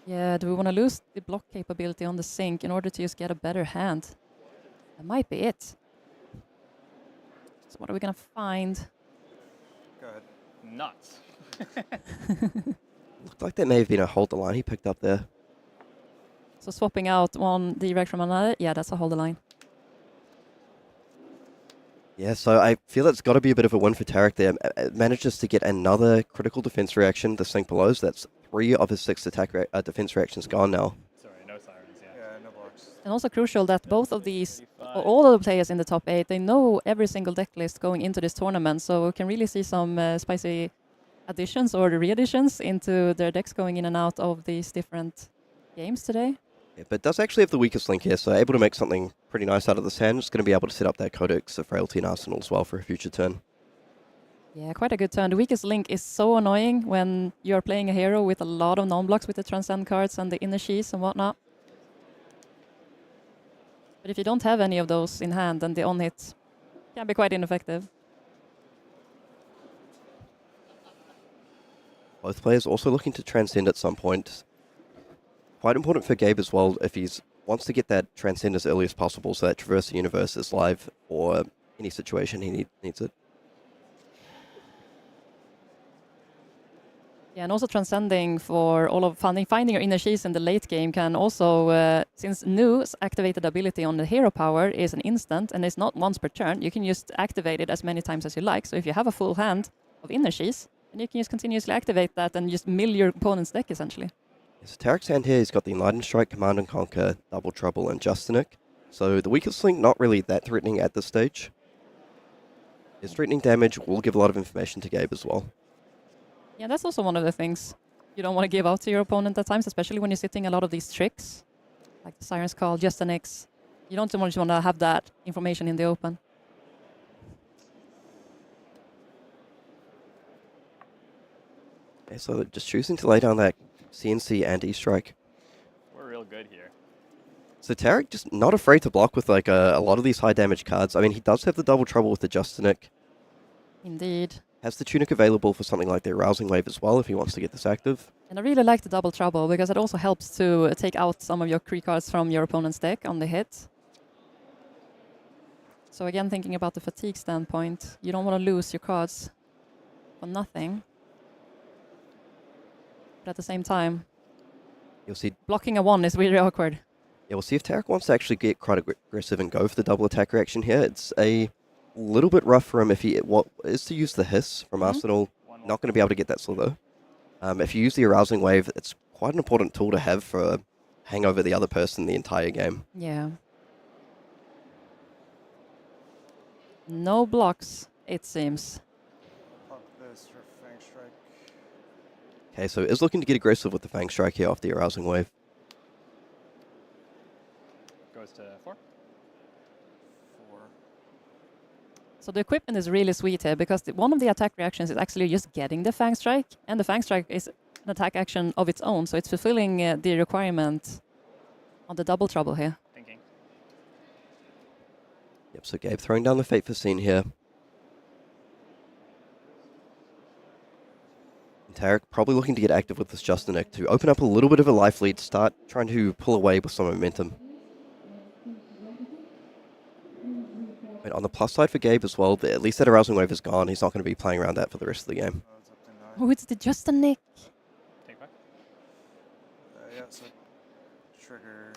Speaker 8: Yeah, do we want to lose the block capability on the sync in order to just get a better hand? That might be it. So what are we going to find?
Speaker 9: Go ahead.
Speaker 11: nuts.
Speaker 6: Looked like there may have been a hold the line he picked up there.
Speaker 8: So swapping out one direct from another, yeah, that's a hold the line.
Speaker 6: Yeah, so I feel it's got to be a bit of a win for Tariq there. Manages to get another critical defense reaction, the Sink below. So that's 3 of his 6 attack defense reactions gone now.
Speaker 11: Sorry, no sirens, yeah.
Speaker 9: Yeah, no blocks.
Speaker 8: And also crucial that both of these, or all of the players in the top 8, they know every single deck list going into this tournament, so we can really see some spicy additions or re-additions into their decks going in and out of these different games today.
Speaker 6: Yeah, but does actually have the weakest link here, so able to make something pretty nice out of this hand. Just going to be able to set up that Codex of Frailty and Arsenal as well for a future turn.
Speaker 8: Yeah, quite a good turn. The weakest link is so annoying when you're playing a hero with a lot of non-blocks with the Transcend cards and the Inner Sheaths and whatnot. But if you don't have any of those in hand, then the on-hit can be quite ineffective.
Speaker 6: Both players also looking to transcend at some point. Quite important for Gabe as well if he wants to get that transcend as early as possible so that Traverse the Universe is live or any situation he needs it.
Speaker 8: Yeah, and also transcending for all of finding your Inner Sheaths in the late game can also, since Nu's activated ability on the hero power is an instant and it's not once per turn, you can just activate it as many times as you like. So if you have a full hand of Inner Sheaths, And you can just continuously activate that and just mill your opponent's deck, essentially.
Speaker 6: So Tariq's hand here, he's got the Enlightened Strike, Command and Conquer, Double Trouble, and Justinic. So the weakest link, not really that threatening at this stage. His threatening damage will give a lot of information to Gabe as well.
Speaker 8: Yeah, that's also one of the things you don't want to give out to your opponent at times, especially when you're sitting a lot of these tricks, like the Siren's Call, just an X. You don't so much want to have that information in the open.
Speaker 6: Okay, so just choosing to lay down that CNC and E-Strike.
Speaker 11: We're real good here.
Speaker 6: So Tariq just not afraid to block with like a lot of these high damage cards. I mean, he does have the Double Trouble with the Justinic.
Speaker 8: Indeed.
Speaker 6: Has the Tunic available for something like the Arousing Wave as well if he wants to get this active.
Speaker 8: And I really like the Double Trouble because it also helps to take out some of your Kree cards from your opponent's deck on the hit. So again, thinking about the fatigue standpoint, you don't want to lose your cards for nothing. But at the same time,
Speaker 6: You'll see.
Speaker 8: blocking a 1 is really awkward.
Speaker 6: Yeah, we'll see if Tariq wants to actually get quite aggressive and go for the double attack reaction here. It's a little bit rough for him if he is to use the Hiss from Arsenal. Not going to be able to get that Slither. If you use the Arousing Wave, it's quite an important tool to have for hang over the other person the entire game.
Speaker 8: Yeah. No blocks, it seems.
Speaker 9: Pop this for Fang Strike.
Speaker 6: Okay, so is looking to get aggressive with the Fang Strike here off the Arousing Wave.
Speaker 11: Goes to 4.
Speaker 9: 4.
Speaker 8: So the equipment is really sweet here because one of the attack reactions is actually just getting the Fang Strike, and the Fang Strike is an attack action of its own, so it's fulfilling the requirement on the Double Trouble here.
Speaker 11: Thinking.
Speaker 6: Yep, so Gabe throwing down the Fate for Scene here. And Tariq probably looking to get active with this Justinic to open up a little bit of a life lead, start trying to pull away with some momentum. But on the plus side for Gabe as well, at least that Arousing Wave is gone. He's not going to be playing around that for the rest of the game.
Speaker 9: It's up to 9.
Speaker 8: Oh, it's just a Nick.
Speaker 11: Take 5.
Speaker 9: Yeah, so trigger.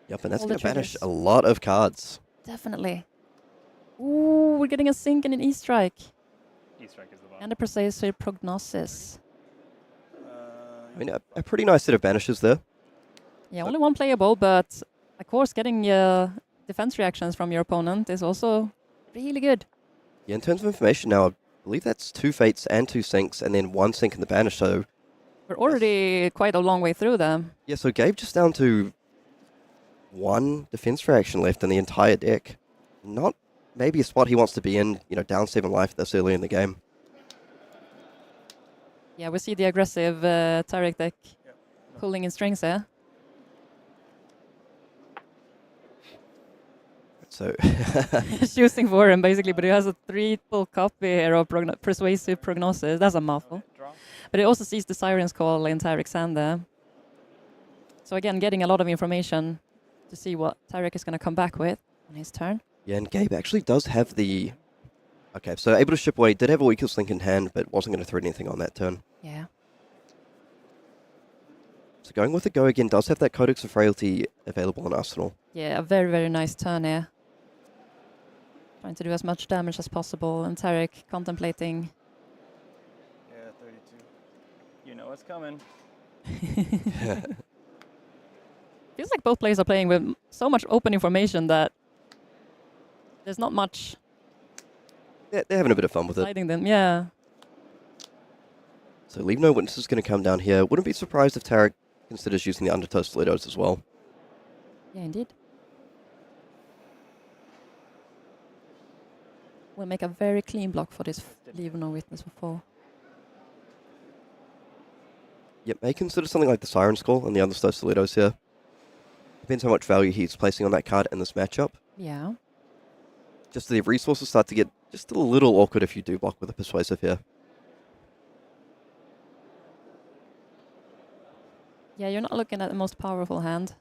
Speaker 6: Yep, and that's
Speaker 8: All
Speaker 6: going
Speaker 8: the
Speaker 6: to banish
Speaker 8: triggers.
Speaker 6: a lot of cards.
Speaker 8: Definitely. Ooh, we're getting a Sync and an E-Strike.
Speaker 11: E-Strike is the bottom.
Speaker 8: And a Precise Prognosis.
Speaker 6: I mean, a pretty nice set of banishes there.
Speaker 8: Yeah, only one playable, but of course getting defense reactions from your opponent is also really good.
Speaker 6: Yeah, in terms of information now, I believe that's 2 Fates and 2 Syncs, and then 1 Sync in the banish, so...
Speaker 8: We're already quite a long way through them.
Speaker 6: Yeah, so Gabe just down to 1 defense reaction left in the entire deck. Not maybe a spot he wants to be in, you know, down 7 life this early in the game.
Speaker 8: Yeah, we see the aggressive Tariq deck pulling in strings here.
Speaker 6: So...
Speaker 8: Choosing for him, basically, but he has a 3-pull copy here of Persuasive Prognosis. That's a mouthful. But it also sees the Siren's Call in Tariq's hand there. So again, getting a lot of information to see what Tariq is going to come back with on his turn.
Speaker 6: Yeah, and Gabe actually does have the... Okay, so able to ship away, did have a weakest link in hand, but wasn't going to throw anything on that turn.
Speaker 8: Yeah.
Speaker 6: So going with the Go again, does have that Codex of Frailty available in Arsenal.
Speaker 8: Yeah, a very, very nice turn here. Trying to do as much damage as possible, and Tariq contemplating.
Speaker 9: Yeah, 32.
Speaker 11: You know what's coming.
Speaker 8: Feels like both players are playing with so much open information that there's not much
Speaker 6: Yeah, they're having a bit of fun with it.
Speaker 8: hiding them. Yeah.
Speaker 6: So Leave No Witness is going to come down here. Wouldn't be surprised if Tariq considers using the Undertow Stilettos as well.
Speaker 8: Yeah, indeed. We'll make a very clean block for this Leave No Witness for 4.
Speaker 6: Yep, may consider something like the Siren Skull and the Undertow Stilettos here. Depends how much value he's placing on that card in this matchup.
Speaker 8: Yeah.
Speaker 6: Just the resources start to get just a little awkward if you do block with a Persuasive here.
Speaker 8: Yeah, you're not looking at the most powerful hand.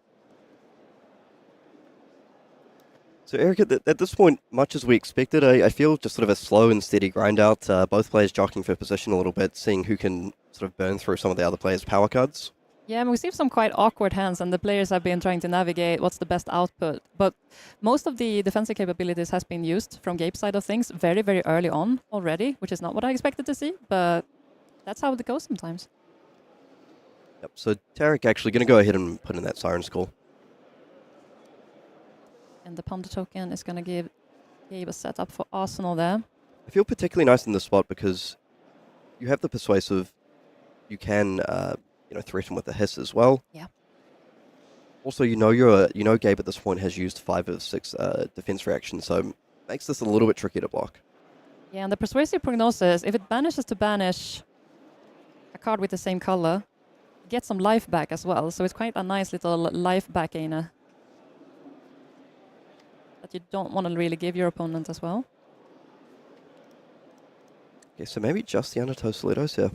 Speaker 6: So Erica, at this point, much as we expected, I feel just sort of a slow and steady grind out. Both players jockeying for position a little bit, seeing who can sort of burn through some of the other players' power cards.
Speaker 8: Yeah, and we see some quite awkward hands, and the players have been trying to navigate what's the best output. But most of the defensive capabilities has been used from Gabe's side of things very, very early on already, which is not what I expected to see, but that's how it goes sometimes.
Speaker 6: Yep, so Tariq actually going to go ahead and put in that Siren Skull.
Speaker 8: And the Ponder token is going to give Gabe a setup for Arsenal there.
Speaker 6: I feel particularly nice in this spot because you have the Persuasive, you can threaten with the hiss as well.
Speaker 8: Yeah.
Speaker 6: Also, Gabe at this point has used 5 of 6 defense reactions, so makes this a little bit tricky to block.
Speaker 8: Yeah, and the Persuasive Prognosis, if it manages to banish a card with the same color, get some life back as well. So it's quite a nice little life back gainer that you don't want to really give your opponent as well.
Speaker 6: Okay, so maybe just the Undertow Stilettos here.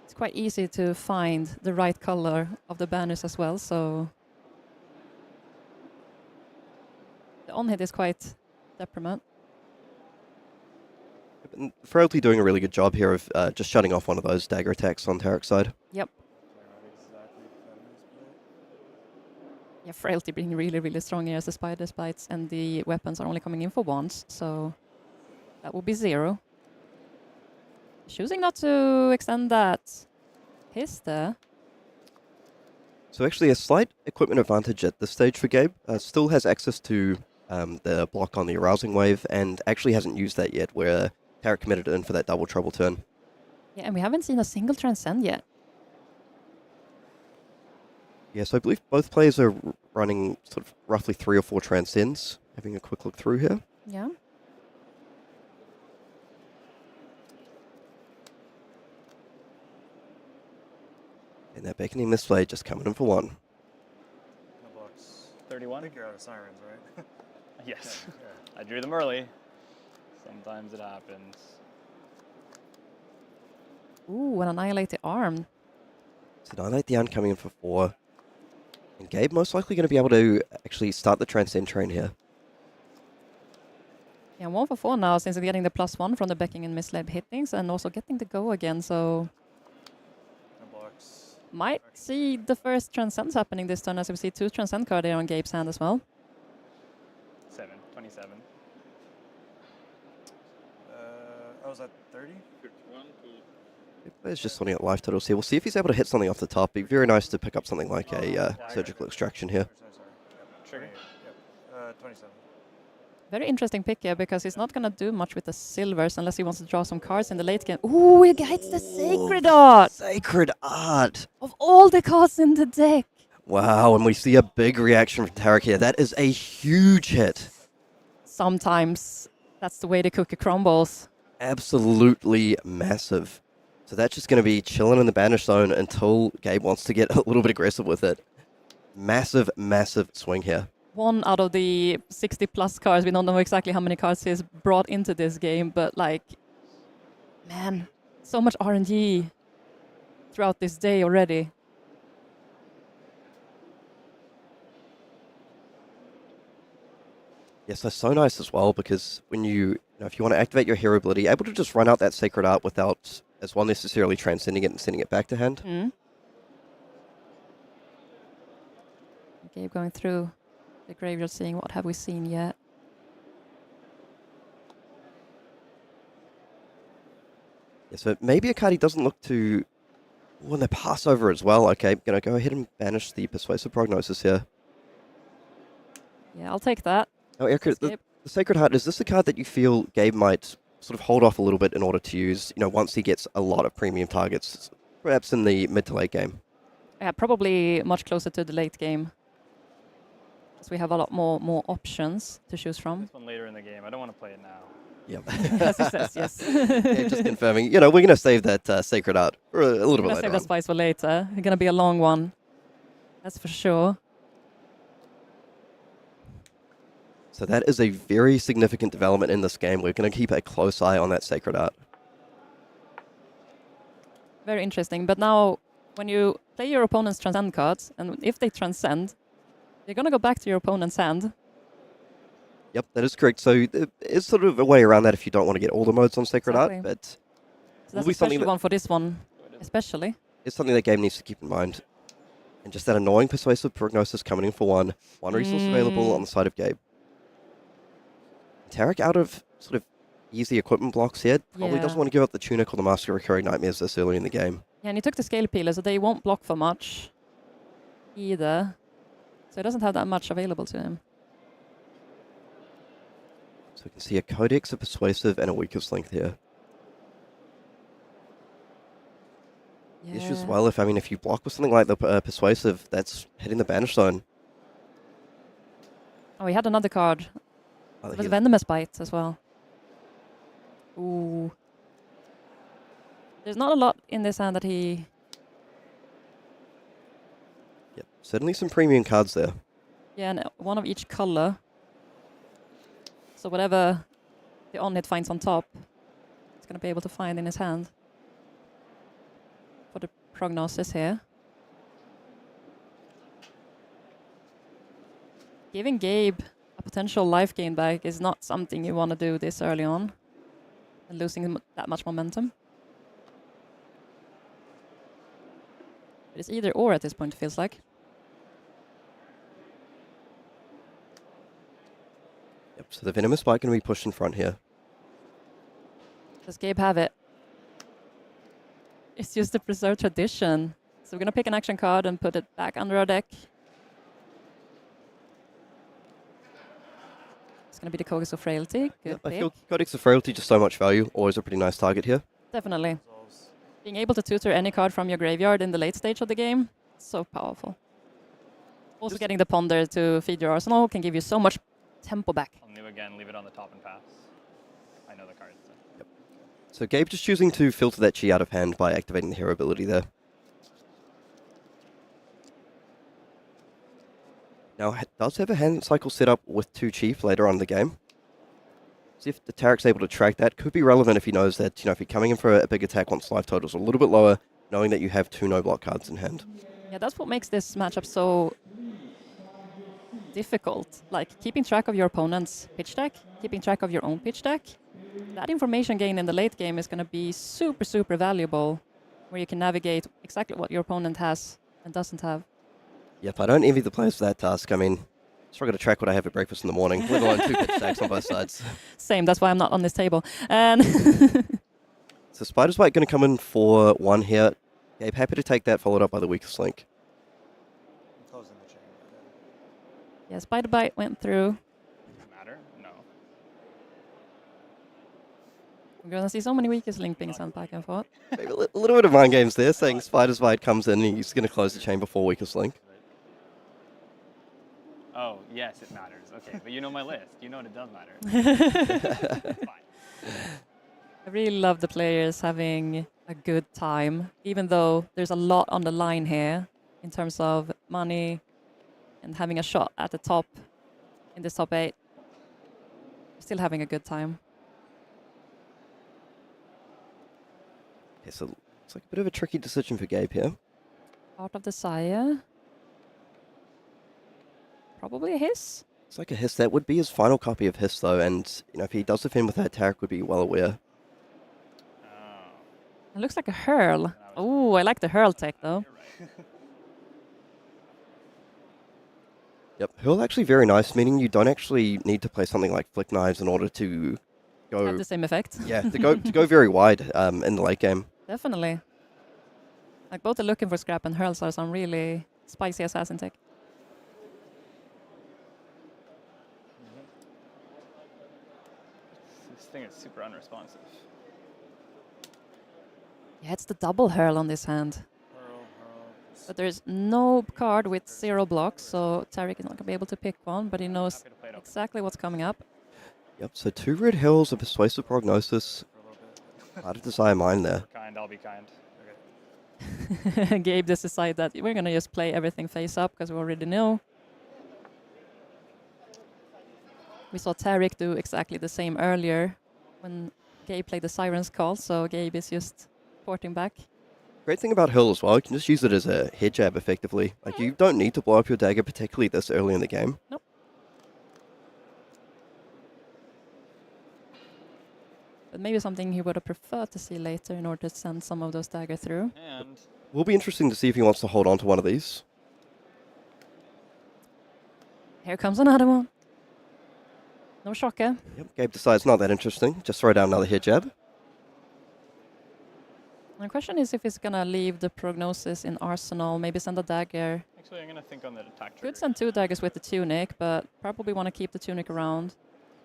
Speaker 8: It's quite easy to find the right color of the banners as well, so the on-hit is quite deprimant.
Speaker 6: And Frailty doing a really good job here of just shutting off one of those dagger attacks on Tariq's side.
Speaker 8: Yep. Yeah, Frailty being really, really strong here as the Spider Spites and the weapons are only coming in for once, so that will be 0. Choosing not to extend that hiss there.
Speaker 6: So actually a slight equipment advantage at this stage for Gabe. Still has access to the block on the Arousing Wave and actually hasn't used that yet, where Tariq committed in for that double trouble turn.
Speaker 8: Yeah, and we haven't seen a single Transcend yet.
Speaker 6: Yeah, so I believe both players are running sort of roughly 3 or 4 Transcends. Having a quick look through here.
Speaker 8: Yeah.
Speaker 6: And that beckoning this way just coming in for 1.
Speaker 11: In the books. 31? I think you're out of sirens, right? Yes. I drew them early. Sometimes it happens.
Speaker 8: Ooh, and Annihilate the Arm.
Speaker 6: So Annihilate the Arm coming in for 4. And Gabe most likely going to be able to actually start the Transcend train here.
Speaker 8: Yeah, 1 for 4 now since getting the +1 from the backing and misled hittings and also getting the go again, so might see the first Transcends happening this turn as we see 2 Transcend cards here on Gabe's hand as well.
Speaker 11: 27.
Speaker 9: I was at 30?
Speaker 6: Player's just sorting out life totals here. We'll see if he's able to hit something off the top. Be very nice to pick up something like a surgical extraction here.
Speaker 9: Sorry. Yep. 27.
Speaker 8: Very interesting pick here because he's not going to do much with the silvers unless he wants to draw some cards in the late game. Ooh, he gets the Sacred Art!
Speaker 6: Sacred Art!
Speaker 8: Of all the cards in the deck!
Speaker 6: Wow, and we see a big reaction from Tariq here. That is a huge hit.
Speaker 8: Sometimes that's the way the cookie crumbles.
Speaker 6: Absolutely massive. So that's just going to be chilling in the banish zone until Gabe wants to get a little bit aggressive with it. Massive, massive swing here.
Speaker 8: 1 out of the 60 plus cards. We don't know exactly how many cards he's brought into this game, but like, man, so much RNG throughout this day already.
Speaker 6: Yes, that's so nice as well because when if you want to activate your hero ability, able to just run out that Sacred Art without as well necessarily transcending it and sending it back to hand.
Speaker 8: Gabe going through the graveyard, seeing what have we seen yet.
Speaker 6: Yeah, so maybe a card he doesn't look to. Oh, and they pass over as well. Okay, gonna go ahead and banish the Persuasive Prognosis here.
Speaker 8: Yeah, I'll take that.
Speaker 6: Oh, Erica, the Sacred Heart, is this a card that you feel Gabe might sort of hold off a little bit in order to use, once he gets a lot of premium targets, perhaps in the mid to late game?
Speaker 8: Yeah, probably much closer to the late game. Because we have a lot more options to choose from.
Speaker 11: This one later in the game. I don't want to play it now.
Speaker 6: Yep.
Speaker 8: As he says, yes.
Speaker 6: Yeah, just confirming. We're going to save that Sacred Art for a little bit later.
Speaker 8: Save that spice for later. It's going to be a long one. That's for sure.
Speaker 6: So that is a very significant development in this game. We're going to keep a close eye on that Sacred Art.
Speaker 8: Very interesting. But now, when you play your opponent's Transcend cards, and if they Transcend, you're going to go back to your opponent's hand.
Speaker 6: Yep, that is correct. So there is sort of a way around that if you don't want to get all the modes on Sacred Art, but
Speaker 8: So that's
Speaker 6: be
Speaker 8: a
Speaker 6: something
Speaker 8: special
Speaker 6: that
Speaker 8: one for this one, especially.
Speaker 6: it's something that Gabe needs to keep in mind. And just that annoying persuasive prognosis coming in for one resource available on the side of Gabe. Tariq out of sort of easy equipment blocks here. Probably
Speaker 8: Yeah.
Speaker 6: doesn't want to give up the tunic or the Master of Recurring Nightmares this early in the game.
Speaker 8: Yeah, and he took the scale peeler, so they won't block for much either. So he doesn't have that much available to him.
Speaker 6: So we can see a Codex, a Persuasive, and a Weakest Link here. The issue as well, if you block with something like the Persuasive, that's hitting the Banish Zone.
Speaker 8: Oh, he had another card.
Speaker 6: Oh,
Speaker 8: It was Venomous Bite as well. Ooh. There's not a lot in this hand that he...
Speaker 6: Yep, certainly some premium cards there.
Speaker 8: Yeah, and one of each color. So whatever the on-hit finds on top, it's going to be able to find in his hand. For the prognosis here. Giving Gabe a potential life gain back is not something you want to do this early on. And losing that much momentum. It's either or at this point, it feels like.
Speaker 6: Yep, so the Venomous Bite going to be pushed in front here.
Speaker 8: Does Gabe have it? It's just a preserved tradition. So we're going to pick an action card and put it back under our deck. It's going to be the Codex of Frailty. Good
Speaker 6: I
Speaker 8: pick.
Speaker 6: feel Codex of Frailty just so much value. Always a pretty nice target here.
Speaker 8: Definitely. Being able to tutor any card from your graveyard in the late stage of the game, so powerful. Also getting the Ponder to feed your arsenal can give you so much tempo back.
Speaker 11: I'll new again, leave it on the top and pass. I know the cards. So.
Speaker 6: Yep. So Gabe just choosing to filter that chi out of hand by activating the hero ability there. Now, does have a hand cycle set up with 2 Chief later on in the game. See if the Tariq's able to track that. Could be relevant if he knows that, if you're coming in for a big attack once life totals are a little bit lower, knowing that you have 2 no-block cards in hand.
Speaker 8: Yeah, that's what makes this matchup so difficult. Like, keeping track of your opponent's pitch deck, keeping track of your own pitch deck. That information gain in the late game is going to be super, super valuable, where you can navigate exactly what your opponent has and doesn't have.
Speaker 6: Yep, I don't envy the players for that task. I mean, struggle to track what I have at breakfast in the morning, let alone 2 pitch stacks on both sides.
Speaker 8: Same, that's why I'm not on this table. And
Speaker 6: So Spider's Bite going to come in for 1 here. Gabe, happy to take that, followed up by the Weakest Link.
Speaker 9: Closing the chain.
Speaker 8: yeah, Spider Bite went through.
Speaker 11: Matter? No.
Speaker 8: We're going to see so many Weakest Link being sent back and forth.
Speaker 6: Maybe a little bit of mind games there, saying Spider's Bite comes in and he's going to close the chain before Weakest Link.
Speaker 11: Oh, yes, it matters. Okay, but you know my list. You know it does matter. It's fine.
Speaker 8: I really love the players having a good time, even though there's a lot on the line here in terms of money and having a shot at the top in this top 8. Still having a good time.
Speaker 6: Okay, so it's like a bit of a tricky decision for Gabe here.
Speaker 8: Part of the Sire. Probably a hiss.
Speaker 6: It's like a Hiss. That would be his final copy of Hiss, though, and if he does defend with that, Tariq would be well aware.
Speaker 8: It looks like a hurl. Oh, I like the hurl tech though.
Speaker 6: Yep, Hurl actually very nice, meaning you don't actually need to play something like Flick Knives in order to go...
Speaker 8: Have the same effect.
Speaker 6: Yeah, to go very wide in the late game.
Speaker 8: Definitely. Like both the Looking for Scrap and hurls are some really spicy assassin tech.
Speaker 11: This thing is super unresponsive.
Speaker 8: Yeah, it's the double hurl on this hand. But there's no card with 0 blocks, so Tariq is not going to be able to pick one, but he knows exactly what's coming up.
Speaker 6: Yep, so 2 red hills, a persuasive prognosis. Hard to desire mine there.
Speaker 11: Kind, I'll be kind.
Speaker 8: Gabe just decided that we're going to just play everything face up because we already know. We saw Tariq do exactly the same earlier when Gabe played the Siren's Call, so Gabe is just porting back.
Speaker 6: Great thing about Hill as well, you can just use it as a head jab effectively. Like, you don't need to blow up your dagger, particularly this early in the game.
Speaker 8: Nope. But maybe something he would have preferred to see later in order to send some of those dagger through.
Speaker 11: And
Speaker 6: Will be interesting to see if he wants to hold on to one of these.
Speaker 8: Here comes another one. No shocker.
Speaker 6: Yep, Gabe decides not that interesting. Just throw down another hit jab.
Speaker 8: The question is if he's gonna leave the prognosis in arsenal, maybe send a dagger.
Speaker 11: actually, I'm gonna think on the attack trigger.
Speaker 8: Could send 2 daggers with the tunic, but probably want to keep the tunic around.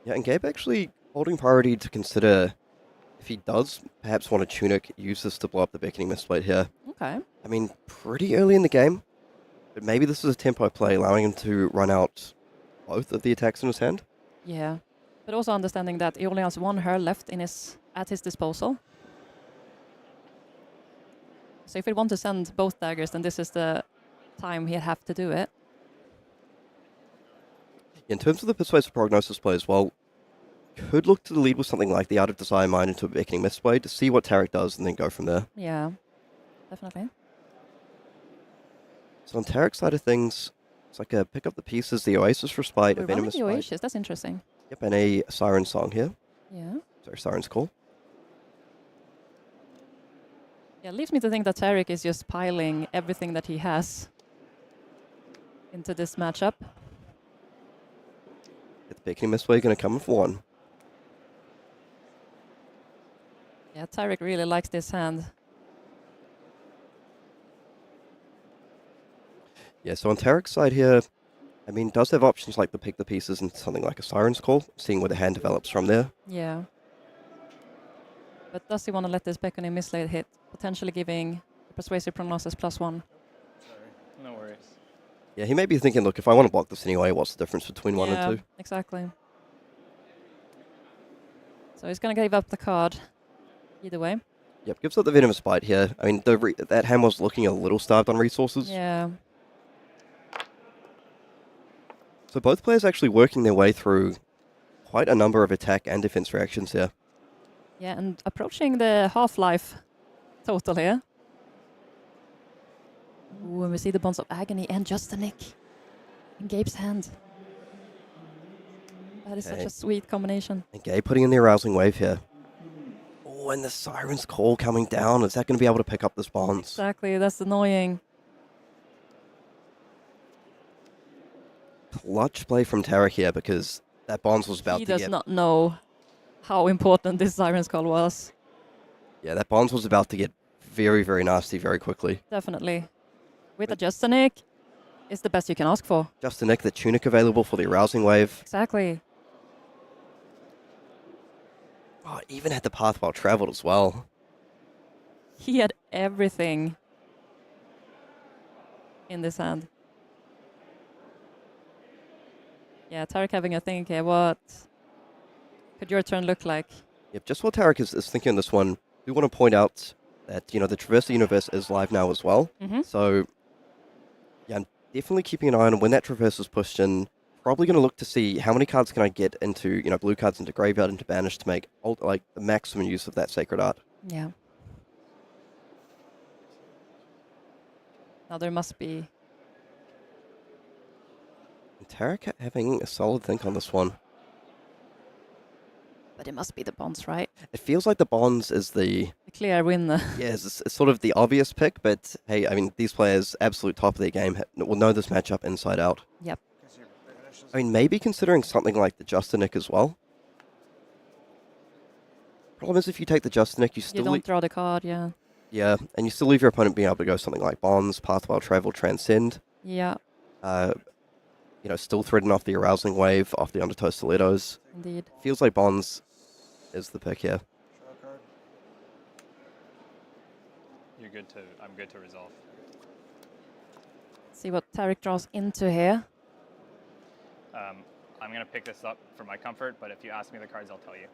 Speaker 6: Yeah, and Gabe actually holding priority to consider if he does perhaps want a tunic, use this to blow up the beckoning mistblade here.
Speaker 8: Okay.
Speaker 6: I mean, pretty early in the game, but maybe this is a tempo play, allowing him to run out both of the attacks in his hand.
Speaker 8: Yeah. But also understanding that he only has 1 hurl left at his disposal. So if he want to send both daggers, then this is the time he'd have to do it.
Speaker 6: In terms of the persuasive prognosis play as well, could look to the lead with something like the Art of Desire Mine into a beckoning mistblade to see what Tariq does and then go from there.
Speaker 8: Yeah, definitely.
Speaker 6: So on Tariq's side of things, it's like a pick up the pieces, the Oasis Respite, a
Speaker 8: We're running
Speaker 6: Venomous
Speaker 8: the
Speaker 6: Spite.
Speaker 8: Oasis, that's interesting.
Speaker 6: Yep, and a Siren Song here.
Speaker 8: Yeah.
Speaker 6: Sorry, Siren's Call.
Speaker 8: Yeah, it leaves me to think that Tariq is just piling everything that he has into this matchup.
Speaker 6: Get the beckoning mistblade going to come with 1.
Speaker 8: Yeah, Tariq really likes this hand.
Speaker 6: Yeah, so on Tariq's side here, I mean, does have options like the pick the pieces and something like a Siren's Call, seeing where the hand develops from there.
Speaker 8: Yeah. But does he want to let this beckoning mistblade hit, potentially giving the persuasive prognosis +1?
Speaker 11: Sorry. No worries.
Speaker 6: Yeah, he may be thinking, look, if I want to block this anyway, what's the difference between 1
Speaker 8: yeah,
Speaker 6: and 2?
Speaker 8: exactly. So he's going to give up the card either way.
Speaker 6: Yep, gives up the Venomous Bite here. I mean, that hand was looking a little starved on resources.
Speaker 8: Yeah.
Speaker 6: So both players actually working their way through quite a number of attack and defense reactions here.
Speaker 8: Yeah, and approaching the half-life total here. Ooh, and we see the Bonds of Agony and just a nick in Gabe's hand. That is such a sweet combination.
Speaker 6: And Gabe putting in the Arousing Wave here. Oh, and the Siren's Call coming down. Is that going to be able to pick up this Bonds?
Speaker 8: Exactly, that's annoying.
Speaker 6: Clutch play from Tariq here because that Bonds was about
Speaker 8: He
Speaker 6: to
Speaker 8: does
Speaker 6: get...
Speaker 8: not know how important this Siren's Call was.
Speaker 6: Yeah, that Bonds was about to get very, very nasty very quickly.
Speaker 8: Definitely. With a just a nick, it's the best you can ask for.
Speaker 6: Just a nick, the Tunic available for the Arousing Wave.
Speaker 8: Exactly.
Speaker 6: Oh, it even had the Path While Traveled as well.
Speaker 8: He had everything in this hand. Yeah, Tariq having a think here. What could your turn look like?
Speaker 6: Yep, just what Tariq is thinking on this one, I do want to point out that, you know, the Traverse the Universe is live now as well.
Speaker 8: Mm-hmm.
Speaker 6: So, yeah, I'm definitely keeping an eye on when that Traverse is pushed in. Probably going to look to see how many cards can I get into, you know, blue cards into Graveyard, into Banish to make, like, the maximum use of that Sacred Art.
Speaker 8: Yeah. Now there must be...
Speaker 6: And Tariq having a solid think on this one.
Speaker 8: But it must be the Bonds, right?
Speaker 6: It feels like the Bonds is the...
Speaker 8: The clear winner.
Speaker 6: Yeah, it's sort of the obvious pick, but hey, I mean, these players, absolute top of their game, will know this matchup inside out.
Speaker 8: Yep.
Speaker 6: I mean, maybe considering something like the Justinic as well. Problem is, if you take the Justinic, you still...
Speaker 8: You don't draw the card, yeah.
Speaker 6: Yeah, and you still leave your opponent being able to go something like Bonds, Path While Travel, Transcend.
Speaker 8: Yeah.
Speaker 6: You know, still threading off the Arousing Wave, off the Undertow Stilettos.
Speaker 8: Indeed.
Speaker 6: Feels like Bonds is the pick here.
Speaker 11: You're good to... I'm good to resolve.
Speaker 8: See what Tariq draws into here.
Speaker 11: I'm going to pick this up for my comfort, but if you ask me the cards, I'll tell you.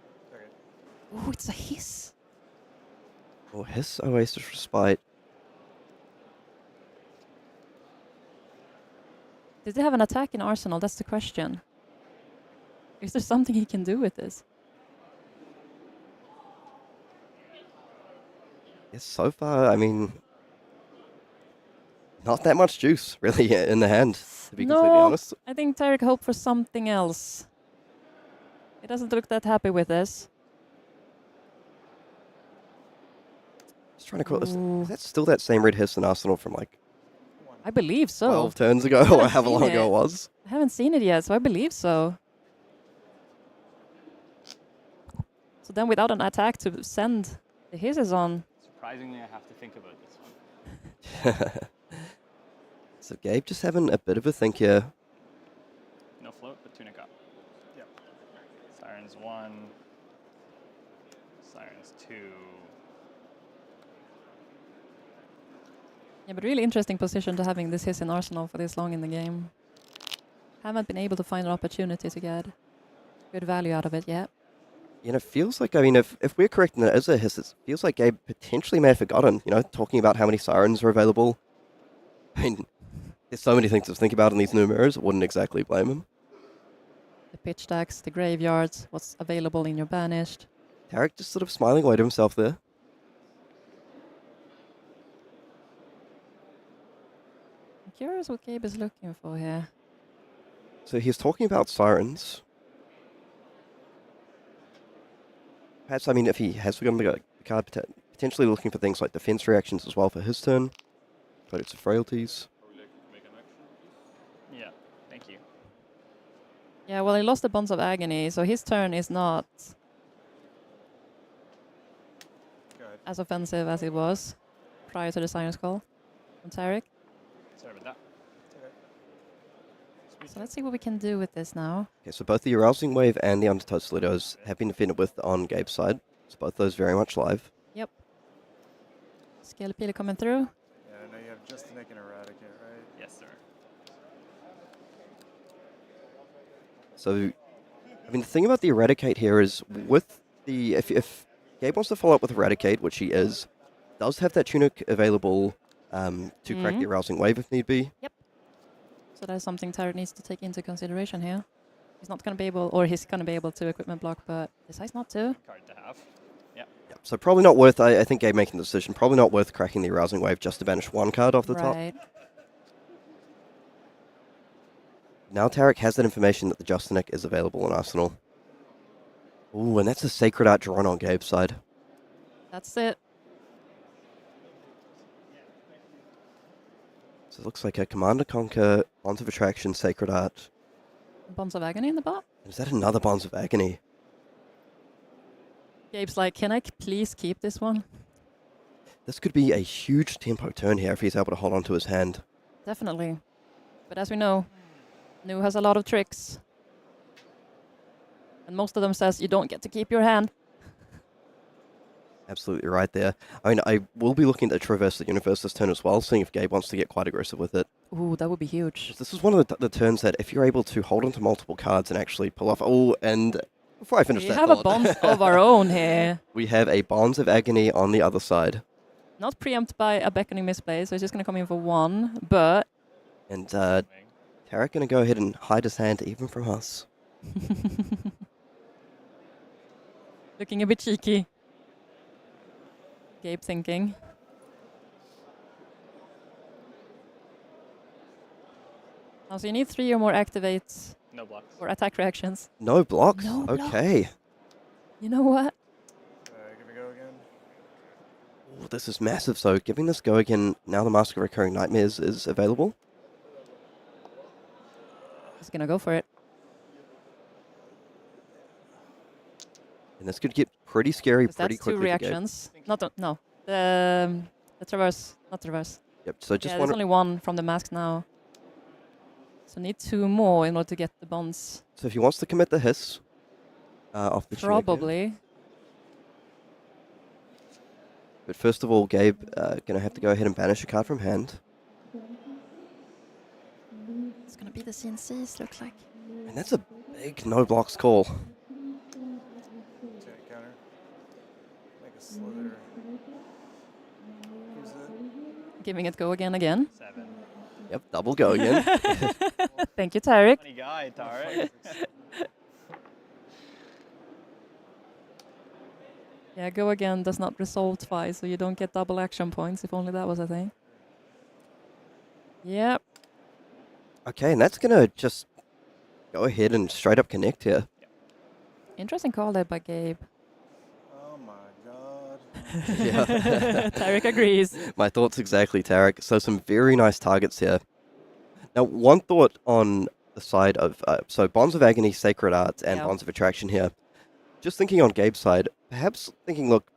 Speaker 8: Oh, it's a hiss.
Speaker 6: Oh, his Oasis Respite.
Speaker 8: Does he have an attack in Arsenal? That's the question. Is there something he can do with this?
Speaker 6: Yes, so far, I mean, not that much juice, really, in the hand, to be completely honest.
Speaker 8: I think Tariq hoped for something else. He doesn't look that happy with this.
Speaker 6: Just trying to call. Is that still that same red hiss in Arsenal from like
Speaker 8: I believe so.
Speaker 6: 12 turns ago, or however long ago it was?
Speaker 8: I haven't seen it yet, so I believe so. So then without an attack to send the hisses on.
Speaker 11: Surprisingly, I have to think about this one.
Speaker 6: So Gabe just having a bit of a think here.
Speaker 11: No float, but tunic up. Yep. Sirens 1. Sirens 2.
Speaker 8: Yeah, but really interesting position to having this hiss in Arsenal for this long in the game. Haven't been able to find an opportunity to get good value out of it yet.
Speaker 6: You know, it feels like, I mean, if we're correct and it is a hiss, it feels like Gabe potentially may have forgotten, you know, talking about how many sirens are available. I mean, there's so many things to think about in these new mirrors, wouldn't exactly blame him.
Speaker 8: The pitch decks, the graveyards, what's available in your banished.
Speaker 6: Tariq just sort of smiling away to himself there.
Speaker 8: I'm curious what Gabe is looking for here.
Speaker 6: So he's talking about sirens. Perhaps, I mean, if he has forgotten the card, potentially looking for things like defense reactions as well for his turn. Products of frailties.
Speaker 11: Yeah, thank you.
Speaker 8: Yeah, well, he lost the Bonds of Agony, so his turn is not as offensive as it was prior to the Siren's Call from Tariq.
Speaker 11: Sorry about that.
Speaker 8: So let's see what we can do with this now.
Speaker 6: Okay, so both the Arousing Wave and the Undertow Stilettos have been defended with on Gabe's side. So both those very much live.
Speaker 8: Yep. Scale Peeler coming through.
Speaker 9: Yeah, I know you have just to make an Eradicate, right?
Speaker 11: Yes, sir.
Speaker 6: So, I mean, the thing about the Eradicate here is with the... If Gabe wants to follow up with Eradicate, which he does have that tunic available to crack the Arousing Wave if need be.
Speaker 8: Yep. So that's something Tariq needs to take into consideration here. He's not going to be able, or he's going to be able to equipment block, but decides not to.
Speaker 11: Card to have. Yep.
Speaker 6: Yep. So probably not worth, I think Gabe making the decision, probably not worth cracking the Arousing Wave just to banish one card off the top.
Speaker 8: Right.
Speaker 6: Now Tariq has that information that the Justinic is available in Arsenal. Ooh, and that's a Sacred Art drawn on Gabe's side.
Speaker 8: That's it.
Speaker 6: So it looks like a Commander Conquer, Bonds of Attraction, Sacred Art.
Speaker 8: Bonds of Agony in the bot.
Speaker 6: Is that another Bonds of Agony?
Speaker 8: Gabe's like, can I please keep this one?
Speaker 6: This could be a huge tempo turn here if he's able to hold on to his hand.
Speaker 8: Definitely. But as we know, Nu has a lot of tricks. And most of them says you don't get to keep your hand.
Speaker 6: Absolutely right there. I mean, I will be looking to traverse the universe this turn as well, seeing if Gabe wants to get quite aggressive with it.
Speaker 8: Ooh, that would be huge.
Speaker 6: This is one of the turns that if you're able to hold onto multiple cards and actually pull off... Oh, and before I finish
Speaker 8: We
Speaker 6: that
Speaker 8: have
Speaker 6: thought,
Speaker 8: a Bonds of our own here.
Speaker 6: we have a Bonds of Agony on the other side.
Speaker 8: Not preempted by a Beckoning Misplay, so he's just going to come in for one, but...
Speaker 6: And Tariq going to go ahead and hide his hand even from us.
Speaker 8: Looking a bit cheeky. Gabe thinking. Oh, so you need 3 or more activates.
Speaker 11: No blocks.
Speaker 8: Or attack reactions.
Speaker 6: No blocks?
Speaker 8: No
Speaker 6: okay.
Speaker 8: blocks. You know what?
Speaker 9: Give it a go again.
Speaker 6: Ooh, this is massive. So giving this go again, now the Mask of Recurring Nightmares is available.
Speaker 8: He's going to go for it.
Speaker 6: And this could get pretty scary pretty
Speaker 8: That's
Speaker 6: quickly.
Speaker 8: 2 reactions. No. The traverse. Not traverse.
Speaker 6: Yep, so just
Speaker 8: there's only 1 from the mask now. So need 2 more in order to get the bonds.
Speaker 6: So if he wants to commit the hiss off the tunic here.
Speaker 8: Probably.
Speaker 6: But first of all, Gabe going to have to go ahead and banish a card from hand.
Speaker 8: It's going to be the CNCs, looks like.
Speaker 6: And that's a big no blocks call.
Speaker 9: Tunic counter. Make a slither. Use it.
Speaker 8: Giving it go again.
Speaker 11: 7.
Speaker 6: Yep, double go again.
Speaker 8: Thank you, Tariq.
Speaker 11: Funny guy, Tariq.
Speaker 8: Yeah, go again does not resolve twice, so you don't get double action points, if only that was a thing. Yep.
Speaker 6: Okay, and that's going to just go ahead and straight up connect here.
Speaker 8: Interesting call there by Gabe.
Speaker 9: Oh my god.
Speaker 6: Yeah.
Speaker 8: Tariq agrees.
Speaker 6: My thoughts exactly, Tariq. So some very nice targets here. Now, one thought on the side of so Bonds of Agony, Sacred Arts, and
Speaker 8: Yeah.
Speaker 6: Bonds of Attraction here. Just thinking on Gabe's side, perhaps thinking, look,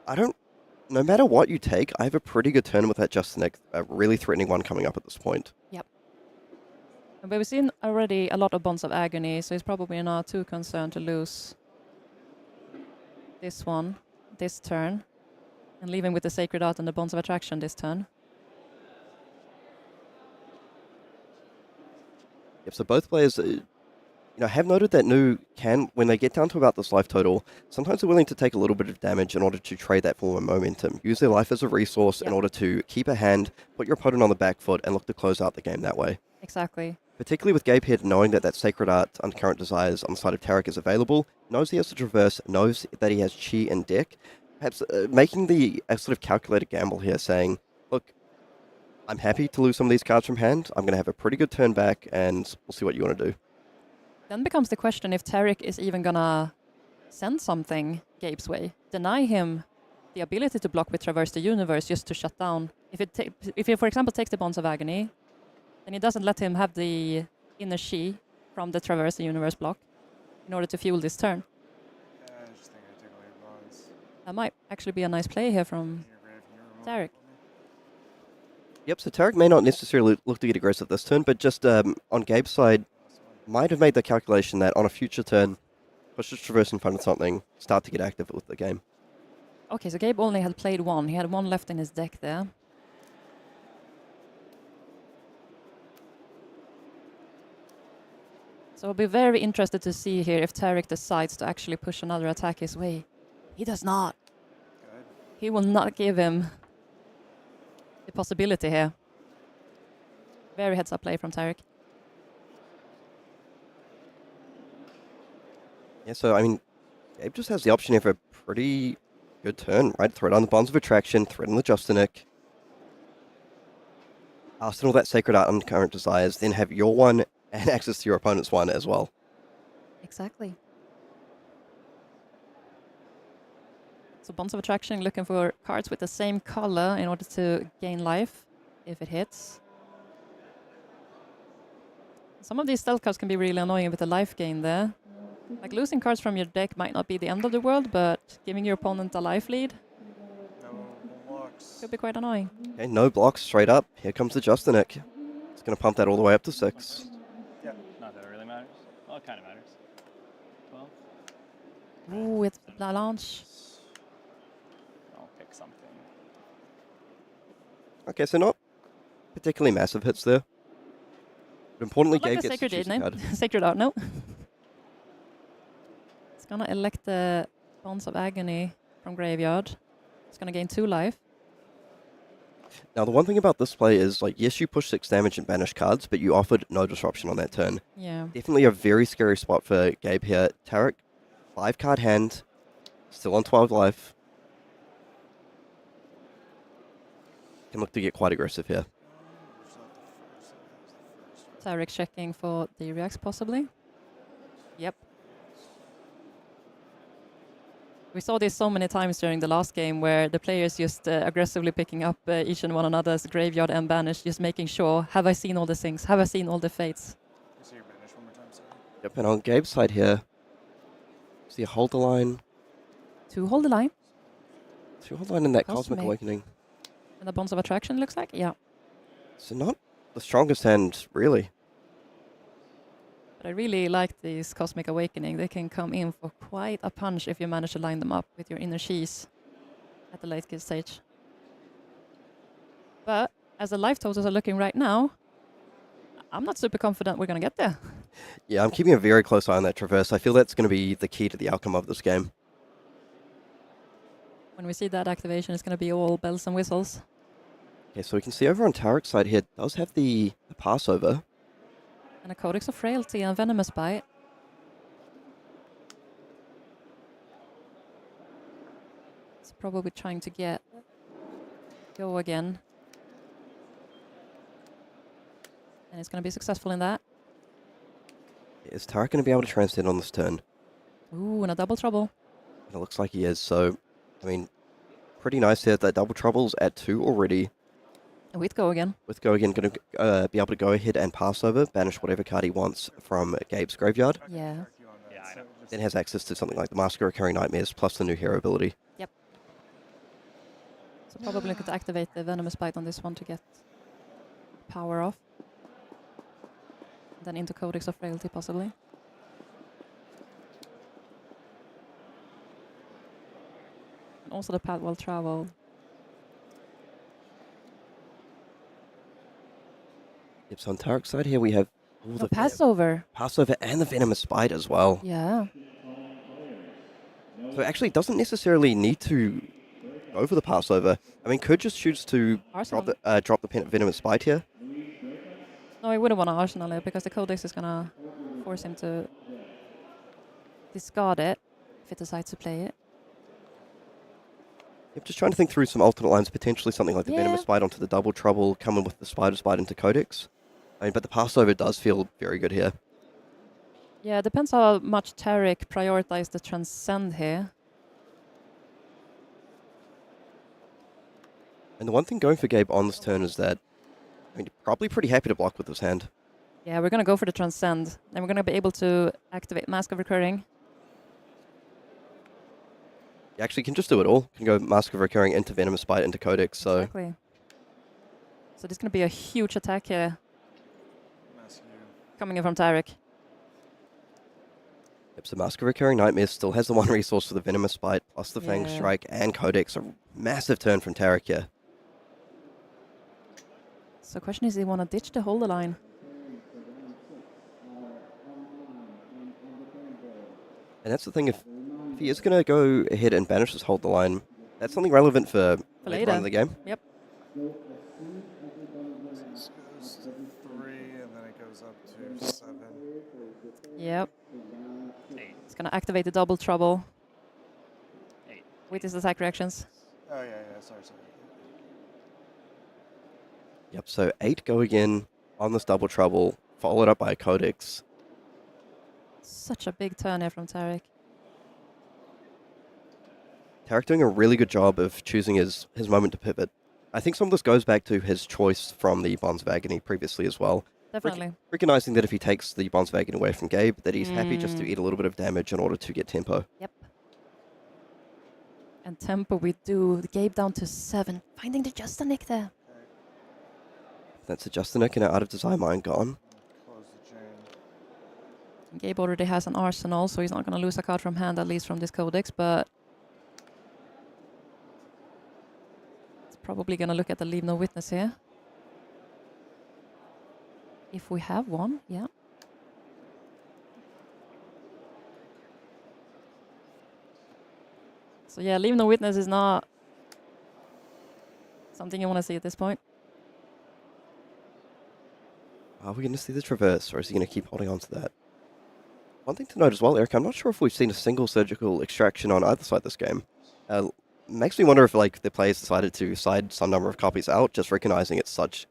Speaker 6: no matter what you take, I have a pretty good turn with that Justinic, a really threatening one coming up at this point.
Speaker 8: But we've seen already a lot of Bonds of Agony, so he's probably not too concerned to lose this one, this turn, and leave him with the Sacred Art and the Bonds of Attraction this turn.
Speaker 6: Yep, so both players, have noted that Nu can, when they get down to about this life total, sometimes they're willing to take a little bit of damage in order to trade that form of momentum. Use their life as a resource in order to keep a hand, put your opponent on the back foot, and look to close out the game that way.
Speaker 8: Exactly.
Speaker 6: Particularly with Gabe here, knowing that Sacred Art under Current Desires on the side of Tariq is available, knows he has to traverse, knows that he has Chi and deck, perhaps making the sort of calculated gamble here, saying, look, I'm happy to lose some of these cards from hand, I'm going to have a pretty good turn back, and we'll see what you want to do.
Speaker 8: Then becomes the question if Tariq is even gonna send something Gabe's way, deny him the ability to block with Traverse the Universe just to shut down. If he, for example, takes the Bonds of Agony, then he doesn't let him have the inner Shi from the Traverse the Universe block in order to fuel this turn.
Speaker 9: I just think I take away bonds.
Speaker 8: That might actually be a nice play here from Tariq.
Speaker 6: Yep, so Tariq may not necessarily look to get aggressive this turn, but just on Gabe's side, might have made the calculation that on a future turn, push the Traverse in front of something, start to get active with the game.
Speaker 8: Okay, so Gabe only had played one. He had one left in his deck there. So I'll be very interested to see here if Tariq decides to actually push another attack his way. He does not.
Speaker 9: Good.
Speaker 8: He will not give him the possibility here. Very heads up play from Tariq.
Speaker 6: Yeah, so I mean, Gabe just has the option here for a pretty good turn, right? Thread on the Bonds of Attraction, thread on the Justinic. Arsenal that Sacred Art on Current Desires, then have your one and access to your opponent's one as well.
Speaker 8: Exactly. So Bonds of Attraction looking for cards with the same color in order to gain life if it hits. Some of these stealth cards can be really annoying with the life gain there. Like losing cards from your deck might not be the end of the world, but giving your opponent a life lead
Speaker 9: No blocks.
Speaker 8: could be quite annoying.
Speaker 6: Okay, no blocks, straight up. Here comes the Justinic. It's going to pump that all the way up to 6.
Speaker 11: Yeah. Not that it really matters. Well, it kind of matters. 12.
Speaker 8: Ooh, with La Launch.
Speaker 11: I'll pick something.
Speaker 6: Okay, so not particularly massive hits there. But importantly,
Speaker 8: Not like
Speaker 6: Gabe
Speaker 8: the
Speaker 6: gets to
Speaker 8: Sacred
Speaker 6: choose a
Speaker 8: Art,
Speaker 6: card.
Speaker 8: no. Sacred Art, no. It's gonna elect the Bonds of Agony from Graveyard. It's gonna gain 2 life.
Speaker 6: Now, the one thing about this play is, like, yes, you push 6 damage and banish cards, but you offered no disruption on that turn.
Speaker 8: Yeah.
Speaker 6: Definitely a very scary spot for Gabe here. Tariq, 5-card hand, still on 12 life. Can look to get quite aggressive here.
Speaker 8: Tariq checking for the reacts possibly. Yep. We saw this so many times during the last game where the players just aggressively picking up each and one another's graveyard and banish, just making sure, have I seen all the things? Have I seen all the fates?
Speaker 9: See your banish one more time, sorry.
Speaker 6: Yep, and on Gabe's side here, see a hold the line.
Speaker 8: 2 hold the line.
Speaker 6: 2 hold the line in that Cosmic
Speaker 8: Cosmic.
Speaker 6: Awakening.
Speaker 8: And the Bonds of Attraction looks like, yeah.
Speaker 6: So not the strongest hand, really.
Speaker 8: But I really like this Cosmic Awakening. They can come in for quite a punch if you manage to line them up with your inner Shis at the late game stage. But as the life totals are looking right now, I'm not super confident we're going to get there.
Speaker 6: Yeah, I'm keeping a very close eye on that Traverse. I feel that's going to be the key to the outcome of this game.
Speaker 8: When we see that activation, it's going to be all bells and whistles.
Speaker 6: Okay, so we can see over on Tariq's side here, does have the Passover.
Speaker 8: And a Codex of Frailty and Venomous Bite. It's probably trying to go again. And it's going to be successful in that.
Speaker 6: Is Tariq going to be able to transcend on this turn?
Speaker 8: Ooh, and a double trouble.
Speaker 6: It looks like he is, so, I mean, pretty nice here. That double trouble's at 2 already.
Speaker 8: With Go again.
Speaker 6: With Go again, going to be able to go ahead and pass over, banish whatever card he wants from Gabe's graveyard.
Speaker 8: Yeah.
Speaker 11: Yeah, I know.
Speaker 6: Then has access to something like the Mask of Recurring Nightmares plus the new hero ability.
Speaker 8: Yep. So probably could activate the Venomous Bite on this one to get power off. Then into Codex of Frailty possibly. And also the pad well traveled.
Speaker 6: Yep, so on Tariq's side here we have all
Speaker 8: No
Speaker 6: the
Speaker 8: Passover.
Speaker 6: Passover and the Venomous Bite as well.
Speaker 8: Yeah.
Speaker 6: So actually doesn't necessarily need to go for the Passover. I mean, could just choose to
Speaker 8: Arsenal.
Speaker 6: drop the Venomous Bite here.
Speaker 8: No, I wouldn't want to Arsenal it because the Codex is gonna force him to discard it if it decides to play it.
Speaker 6: Yep, just trying to think through some alternate lines, potentially something like the Venomous Bite onto the Double Trouble, coming with the Spider's Bite into Codex. I mean, but the Passover does feel very good here.
Speaker 8: Yeah, it depends how much Tariq prioritized the Transcend here.
Speaker 6: And the one thing going for Gabe on this turn is that, I mean, probably pretty happy to block with his hand.
Speaker 8: Yeah, we're gonna go for the Transcend. And we're gonna be able to activate Mask of Recurring.
Speaker 6: You actually can just do it all. You can go Mask of Recurring into Venomous Bite into Codex, so...
Speaker 8: Exactly. So this is gonna be a huge attack here. Coming in from Tariq.
Speaker 6: Yep, so Mask of Recurring Nightmares still has the one resource for the Venomous Bite, plus the Fang
Speaker 8: Yeah.
Speaker 6: Strike and Codex. A massive turn from Tariq here.
Speaker 8: So question is, do you want to ditch the Hold the Line?
Speaker 6: And that's the thing, if he is going to go ahead and banish this Hold the Line, that's something relevant for later on in the game.
Speaker 8: Yep.
Speaker 9: This goes to 3, and then it goes up to 7.
Speaker 8: Yep. It's gonna activate the Double Trouble.
Speaker 11: 8.
Speaker 8: With his attack reactions.
Speaker 9: Oh, yeah, sorry.
Speaker 6: Yep, so 8 go again on this Double Trouble, followed up by a Codex.
Speaker 8: Such a big turn here from Tariq.
Speaker 6: Tariq doing a really good job of choosing his moment to pivot. I think some of this goes back to his choice from the Bonds of Agony previously as well.
Speaker 8: Definitely.
Speaker 6: Recognizing that if he takes the Bonds of Agony away from Gabe, that he's happy just to eat a little bit of damage in order to get tempo.
Speaker 8: Yep. And tempo we do. The Gabe down to 7. Finding the Justinic there.
Speaker 6: That's a Justinic and an Out of Desire Mine gone.
Speaker 9: Close the chain.
Speaker 8: Gabe already has an arsenal, so he's not going to lose a card from hand, at least from this Codex, but it's probably going to look at the Leave No Witness here. If we have one, yeah. So yeah, Leave No Witness is not something you want to see at this point.
Speaker 6: Are we going to see the Traverse, or is he going to keep holding on to that? One thing to note as well, Eric, I'm not sure if we've seen a single surgical extraction on either side this game. Makes me wonder if like the players decided to side some number of copies out, just recognizing it's such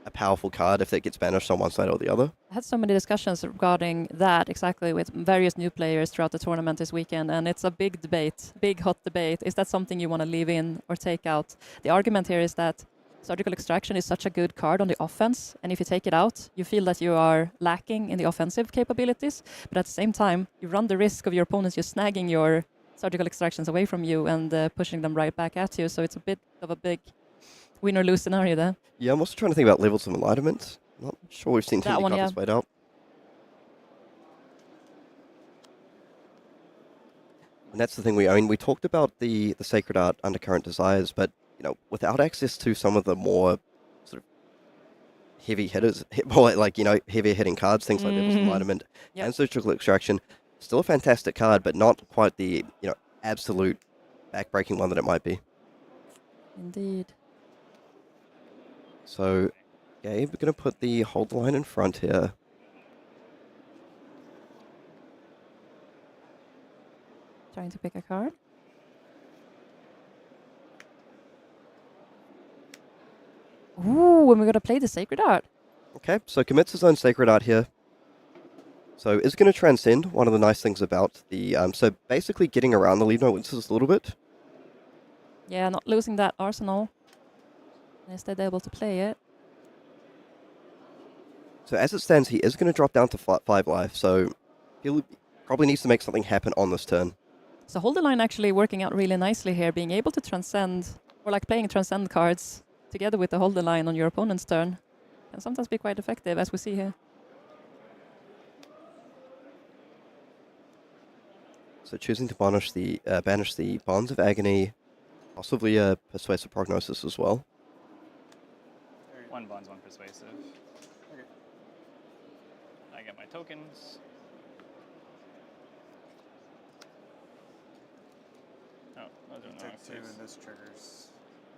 Speaker 6: a powerful card if it gets banished on one side or the other.
Speaker 8: I had so many discussions regarding that exactly with various new players throughout the tournament this weekend, and it's a big debate, big hot debate. Is that something you want to leave in or take out? The argument here is that Surgical Extraction is such a good card on the offense, and if you take it out, you feel that you are lacking in the offensive capabilities, but at the same time, you run the risk of your opponents just snagging your Surgical Extractions away from you and pushing them right back at you, so it's a bit of a big win or lose scenario there.
Speaker 6: Yeah, I'm also trying to think about levels of enlightenment. Not sure we've seen too
Speaker 8: That
Speaker 6: many
Speaker 8: one,
Speaker 6: copies
Speaker 8: yeah.
Speaker 6: played out. And that's the thing, we talked about the Sacred Art Undercurrent Desires, but you know, without access to some of the more sort of heavy hitters, more like, you know, heavier hitting cards, things like Levels of Enlightenment and Surgical Extraction, still a fantastic card, but not quite the, you know, absolute backbreaking one that it might be.
Speaker 8: Indeed.
Speaker 6: So, Gabe, we're going to put the Hold the Line in front here.
Speaker 8: Trying to pick a card. Ooh, and we're going to play the Sacred Art.
Speaker 6: Okay, so commits his own Sacred Art here. So is going to transcend one of the nice things about the... so basically getting around the Leave No Witnesses a little bit.
Speaker 8: Yeah, not losing that arsenal. Instead able to play it.
Speaker 6: So as it stands, he is going to drop down to 5 life, so he'll probably needs to make something happen on this turn.
Speaker 8: So hold the line actually working out really nicely here, being able to transcend, or like playing transcend cards together with the hold the line on your opponent's turn. Can sometimes be quite effective, as we see here.
Speaker 6: So choosing to banish the Bonds of Agony, possibly a Persuasive Prognosis as well.
Speaker 11: 1 bonds, 1 persuasive. Okay. I get my tokens. Oh, those are in the wrong sleeves.
Speaker 9: And this triggers.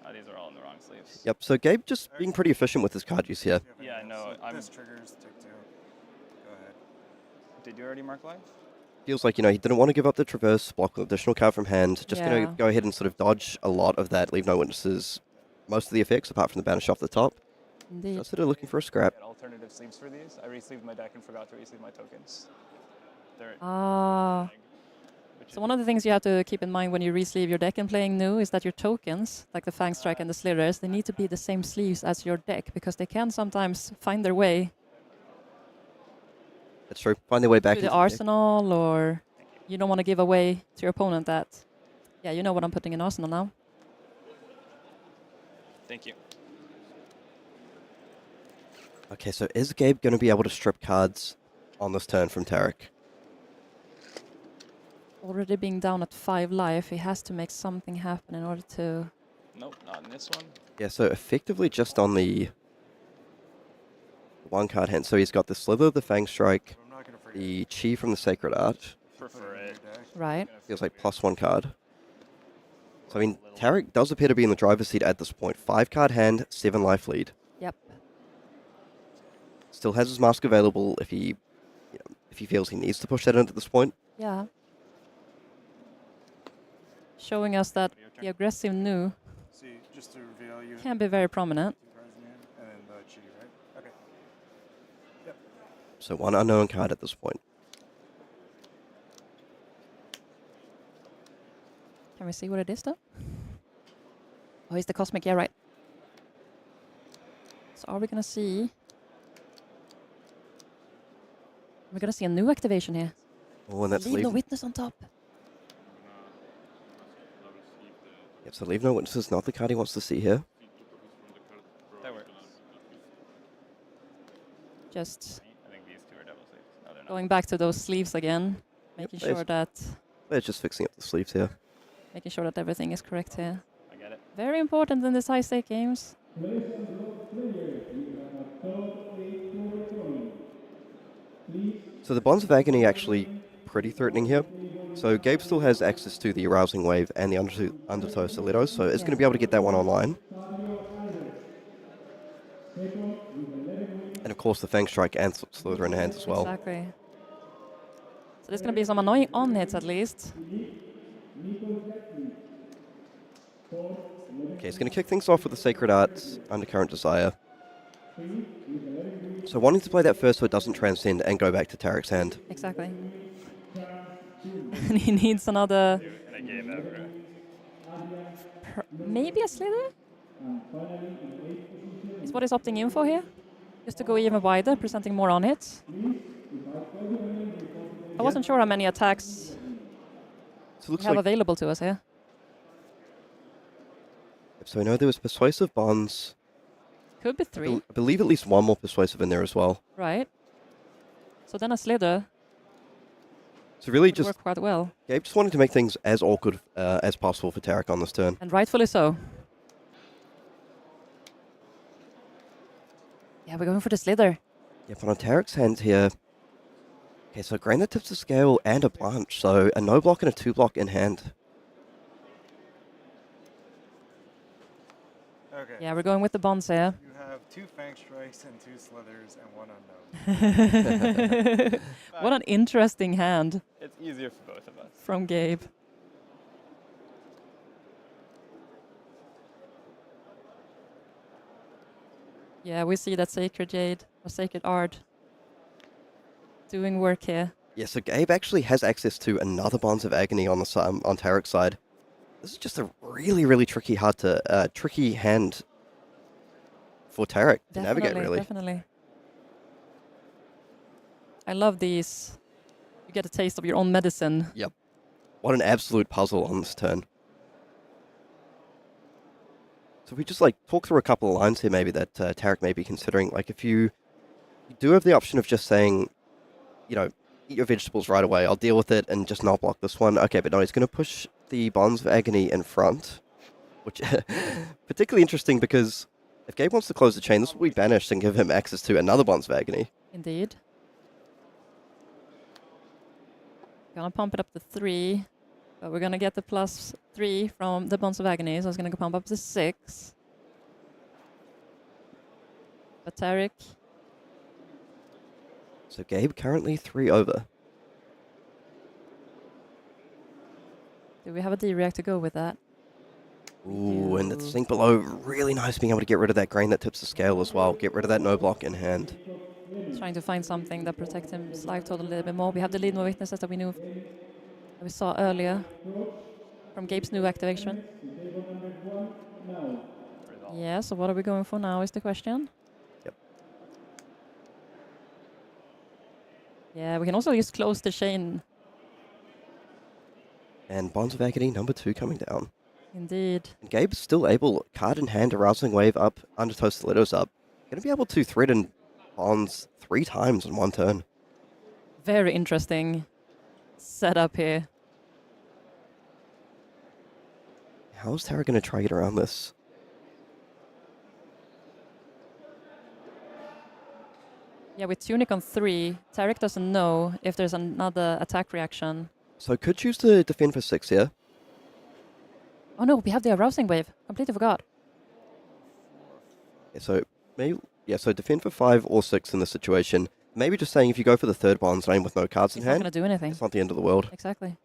Speaker 11: Oh, these are all in the wrong sleeves.
Speaker 6: Yep, so Gabe just being pretty efficient with his card use here.
Speaker 11: Yeah, no,
Speaker 9: So this triggers, take 2. Go ahead.
Speaker 11: Did you already mark life?
Speaker 6: Feels like, he didn't want to give up the Traverse, block an additional card from hand. Just going
Speaker 8: Yeah.
Speaker 6: to go ahead and sort of dodge a lot of that, leave no witnesses. Most of the effects, apart from the banish off the top.
Speaker 8: Indeed.
Speaker 6: Just sort of looking for a scrap.
Speaker 11: Get alternative sleeves for these. I re-sleeved my deck and forgot to re-sleeve my tokens. They're
Speaker 8: Ah. So one of the things you have to keep in mind when you re-sleeve your deck and playing new is that your tokens, like the Fang Strike and the Slithers, they need to be the same sleeves as your deck, because they can sometimes find their way
Speaker 6: That's true. Find their way back
Speaker 8: to the
Speaker 6: into deck.
Speaker 8: arsenal, or you don't want to give away to your opponent that, yeah, you know what I'm putting in arsenal now.
Speaker 11: Thank you.
Speaker 6: Okay, so is Gabe going to be able to strip cards on this turn from Tariq?
Speaker 8: Already being down at 5 life, he has to make something happen in order to...
Speaker 11: Nope, not in this one.
Speaker 6: Yeah, so effectively just on the 1 card hand. So he's got the Slither, the Fang Strike, the Chi from the Sacred Art.
Speaker 11: Prefer it.
Speaker 8: Right.
Speaker 6: Feels like +1 card. So I mean, Tariq does appear to be in the driver's seat at this point. 5 card hand, 7 life lead.
Speaker 8: Yep.
Speaker 6: Still has his mask available if he, if he feels he needs to push that in at this point.
Speaker 8: Yeah. Showing us that the aggressive new
Speaker 9: See, just to reveal, you
Speaker 8: can be very prominent.
Speaker 9: 2 cards in your hand, and then the Chi, right? Okay. Yep.
Speaker 6: So 1 unknown card at this point.
Speaker 8: Can we see what it is though? Oh, it's the Cosmic, yeah, right. So are we gonna see... We're gonna see a new activation here.
Speaker 6: Oh, and that's
Speaker 8: Leave
Speaker 6: leave.
Speaker 8: no witness on top.
Speaker 6: Yep, so leave no witnesses, not the card he wants to see here.
Speaker 11: That works.
Speaker 8: Just
Speaker 11: I think these 2 are double sleeves. No, they're not.
Speaker 8: going back to those sleeves again, making
Speaker 6: there's-
Speaker 8: sure that
Speaker 6: They're just fixing up the sleeves here.
Speaker 8: everything is correct here.
Speaker 11: I get it.
Speaker 8: Very important in these high stake games.
Speaker 6: So the Bonds of Agony actually pretty threatening here. So Gabe still has access to the Arousing Wave and the Undertow Stilettos, so it's going to be able to get that one online. And of course the Fang Strike and Slither in hand as well.
Speaker 8: Exactly. So there's going to be some annoying on hits at least.
Speaker 6: Okay, he's going to kick things off with the Sacred Arts, Undercurrent Desire. So wanting to play that first so it doesn't transcend and go back to Tariq's hand.
Speaker 8: Exactly. And he needs another...
Speaker 11: And I gave Everett.
Speaker 8: Maybe a Slither? Is what he's opting in for here? Just to go even wider, presenting more on hits. I wasn't sure how many attacks
Speaker 6: So it
Speaker 8: we
Speaker 6: looks
Speaker 8: have
Speaker 6: like,
Speaker 8: available to us here.
Speaker 6: so we know there was Persuasive Bonds.
Speaker 8: Could be 3,
Speaker 6: I believe at least 1 more Persuasive in there as well.
Speaker 8: right? So then a Slither
Speaker 6: So really
Speaker 8: would
Speaker 6: just,
Speaker 8: work quite well.
Speaker 6: Gabe just wanted to make things as awkward as possible for Tariq on this turn.
Speaker 8: And rightfully so. Yeah, we're going for the Slither.
Speaker 6: Yeah, but on Tariq's hand here, okay, so Granite tips the scale and a Blanche, so a no block and a 2 block in hand.
Speaker 9: Okay.
Speaker 8: Yeah, we're going with the bonds here.
Speaker 9: You have 2 Fang Strikes and 2 Slithers and 1 unknown.
Speaker 8: What an interesting hand
Speaker 11: It's easier for both of us.
Speaker 8: from Gabe. Yeah, we see that Sacred Jade or Sacred Art doing work here.
Speaker 6: Yeah, so Gabe actually has access to another Bonds of Agony on the on Tariq's side. This is just a really, really tricky hand for Tariq to navigate, really.
Speaker 8: Definitely. I love these. You get a taste of your own medicine.
Speaker 6: Yep. What an absolute puzzle on this turn. So we just like talk through a couple of lines here maybe that Tariq may be considering. Like if you do have the option of just saying, you know, eat your vegetables right away, I'll deal with it and just not block this one. Okay, but no, he's going to push the Bonds of Agony in front, which particularly interesting because if Gabe wants to close the chain, this will be banished and give him access to another Bonds of Agony.
Speaker 8: Indeed. Gonna pump it up to 3, but we're gonna get the +3 from the Bonds of Agony, so it's gonna pump up to 6. But Tariq.
Speaker 6: So Gabe currently 3 over.
Speaker 8: Do we have a D-React to go with that?
Speaker 6: Ooh, and the sink below, really nice being able to get rid of that grain that tips the scale as well. Get rid of that no block in hand.
Speaker 8: Trying to find something that protects his life total a little bit more. We have the lead more witnesses that we saw earlier from Gabe's new activation. Yeah, so what are we going for now is the question.
Speaker 6: Yep.
Speaker 8: Yeah, we can also just close the chain.
Speaker 6: And Bonds of Agony number 2 coming down.
Speaker 8: Indeed.
Speaker 6: And Gabe's still able, card in hand, Arousing Wave up, Undertow Stilettos up. Going to be able to threaten Bonds 3 times in one turn.
Speaker 8: Very interesting setup here.
Speaker 6: How's Tara going to try to get around this?
Speaker 8: Yeah, with Tunic on 3, Tariq doesn't know if there's another attack reaction.
Speaker 6: So could choose to defend for 6 here.
Speaker 8: Oh no, we have the Arousing Wave. Completely forgot.
Speaker 6: Yeah, so maybe so defend for 5 or 6 in this situation. Maybe just saying if you go for the third Bonds name with no cards in
Speaker 8: It's
Speaker 6: hand,
Speaker 8: not going to do anything.
Speaker 6: it's not the end of the world.
Speaker 8: Exactly.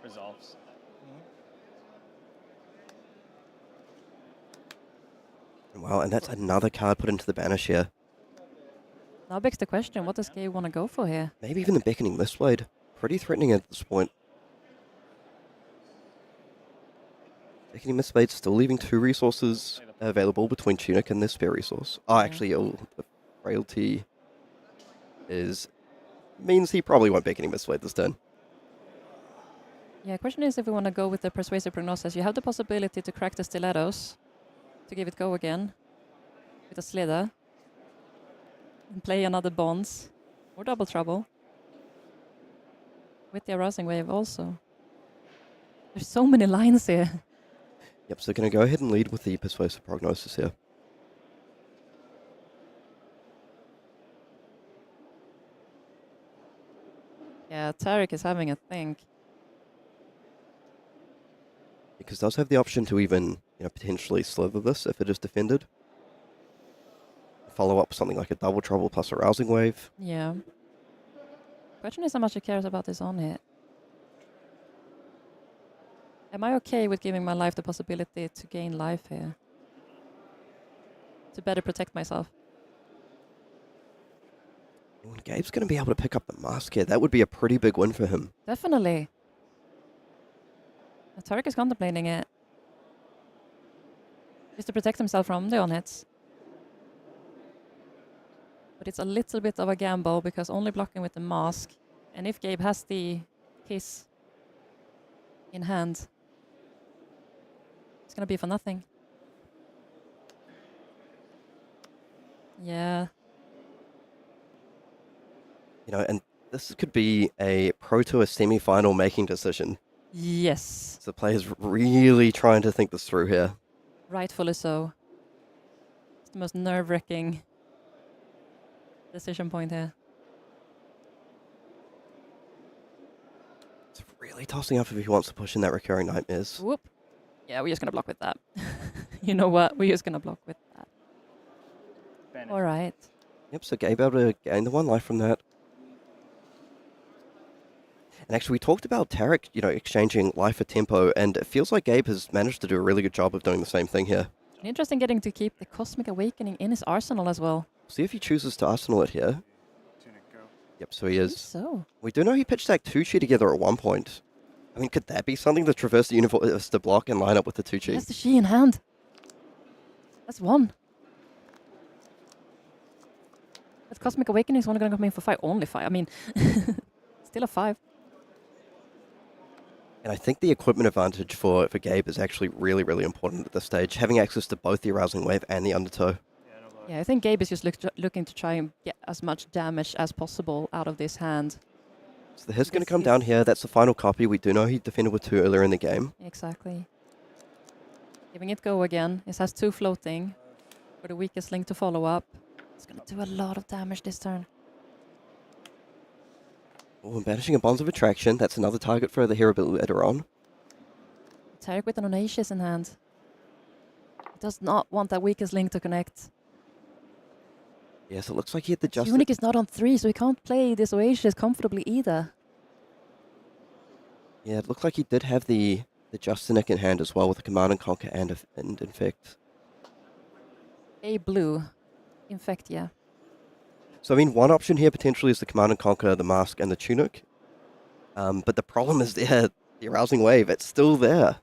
Speaker 11: Resolves.
Speaker 6: Wow, and that's another card put into the banish here.
Speaker 8: Now begs the question, what does Gabe want to go for here?
Speaker 6: Maybe even the Beckoning Mistblade. Pretty threatening at this point. Beckoning Mistblade still leaving 2 resources available between Tunic and this spare resource. Oh, actually, the frailty means he probably won't Beckoning Mistblade this turn.
Speaker 8: Yeah, question is if we want to go with the Persuasive Prognosis. You have the possibility to crack the Stilettos, to give it go again, with a Slither, and play another Bonds, or Double Trouble, with the Arousing Wave also. There's so many lines here.
Speaker 6: Yep, so going to go ahead and lead with the Persuasive Prognosis here.
Speaker 8: Yeah, Tariq is having a think.
Speaker 6: Because does have the option to even, potentially slither this if it is defended. Follow up with something like a Double Trouble plus a Rousing Wave.
Speaker 8: Yeah. Question is how much he cares about this on hit. Am I okay with giving my life the possibility to gain life here? To better protect myself.
Speaker 6: And Gabe's going to be able to pick up the mask here. That would be a pretty big win for him.
Speaker 8: Definitely. Tariq is contemplating it. Just to protect himself from the on-hits. But it's a little bit of a gamble because only blocking with the mask. And if Gabe has the kiss in hand, it's going to be for nothing. Yeah.
Speaker 6: And this could be a Pro Tour semi-final making decision.
Speaker 8: Yes.
Speaker 6: So the player's really trying to think this through here.
Speaker 8: Rightfully so. It's the most nerve-wracking decision point here.
Speaker 6: It's really tossing up if he wants to push in that Recurring Nightmares.
Speaker 8: Whoop. Yeah, we're just going to block with that. You know what? We're just going to block with that.
Speaker 11: Banish.
Speaker 8: All right.
Speaker 6: Yep, so Gabe able to gain the 1 life from that. And actually, we talked about Tariq, exchanging life for tempo, and it feels like Gabe has managed to do a really good job of doing the same thing here.
Speaker 8: Interesting getting to keep the Cosmic Awakening in his arsenal as well.
Speaker 6: See if he chooses to Arsenal it here.
Speaker 9: Tunic go.
Speaker 6: Yep, so he
Speaker 8: I think
Speaker 6: is.
Speaker 8: so.
Speaker 6: We do know he pitched that 2-chi together at one point. I mean, could that be something to traverse the universe to block and line up with the 2-chi?
Speaker 8: He has the Shi in hand. That's one. But Cosmic Awakening is only going to come in for 5. Only 5. I mean, still a 5.
Speaker 6: And I think the equipment advantage for Gabe is actually really, really important at this stage. Having access to both the Arousing Wave and the Undertow.
Speaker 8: Yeah, I think Gabe is just looking to try and get as much damage as possible out of this hand.
Speaker 6: So the hit's going to come down here. That's the final copy. We do know he defended with 2 earlier in the game.
Speaker 8: Exactly. Giving it go again. It has 2 floating. For the weakest link to follow up. It's going to do a lot of damage this turn.
Speaker 6: Oh, and banishing a Bonds of Attraction. That's another target for the hero build later on.
Speaker 8: Tariq with an Onacious in hand. He does not want that weakest link to connect.
Speaker 6: Yes, it looks like he had the Justice.
Speaker 8: Tunic is not on 3, so he can't play this Oasis comfortably either.
Speaker 6: Yeah, it looks like he did have the Justinic in hand as well with the Command and Conquer and Infect.
Speaker 8: A blue. Infect, yeah.
Speaker 6: So, I mean, one option here potentially is the Command and Conquer, the Mask, and the Tunic. But the problem is there, the Arousing Wave, it's still there.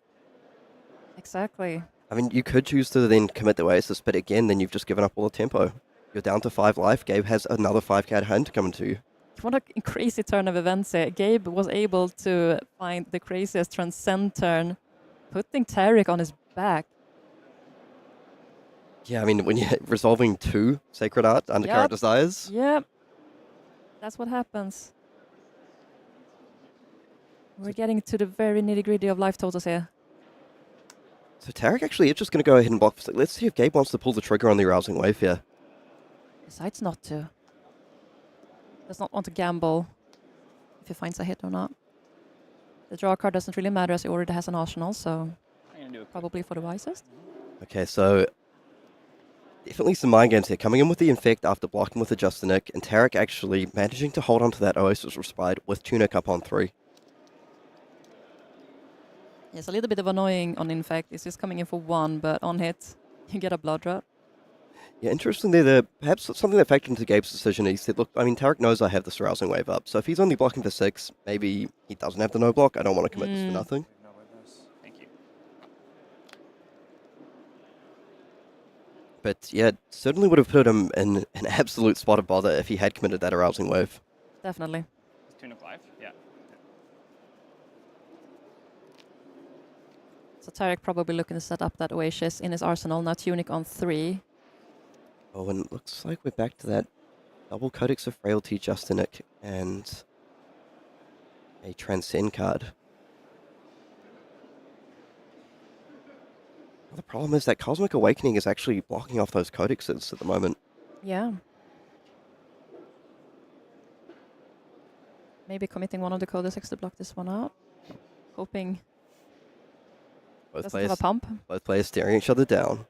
Speaker 8: Exactly.
Speaker 6: I mean, you could choose to then commit the Oasis, but again, then you've just given up all the tempo. You're down to 5 life. Gabe has another 5 hand coming to you.
Speaker 8: What a crazy turn of events here. Gabe was able to find the craziest transcend turn, putting Tariq on his back.
Speaker 6: Yeah, I mean, when you're resolving 2 Sacred Art, Undercurrent Desires.
Speaker 8: Yep. That's what happens. We're getting to the very nitty-gritty of life totals here.
Speaker 6: So Tariq actually is just going to go ahead and block. Let's see if Gabe wants to pull the trigger on the Arousing Wave here.
Speaker 8: Decides not to. Does not want to gamble if he finds a hit or not. The draw card doesn't really matter as he already has an arsenal, so probably for the wisest.
Speaker 6: Okay, so definitely some mind games here. Coming in with the Infect after blocking with the Justinic, and Tariq actually managing to hold onto that Oasis Respite with Tunic up on 3.
Speaker 8: It's a little bit of annoying on Infect. It's just coming in for 1, but on hit, you get a blood drop.
Speaker 6: Yeah, interestingly, perhaps something that factored into Gabe's decision, he said, look, I mean, Tariq knows I have this Arousing Wave up, so if he's only blocking for 6, maybe he doesn't have the no block. I don't want to commit this for nothing.
Speaker 11: Thank you.
Speaker 6: But yeah, it certainly would have put him in an absolute spot of bother if he had committed that Arousing Wave.
Speaker 8: Definitely.
Speaker 11: Is Tunic live? Yeah.
Speaker 8: So Tariq probably looking to set up that Oasis in his arsenal. Now Tunic on 3.
Speaker 6: Oh, and it looks like we're back to that double Codex of Frailty Justinic and a Transcend card. Well, the problem is that Cosmic Awakening is actually blocking off those Codexes at the moment.
Speaker 8: Yeah. Maybe committing one of the codexes to block this one out. Hoping doesn't have a pump.
Speaker 6: Both players staring each other down.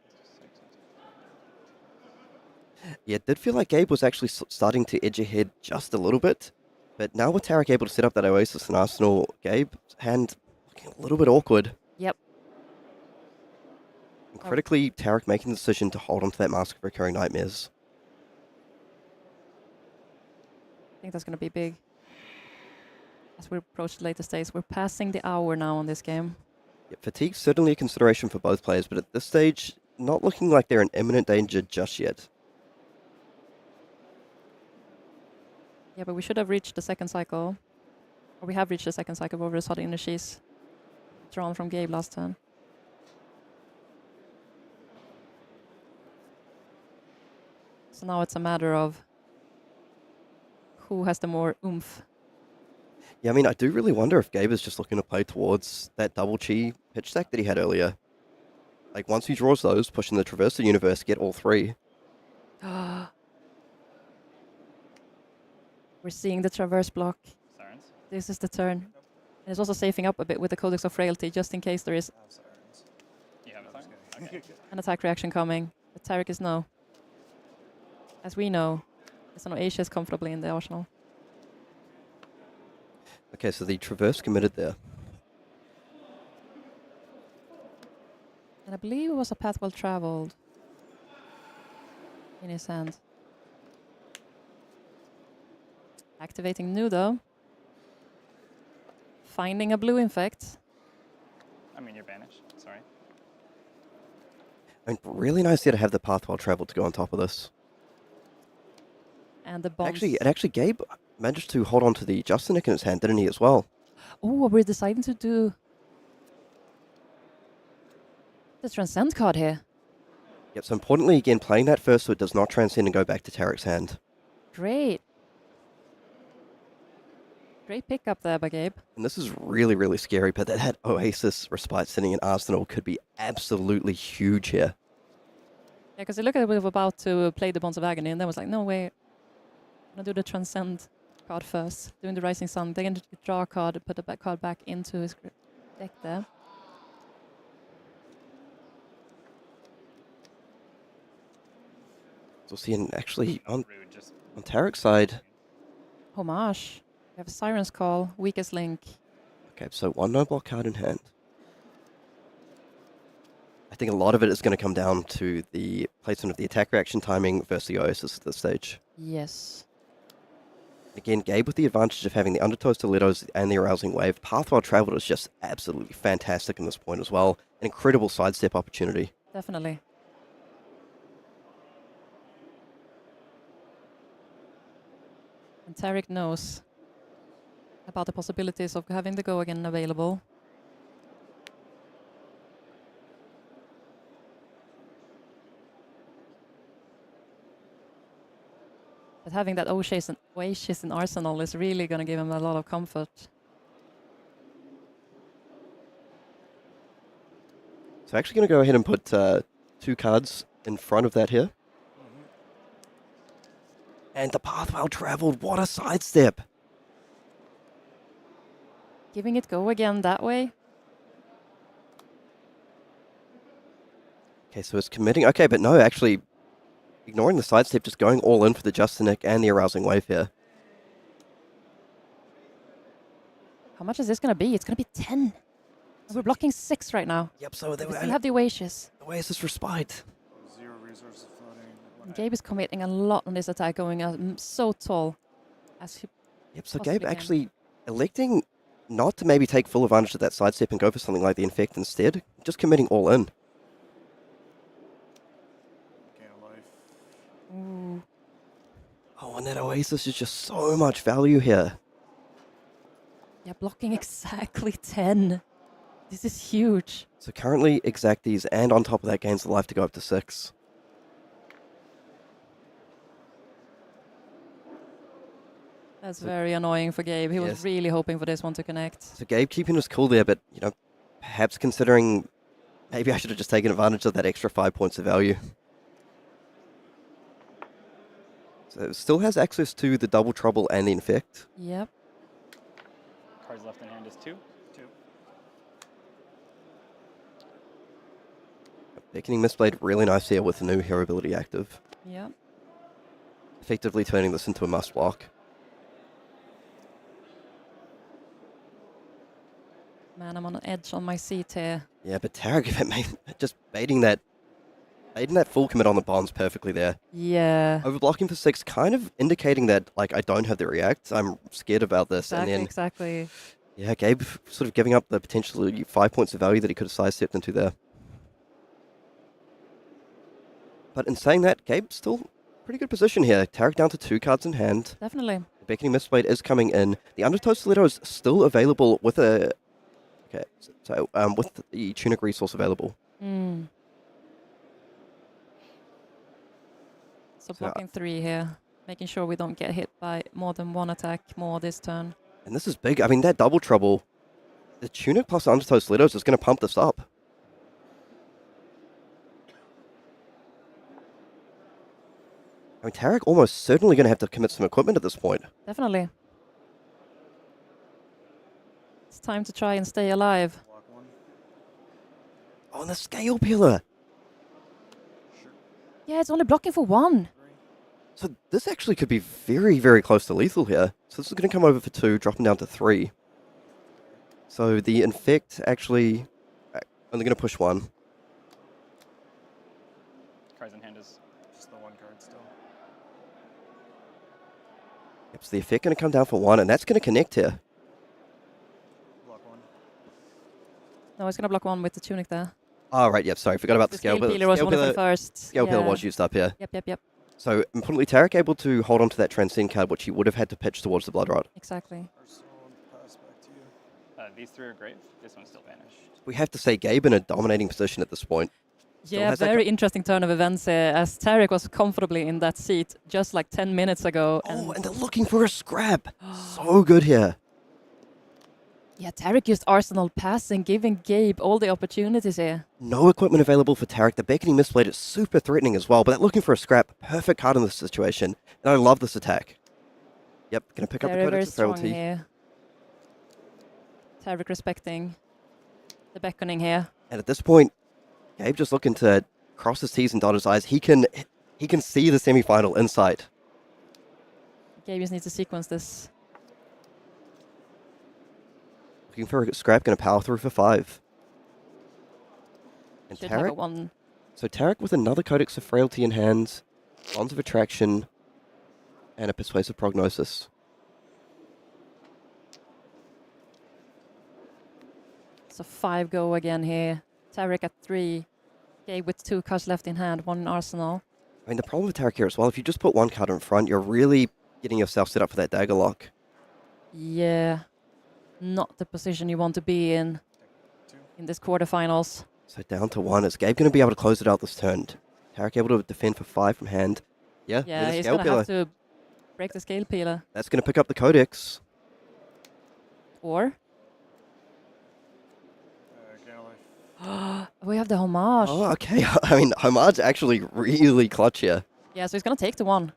Speaker 6: Yeah, it did feel like Gabe was actually starting to edge ahead just a little bit. But now with Tariq able to set up that Oasis and Arsenal, Gabe's hand looking a little bit awkward.
Speaker 8: Yep.
Speaker 6: And critically, Tariq making the decision to hold onto that Mask of Recurring Nightmares.
Speaker 8: I think that's going to be big. As we approach the later stage, we're passing the hour now on this game.
Speaker 6: Yeah, fatigue's certainly a consideration for both players, but at this stage, not looking like they're in imminent danger just yet.
Speaker 8: Yeah, but we should have reached the second cycle. Or we have reached the second cycle over the Sodden Energies drawn from Gabe last turn. So now it's a matter of who has the more oomph.
Speaker 6: Yeah, I mean, I do really wonder if Gabe is just looking to play towards that double chi pitch stack that he had earlier. Like, once he draws those, pushing the Traverse the Universe, get all 3.
Speaker 8: We're seeing the Traverse block.
Speaker 11: Sirens?
Speaker 8: This is the turn. And it's also safing up a bit with the Codex of Frailty, just in case there is
Speaker 11: You have a siren? Okay.
Speaker 8: an attack reaction coming. But Tariq is no. As we know, it's an Oasis comfortably in the arsenal.
Speaker 6: Okay, so the Traverse committed there.
Speaker 8: And I believe it was a path well traveled in his hand. Activating Nudo. Finding a blue infect.
Speaker 11: I mean, you're banished. Sorry.
Speaker 6: I mean, really nice here to have the pathway travel to go on top of this.
Speaker 8: And the bombs.
Speaker 6: Actually, Gabe managed to hold on to the Justinic in his hand, didn't he, as well?
Speaker 8: Oh, we're deciding to do the Transcend card here.
Speaker 6: Yep, so importantly, again, playing that first so it does not transcend and go back to Tariq's hand.
Speaker 8: Great. Great pickup there by Gabe.
Speaker 6: And this is really, really scary, but that Oasis Respite sitting in Arsenal could be absolutely huge here.
Speaker 8: Yeah, because I looked at it, we were about to play the Bonds of Agony, and then was like, no way. I'm going to do the Transcend card first. Doing the Rising Sun, then draw a card, put the card back into his deck there.
Speaker 6: So seeing actually on Tariq's side.
Speaker 8: Homage. We have Siren's Call, Weakest Link.
Speaker 6: Okay, so one no-block card in hand. I think a lot of it is going to come down to the placement of the attack reaction timing versus the Oasis at this stage.
Speaker 8: Yes.
Speaker 6: Again, Gabe with the advantage of having the Undertow Stilettos and the Arousing Wave. Pathwell Traveled is just absolutely fantastic in this point as well. An incredible sidestep opportunity.
Speaker 8: Definitely. And Tariq knows about the possibilities of having the Go Again available. But having that Oasis in Arsenal is really going to give him a lot of comfort.
Speaker 6: So actually going to go ahead and put 2 cards in front of that here. And the path well traveled, what a sidestep!
Speaker 8: Giving it Go Again that way.
Speaker 6: Okay, so it's committing. Okay, but no, actually, ignoring the sidestep, just going all in for the Justinic and the Arousing Wave here.
Speaker 8: How much is this going to be? It's going to be 10. And we're blocking 6 right now.
Speaker 6: Yep, so they
Speaker 8: we still have the Oasis.
Speaker 6: Oasis Respite.
Speaker 9: 0 resources floating.
Speaker 8: Gabe is committing a lot on this attack, going so tall. As he
Speaker 6: Yep, so Gabe actually electing not to maybe take full advantage of that sidestep and go for something like the Infect instead. Just committing all in.
Speaker 8: Ooh.
Speaker 6: Oh, and that Oasis is just so much value here.
Speaker 8: Yeah, blocking exactly 10. This is huge.
Speaker 6: So currently exact these, and on top of that gains the life to go up to 6.
Speaker 8: That's very annoying for Gabe. He was really hoping for this one to connect.
Speaker 6: So Gabe keeping us cool there, but, you know, perhaps considering maybe I should have just taken advantage of that extra 5 points of value. So it still has access to the Double Trouble and the Infect.
Speaker 8: Yep.
Speaker 11: Cards left in hand is 2.
Speaker 6: Beckoning Mistblade really nice here with the new hero ability active.
Speaker 8: Yep.
Speaker 6: Effectively turning this into a must block.
Speaker 8: Man, I'm on an edge on my seat here.
Speaker 6: Yeah, but Tariq just baiting that full commit on the bonds perfectly there.
Speaker 8: Yeah.
Speaker 6: Overblocking for 6, kind of indicating that, like, I don't have the react. I'm scared about this.
Speaker 8: Exactly,
Speaker 6: and then,
Speaker 8: exactly.
Speaker 6: Yeah, Gabe sort of giving up the potentially 5 points of value that he could have sidestepped into there. But in saying that, Gabe's still pretty good position here. Tariq down to 2 cards in hand.
Speaker 8: Definitely.
Speaker 6: The Beckoning Mistblade is coming in. The Undertow Stiletto is still available with a... Okay, so with the Tunic resource available.
Speaker 8: Mm. So blocking 3 here. Making sure we don't get hit by more than 1 attack more this turn.
Speaker 6: And this is big. I mean, that Double Trouble, the Tunic plus the Undertow Stilettos is going to pump this up. I mean, Tariq almost certainly going to have to commit some equipment at this point.
Speaker 8: Definitely. It's time to try and stay alive.
Speaker 6: Oh, and the Scale Peeler.
Speaker 8: Yeah, it's only blocking for 1.
Speaker 6: So this actually could be very, very close to lethal here. So this is going to come over for 2, dropping down to 3. So the Infect actually only going to push 1.
Speaker 11: Cards in hand is just the 1 card still.
Speaker 6: Yep, So the effect going to come down for 1, and that's going to connect here.
Speaker 9: Block 1.
Speaker 8: No, it's going to block 1 with the tunic there.
Speaker 6: Oh, right, yep, sorry, forgot about the
Speaker 8: Scale
Speaker 6: scale
Speaker 8: peeler was one of the first.
Speaker 6: Scale peeler was used up here.
Speaker 8: Yep.
Speaker 6: So, importantly, Tariq able to hold on to that Transcend card, which he would have had to pitch towards the Blood Rod.
Speaker 8: Exactly.
Speaker 9: Arsenal and pass back to you.
Speaker 11: These 3 are great. This one's still vanished.
Speaker 6: We have to say Gabe in a dominating position at this point.
Speaker 8: Yeah, very interesting turn of events here, as Tariq was comfortably in that seat just like 10 minutes ago.
Speaker 6: And they're looking for a scrap. So good here.
Speaker 8: Yeah, Tariq used Arsenal passing, giving Gabe all the opportunities here.
Speaker 6: No equipment available for Tariq. The beckoning misplay is super threatening as well, but they're looking for a scrap. Perfect card in this situation. And I love this attack. Yep, going to pick up the Codex of Frailty.
Speaker 8: Here. Tariq respecting the beckoning here.
Speaker 6: And at this point, Gabe just looking to cross his T's and dot his I's. He can see the semi-final in sight.
Speaker 8: Gabe just needs to sequence this.
Speaker 6: Looking for a scrap, going to power through for 5. And
Speaker 8: Should have a
Speaker 6: Tariq.
Speaker 8: 1.
Speaker 6: So Tariq with another Codex of Frailty in hand, Bonds of Attraction, and a Persuasive Prognosis.
Speaker 8: So 5 go again here. Tariq at 3. Gabe with 2 cards left in hand, 1 in Arsenal.
Speaker 6: I mean, the problem with Tariq here as well, if you just put 1 card in front, you're really getting yourself set up for that dagger lock.
Speaker 8: Yeah. Not the position you want to be in this quarterfinals.
Speaker 6: So down to 1. Is Gabe going to be able to close it out this turn? Tariq able to defend for 5 from hand. Yeah,
Speaker 8: Yeah,
Speaker 6: with a
Speaker 8: he's
Speaker 6: scale
Speaker 8: going to have
Speaker 6: peeler.
Speaker 8: to break the scale peeler.
Speaker 6: That's going to pick up the Codex.
Speaker 8: Or?
Speaker 9: Gain a life.
Speaker 8: We have the homage.
Speaker 6: Oh, okay. I mean, Homage actually really clutch here.
Speaker 8: Yeah, so he's going to take the 1.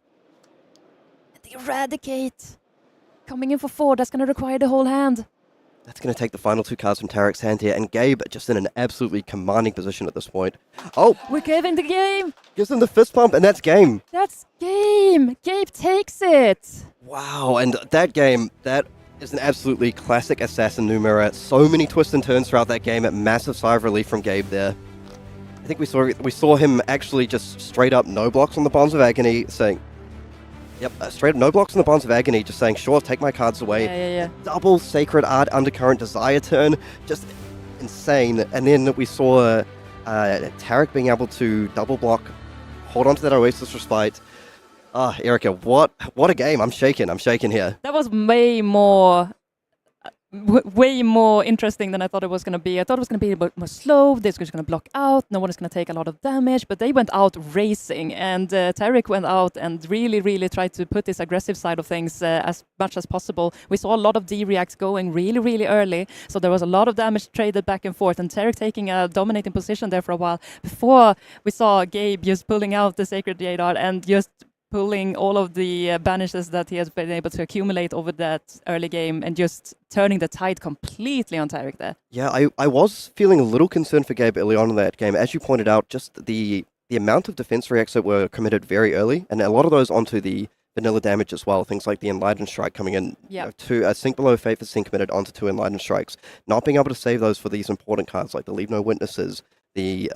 Speaker 8: And the Eradicate. Coming in for 4. That's going to require the whole hand.
Speaker 6: That's going to take the final 2 cards from Tariq's hand here. And Gabe just in an absolutely commanding position at this point. Oh!
Speaker 8: We're giving the game.
Speaker 6: Gives him the fist pump, and that's game.
Speaker 8: That's game. Gabe takes it.
Speaker 6: Wow, and that game, that is an absolutely classic Assassin Numera. So many twists and turns throughout that game. A massive sigh of relief from Gabe there. I think we saw him actually just straight up no blocks on the Bonds of Agony, saying, yep, straight up no blocks on the Bonds of Agony, just saying, sure, take my cards away.
Speaker 8: Yeah.
Speaker 6: Double Sacred Art Undercurrent Desire turn, just insane. And then we saw Tariq being able to double block, hold on to that Oasis Respite. Ah, Erica, what a game. I'm shaking here.
Speaker 8: That was way more interesting than I thought it was going to be. I thought it was going to be a bit more slow. This was going to block out. No one is going to take a lot of damage. But they went out racing. And Tariq went out and really tried to put this aggressive side of things as much as possible. We saw a lot of D-reacts going really early. So there was a lot of damage traded back and forth. And Tariq taking a dominating position there for a while. Before we saw Gabe just pulling out the Sacred Jadar and just pulling all of the banishes that he has been able to accumulate over that early game and just turning the tide completely on Tariq there.
Speaker 6: Yeah, I was feeling a little concerned for Gabe early on in that game. As you pointed out, just the amount of defense reacts that were committed very early, and a lot of those onto the vanilla damage as well. Things like the Enlightened Strike coming in, to a Sink Below Fate for Sink committed onto 2 Enlightened Strikes. Not being able to save those for these important cards like the Leave No Witnesses, the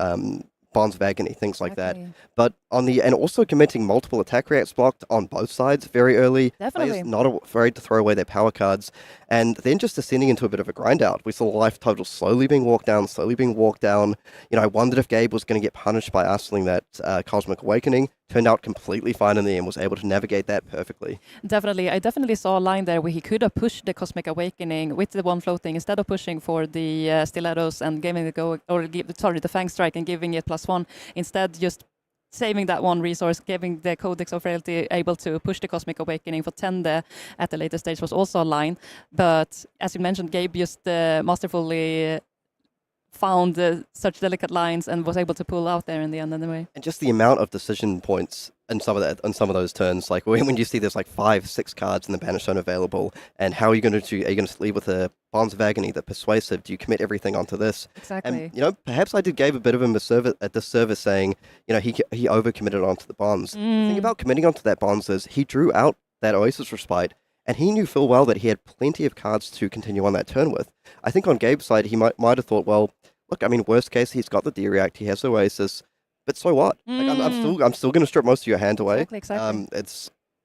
Speaker 6: Bonds of Agony, things like that. But and also committing multiple attack reacts blocked on both sides very early.
Speaker 8: Definitely.
Speaker 6: Players not afraid to throw away their power cards. And then just descending into a bit of a grind out. We saw life total slowly being walked down. You know, I wondered if Gabe was going to get punished by Arsenal that Cosmic Awakening. Turned out completely fine in the end, was able to navigate that perfectly.
Speaker 8: Definitely. I definitely saw a line there where he could have pushed the Cosmic Awakening with the 1 floating instead of pushing for the Stilettos and giving it the Fang Strike and giving it +1. Instead, just saving that 1 resource, giving the Codex of Frailty able to push the Cosmic Awakening for 10 there at the later stage was also a line. But as you mentioned, Gabe just masterfully found such delicate lines and was able to pull out there in the end anyway.
Speaker 6: And just the amount of decision points in some of those turns, like when you see there's like 5-6 cards in the banish zone available, and how are you going to are you going to leave with a Bonds of Agony, the Persuasive? Do you commit everything onto this?
Speaker 8: Exactly.
Speaker 6: And you know, perhaps I did Gabe a bit of a disservice saying, you know, he overcommitted onto the Bonds. The thing about committing onto that Bonds is he drew out that Oasis Respite, and he knew full well that he had plenty of cards to continue on that turn with. I think on Gabe's side, he might have thought, well, look, I mean, worst case, he's got the D-React, he has Oasis, but so what? Like, I'm still going to strip most of your hand away.
Speaker 8: Exactly.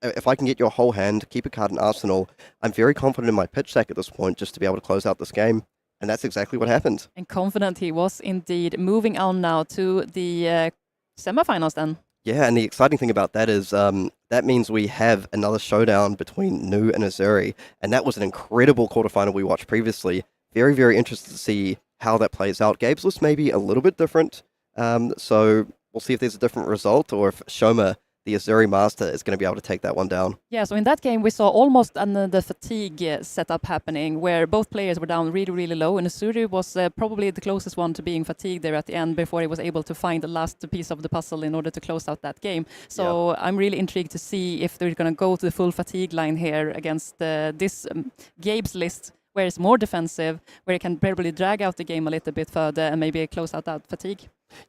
Speaker 6: if I can get your whole hand, keep a card in arsenal, I'm very confident in my pitch stack at this point just to be able to close out this game. And that's exactly what happened.
Speaker 8: And confident he was indeed. Moving on now to the semifinals then.
Speaker 6: Yeah, and the exciting thing about that is that means we have another showdown between Nu and Uzuri, and that was an incredible quarterfinal we watched previously. Very, very interested to see how that plays out. Gabe's list may be a little bit different, so we'll see if there's a different result or if Shoma, the Uzuri master, is going to be able to take that one down.
Speaker 8: Yeah, so in that game we saw almost the fatigue setup happening where both players were down really, really low, and Uzuri was probably the closest one to being fatigued there at the end before he was able to find the last piece of the puzzle in order to close out that game. So I'm really intrigued to see if they're going to go to the full fatigue line here against this Gabe's list, where it's more defensive, where he can probably drag out the game a little bit further and maybe close out that fatigue.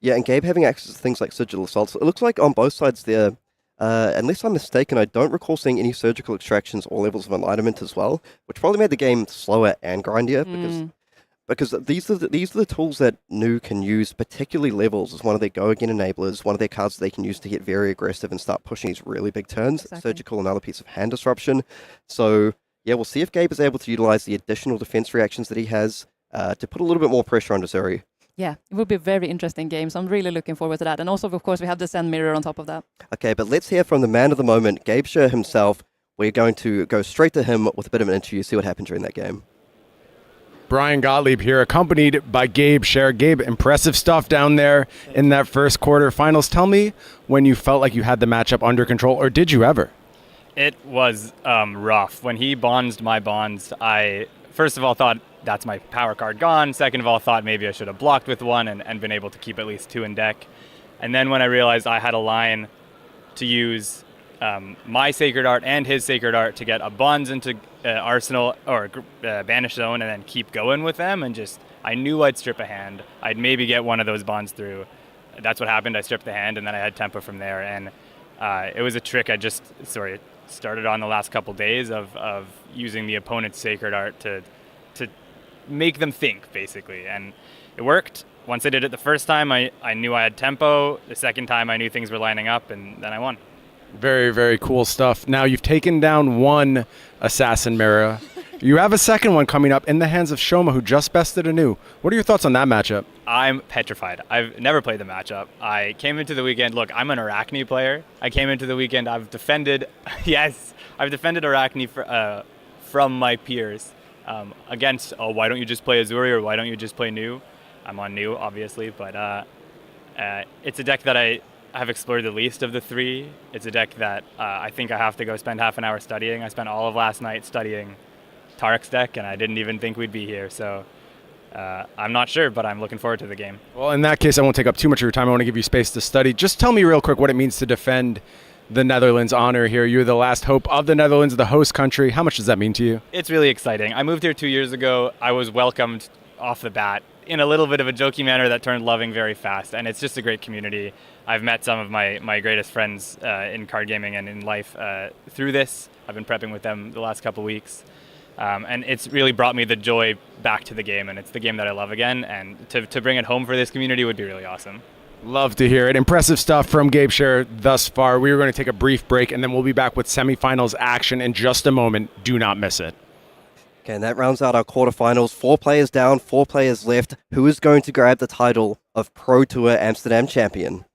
Speaker 6: Yeah, and Gabe having access to things like Sigil Assaults, it looks like on both sides there, unless I'm mistaken, I don't recall seeing any surgical extractions or levels of enlightenment as well, which probably made the game slower and grindier because these are the tools that Nu can use, particularly levels as one of their go again enablers, one of their cards that they can use to get very aggressive and start pushing these really big turns.
Speaker 8: Exactly.
Speaker 6: Surgical, another piece of hand disruption. So yeah, we'll see if Gabe is able to utilize the additional defense reactions that he has to put a little bit more pressure on Uzuri.
Speaker 8: Yeah, it will be a very interesting game, so I'm really looking forward to that. And also, of course, we have the Zen Mirror on top of that.
Speaker 6: Okay, but let's hear from the man of the moment, Gabe Sher himself. We're going to go straight to him with a bit of an interview, see what happened during that game.
Speaker 1: Brian Gottlieb here, accompanied by Gabe Sher. Gabe, impressive stuff down there in that first quarterfinals. Tell me when you felt like you had the matchup under control, or did you ever?
Speaker 11: It was rough. When he bonds my bonds, I first of all thought that's my power card gone. Second of all, thought maybe I should have blocked with one and been able to keep at least two in deck. And then when I realized I had a line to use my Sacred Art and his Sacred Art to get a bonds into Arsenal or Banish Zone and then keep going with them, and just I knew I'd strip a hand. I'd maybe get one of those bonds through. That's what happened. I stripped the hand and then I had tempo from there. And it was a trick I just started on the last couple days of using the opponent's Sacred Art to make them think, basically. And it worked. Once I did it the first time, I knew I had tempo. The second time, I knew things were lining up, and then I won.
Speaker 1: Very, very cool stuff. Now, you've taken down one Assassin Mirror. You have a second one coming up in the hands of Shoma, who just bested a new. What are your thoughts on that matchup?
Speaker 11: I'm petrified. I've never played the matchup. I came into the weekend, look, I'm an Arachne player. I came into the weekend, I've defended, I've defended Arachne from my peers against, why don't you just play Uzuri or why don't you just play Nu? I'm on Nu, obviously, but it's a deck that I have explored the least of the three. It's a deck that I think I have to go spend half an hour studying. I spent all of last night studying Tariq's deck, and I didn't even think we'd be here, so I'm not sure, but I'm looking forward to the game.
Speaker 1: Well, in that case, I won't take up too much of your time. I want to give you space to study. Just tell me real quick what it means to defend the Netherlands honor here. You're the last hope of the Netherlands, the host country. How much does that mean to you?
Speaker 11: It's really exciting. I moved here 2 years ago. I was welcomed off the bat in a little bit of a jokey manner that turned loving very fast, and it's just a great community. I've met some of my greatest friends in card gaming and in life through this. I've been prepping with them the last couple weeks. And it's really brought me the joy back to the game, and it's the game that I love again, and to bring it home for this community would be really awesome.
Speaker 1: Love to hear it. Impressive stuff from Gabe Sher thus far. We are going to take a brief break, and then we'll be back with semifinals action in just a moment. Do not miss it.
Speaker 6: Okay, and that rounds out our quarterfinals. 4 players down, 4 players left. Who is going to grab the title of Pro Tour Amsterdam Champion?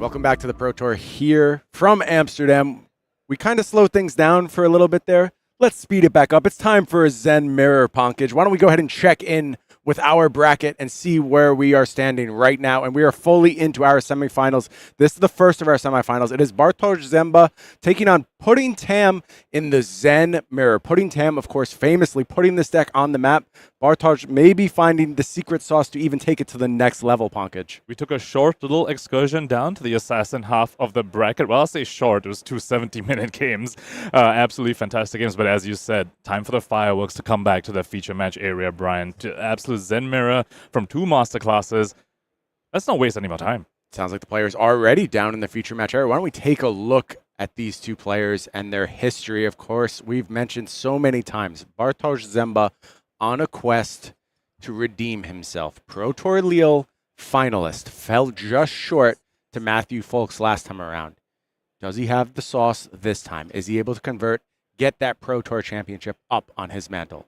Speaker 1: Welcome back to the Pro Tour here from Amsterdam. We kind of slowed things down for a little bit there. Let's speed it back up. It's time for a Zen Mirror Pankaj. Why don't we go ahead and check in with our bracket and see where we are standing right now. And we are fully into our semifinals. This is the first of our semifinals. It is Bartosz Ziemba taking on Pudding Tam in the Zen Mirror. Pudding Tam, of course, famously putting this deck on the map. Bartosz may be finding the secret sauce to even take it to the next level, Pankaj.
Speaker 2: We took a short little excursion down to the assassin half of the bracket. Well, I'll say short. It was 2 70-minute games. Absolutely fantastic games. But as you said, time for the fireworks to come back to the feature match area, Brian. To absolute Zen Mirror from 2 masterclasses. Let's not waste any more time.
Speaker 1: Sounds like the players are already down in the feature match area. Why don't we take a look at these two players and their history? Of course, we've mentioned so many times, Bartosz Ziemba on a quest to redeem himself. Pro Tour Lille finalist, fell just short to Matthew Folks last time around. Does he have the sauce this time? Is he able to convert, get that Pro Tour championship up on his mantle?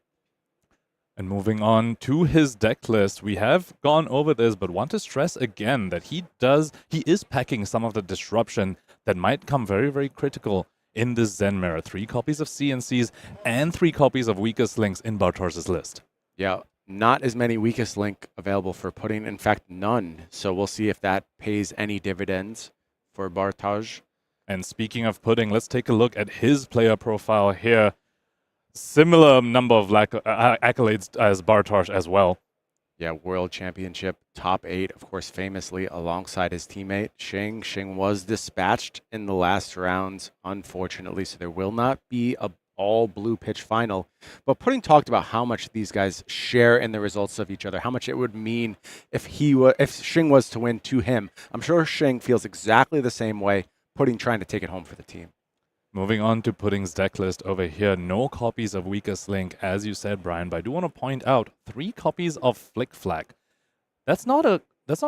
Speaker 2: And moving on to his deck list, we have gone over this, but want to stress again that he is packing some of the disruption that might come very, very critical in this Zen Mirror. 3 copies of CNCs and 3 copies of Weakest Links in Bartosz's list.
Speaker 1: Yeah, not as many Weakest Link available for Pudding. In fact, none. So we'll see if that pays any dividends for Bartosz.
Speaker 2: And speaking of Pudding, let's take a look at his player profile here. Similar number of accolades as Bartosz as well.
Speaker 1: Yeah, World Championship, top 8, of course, famously alongside his teammate, Shing. Shing was dispatched in the last rounds, unfortunately, so there will not be a all-blue pitch final. But Pudding talked about how much these guys share in the results of each other, how much it would mean if Shing was to win to him. I'm sure Shing feels exactly the same way, Pudding trying to take it home for the team.
Speaker 2: Moving on to Pudding's deck list over here, no copies of Weakest Link, as you said, Brian, but I do want to point out 3 copies of Flick Flack. That's not a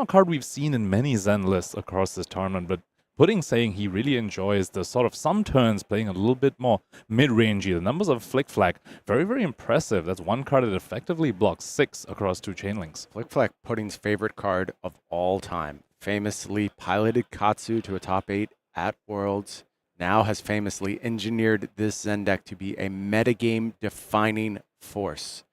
Speaker 2: card we've seen in many Zen lists across this tournament, but Pudding saying he really enjoys the sort of some turns playing a little bit more mid-rangey. The numbers of Flick Flack, very, very impressive. That's 1 card that effectively blocks 6 across 2 chain links.
Speaker 1: Flick Flack, Pudding's favorite card of all time. Famously piloted Katsu to a top 8 at Worlds. Now has famously engineered this Zen deck to be a metagame defining force.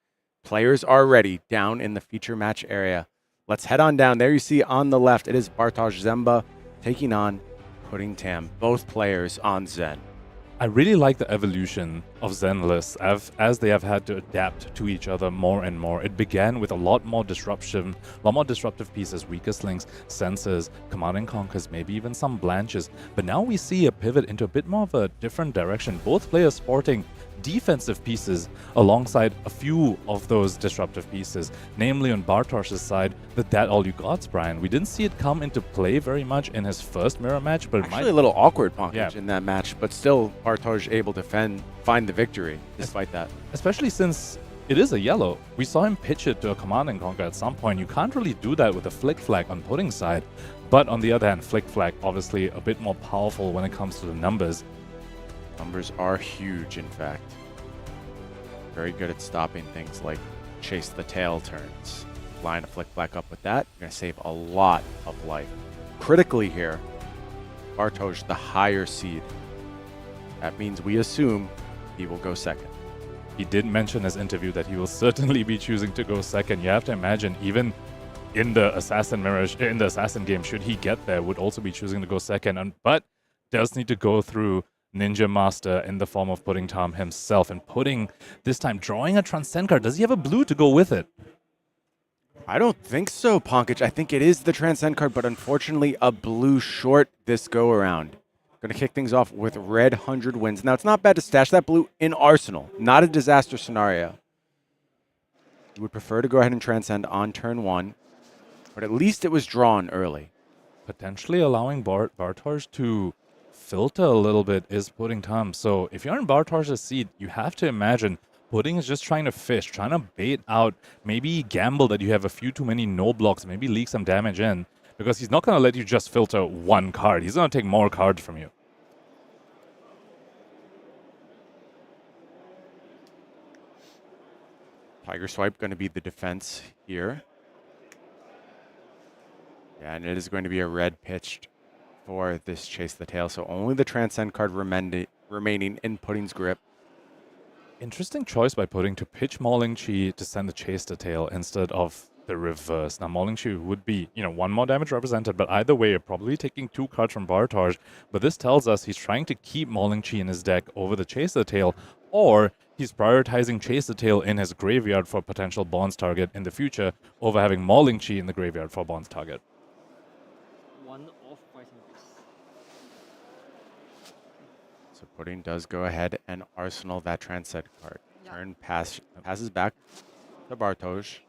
Speaker 1: Players are ready down in the feature match area. Let's head on down. There you see on the left, it is Bartosz Ziemba taking on Pudding Tam, both players on Zen.
Speaker 2: I really like the evolution of Zen lists as they have had to adapt to each other more and more. It began with a lot more disruptive pieces, Weakest Links, Sensors, Command and Conquers, maybe even some Blanches. But now we see a pivot into a bit more of a different direction. Both players sporting defensive pieces alongside a few of those disruptive pieces, namely on Bartosz's side, the That All You Gots, Brian. We didn't see it come into play very much in his first mirror match, but
Speaker 1: actually a little awkward Pankaj in that match, but still Bartosz able to find the victory despite that.
Speaker 2: Especially since it is a yellow. We saw him pitch it to a Command and Conquer at some point. You can't really do that with a Flick Flag on Pudding's side, but on the other hand, Flick Flag obviously a bit more powerful when it comes to the numbers.
Speaker 1: Numbers are huge, in fact. Very good at stopping things like chase the tail turns. Line a Flick Flag up with that, you're going to save a lot of life. Critically here, Bartosz the higher seed. That means we assume he will go second.
Speaker 2: He did mention in his interview that he will certainly be choosing to go second. You have to imagine, even in the Assassin game, should he get there, would also be choosing to go second, but does need to go through Ninja Master in the form of Pudding Tam himself. And Pudding, this time, drawing a Transcend card. Does he have a blue to go with it?
Speaker 1: I don't think so, Pankaj. I think it is the Transcend card, but unfortunately a blue short this go-around. Going to kick things off with red 100 wins. Now, it's not bad to stash that blue in Arsenal. Not a disaster scenario. You would prefer to go ahead and Transcend on turn 1, but at least it was drawn early.
Speaker 2: Potentially allowing Bartosz to filter a little bit is Pudding Tam. So if you're in Bartosz's seat, you have to imagine Pudding is just trying to fish, trying to bait out, maybe gamble that you have a few too many no blocks, maybe leak some damage in, because he's not going to let you just filter 1 card. He's going to take more cards from you.
Speaker 1: Tiger Swipe going to be the defense here. Yeah, and it is going to be a red pitched for this Chase the Tail. So only the Transcend card remaining in Pudding's grip.
Speaker 2: Interesting choice by Pudding to pitch Mauling Chi to send the Chase the Tail instead of the reverse. Now, Mauling Chi would be, one more damage represented, but either way, you're probably taking 2 cards from Bartosz. But this tells us he's trying to keep Mauling Chi in his deck over the Chase the Tail, or he's prioritizing Chase the Tail in his graveyard for potential Bonds target in the future over having Mauling Chi in the graveyard for Bonds target.
Speaker 1: So Pudding does go ahead and arsenal that Transcend card. Turn passes back to Bartosz.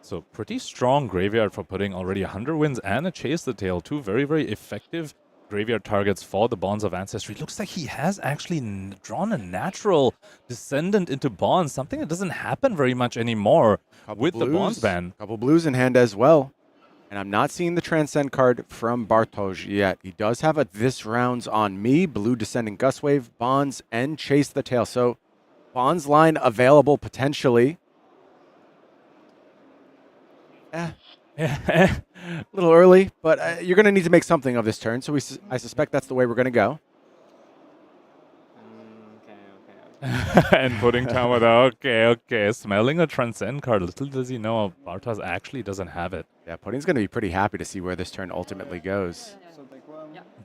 Speaker 2: So pretty strong graveyard for Pudding, already 100 wins and a Chase the Tail. 2 very, very effective graveyard targets for the Bonds of Ancestry. Looks like he has actually drawn a natural descendant into Bonds, something that doesn't happen very much anymore with the Bonds ban.
Speaker 1: Couple blues in hand as well. And I'm not seeing the Transcend card from Bartosz yet. He does have a This Round's on Me, Blue Descending Gustwave, Bonds, and Chase the Tail. So Bonds line available potentially. A little early, but you're going to need to make something of this turn. So I suspect that's the way we're going to go.
Speaker 2: And Pudding down with okay. Smelling a Transcend card. Little does he know, Bartosz actually doesn't have it.
Speaker 1: Yeah, Pudding's going to be pretty happy to see where this turn ultimately goes.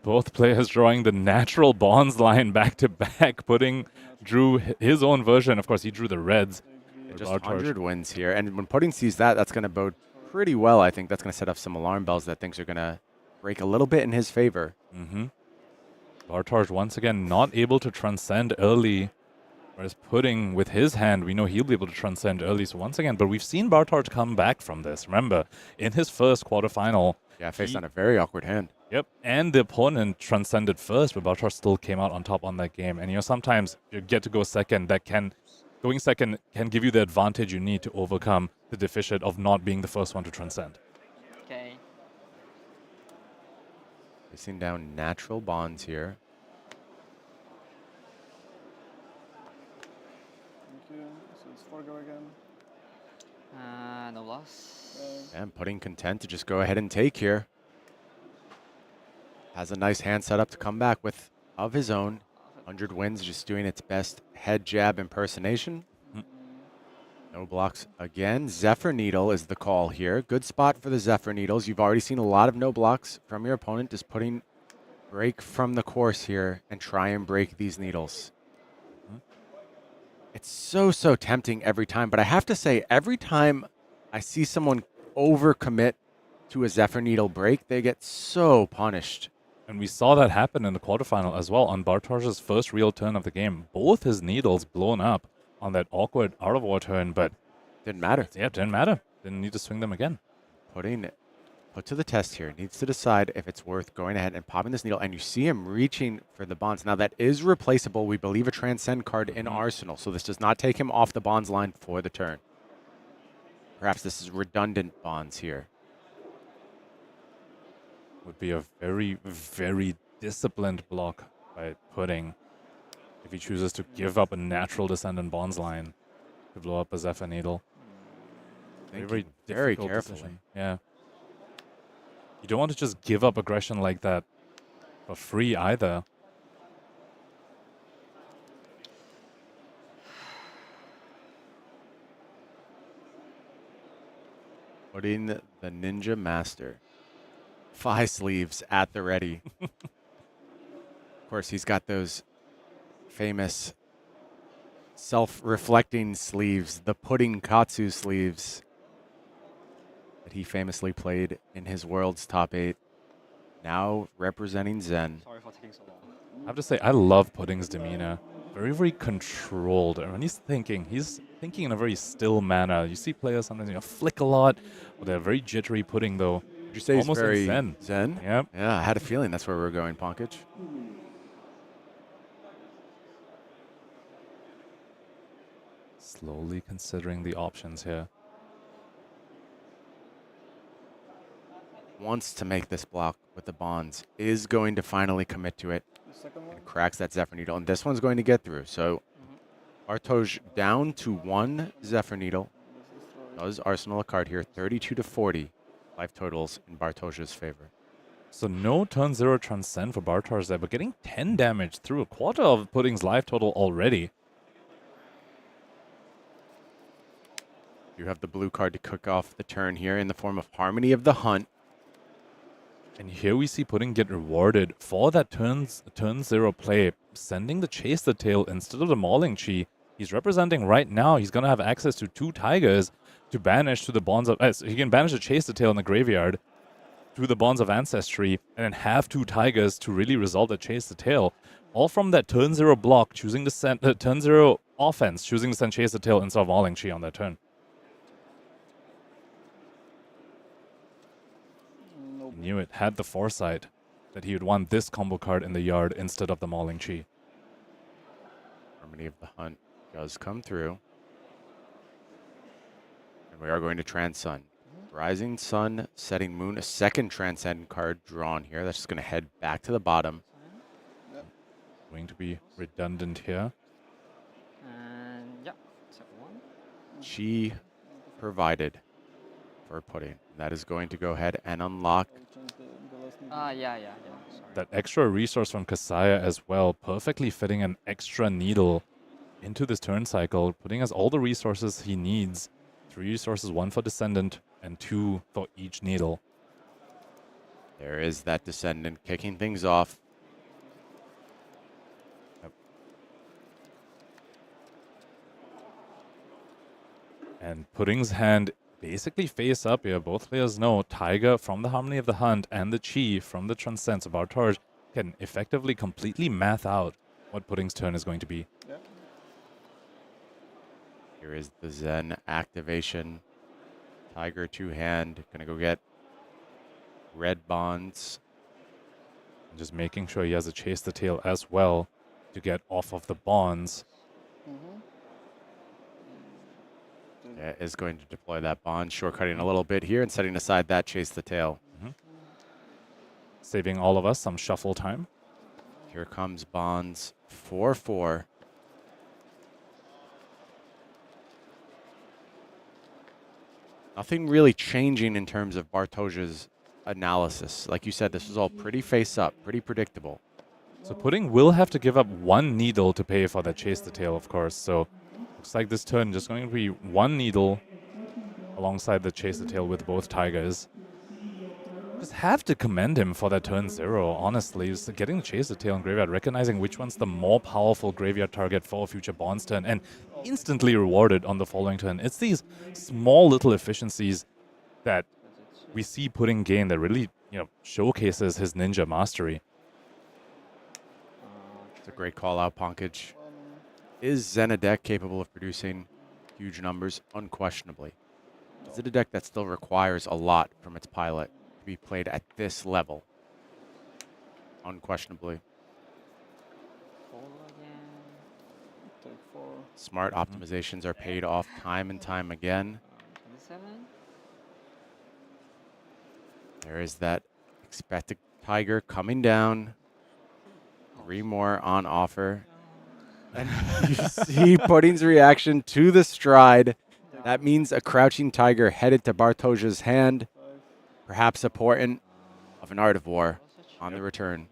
Speaker 2: Both players drawing the natural Bonds line back to back. Pudding drew his own version. Of course, he drew the reds.
Speaker 1: Just 100 wins here. And when Pudding sees that, that's going to bode pretty well. I think that's going to set off some alarm bells that things are going to break a little bit in his favor.
Speaker 2: Bartosz once again not able to transcend early. Whereas Pudding, with his hand, we know he'll be able to transcend early. So once again, but we've seen Bartosz come back from this. Remember, in his first quarterfinal.
Speaker 1: Yeah, faced on a very awkward hand.
Speaker 2: Yep, and the opponent transcended first, but Bartosz still came out on top on that game. And sometimes you get to go second. Going second can give you the advantage you need to overcome the deficit of not being the first one to transcend.
Speaker 5: Okay.
Speaker 1: Facing down natural Bonds here.
Speaker 4: So it's 4 go again.
Speaker 5: No loss.
Speaker 1: And Pudding content to just go ahead and take here. Has a nice hand set up to come back with of his own. 100 wins, just doing its best head jab impersonation. No blocks again. Zephyr Needle is the call here. Good spot for the Zephyr Needles. You've already seen a lot of no blocks from your opponent. Just Pudding break from the course here and try and break these needles. It's so tempting every time, but I have to say, every time I see someone overcommit to a Zephyr Needle break, they get so punished.
Speaker 2: And we saw that happen in the quarterfinal as well on Bartosz's first real turn of the game. Both his needles blown up on that awkward out of war turn, but
Speaker 1: didn't matter.
Speaker 2: Yeah, it didn't matter. Didn't need to swing them again.
Speaker 1: Pudding it. Put to the test here. Needs to decide if it's worth going ahead and popping this needle. And you see him reaching for the Bonds. Now, that is replaceable. We believe a Transcend card in Arsenal. So this does not take him off the Bonds line for the turn. Perhaps this is redundant Bonds here.
Speaker 2: Would be a very, very disciplined block by Pudding if he chooses to give up a natural Descendant Bonds line to blow up a Zephyr Needle. Very
Speaker 1: carefully.
Speaker 2: Decision. Yeah. You don't want to just give up aggression like that for free either.
Speaker 1: Pudding the Ninja Master. 5 sleeves at the ready. Of course, he's got those famous self-reflecting sleeves, the Pudding Katsu sleeves that he famously played in his World's Top 8. Now representing Zen.
Speaker 5: Sorry for taking so long.
Speaker 2: I have to say, I love Pudding's demeanor. Very, very controlled. And when he's thinking in a very still manner. You see players sometimes flick a lot, but they're very jittery. Pudding, though,
Speaker 1: would you say
Speaker 2: almost
Speaker 1: he's very
Speaker 2: zen?
Speaker 1: Zen?
Speaker 2: Yep.
Speaker 1: Yeah, I had a feeling that's where we were going, Ponkage.
Speaker 2: Slowly considering the options here.
Speaker 1: Wants to make this block with the Bonds. Is going to finally commit to it. And cracks that Zephyr Needle. And this one's going to get through. So Bartosz down to 1 Zephyr Needle. Does arsenal a card here. 32 to 40. Life totals in Bartosz's favor.
Speaker 2: So no turn 0 Transcend for Bartosz there, but getting 10 damage through a quarter of Pudding's life total already.
Speaker 1: You have the blue card to cook off the turn here in the form of Harmony of the Hunt.
Speaker 2: And here we see Pudding get rewarded for that turn 0 play, sending the Chase the Tail instead of the Mauling Chi. He's representing right now, he's going to have access to 2 Tigers to banish to the Bonds of... so he can banish the Chase the Tail in the graveyard to the Bonds of Ancestry, and then have 2 Tigers to really resolve the Chase the Tail. All from that turn 0 block, choosing to send... turn 0 offense, choosing to send Chase the Tail instead of Mauling Chi on that turn. Knew it, had the foresight that he would want this combo card in the yard instead of the Mauling Chi.
Speaker 1: Harmony of the Hunt does come through. And we are going to Transcend. Rising Sun, Setting Moon, a second Transcend card drawn here. That's just going to head back to the bottom.
Speaker 2: Going to be redundant here.
Speaker 5: And yeah, so one.
Speaker 1: Chi provided for Pudding. That is going to go ahead and unlock.
Speaker 5: Yeah. Sorry.
Speaker 2: That extra resource from Kasaya as well, perfectly fitting an extra needle into this turn cycle, putting us all the resources he needs. 3 resources, 1 for Descendant, and 2 for each needle.
Speaker 1: There is that Descendant kicking things off.
Speaker 2: And Pudding's hand basically face up here. Both players know Tiger from the Harmony of the Hunt and the Chi from the Transcend. So Bartosz can effectively completely math out what Pudding's turn is going to be.
Speaker 3: Yeah.
Speaker 1: Here is the Zen activation. Tiger 2-hand. Gonna go get red bonds.
Speaker 2: And just making sure he has a Chase the Tail as well to get off of the bonds.
Speaker 1: Yeah, is going to deploy that bond, shortcutting a little bit here and setting aside that Chase the Tail.
Speaker 2: Saving all of us some shuffle time.
Speaker 1: Here comes bonds 4-4. Nothing really changing in terms of Bartosz's analysis. Like you said, this was all pretty face up, pretty predictable.
Speaker 2: So Pudding will have to give up 1 needle to pay for that Chase the Tail, of course. So looks like this turn just going to be 1 needle alongside the Chase the Tail with both Tigers. Just have to commend him for that turn 0, honestly. Just getting the Chase the Tail in graveyard, recognizing which one's the more powerful graveyard target for a future Bonds turn, and instantly rewarded on the following turn. It's these small little efficiencies that we see Pudding gain that really, showcases his ninja mastery.
Speaker 1: It's a great call out, Pankaj. Is Zen a deck capable of producing huge numbers? Unquestionably. Is it a deck that still requires a lot from its pilot to be played at this level? Unquestionably. Smart optimizations are paid off time and time again. There is that expected Tiger coming down. 3 more on offer. And you see Pudding's reaction to the stride. That means a crouching Tiger headed to Bartosz's hand. Perhaps a portent of an Art of War on the return.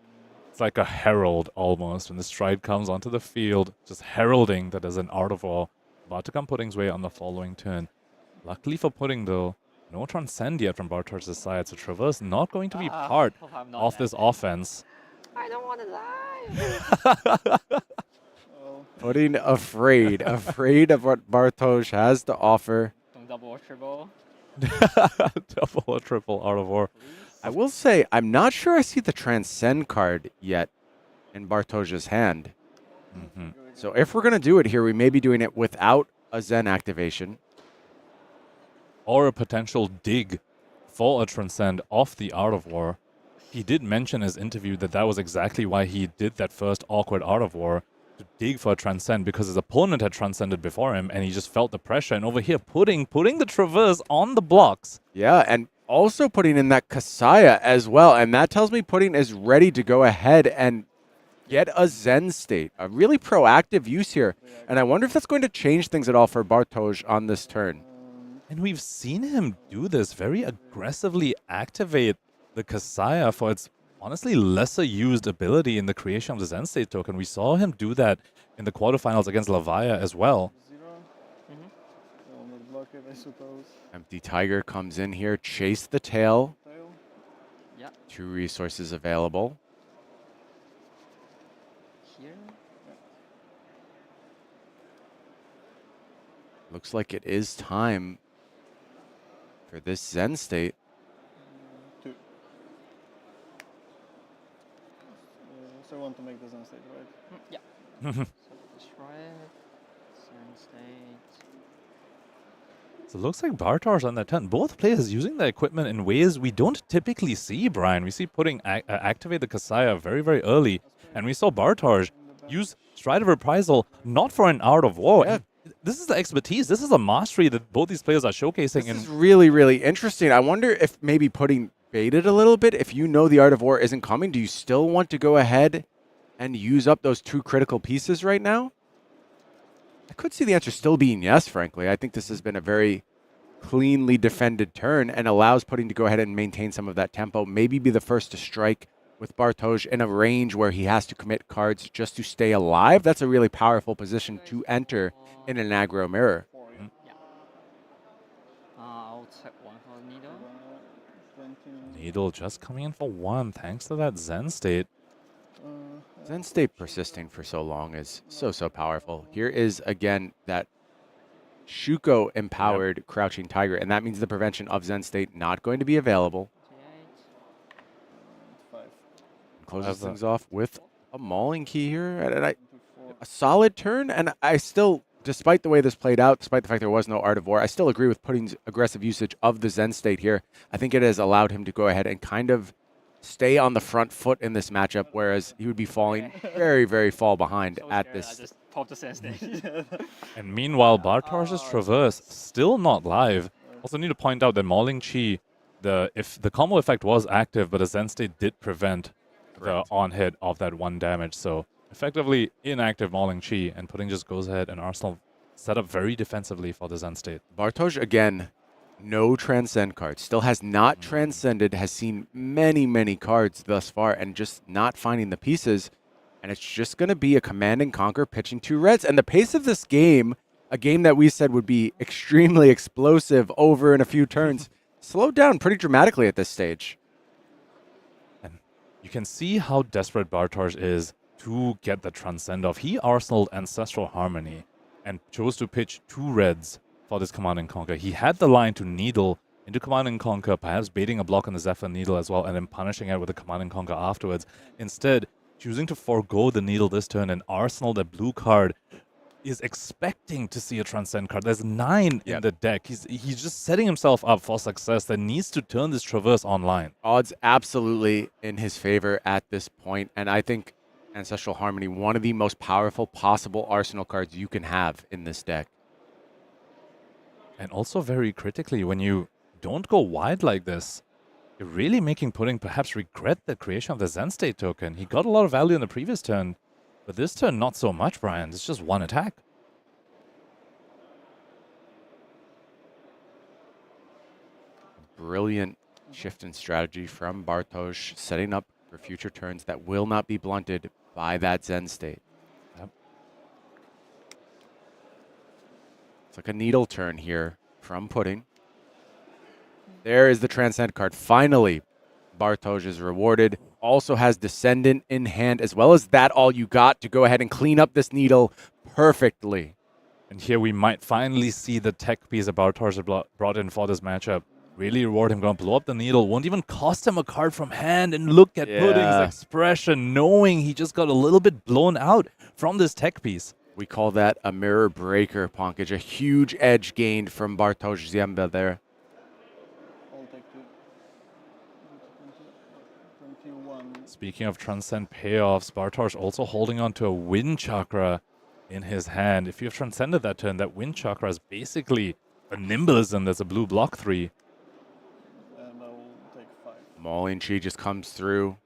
Speaker 2: It's like a herald almost when the stride comes onto the field, just heralding that there's an Art of War about to come Pudding's way on the following turn. Luckily for Pudding, though, no Transcend yet from Bartosz's side, so Traverse not going to be part of this offense.
Speaker 5: I don't want to die.
Speaker 1: Pudding afraid of what Bartosz has to offer.
Speaker 5: Don't double or triple.
Speaker 2: Double or triple Art of War.
Speaker 1: I will say, I'm not sure I see the Transcend card yet in Bartosz's hand. So if we're going to do it here, we may be doing it without a Zen activation.
Speaker 2: Or a potential dig for a Transcend off the Art of War. He did mention in his interview that that was exactly why he did that first awkward Art of War, to dig for a Transcend, because his opponent had Transcended before him, and he just felt the pressure. And over here, putting the Traverse on the blocks.
Speaker 1: Yeah, and also putting in that Kasaya as well. And that tells me Pudding is ready to go ahead and get a Zen state. A really proactive use here. And I wonder if that's going to change things at all for Bartosz on this turn.
Speaker 2: And we've seen him do this, very aggressively activate the Kasaya for its honestly lesser used ability in the creation of the Zen State token. We saw him do that in the quarterfinals against Levia as well.
Speaker 4: Will not block it, I suppose.
Speaker 1: Empty Tiger comes in here, chase the tail.
Speaker 5: Yeah.
Speaker 1: 2 resources available.
Speaker 5: Here.
Speaker 1: Looks like it is time for this Zen State.
Speaker 4: 2. So I want to make the Zen State, right?
Speaker 5: Yeah. So destroy it. Zen State.
Speaker 2: So it looks like Bartosz on that turn. Both players using the equipment in ways we don't typically see, Brian. We see putting activate the Kasaya very, very early. And we saw Bartosz use Stride of Reprisal not for an Art of War.
Speaker 1: Yeah.
Speaker 2: This is the expertise. This is the mastery that both these players are showcasing.
Speaker 1: This is really, really interesting. I wonder if maybe putting baited a little bit, if you know the Art of War isn't coming, do you still want to go ahead and use up those 2 critical pieces right now? I could see the answer still being yes, frankly. I think this has been a very cleanly defended turn and allows Pudding to go ahead and maintain some of that tempo, maybe be the first to strike with Bartosz in a range where he has to commit cards just to stay alive. That's a really powerful position to enter in an aggro mirror.
Speaker 5: I'll take 1 for Needle.
Speaker 2: Needle just coming in for 1 thanks to that Zen State.
Speaker 1: Zen State persisting for so long is so powerful. Here is, again, that Shuko-empowered Crouching Tiger, and that means the prevention of Zen State not going to be available.
Speaker 4: 5.
Speaker 1: Closes things off with a Mauling Key here. And a solid turn, and I still, despite the way this played out, despite the fact there was no Art of War, I still agree with Pudding's aggressive usage of the Zen State here. I think it has allowed him to go ahead and kind of stay on the front foot in this matchup, whereas he would be falling very, very far behind at this.
Speaker 5: I just popped the Zen State.
Speaker 2: And meanwhile, Bartosz's Traverse still not live. Also need to point out that Mauling Chi, if the combo effect was active, but the Zen State did prevent the on-hit of that 1 damage. So effectively inactive Mauling Chi, and Pudding just goes ahead and Arsenal set up very defensively for the Zen State.
Speaker 1: Bartosz, again, no Transcend cards. Still has not transcended, has seen many, many cards thus far, and just not finding the pieces. And it's just going to be a Command and Conquer pitching 2 reds. And the pace of this game, a game that we said would be extremely explosive over in a few turns, slowed down pretty dramatically at this stage.
Speaker 2: And you can see how desperate Bartosz is to get the Transcend off. He arsenaled Ancestral Harmony and chose to pitch 2 reds for this Command and Conquer. He had the line to Needle into Command and Conquer, perhaps baiting a block on the Zephyr Needle as well, and then punishing it with a Command and Conquer afterwards. Instead, choosing to forego the Needle this turn and arsenal the blue card, is expecting to see a Transcend card. There's 9 in the deck. He's just setting himself up for success that needs to turn this Traverse online.
Speaker 1: Odds absolutely in his favor at this point, and I think Ancestral Harmony, one of the most powerful possible arsenal cards you can have in this deck.
Speaker 2: And also very critically, when you don't go wide like this, you're really making Pudding perhaps regret the creation of the Zen State token. He got a lot of value in the previous turn, but this turn not so much, Brian. It's just 1 attack.
Speaker 1: Brilliant shift in strategy from Bartosz, setting up for future turns that will not be blunted by that Zen State.
Speaker 2: Yep.
Speaker 1: It's like a needle turn here from Pudding. There is the Transcend card. Finally, Bartosz is rewarded. Also has Descendant in hand, as well as that all you got to go ahead and clean up this needle perfectly.
Speaker 2: And here we might finally see the tech piece that Bartosz brought in for this matchup. Really reward him, going to blow up the needle. Won't even cost him a card from hand. And look at Pudding's expression, knowing he just got a little bit blown out from this tech piece.
Speaker 1: We call that a mirror breaker, Ponkage. A huge edge gained from Bartosz Ziemba there.
Speaker 4: I'll take 21.
Speaker 2: Speaking of Transcend payoffs, Bartosz also holding on to a Wind Chakra in his hand. If you have Transcended that turn, that Wind Chakra is basically a Nimblism that's a blue block 3.
Speaker 4: And I'll take 5.
Speaker 1: Mauling Chi just comes through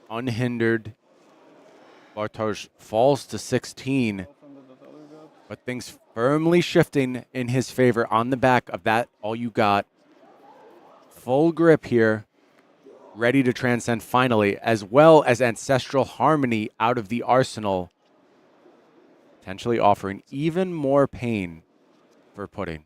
Speaker 1: unhindered. Bartosz falls to 16, but things firmly shifting in his favor on the back of that all you got. Full grip here ready to transcend finally, as well as Ancestral Harmony out of the arsenal, potentially offering even more pain for Pudding.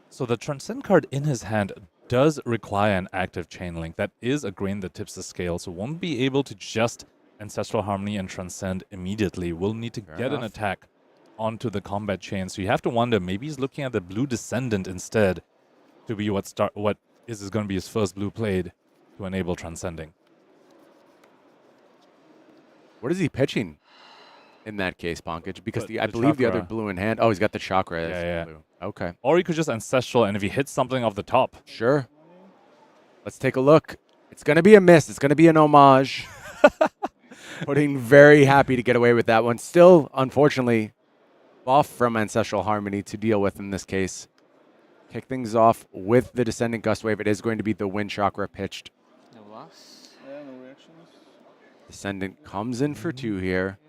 Speaker 2: So the Transcend card in his hand does require an active chain link. That is a grain that tips the scale, so won't be able to just Ancestral Harmony and Transcend immediately. Will need to get an attack onto the combat chain. So you have to wonder, maybe he's looking at the blue Descendant instead to be what is going to be his first blue played to enable Transcending.
Speaker 1: What is he pitching in that case, Bonkage? Because I
Speaker 2: the
Speaker 1: believe the other
Speaker 2: chakra.
Speaker 1: blue in hand. Oh, he's got the chakra. as
Speaker 2: Yeah.
Speaker 1: blue. Okay.
Speaker 2: Or he could just Ancestral, and if he hits something off the top.
Speaker 1: Sure. Let's take a look. It's going to be a miss. It's going to be an homage. Pudding very happy to get away with that one. Still, unfortunately, off from Ancestral Harmony to deal with in this case. Kick things off with the Descendant Gust Wave. It is going to be the Wind Chakra pitched.
Speaker 4: No loss. Yeah, no reactions.
Speaker 1: Descendant comes in for 2 here.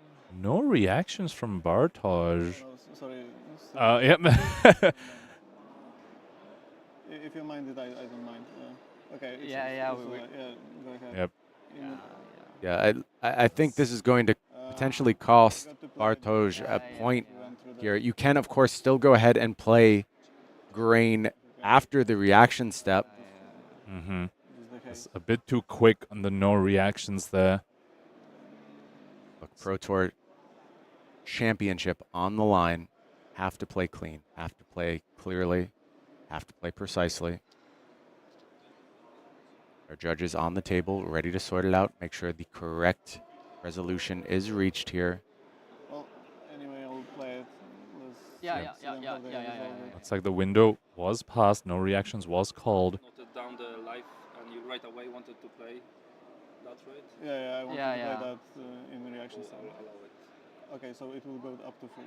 Speaker 2: No reactions from Bartosz.
Speaker 4: No, sorry.
Speaker 2: Yep.
Speaker 4: If you mind it, I don't mind. Okay. Go ahead.
Speaker 2: Yep.
Speaker 1: Yeah, I think this is going to potentially cost Bartosz a point here. You can, of course, still go ahead and play Grain after the reaction step.
Speaker 2: Mm-hmm. It's a bit too quick on the no reactions there.
Speaker 1: Look, Pro Tour Championship on the line. Have to play clean. Have to play clearly. Have to play precisely. Our judges on the table, ready to sort it out. Make sure the correct resolution is reached here.
Speaker 4: Well, anyway, I'll play it.
Speaker 5: Yeah.
Speaker 2: Looks like the window was passed. No reactions was called.
Speaker 12: Noted down the live, and you right away wanted to play that, right?
Speaker 4: Yeah, I want to play that in the reaction style. Okay, so it will go up to 3.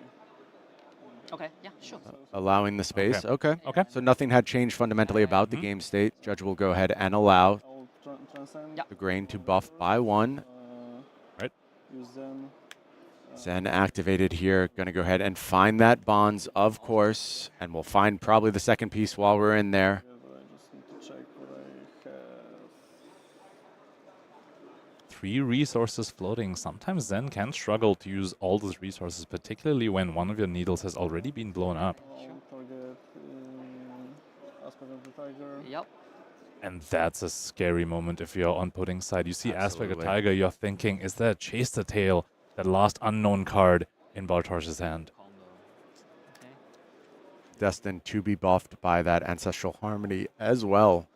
Speaker 5: Okay, yeah, sure.
Speaker 1: Allowing the space. Okay.
Speaker 2: Okay.
Speaker 1: So nothing had changed fundamentally about the game state. Judge will go ahead and allow the Grain to buff by 1.
Speaker 2: Right.
Speaker 4: Use Zen.
Speaker 1: Zen activated here. Going to go ahead and find that bonds, of course. And we'll find probably the second piece while we're in there.
Speaker 4: I just need to check what I have.
Speaker 2: 3 resources floating. Sometimes Zen can struggle to use all those resources, particularly when one of your needles has already been blown up.
Speaker 4: Target Aspect of the Tiger.
Speaker 5: Yep.
Speaker 2: And that's a scary moment if you're on Pudding's side. You see Aspect of
Speaker 1: Absolutely.
Speaker 2: Tiger, you're thinking, is that Chase the Tail, that last unknown card in Bartosz's hand?
Speaker 1: Destined to be buffed by that Ancestral Harmony as well.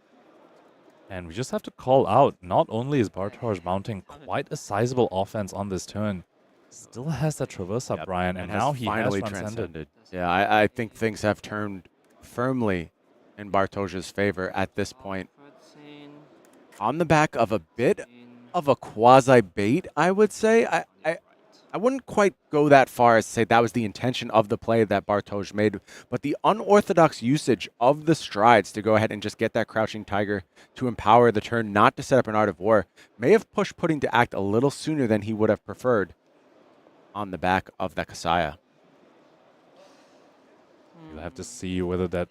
Speaker 2: And we just have to call out, not only is Bartosz mounting quite a sizable offense on this turn, still has that Traverse up, Brian, and
Speaker 1: has
Speaker 2: now he
Speaker 1: finally
Speaker 2: has transcended.
Speaker 1: Yeah, I think things have turned firmly in Bartosz's favor at this point. On the back of a bit of a quasi-bait, I would say. I wouldn't quite go that far as to say that was the intention of the play that Bartosz made, but the unorthodox usage of the strides to go ahead and just get that Crouching Tiger to empower the turn, not to set up an Art of War, may have pushed Pudding to act a little sooner than he would have preferred on the back of that Kasaya.
Speaker 2: You'll have to see whether that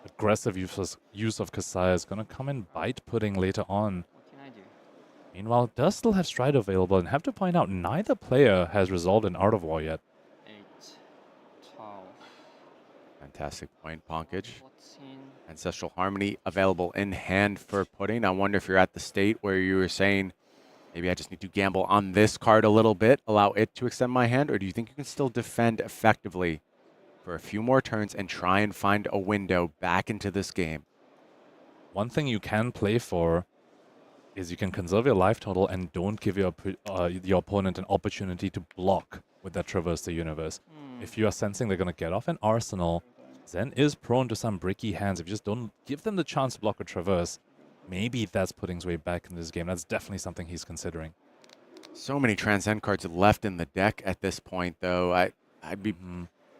Speaker 2: aggressive use of Kasaya is going to come and bite Pudding later on.
Speaker 5: What can I do?
Speaker 2: Meanwhile, does still have Stride available, and have to point out, neither player has resolved an Art of War yet.
Speaker 5: 8, 12,
Speaker 1: Fantastic point, Ponkage.
Speaker 5: 14.
Speaker 1: Ancestral Harmony available in hand for Pudding. I wonder if you're at the state where you were saying, maybe I just need to gamble on this card a little bit, allow it to extend my hand, or do you think you can still defend effectively for a few more turns and try and find a window back into this game?
Speaker 2: One thing you can play for is you can conserve your life total and don't give your opponent an opportunity to block with that Traverse the Universe. If you are sensing they're going to get off an Arsenal, Zen is prone to some bricky hands. If you just don't give them the chance to block a Traverse, maybe that's Pudding's way back in this game. That's definitely something he's considering.
Speaker 1: So many Transcend cards left in the deck at this point, though. I'd be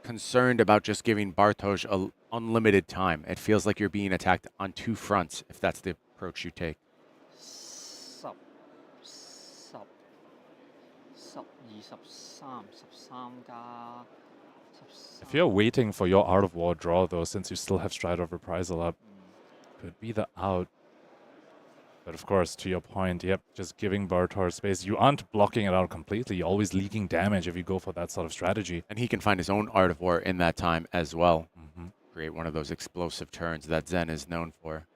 Speaker 1: concerned about just giving Bartosz unlimited time. It feels like you're being attacked on 2 fronts if that's the approach you take.
Speaker 2: If you're waiting for your Art of War draw, though, since you still have Stride of Reprisal up, could be the out. But of course, to your point, yep, just giving Bartosz space. You aren't blocking it out completely. You're always leaking damage if you go for that sort of strategy.
Speaker 1: And he can find his own Art of War in that time as well.
Speaker 2: Mm-hmm.
Speaker 1: Create one of those explosive turns that Zen is known for.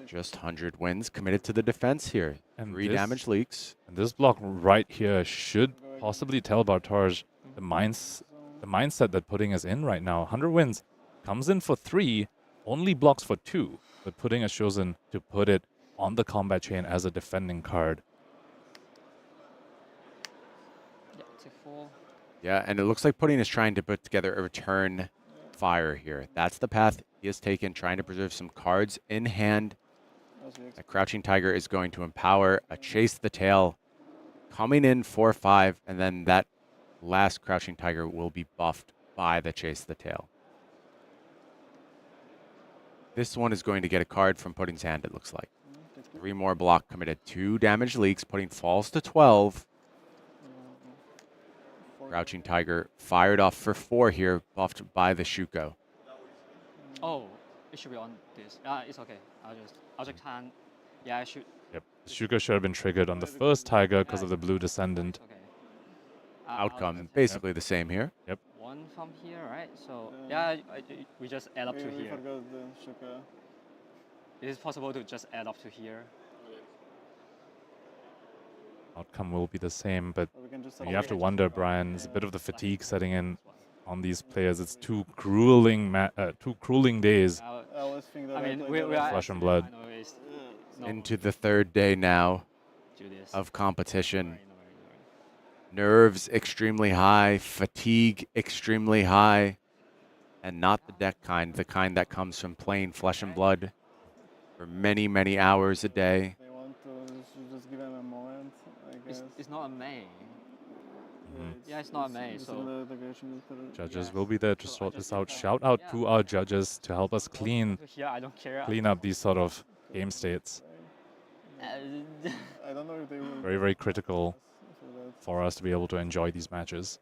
Speaker 1: Just 100 wins committed to the defense here.
Speaker 2: And
Speaker 1: 3
Speaker 2: this-
Speaker 1: damage leaks.
Speaker 2: And this block right here should possibly tell Bartosz the mindset that Pudding is in right now. 100 wins, comes in for 3, only blocks for 2. But Pudding has chosen to put it on the combat chain as a defending card.
Speaker 5: Yeah, take 4.
Speaker 1: Yeah, and it looks like Pudding is trying to put together a return fire here. That's the path he has taken, trying to preserve some cards in hand. A Crouching Tiger is going to empower a Chase the Tail coming in 4-5, and then that last Crouching Tiger will be buffed by the Chase the Tail. This one is going to get a card from Pudding's hand, it looks like. 3 more block committed. 2 damage leaks. Pudding falls to 12. Crouching Tiger fired off for 4 here, buffed by the Shuko.
Speaker 5: Oh, it should be on this. It's okay. I'll just hand. Yeah, I should.
Speaker 2: Yep, Shuko should have been triggered on the first Tiger because of the blue Descendant.
Speaker 5: Okay.
Speaker 1: Outcome basically the same here.
Speaker 2: Yep.
Speaker 5: 1 from here, right? So yeah, we just add up to
Speaker 3: We
Speaker 5: here.
Speaker 3: forgot the sugar.
Speaker 5: It is possible to just add up to here.
Speaker 2: Outcome will be the same, but
Speaker 3: We can just
Speaker 2: you have to wonder, Brian, is a bit of the fatigue setting in on these players. It's 2 grueling days.
Speaker 3: I always think that
Speaker 5: I mean,
Speaker 3: play
Speaker 5: we are
Speaker 2: Flesh and blood.
Speaker 5: I know it's
Speaker 1: Into the 3rd day now
Speaker 5: do this.
Speaker 1: of competition.
Speaker 5: No worry.
Speaker 1: Nerves extremely high, fatigue extremely high, and not the deck kind, the kind that comes from playing Flesh and Blood for many, many hours a day.
Speaker 3: They want to just give them a moment, I guess.
Speaker 5: It's not a main.
Speaker 2: Mhm.
Speaker 5: Yeah, it's not a main.
Speaker 3: It's
Speaker 5: So
Speaker 3: in the creation is correct.
Speaker 2: Judges will be there to sort this out. Shout out to our judges to help us clean
Speaker 5: here, I don't care.
Speaker 2: up these sort of game states.
Speaker 3: I don't know if they will.
Speaker 2: Very, very critical
Speaker 3: So that
Speaker 2: for us to be able to enjoy these matches.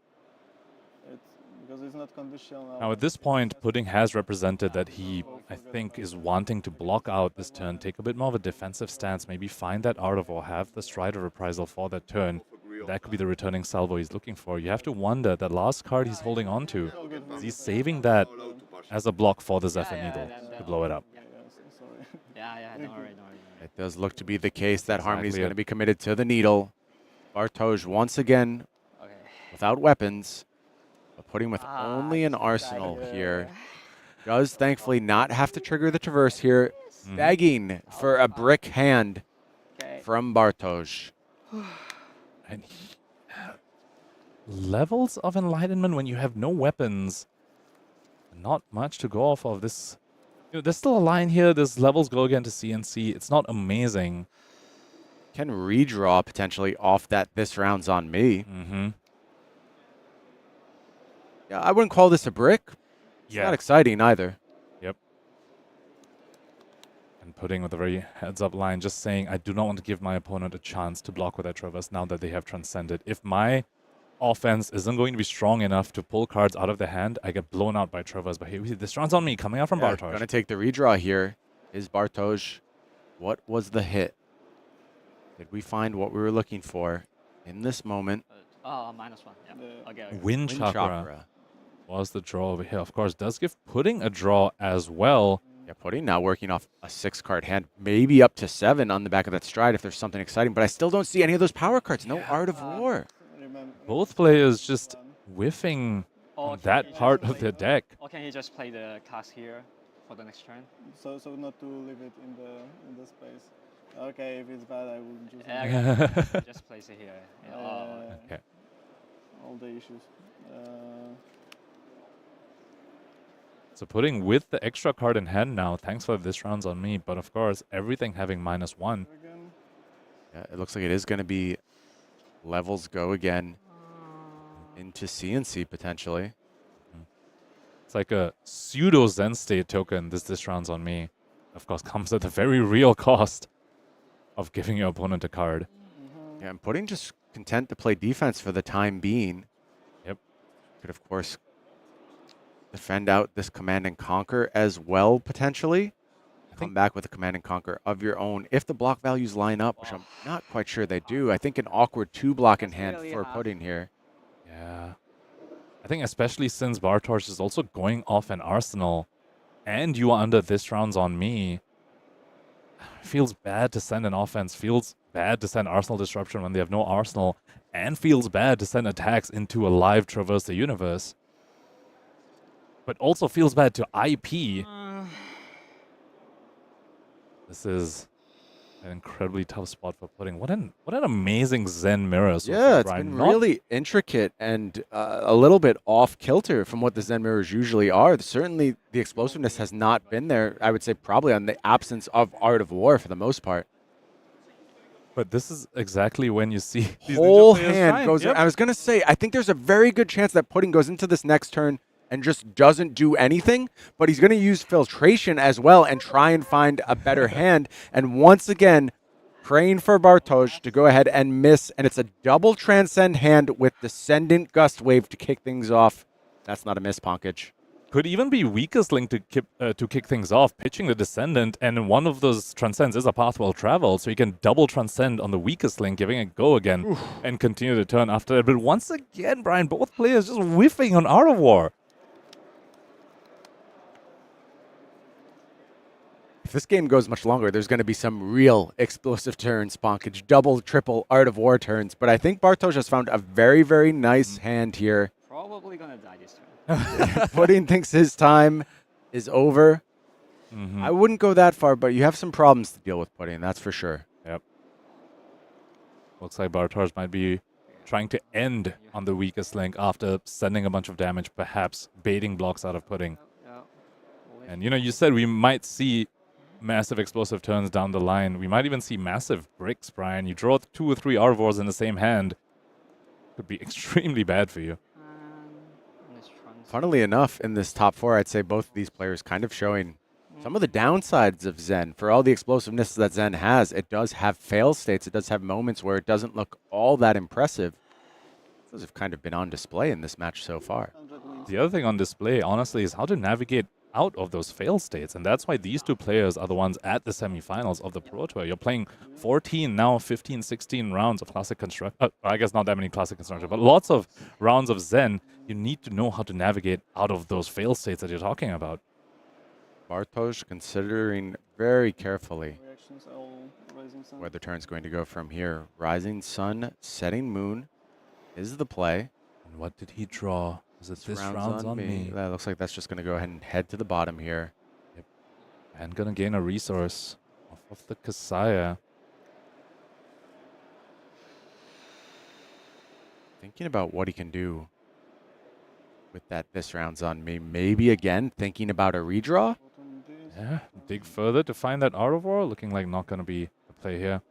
Speaker 3: because it's not conditional.
Speaker 2: Now, at this point, Pudding has represented that he, I think, is wanting to block out this turn, take a bit more of a defensive stance, maybe find that Art of War, have the Strider Reprisal for that turn. That could be the returning salvo he's looking for. You have to wonder, that last card he's holding on to, is he saving that as a block for the Zephyr Needle to blow it up?
Speaker 3: Sorry.
Speaker 5: Yeah, don't worry.
Speaker 1: It does look to be the case that Harmony is
Speaker 2: Exactly
Speaker 1: going
Speaker 2: it.
Speaker 1: to be committed to the needle. Bartosz once again
Speaker 5: Okay.
Speaker 1: without weapons, but Pudding with only an arsenal here. Does thankfully not have to trigger the Traverse here, begging for a brick hand from Bartosz.
Speaker 2: And levels of enlightenment when you have no weapons. Not much to go off of. This, there's still a line here. This levels go again to CNC. It's not amazing.
Speaker 1: Can redraw potentially off that this round's on me.
Speaker 2: Mm-hmm.
Speaker 1: Yeah, I wouldn't call this a brick. It's
Speaker 2: Yeah.
Speaker 1: not exciting either.
Speaker 2: Yep. And Pudding with a very heads-up line, just saying, I do not want to give my opponent a chance to block with that Traverse now that they have transcended. If my offense isn't going to be strong enough to pull cards out of the hand, I get blown out by Traverse. But here, this round's on me, coming out from Bartosz.
Speaker 1: Going to take the redraw here is Bartosz. What was the hit? Did we find what we were looking for in this moment?
Speaker 5: -1. Yeah. Okay.
Speaker 2: Wind Chakra was the draw over here. Of course, does give Pudding a draw as well.
Speaker 1: Yeah, Pudding now working off a 6-card hand, maybe up to 7 on the back of that Stride if there's something exciting, but I still don't see any of those power cards. No Art of War.
Speaker 2: Both players just whiffing
Speaker 5: Or
Speaker 2: on
Speaker 5: can
Speaker 2: that
Speaker 5: he
Speaker 2: part
Speaker 5: just
Speaker 2: of
Speaker 5: play
Speaker 2: the deck.
Speaker 5: Or can he just play the cast here for the next turn?
Speaker 3: So not to leave it in the space. Okay, if it's bad, I will just.
Speaker 5: Yeah, just place it here. Yeah.
Speaker 2: Okay.
Speaker 3: All the issues.
Speaker 2: So Pudding with the extra card in hand now. Thanks for this round's on me. But of course, everything having -1.
Speaker 1: Yeah, it looks like it is going to be levels go again into CNC potentially.
Speaker 2: It's like a pseudo Zen state token. This round's on me. Of course, comes at the very real cost of giving your opponent a card.
Speaker 1: Yeah, and Pudding just content to play defense for the time being.
Speaker 2: Yep.
Speaker 1: Could, of course, defend out this Command and Conquer as well, potentially. Come back with a Command and Conquer of your own if the block values line up, which I'm not quite sure they do. I think an awkward 2-block in hand for Pudding here.
Speaker 2: Yeah. I think especially since Bartosz is also going off an arsenal and you are under this rounds on me, feels bad to send an offense, feels bad to send Arsenal Disruption when they have no Arsenal, and feels bad to send attacks into a live Traverse the Universe. But also feels bad to IP. This is an incredibly tough spot for Pudding. What an amazing Zen mirror. So
Speaker 1: Yeah,
Speaker 2: far,
Speaker 1: it's
Speaker 2: Brian.
Speaker 1: been really intricate and a little bit off kilter from what the Zen mirrors usually are. Certainly, the explosiveness has not been there. I would say probably on the absence of Art of War for the most part.
Speaker 2: But this is exactly when you see these
Speaker 1: Whole
Speaker 2: ninja players
Speaker 1: hand
Speaker 2: shine.
Speaker 1: goes.
Speaker 2: Yep.
Speaker 1: I was gonna say, I think there's a very good chance that Pudding goes into this next turn and just doesn't do anything, but he's going to use Filtration as well and try and find a better hand. And once again, praying for Bartosz to go ahead and miss, and it's a double Transcend hand with Descendant Gust Wave to kick things off. That's not a miss, Ponkage.
Speaker 2: Could even be weakest link to kick things off, pitching the Descendant, and one of those Transcends is a path well traveled, so you can double Transcend on the weakest link, giving it a go again, and continue the turn after that. But once again, Brian, both players just whiffing on Art of War.
Speaker 1: If this game goes much longer, there's going to be some real explosive turns, Ponkage, double, triple Art of War turns. But I think Bartosz has found a very, very nice hand here.
Speaker 13: Probably gonna die this turn.
Speaker 1: Pudding thinks his time is over. I wouldn't go that far, but you have some problems to deal with, Pudding, that's for sure.
Speaker 2: Yep. Looks like Bartosz might be trying to end on the weakest link after sending a bunch of damage, perhaps baiting blocks out of Pudding. And you said we might see massive explosive turns down the line. We might even see massive bricks, Brian. You draw 2 or 3 Art of Wars in the same hand. Could be extremely bad for you.
Speaker 1: Funnily enough, in this top 4, I'd say both of these players kind of showing some of the downsides of Zen. For all the explosiveness that Zen has, it does have fail states. It does have moments where it doesn't look all that impressive. Those have kind of been on display in this match so far.
Speaker 2: The other thing on display, honestly, is how to navigate out of those fail states, and that's why these two players are the ones at the semifinals of the Pro Tour. You're playing 14, now 15, 16 rounds of Classic Construction. I guess not that many Classic Construction, but lots of rounds of Zen. You need to know how to navigate out of those fail states that you're talking about.
Speaker 1: Bartosz considering very carefully where the turn's going to go from here. Rising Sun, Setting Moon is the play.
Speaker 2: And what did he draw? Is it this round's on me?
Speaker 1: That looks like that's just going to go ahead and head to the bottom here.
Speaker 2: Yep. And going to gain a resource off of the Kasaya.
Speaker 1: Thinking about what he can do with that this round's on me. Maybe again thinking about a redraw?
Speaker 2: Yeah, dig further to find that Art of War. Looking like not going to be a play here.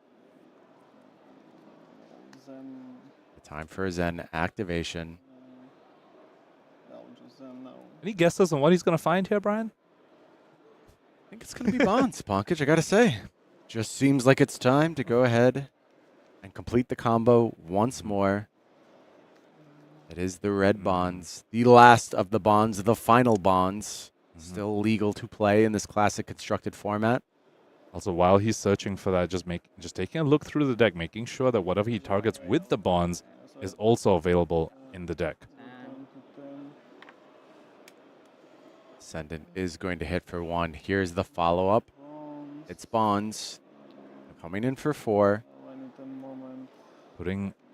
Speaker 1: The time for a Zen activation.
Speaker 2: Any guesses on what he's going to find here, Brian?
Speaker 1: I think it's going to be Bonds, Ponkage, I got to say. Just seems like it's time to go ahead and complete the combo once more. It is the red bonds, the last of the bonds, the final bonds. Still legal to play in this classic constructed format.
Speaker 2: Also, while he's searching for that, just taking a look through the deck, making sure that whatever he targets with the bonds is also available in the deck.
Speaker 1: Ascendant is going to hit for 1. Here's the follow-up. It's bonds. Coming in for 4.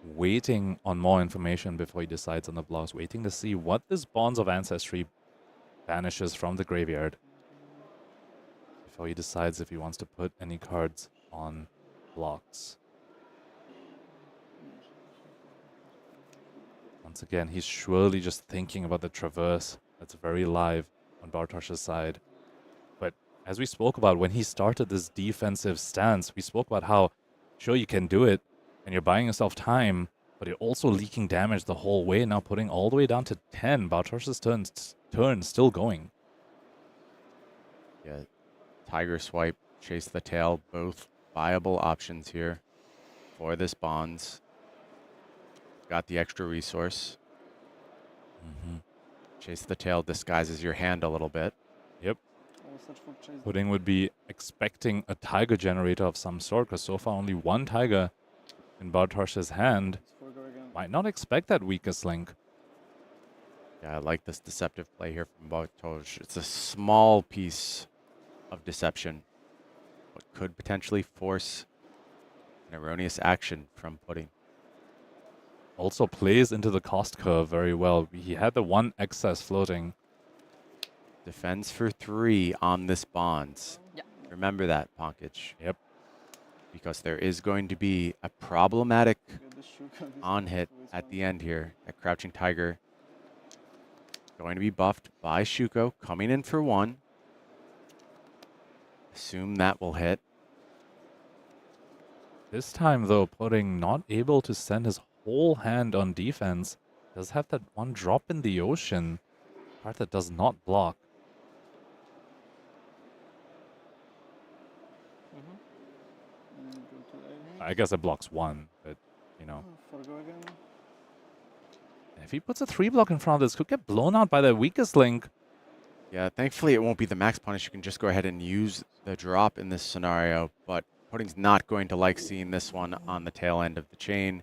Speaker 2: Waiting on more information before he decides on the blocks, waiting to see what this Bonds of Ancestry banishes from the graveyard before he decides if he wants to put any cards on blocks. Once again, he's surely just thinking about the Traverse that's very live on Bartosz's side. But as we spoke about when he started this defensive stance, we spoke about how, sure, you can do it, and you're buying yourself time, but you're also leaking damage the whole way, now putting all the way down to 10. Bartosz's turn still going.
Speaker 1: Yeah, Tiger Swipe, Chase the Tail, both viable options here for this bonds. Got the extra resource. Chase the tail disguises your hand a little bit.
Speaker 2: Yep.
Speaker 12: I'll search for chase.
Speaker 2: Pudding would be expecting a tiger generator of some sort, because so far only one tiger in Bartosz's hand. Might not expect that weakest link.
Speaker 1: Yeah, I like this deceptive play here from Bartosz. It's a small piece of deception, but could potentially force an erroneous action from Pudding.
Speaker 2: Also plays into the cost curve very well. He had the one excess floating.
Speaker 1: Defends for 3 on this bonds.
Speaker 8: Yeah.
Speaker 1: Remember that, Pankaj.
Speaker 2: Yep.
Speaker 1: Because there is going to be a problematic
Speaker 12: Get the Shuka, this
Speaker 1: on
Speaker 12: one,
Speaker 1: hit
Speaker 12: so it's
Speaker 1: at
Speaker 12: fine.
Speaker 1: the end here. That Crouching Tiger going to be buffed by Shuko, coming in for 1. Assume that will hit.
Speaker 2: This time, though, Pudding not able to send his whole hand on defense. Does have that one drop in the ocean. Part that does not block.
Speaker 12: And go to A.
Speaker 2: I guess it blocks 1, but, you know.
Speaker 12: Forgo again.
Speaker 2: If he puts a 3 block in front of this, could get blown out by the weakest link.
Speaker 1: Yeah, thankfully it won't be the max punish. You can just go ahead and use the drop in this scenario, but Pudding's not going to like seeing this one on the tail end of the chain.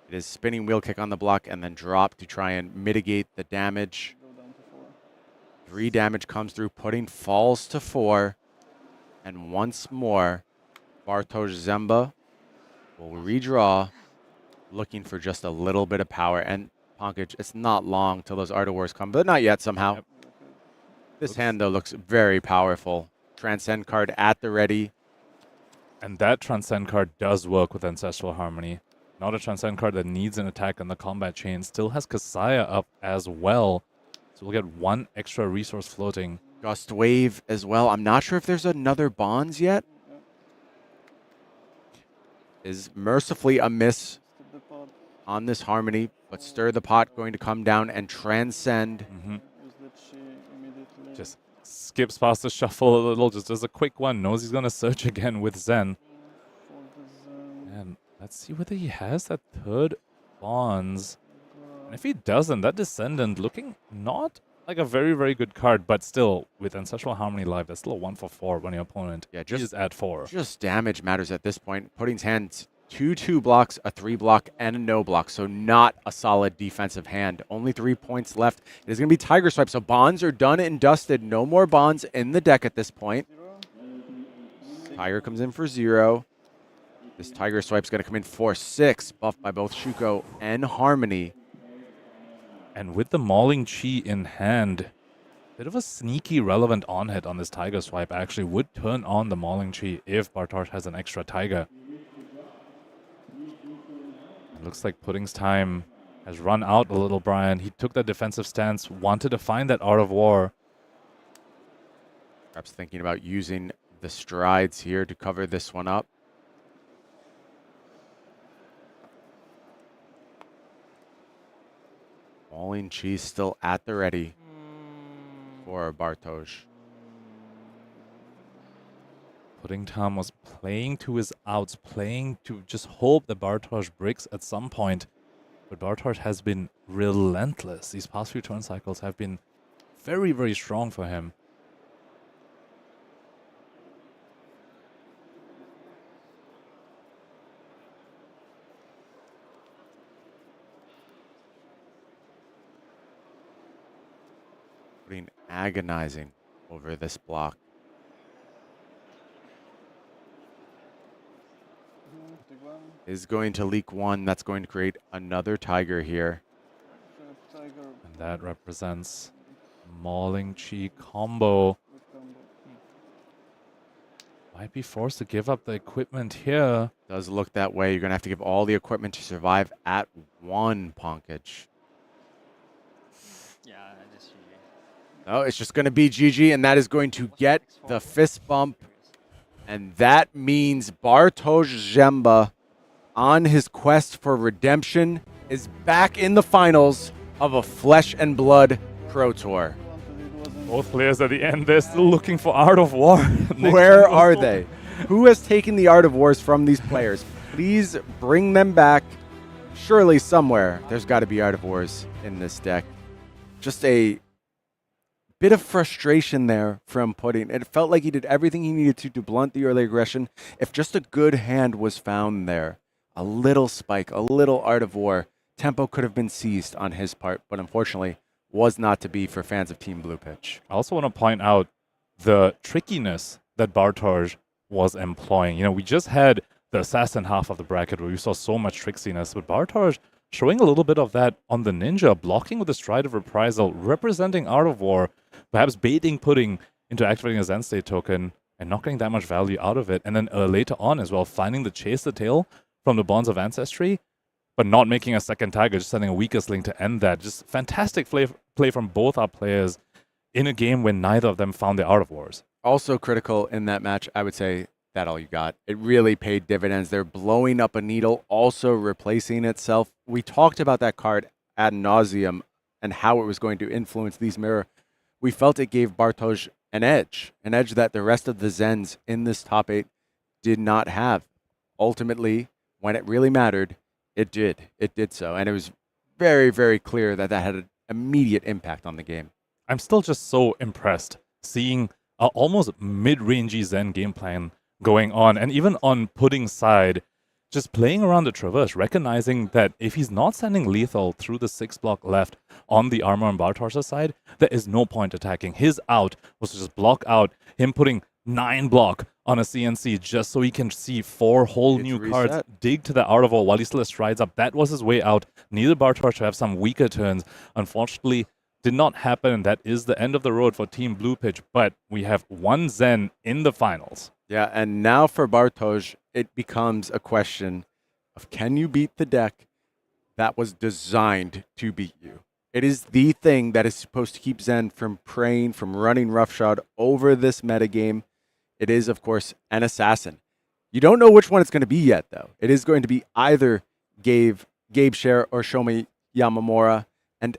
Speaker 1: It is spinning wheel kick on the block and then drop to try and mitigate the damage.
Speaker 12: Go down to 4.
Speaker 1: 3 damage comes through. Pudding falls to 4. And once more, Bartosz Ziemba will redraw, looking for just a little bit of power. And Pankaj, it's not long till those Art of Wars come, but not yet somehow.
Speaker 2: Yep.
Speaker 1: This hand, though, looks very powerful. Transcend card at the ready.
Speaker 2: And that Transcend card does work with Ancestral Harmony. Not a Transcend card that needs an attack on the combat chain. Still has Kasaya up as well. So we'll get 1 extra resource floating.
Speaker 1: Gust Wave as well. I'm not sure if there's another Bonds yet. Is mercifully a miss
Speaker 12: Stop the pod.
Speaker 1: on this Harmony, but Stir the Pot going to come down and transcend.
Speaker 12: Use the chi immediately.
Speaker 2: Just skips past the shuffle a little. Just does a quick one. Knows he's going to search again with Zen.
Speaker 12: For the Zen.
Speaker 2: And let's see whether he has that 3rd Bonds. And if he doesn't, that Descendant looking not like a very, very good card, but still, with Ancestral Harmony live, that's still a 1 for 4 when your opponent is at 4.
Speaker 1: Just damage matters at this point. Pudding's hand, 2 blocks, a 3 block, and a no block. So not a solid defensive hand. Only 3 points left. It is going to be Tiger Swipe. So Bonds are done and dusted. No more Bonds in the deck at this point. Tiger comes in for 0. This Tiger Swipe's going to come in for 6, buffed by both Shuko and Harmony.
Speaker 2: And with the Mauling Chi in hand, bit of a sneaky relevant on-hit on this Tiger Swipe actually would turn on the Mauling Chi if Bartosz has an extra Tiger. It looks like Pudding's time has run out a little, Brian. He took that defensive stance, wanted to find that Art of War.
Speaker 1: Perhaps thinking about using the strides here to cover this one up. Mauling Chi still at the ready for Bartosz.
Speaker 2: Pudding Tom was playing to his outs, playing to just hope that Bartosz breaks at some point. But Bartosz has been relentless. These past few turn cycles have been very, very strong for him.
Speaker 1: Pudding agonizing over this block.
Speaker 12: Take 1.
Speaker 1: Is going to leak 1. That's going to create another Tiger here.
Speaker 12: Tiger
Speaker 2: And that represents Mauling Chi combo.
Speaker 12: with combo.
Speaker 2: Might be forced to give up the equipment here.
Speaker 1: Does look that way. You're going to have to give all the equipment to survive at 1, Pankaj.
Speaker 13: Yeah, I just
Speaker 1: Oh, it's just going to be GG, and that is going to get the fist bump. And that means Bartosz Ziemba, on his quest for redemption, is back in the finals of a Flesh and Blood Pro Tour.
Speaker 2: Both players at the end, they're still looking for Art of War.
Speaker 1: Where are they? Who has taken the Art of Wars from these players? Please bring them back. Surely somewhere there's got to be Art of Wars in this deck. just a bit of frustration there from putting. It felt like he did everything he needed to blunt the early aggression. If just a good hand was found there, a little spike, a little art of war, tempo could have been seized on his part, but unfortunately was not to be for fans of Team Blue Pitch.
Speaker 2: I also want to point out the trickiness that Bartosz was employing. You know, we just had the assassin half of the bracket where we saw so much tricksiness, but Bartosz showing a little bit of that on the ninja, blocking with the stride of reprisal, representing Art of War, perhaps baiting putting into activating a Zen State token and not getting that much value out of it. And then later on as well, finding the Chase the Tail from the Bonds of Ancestry, but not making a second Tiger, just sending a weakest link to end that. Just fantastic play from both our players in a game when neither of them found the Art of Wars.
Speaker 1: Also critical in that match, I would say, that all you got. It really paid dividends. They're blowing up a needle, also replacing itself. We talked about that card ad nauseum and how it was going to influence these mirror. We felt it gave Bartosz an edge that the rest of the Zens in this top 8 did not have. Ultimately, when it really mattered, it did. It did so. And it was very, very clear that that had an immediate impact on the game.
Speaker 2: I'm still just so impressed seeing almost mid-rangey Zen game plan going on, and even on Pudding's side, just playing around the traverse, recognizing that if he's not sending lethal through the 6 block left on the armor on Bartosz's side, there is no point attacking. His out was to just block out him putting 9 block on a CNC just so he can see 4 whole new cards, dig to the Art of War while he still strides up. That was his way out. Needed Bartosz to have some weaker turns. Unfortunately, did not happen. That is the end of the road for Team Blue Pitch, but we have one Zen in the finals.
Speaker 1: Yeah, and now for Bartosz, it becomes a question of can you beat the deck that was designed to beat you? It is the thing that is supposed to keep Zen from praying, from running roughshod over this metagame. It is, of course, an assassin. You don't know which one it's going to be yet, though. It is going to be either Gabe, Sher, or Shoma Yamamura. And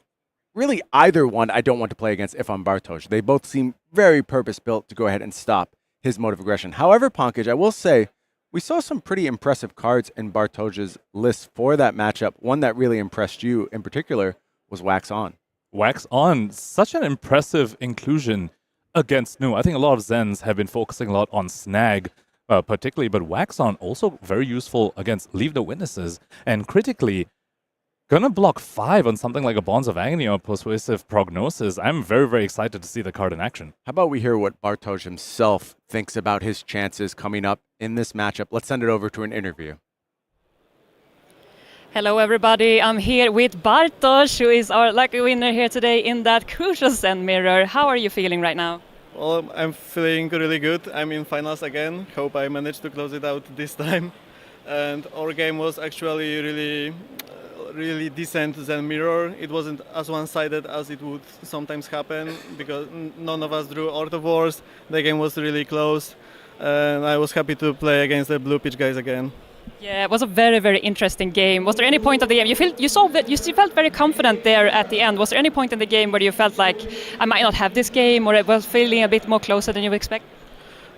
Speaker 1: really either one I don't want to play against if I'm Bartosz. They both seem very purpose-built to go ahead and stop his mode of aggression. However, Pankaj, I will say, we saw some pretty impressive cards in Bartosz's list for that matchup. One that really impressed you in particular was Wax On.
Speaker 2: Wax On, such an impressive inclusion against Nu. I think a lot of Zens have been focusing a lot on Snag, particularly, but Wax On also very useful against Leave No Witnesses, and critically, gonna block 5 on something like a Bonds of Agony or Persuasive Prognosis. I'm very, very excited to see the card in action.
Speaker 1: How about we hear what Bartosz himself thinks about his chances coming up in this matchup? Let's send it over to an interview.
Speaker 8: Hello everybody, I'm here with Bartosz, who is our lucky winner here today in that crucial Zen mirror. How are you feeling right now?
Speaker 4: Well, I'm feeling really good. I'm in finals again. Hope I managed to close it out this time. And our game was actually really decent Zen mirror. It wasn't as one-sided as it would sometimes happen because none of us drew Art of Wars. The game was really close, and I was happy to play against the Blue Pitch guys again.
Speaker 8: Yeah, it was a very, very interesting game. Was there any point of the game you still felt very confident there at the end? Was there any point in the game where you felt like I might not have this game, or it was feeling a bit more closer than you expect?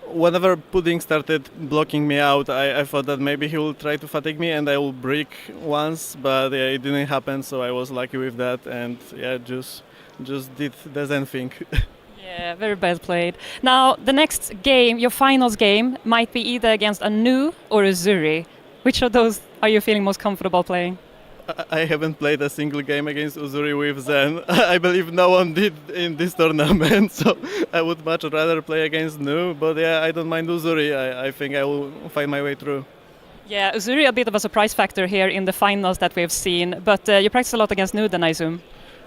Speaker 4: Whenever Pudding started blocking me out, I thought that maybe he will try to fatigue me and I will break once, but yeah, it didn't happen, so I was lucky with that, and yeah, just did the Zen thing.
Speaker 8: Yeah, very well played. Now, the next game, your finals game, might be either against a Nu or a Uzuri. Which of those are you feeling most comfortable playing?
Speaker 4: I haven't played a single game against Uzuri with Zen. I believe no one did in this tournament, so I would much rather play against Nu, but yeah, I don't mind Uzuri. I think I will find my way through.
Speaker 8: Yeah, Uzuri a bit of a surprise factor here in the finals that we've seen, but you practice a lot against Nu then, I assume?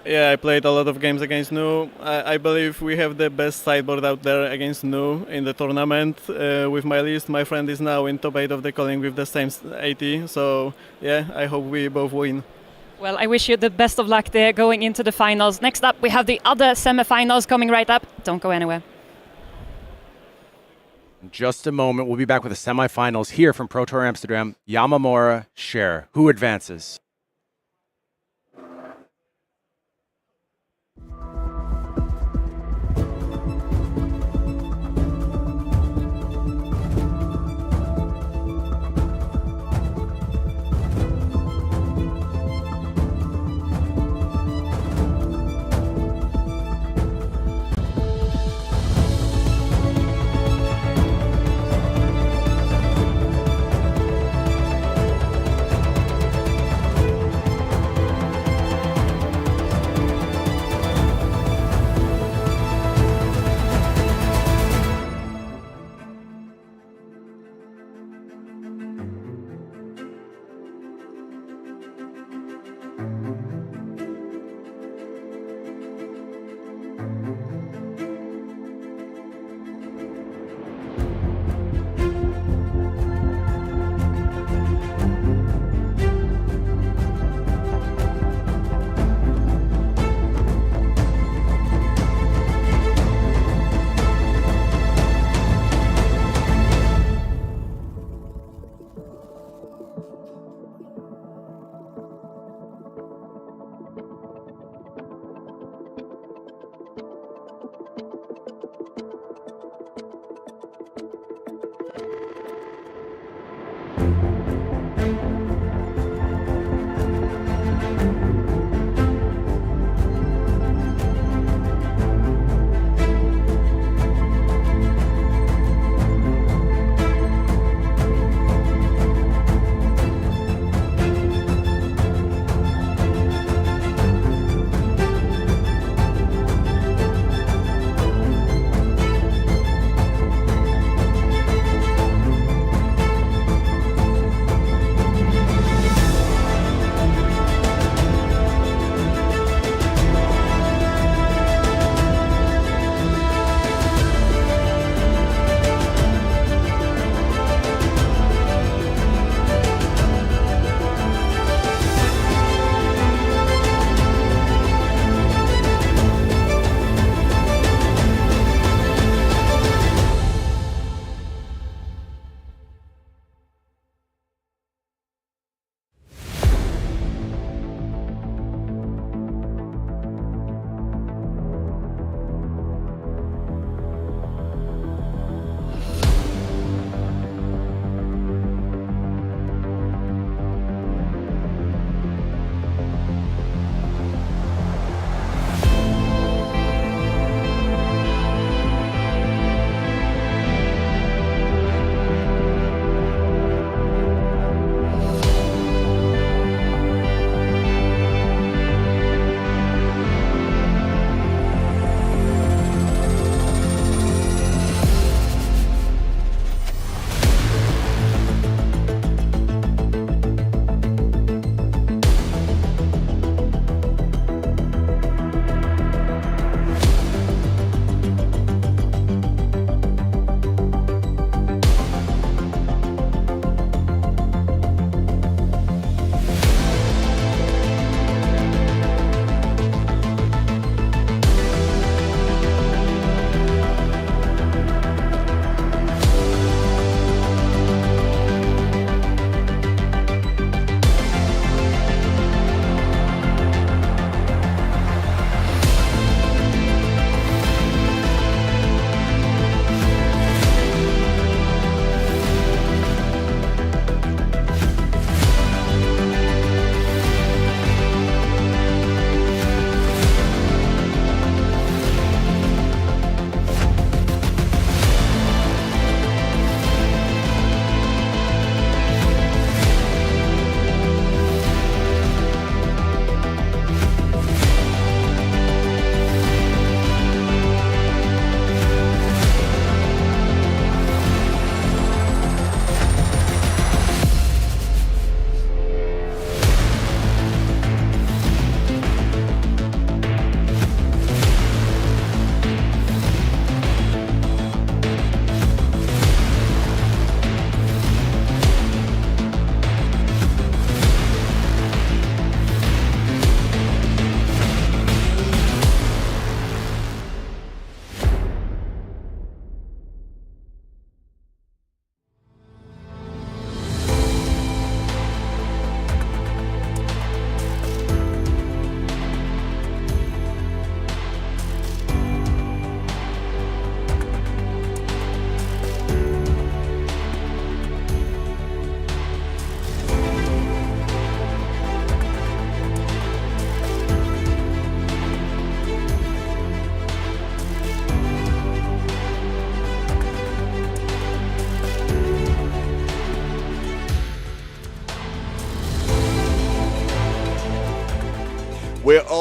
Speaker 4: Yeah, I played a lot of games against Nu. I believe we have the best sideboard out there against Nu in the tournament. With my list, my friend is now in top 8 of the calling with the same 80, so yeah, I hope we both win.
Speaker 8: Well, I wish you the best of luck there going into the finals. Next up, we have the other semifinals coming right up. Don't go anywhere.
Speaker 1: In just a moment, we'll be back with the semifinals here from Pro Tour Amsterdam. Yamamura, Sher. Who advances?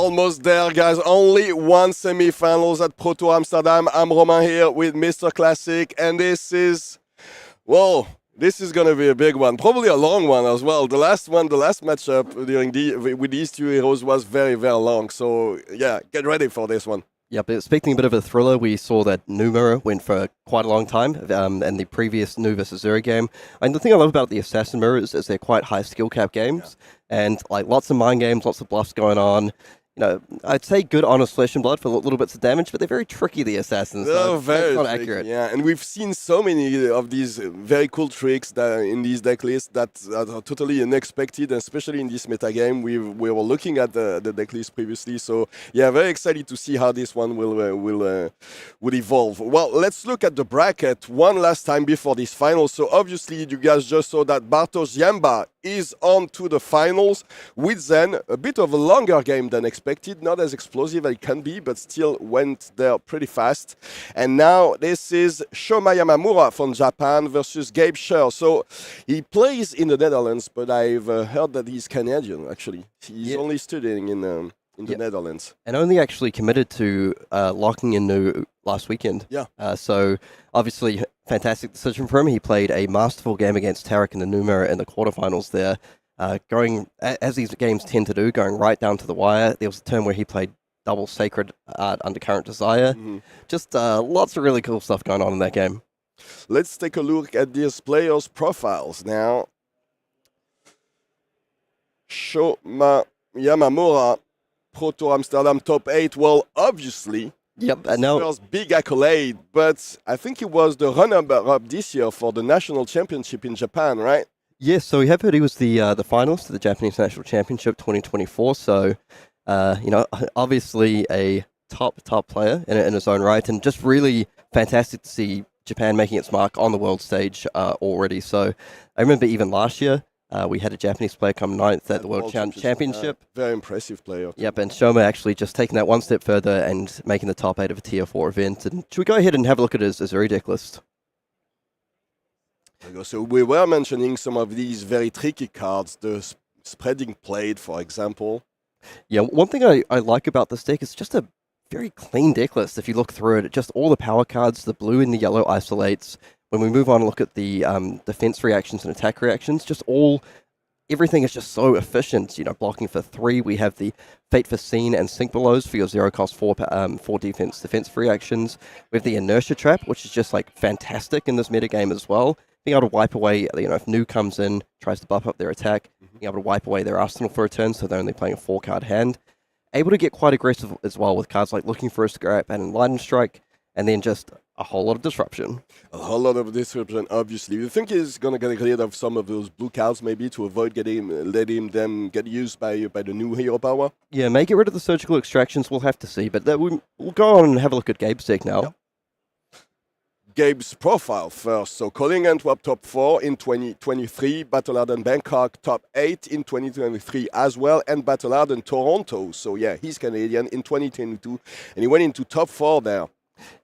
Speaker 7: Almost there, guys. Only one semi-finals at Pro Tour Amsterdam. I'm Romain here with Mr. Classic, and this is, well, this is going to be a big one. Probably a long one as well. The last matchup with these two heroes was very, very long. So, yeah, get ready for this one.
Speaker 6: Yeah, but speaking a bit of a thriller, we saw that Yamamura went for quite a long time in the previous Nu versus Uzuri game. And the thing I love about the Assassin mirrors is they're quite high skill cap games, and like lots of mind games, lots of bluffs going on. You know, I'd say good honest flesh and blood for little bits of damage, but they're very tricky, the Assassins.
Speaker 7: They're very
Speaker 6: not
Speaker 7: tricky,
Speaker 6: accurate.
Speaker 7: yeah, and we've seen so many of these very cool tricks that in these deck lists that are totally unexpected, especially in this meta game. We were looking at the deck list previously, so yeah, very excited to see how this one will evolve. Well, let's look at the bracket one last time before this final. So obviously, you guys just saw that Bartosz Ziemba is on to the finals with Zen. A bit of a longer game than expected, not as explosive as it can be, but still went there pretty fast. And now this is Shoma Yamamura from Japan versus Gabe Sher. So he plays in the Netherlands, but I've heard that he's Canadian, actually. He's only studying in the Netherlands.
Speaker 6: And only actually committed to locking in Nu last weekend.
Speaker 7: Yeah.
Speaker 6: So obviously, fantastic decision for him. He played a masterful game against Tariq and the Yamamura in the quarterfinals there. Going, as these games tend to do, going right down to the wire. There was a turn where he played double Sacred Art Undercurrent Desire. Just lots of really cool stuff going on in that game.
Speaker 7: Let's take a look at these players' profiles now. Shoma Yamamura, Pro Tour Amsterdam top 8. Well, obviously,
Speaker 6: yep, and now
Speaker 7: first big accolade, but I think he was the runner-up this year for the national championship in Japan, right?
Speaker 6: Yes, so we have heard he was the finalist of the Japanese National Championship 2024. So, you know, obviously a top player in his own right, and just really fantastic to see Japan making its mark on the world stage already. So, I remember even last year we had a Japanese player come 9th at the World Championship.
Speaker 7: Very impressive player.
Speaker 6: Yep, and Shoma actually just taking that one step further and making the top 8 of a Tier 4 event. And should we go ahead and have a look at his Uzuri deck list?
Speaker 7: So we were mentioning some of these very tricky cards, the spreading plate, for example.
Speaker 6: Yeah, one thing I like about this deck is just a very clean deck list. If you look through it, just all the power cards, the blue and the yellow isolates. When we move on and look at the defense reactions and attack reactions, everything is just so efficient. You know, blocking for 3, we have the Fate for Scene and Sink Belows for your 0-cost 4 defense reactions. We have the Inertia Trap, which is just like fantastic in this metagame as well. Being able to wipe away, you know, if Nu comes in, tries to buff up their attack, being able to wipe away their arsenal for a turn, so they're only playing a 4-card hand. Able to get quite aggressive as well with cards like Looking for a Scrap and Enlightened Strike, and then just a whole lot of disruption.
Speaker 7: A whole lot of disruption, obviously. You think he's going to get rid of some of those blue cards maybe to avoid letting them get used by the new hero power?
Speaker 6: Yeah, may get rid of the surgical extractions, we'll have to see. But we'll go on and have a look at Gabe's deck now.
Speaker 7: Yep. Gabe's profile first. So calling Antwerp top 4 in 2023, Battle-Hardened Bangkok top 8 in 2023 as well, and Battle-Hardened Toronto. So yeah, he's Canadian in 2022, and he went into top 4 there.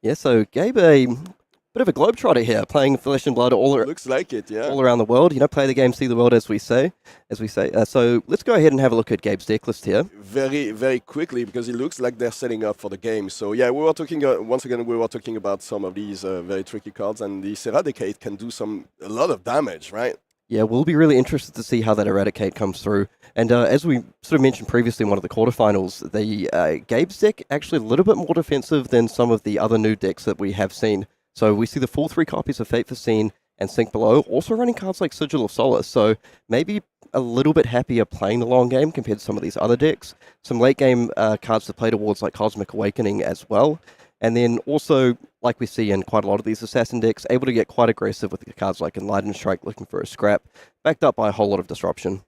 Speaker 6: Yeah, so Gabe, a bit of a globetrotter here, playing Flesh and Blood
Speaker 7: looks like it, yeah,
Speaker 6: all around the world. You know, play the game, see the world, as we say. So let's go ahead and have a look at Gabe's deck list here.
Speaker 7: Very, very quickly, because it looks like they're setting up for the game. So yeah, we were talking once again. We were talking about some of these very tricky cards, and the Eradicate can do a lot of damage, right?
Speaker 6: Yeah, we'll be really interested to see how that Eradicate comes through. And as we sort of mentioned previously in one of the quarterfinals, the Gabe's deck actually a little bit more defensive than some of the other new decks that we have seen. So we see the full 3 copies of Fate for Scene and Sink Below, also running cards like Sigil of Solace. So maybe a little bit happier playing the long game compared to some of these other decks. Some late game cards to play towards like Cosmic Awakening as well. And then also, like we see in quite a lot of these Assassin decks, able to get quite aggressive with the cards like Enlightened Strike, Looking for a Scrap, backed up by a whole lot of disruption.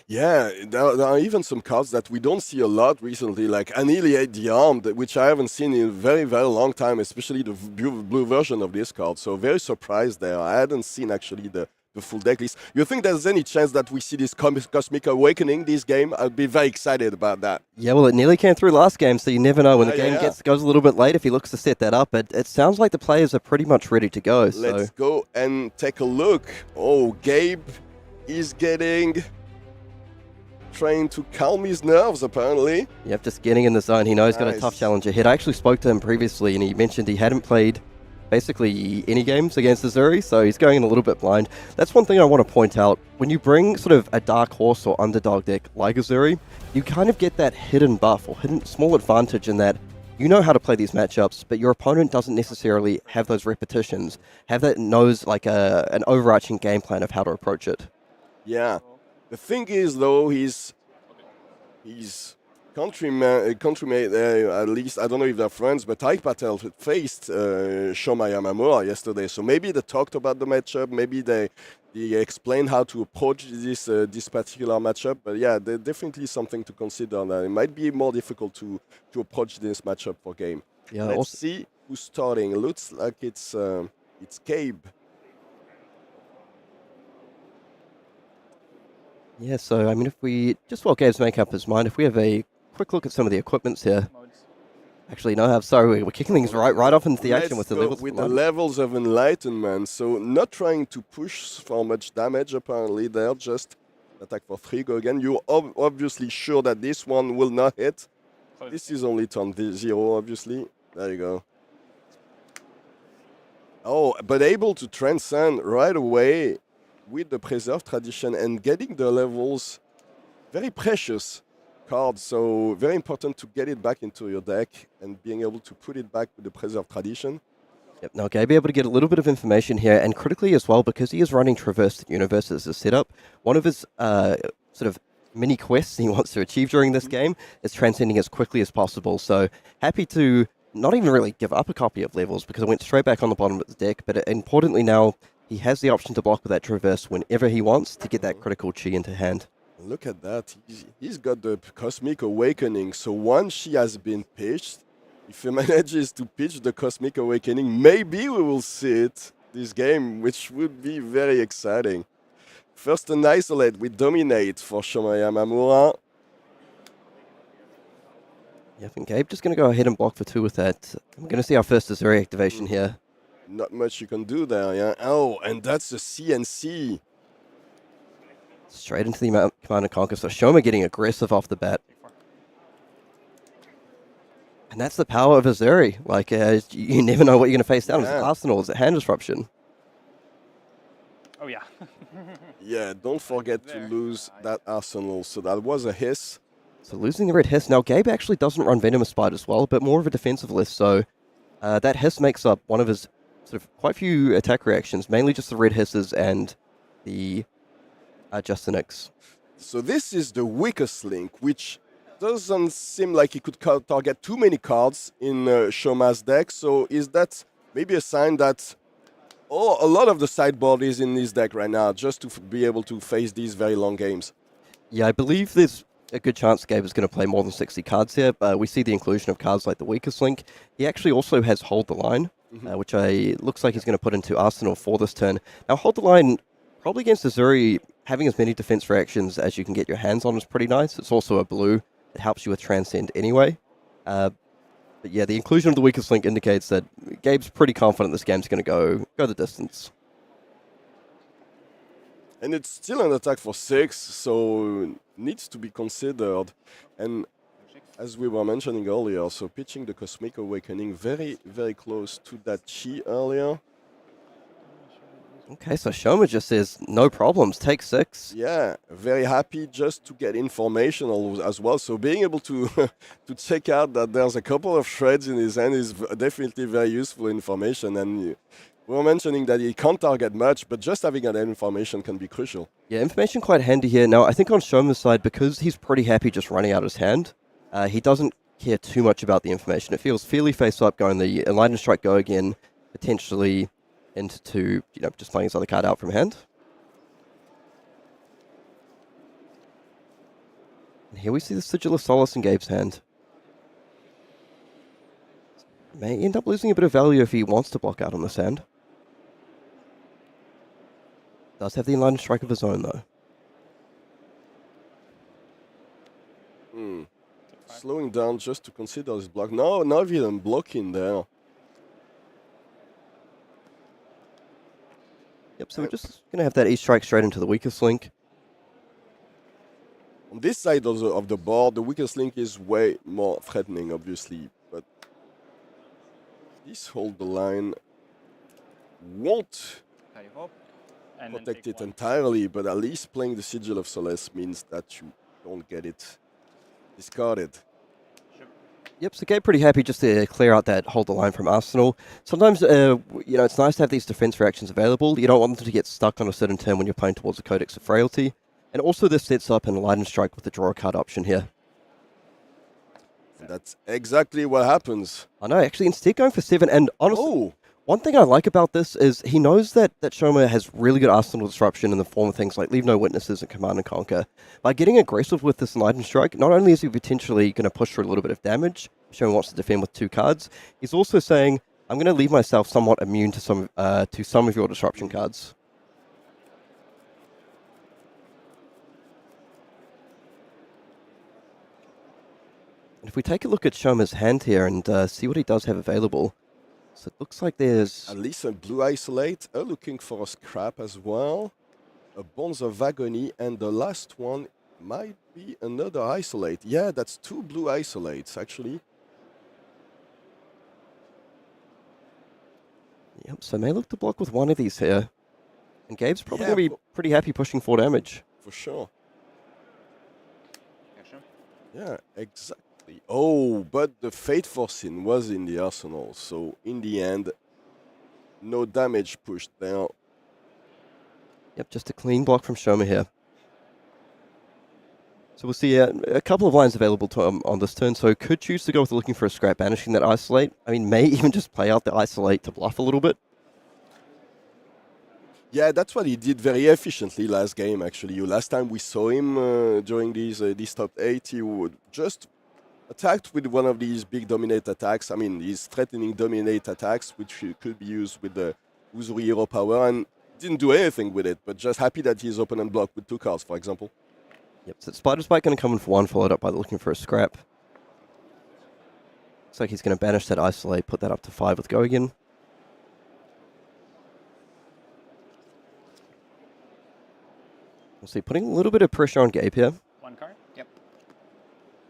Speaker 7: Yeah, there are even some cards that we don't see a lot recently, like Annihilate the Armed, which I haven't seen in a very, very long time, especially the blue version of this card. So very surprised there. I hadn't seen actually the full deck list. You think there's any chance that we see this Cosmic Awakening this game? I'd be very excited about that.
Speaker 6: Yeah, well, it nearly came through last game, so you never know. When the game goes a little bit late, if he looks to set that up, it sounds like the players are pretty much ready to go.
Speaker 7: Let's go and take a look. Oh, Gabe is getting trying to calm his nerves, apparently.
Speaker 6: Yep, just getting in the zone. He knows he's got a tough challenge ahead. I actually spoke to him previously, and he mentioned he hadn't played basically any games against Uzuri, so he's going in a little bit blind. That's one thing I want to point out. When you bring sort of a dark horse or underdog deck like Uzuri, you kind of get that hidden buff or hidden small advantage in that you know how to play these matchups, but your opponent doesn't necessarily have those repetitions, knows like an overarching game plan of how to approach it.
Speaker 7: Yeah. The thing is, though, his countrymate, at least, I don't know if they're friends, but Tariq Patel faced Shoma Yamamura yesterday. So maybe they talked about the matchup, maybe they explained how to approach this particular matchup. But yeah, there's definitely something to consider. That it might be more difficult to approach this matchup for game.
Speaker 6: Yeah,
Speaker 7: let's see who's starting. It looks like it's Gabe.
Speaker 6: Yeah, so I mean, if we just while Gabe's making up his mind, if we have a quick look at some of the equipments here. Actually, no, I'm sorry, we're kicking things right off into the action with the levels.
Speaker 7: With the levels of enlightenment, so not trying to push for much damage. Apparently, they're just attack for 3. Go again. You're obviously sure that this one will not hit. This is only turn 0, obviously. There you go. Oh, but able to transcend right away with the preserved tradition and getting the levels. Very precious cards, so very important to get it back into your deck and being able to put it back with the preserved tradition.
Speaker 6: Yep, now Gabe able to get a little bit of information here, and critically as well, because he is running Traverse the Universe as a setup, one of his sort of mini quests he wants to achieve during this game is transcending as quickly as possible. So happy to not even really give up a copy of levels because it went straight back on the bottom of the deck, but importantly now he has the option to block with that Traverse whenever he wants to get that critical chi into hand.
Speaker 7: Look at that. He's got the Cosmic Awakening. So once she has been pitched, if he manages to pitch the Cosmic Awakening, maybe we will see it this game, which would be very exciting. First an Isolate with Dominate for Shoma Yamamura.
Speaker 6: Yeah, I think Gabe just going to go ahead and block for 2 with that. I'm going to see our first Uzuri activation here.
Speaker 7: Not much you can do there, yeah. Oh, and that's a CNC.
Speaker 6: Straight into the Command and Conquer. So Shoma getting aggressive off the bat. And that's the power of Uzuri. Like, you never know what you're going to face down. Is it Arsenal? Is it hand disruption?
Speaker 11: Oh, yeah.
Speaker 7: Yeah, don't forget to lose that Arsenal. So that was a hiss.
Speaker 6: So losing the red hiss. Now, Gabe actually doesn't run Venomous Bite as well, but more of a defensive list. So that hiss makes up one of his sort of quite few attack reactions, mainly just the red hisses and the Tydecks.
Speaker 7: So this is the weakest link, which doesn't seem like he could target too many cards in Shoma's deck. So is that maybe a sign that a lot of the sideboard is in his deck right now, just to be able to face these very long games?
Speaker 6: Yeah, I believe there's a good chance Gabe is going to play more than 60 cards here. We see the inclusion of cards like the weakest link. He actually also has Hold the Line, which looks like he's going to put into Arsenal for this turn. Now, Hold the Line, probably against Uzuri, having as many defense reactions as you can get your hands on is pretty nice. It's also a blue. It helps you with Transcend anyway. But yeah, the inclusion of the weakest link indicates that Gabe's pretty confident this game's going to go the distance.
Speaker 7: And it's still an attack for 6, so needs to be considered. And as we were mentioning earlier, so pitching the Cosmic Awakening very, very close to that chi earlier.
Speaker 6: Okay, so Shoma just says, no problems, take 6.
Speaker 7: Yeah, very happy just to get information as well. So being able to to check out that there's a couple of shreds in his hand is definitely very useful information. And we were mentioning that he can't target much, but just having that information can be crucial.
Speaker 6: Yeah, information quite handy here. Now, I think on Shoma's side, because he's pretty happy just running out his hand, he doesn't care too much about the information. It feels fairly face up, going the Enlightened Strike go again, potentially into, just playing his other card out from hand. And here we see the Sigil of Solace in Gabe's hand. May end up losing a bit of value if he wants to block out on this hand. Does have the Enlightened Strike of his own, though.
Speaker 7: Slowing down just to consider his block. No, not even blocking there.
Speaker 6: Yep, so we're just going to have that E-Strike straight into the weakest link.
Speaker 7: On this side of the board, the weakest link is way more threatening, obviously, but this hold the line won't protect it entirely, but at least playing the Sigil of Solace means that you don't get it discarded.
Speaker 6: Yep, so Gabe pretty happy just to clear out that hold the line from Arsenal. Sometimes, it's nice to have these defense reactions available. You don't want them to get stuck on a certain turn when you're playing towards the Codex of Frailty. And also this sets up an Enlightened Strike with the draw a card option here.
Speaker 7: And that's exactly what happens.
Speaker 6: I know, actually, instead going for 7, and honestly, one thing I like about this is he knows that Shoma has really good Arsenal disruption in the form of things like Leave No Witnesses and Command and Conquer. By getting aggressive with this Enlightened Strike, not only is he potentially going to push for a little bit of damage, Shoma wants to defend with 2 cards, he's also saying, I'm going to leave myself somewhat immune to some of your disruption cards. And if we take a look at Shoma's hand here and see what he does have available, so it looks like there's...
Speaker 7: At least a blue isolate, looking for a scrap as well, a Bonds of Agony, and the last one might be another isolate. Yeah, that's 2 blue isolates, actually.
Speaker 6: Yep, so may look to block with one of these here. And Gabe's probably going to be pretty happy pushing 4 damage.
Speaker 7: For sure. Yeah, exactly. Oh, but the Fate for Sin was in the arsenal, so in the end, no damage pushed down.
Speaker 6: Yep, just a clean block from Shoma here. So we'll see a couple of lines available to him on this turn, so could choose to go with looking for a scrap, banishing that isolate. I mean, may even just play out the isolate to bluff a little bit.
Speaker 7: Yeah, that's what he did very efficiently last game, actually. Last time we saw him during these top 8, he would just attacked with one of these big dominate attacks. I mean, these threatening dominate attacks, which could be used with the Uzuri hero power, and didn't do anything with it, but just happy that his opponent blocked with 2 cards, for example.
Speaker 6: Yep, so Spider's Bite going to come in for 1, followed up by looking for a scrap. Looks like he's going to banish that isolate, put that up to 5 with Go again. We'll see, putting a little bit of pressure on Gabe here.
Speaker 11: 1 card? Yep.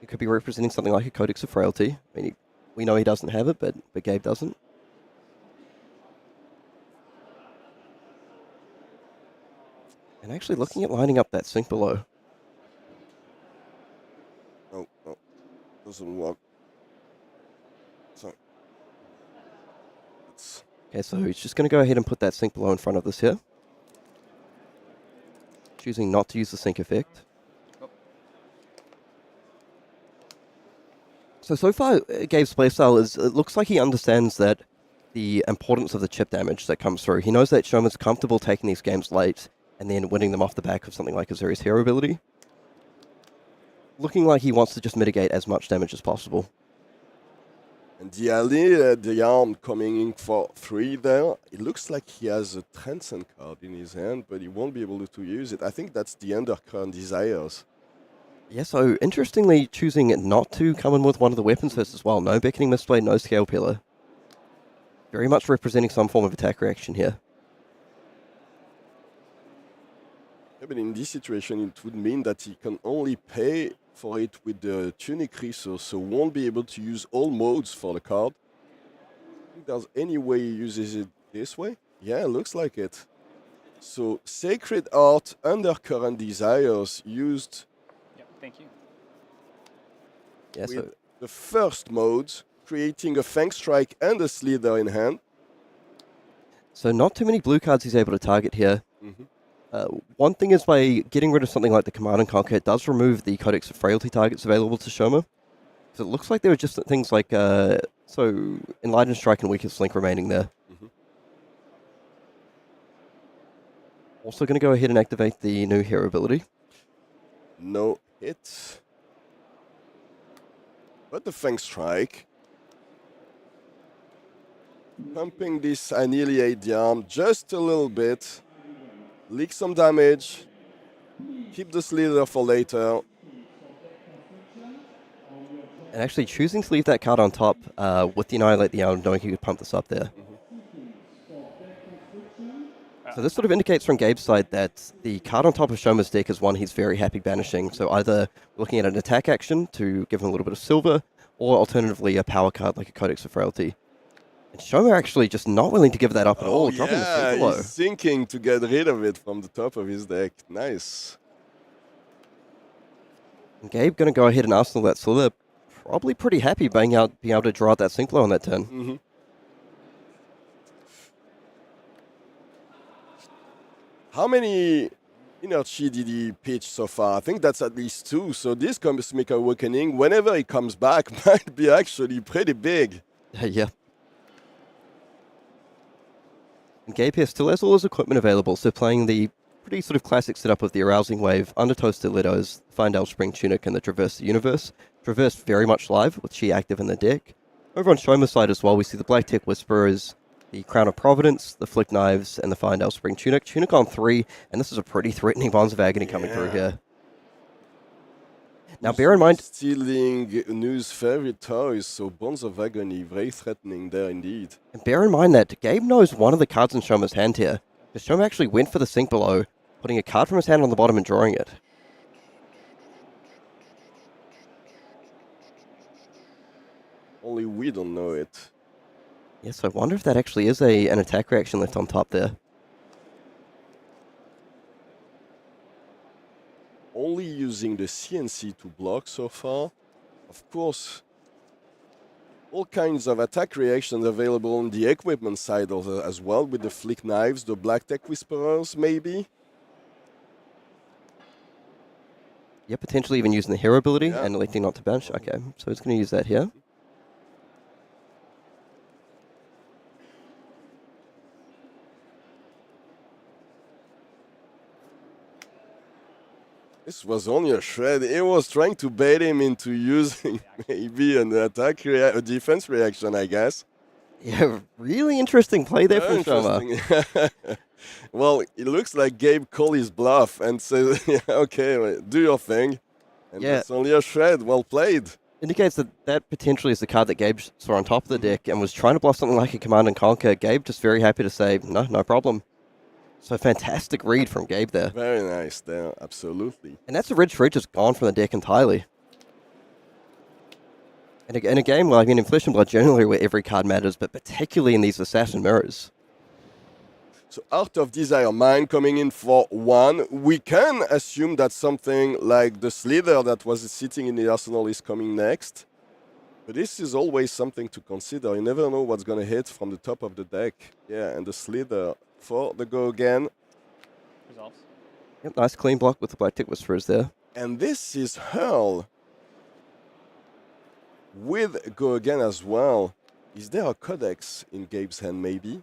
Speaker 6: It could be representing something like a Codex of Frailty. I mean, we know he doesn't have it, but Gabe doesn't. And actually looking at lining up that sink below.
Speaker 7: No, doesn't work. So,
Speaker 6: okay, so he's just going to go ahead and put that sink below in front of this here. Choosing not to use the sink effect. So far, Gabe's playstyle is, it looks like he understands that the importance of the chip damage that comes through. He knows that Shoma's comfortable taking these games late and then winning them off the back of something like Uzuri's hero ability. Looking like he wants to just mitigate as much damage as possible.
Speaker 7: And the arm coming in for 3 there. It looks like he has a Transcend card in his hand, but he won't be able to use it. I think that's the Undercurrent Desires.
Speaker 6: Yeah, so interestingly, choosing not to come in with one of the weapons first as well. No Beckoning Mistblade, no Scale Pillar. Very much representing some form of attack reaction here.
Speaker 7: Yeah, but in this situation, it would mean that he can only pay for it with the Tunic resource, so won't be able to use all modes for the card. I think there's any way he uses it this way. Yeah, looks like it. So Sacred Art, Undercurrent Desires used.
Speaker 11: Yep, thank you.
Speaker 6: Yeah,
Speaker 7: with the first mode, creating a Fang Strike and a Slither in hand.
Speaker 6: So not too many blue cards he's able to target here.
Speaker 7: Mm-hmm.
Speaker 6: One thing is by getting rid of something like the Command and Conquer, it does remove the Codex of Frailty targets available to Shoma. So it looks like there are just things like Enlightened Strike and Weakest Link remaining there.
Speaker 7: Mm-hmm.
Speaker 6: Also going to go ahead and activate the new hero ability.
Speaker 7: No hit. But the Fang Strike. Pumping this Annihilate the Arm just a little bit. Leak some damage. Keep the Slither for later.
Speaker 6: And actually choosing to leave that card on top with the Annihilate the Arm, knowing he could pump this up there. So this sort of indicates from Gabe's side that the card on top of Shoma's deck is one he's very happy banishing. So either looking at an attack action to give him a little bit of silver, or alternatively a power card like a Codex of Frailty. And Shoma actually just not willing to give that up at all, dropping the sink below.
Speaker 7: He's thinking to get rid of it from the top of his deck. Nice.
Speaker 6: And Gabe going to go ahead and arsenal that Slither. Probably pretty happy being able to draw out that sink blow on that turn.
Speaker 7: Mm-hmm. How many Energy did he pitch so far? I think that's at least 2. So this Cosmic Awakening, whenever he comes back, might be actually pretty big.
Speaker 6: Yeah. And Gabe here still has all his equipment available, so playing the pretty sort of classic setup of the Arousing Wave, Undertow Stilettos, Findale Spring Tunic, and the Traverse the Universe. Traverse very much live, with Chi active in the deck. Over on Shoma's side as well, we see the Black Tech Whisperers, the Crown of Providence, the Flick Knives, and the Findale Spring Tunic. Tunic on 3, and this is a pretty threatening Bonds of Agony coming through here. Now bear in mind...
Speaker 7: Stealing News Fairy Toys, so Bonds of Agony, very threatening there indeed.
Speaker 6: And bear in mind that Gabe knows one of the cards in Shoma's hand here. Because Shoma actually went for the sink below, putting a card from his hand on the bottom and drawing it.
Speaker 7: Only we don't know it.
Speaker 6: Yes, I wonder if that actually is an attack reaction left on top there.
Speaker 7: Only using the CNC to block so far. Of course, all kinds of attack reactions available on the equipment side as well, with the Flick Knives, the Black Tech Whisperers maybe.
Speaker 6: Yeah, potentially even using the hero ability and electing not to banish. Okay, so he's going to use that here.
Speaker 7: This was only a shred. He was trying to bait him into using maybe an attack a defense reaction, I guess.
Speaker 6: Yeah, really interesting play there from Shoma.
Speaker 7: Well, it looks like Gabe called his bluff and said, yeah, okay, do your thing. And that's only a shred. Well played.
Speaker 6: Indicates that potentially is the card that Gabe saw on top of the deck and was trying to bluff something like a Command and Conquer. Gabe just very happy to say, no problem. So fantastic read from Gabe there.
Speaker 7: Very nice there, absolutely.
Speaker 6: And that's a Red Shred just gone from the deck entirely. And in a game, well, I mean, in Flesh and Blood generally where every card matters, but particularly in these Assassin Mirrors.
Speaker 7: So Art of Desire Mine coming in for 1. We can assume that something like the Slither that was sitting in the arsenal is coming next. But this is always something to consider. You never know what's going to hit from the top of the deck. Yeah, and the Slither for the go again.
Speaker 11: Results.
Speaker 6: Yep, nice clean block with the Black Tech Whisperers there.
Speaker 7: And this is Hurl with go again as well. Is there a Codex in Gabe's hand maybe?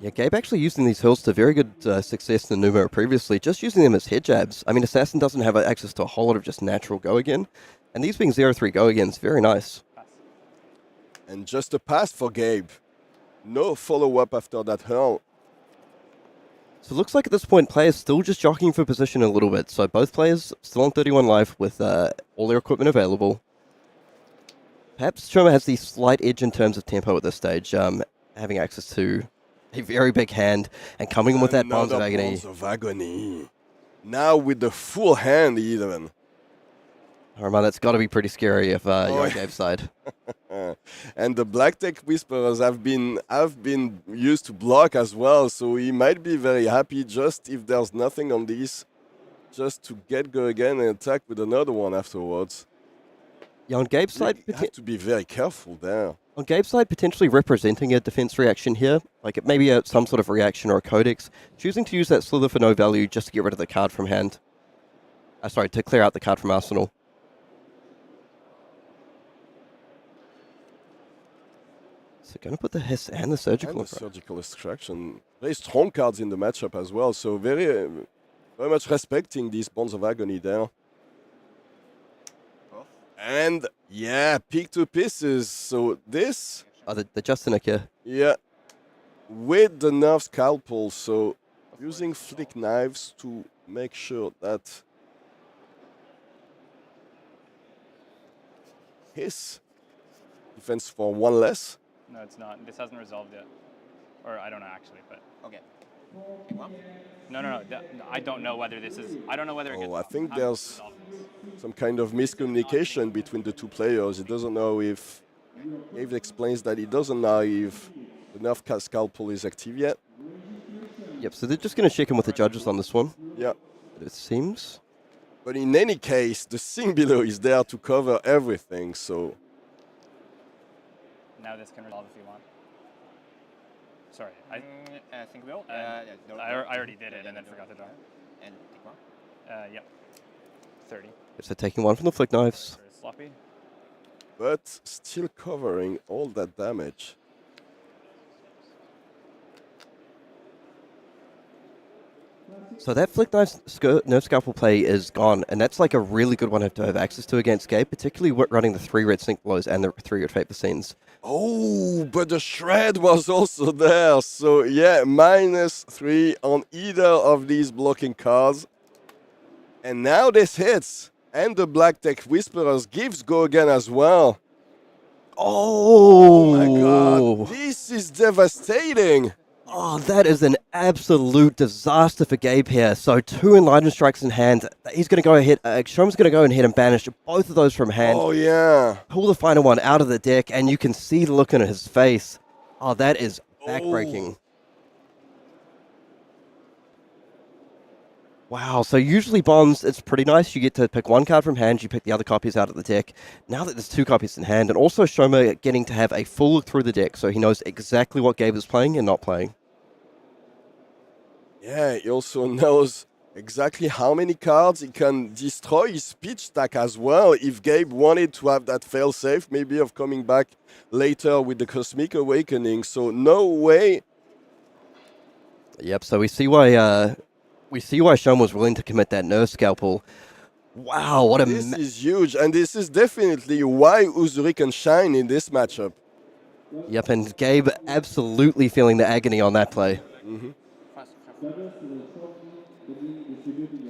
Speaker 6: Yeah, Gabe actually using these hurls to very good success in the Numero previously, just using them as head jabs. I mean, Assassin doesn't have access to a whole lot of just natural go again. And these being 0-3 go agains, very nice.
Speaker 7: And just a pass for Gabe. No follow-up after that hurl.
Speaker 6: So it looks like at this point, players still just jockeying for position a little bit. So both players still on 31 life with all their equipment available. Perhaps Shoma has the slight edge in terms of tempo at this stage, having access to a very big hand and coming in with that Bonds of Agony.
Speaker 7: Bonds of Agony. Now with the full hand even.
Speaker 6: Oh man, that's got to be pretty scary if you're on Gabe's side.
Speaker 7: And the Black Tech Whisperers have been used to block as well, so he might be very happy just if there's nothing on these, just to get go again and attack with another one afterwards.
Speaker 6: Yeah, on Gabe's side,
Speaker 7: you have to be very careful there.
Speaker 6: On Gabe's side, potentially representing a defense reaction here, like it may be some sort of reaction or a codex, choosing to use that Slither for no value just to get rid of the card from hand. Sorry, to clear out the card from arsenal. So going to put the Hiss and the Surgical.
Speaker 7: And the Surgical Extraction. Very strong cards in the matchup as well, so very much respecting these Bonds of Agony there. And yeah, pick to pieces. So this...
Speaker 6: the Justinic here.
Speaker 7: Yeah. With the Nerve Scalpel, so using Flick Knives to make sure that his defense for 1 less.
Speaker 11: No, it's not. This hasn't resolved yet. Or I don't know actually, but... Okay. No. I don't know whether this is. I don't know whether.
Speaker 7: Oh, I think there's some kind of miscommunication between the two players. He doesn't know if. Gabe explains that he doesn't know if the nerf scalpel is active yet.
Speaker 6: Yep, so they're just going to check in with the judges on this one.
Speaker 7: Yeah.
Speaker 6: It seems.
Speaker 7: But in any case, the thing below is there to cover everything, so.
Speaker 11: Now this can resolve if you want. Sorry, I
Speaker 10: think we'll.
Speaker 11: I already did it and then forgot to draw.
Speaker 10: And take one.
Speaker 11: Yep. 30.
Speaker 6: So taking one from the flick knives.
Speaker 11: Very sloppy.
Speaker 7: But still covering all that damage.
Speaker 6: So that flick knife nerf scalpel play is gone, and that's like a really good one to have access to against Gabe, particularly running the 3 red sink blows and the 3 red fate scenes.
Speaker 7: Oh, but the shred was also there. So yeah, -3 on either of these blocking cards. And now this hits. And the Black Tech Whisperers gives go again as well.
Speaker 6: Oh
Speaker 7: my god, this is devastating.
Speaker 6: Oh, that is an absolute disaster for Gabe here. So 2 Enlightened Strikes in hand. He's going to go ahead. Shoma's going to go ahead and banish both of those from hand.
Speaker 7: Oh, yeah.
Speaker 6: Pull the final one out of the deck, and you can see the look on his face. Oh, that is backbreaking. Wow, so usually Bonds, it's pretty nice. You get to pick 1 card from hand, you pick the other copies out of the deck. Now that there's 2 copies in hand, and also Shoma getting to have a full look through the deck, so he knows exactly what Gabe is playing and not playing.
Speaker 7: Yeah, he also knows exactly how many cards he can destroy his pitch stack as well. If Gabe wanted to have that fail-safe, maybe of coming back later with the Cosmic Awakening, so no way.
Speaker 6: Yep, so we see why Shoma was willing to commit that nerf scalpel. Wow, what a
Speaker 7: This is huge, and this is definitely why Uzuri can shine in this matchup.
Speaker 6: Yep, and Gabe absolutely feeling the agony on that play.
Speaker 7: Mm-hmm.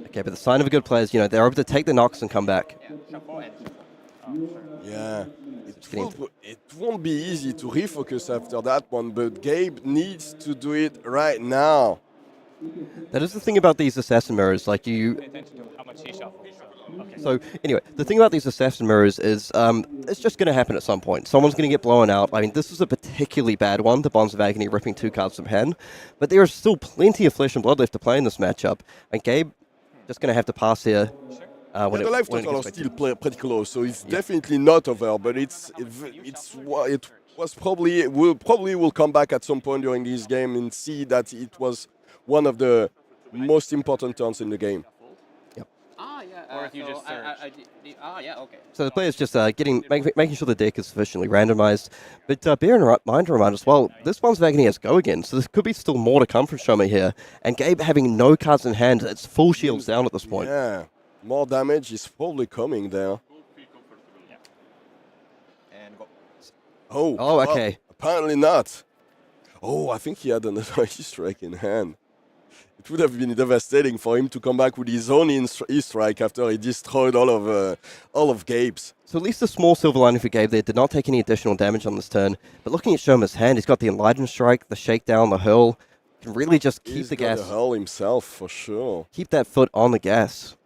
Speaker 6: Okay, but the sign of a good player is, they're able to take the knocks and come back.
Speaker 7: Yeah, it won't be easy to refocus after that one, but Gabe needs to do it right now.
Speaker 6: That is the thing about these assassin mirrors, So anyway, the thing about these assassin mirrors is it's just going to happen at some point. Someone's going to get blown out. I mean, this is a particularly bad one, the Bonds of Agony ripping 2 cards from hand, but there is still plenty of flesh and blood left to play in this matchup, and Gabe just going to have to pass here.
Speaker 7: The life total are still pretty close, so it's definitely not over, but it was probably will come back at some point during this game and see that it was one of the most important turns in the game.
Speaker 11: Or if you just search.
Speaker 10: Okay.
Speaker 6: So the player's just making sure the deck is sufficiently randomized. But bear in mind to remind as well, this Bonds of Agony has go again, so there could be still more to come from Shoma here. And Gabe having no cards in hand, it's full shields down at this point.
Speaker 7: Yeah, more damage is probably coming there.
Speaker 10: And go.
Speaker 7: Oh,
Speaker 6: okay.
Speaker 7: Apparently not. Oh, I think he had another E-Strike in hand. It would have been devastating for him to come back with his own E-Strike after he destroyed all of Gabe's.
Speaker 6: So at least a small silver lining for Gabe there, did not take any additional damage on this turn. But looking at Shoma's hand, he's got the Enlightened Strike, the Shakedown, the Hurl. Can really just keep the gas.
Speaker 7: He's got the Hurl himself, for sure.
Speaker 6: Keep that foot on the gas.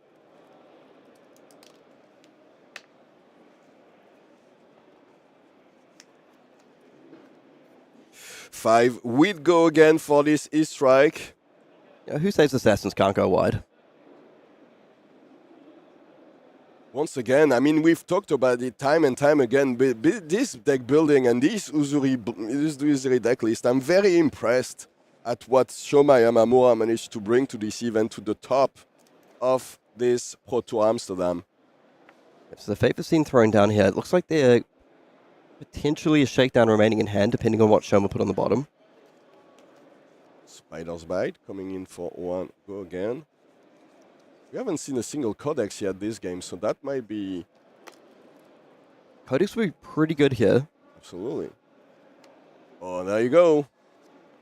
Speaker 7: Five, we'd go again for this E-Strike.
Speaker 6: Who says assassins can't go wide?
Speaker 7: Once again, I mean, we've talked about it time and time again, but this deck building and this Uzuri deck list, I'm very impressed at what Shoma Yamamura managed to bring to this event to the top of this Pro Tour Amsterdam.
Speaker 6: So the Fate scene thrown down here, it looks like they're potentially a Shakedown remaining in hand, depending on what Shoma put on the bottom.
Speaker 7: Spider's Bite coming in for one go again. We haven't seen a single Codex yet this game, so that might be...
Speaker 6: Codex would be pretty good here.
Speaker 7: Absolutely. Oh, there you go.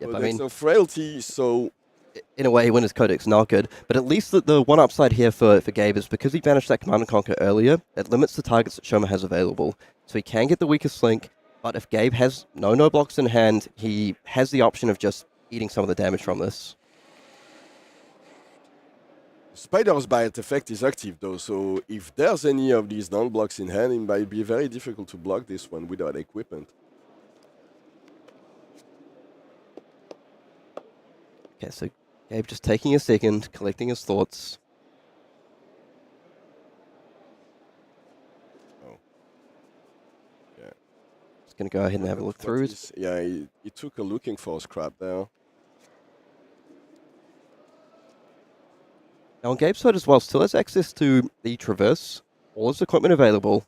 Speaker 6: Yep,
Speaker 7: Codex
Speaker 6: I mean,
Speaker 7: of Frailty, so...
Speaker 6: In a way, Winner's Codex not good, but at least the one upside here for Gabe is because he banished that Command & Conquer earlier, it limits the targets that Shoma has available. So he can get the weakest link, but if Gabe has no blocks in hand, he has the option of just eating some of the damage from this.
Speaker 7: Spider's Bite effect is active though, so if there's any of these non-blocks in hand, it might be very difficult to block this one without equipment.
Speaker 6: Okay, so Gabe just taking a second, collecting his thoughts.
Speaker 7: Oh. Yeah.
Speaker 6: Just going to go ahead and have a look through.
Speaker 7: Yeah, he took a looking for a scrap there.
Speaker 6: Now on Gabe's side as well, still has access to the Traverse, all his equipment available.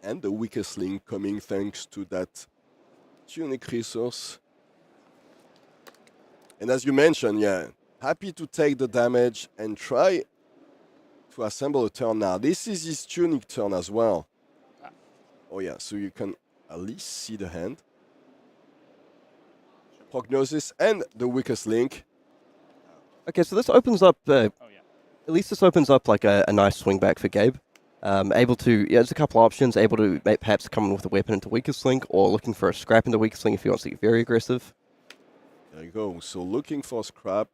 Speaker 7: And the weakest link coming thanks to that tunic resource. And as you mentioned, yeah, happy to take the damage and try to assemble a turn now. This is his tunic turn as well. Oh yeah, so you can at least see the hand. Prognosis and the weakest link.
Speaker 6: Okay, so this opens up, at least this opens up like a nice swing back for Gabe. Able to, yeah, there's a couple options, able to perhaps come in with a weapon into weakest link, or looking for a scrap into weakest link if he wants to get very aggressive.
Speaker 7: There you go, so looking for scrap.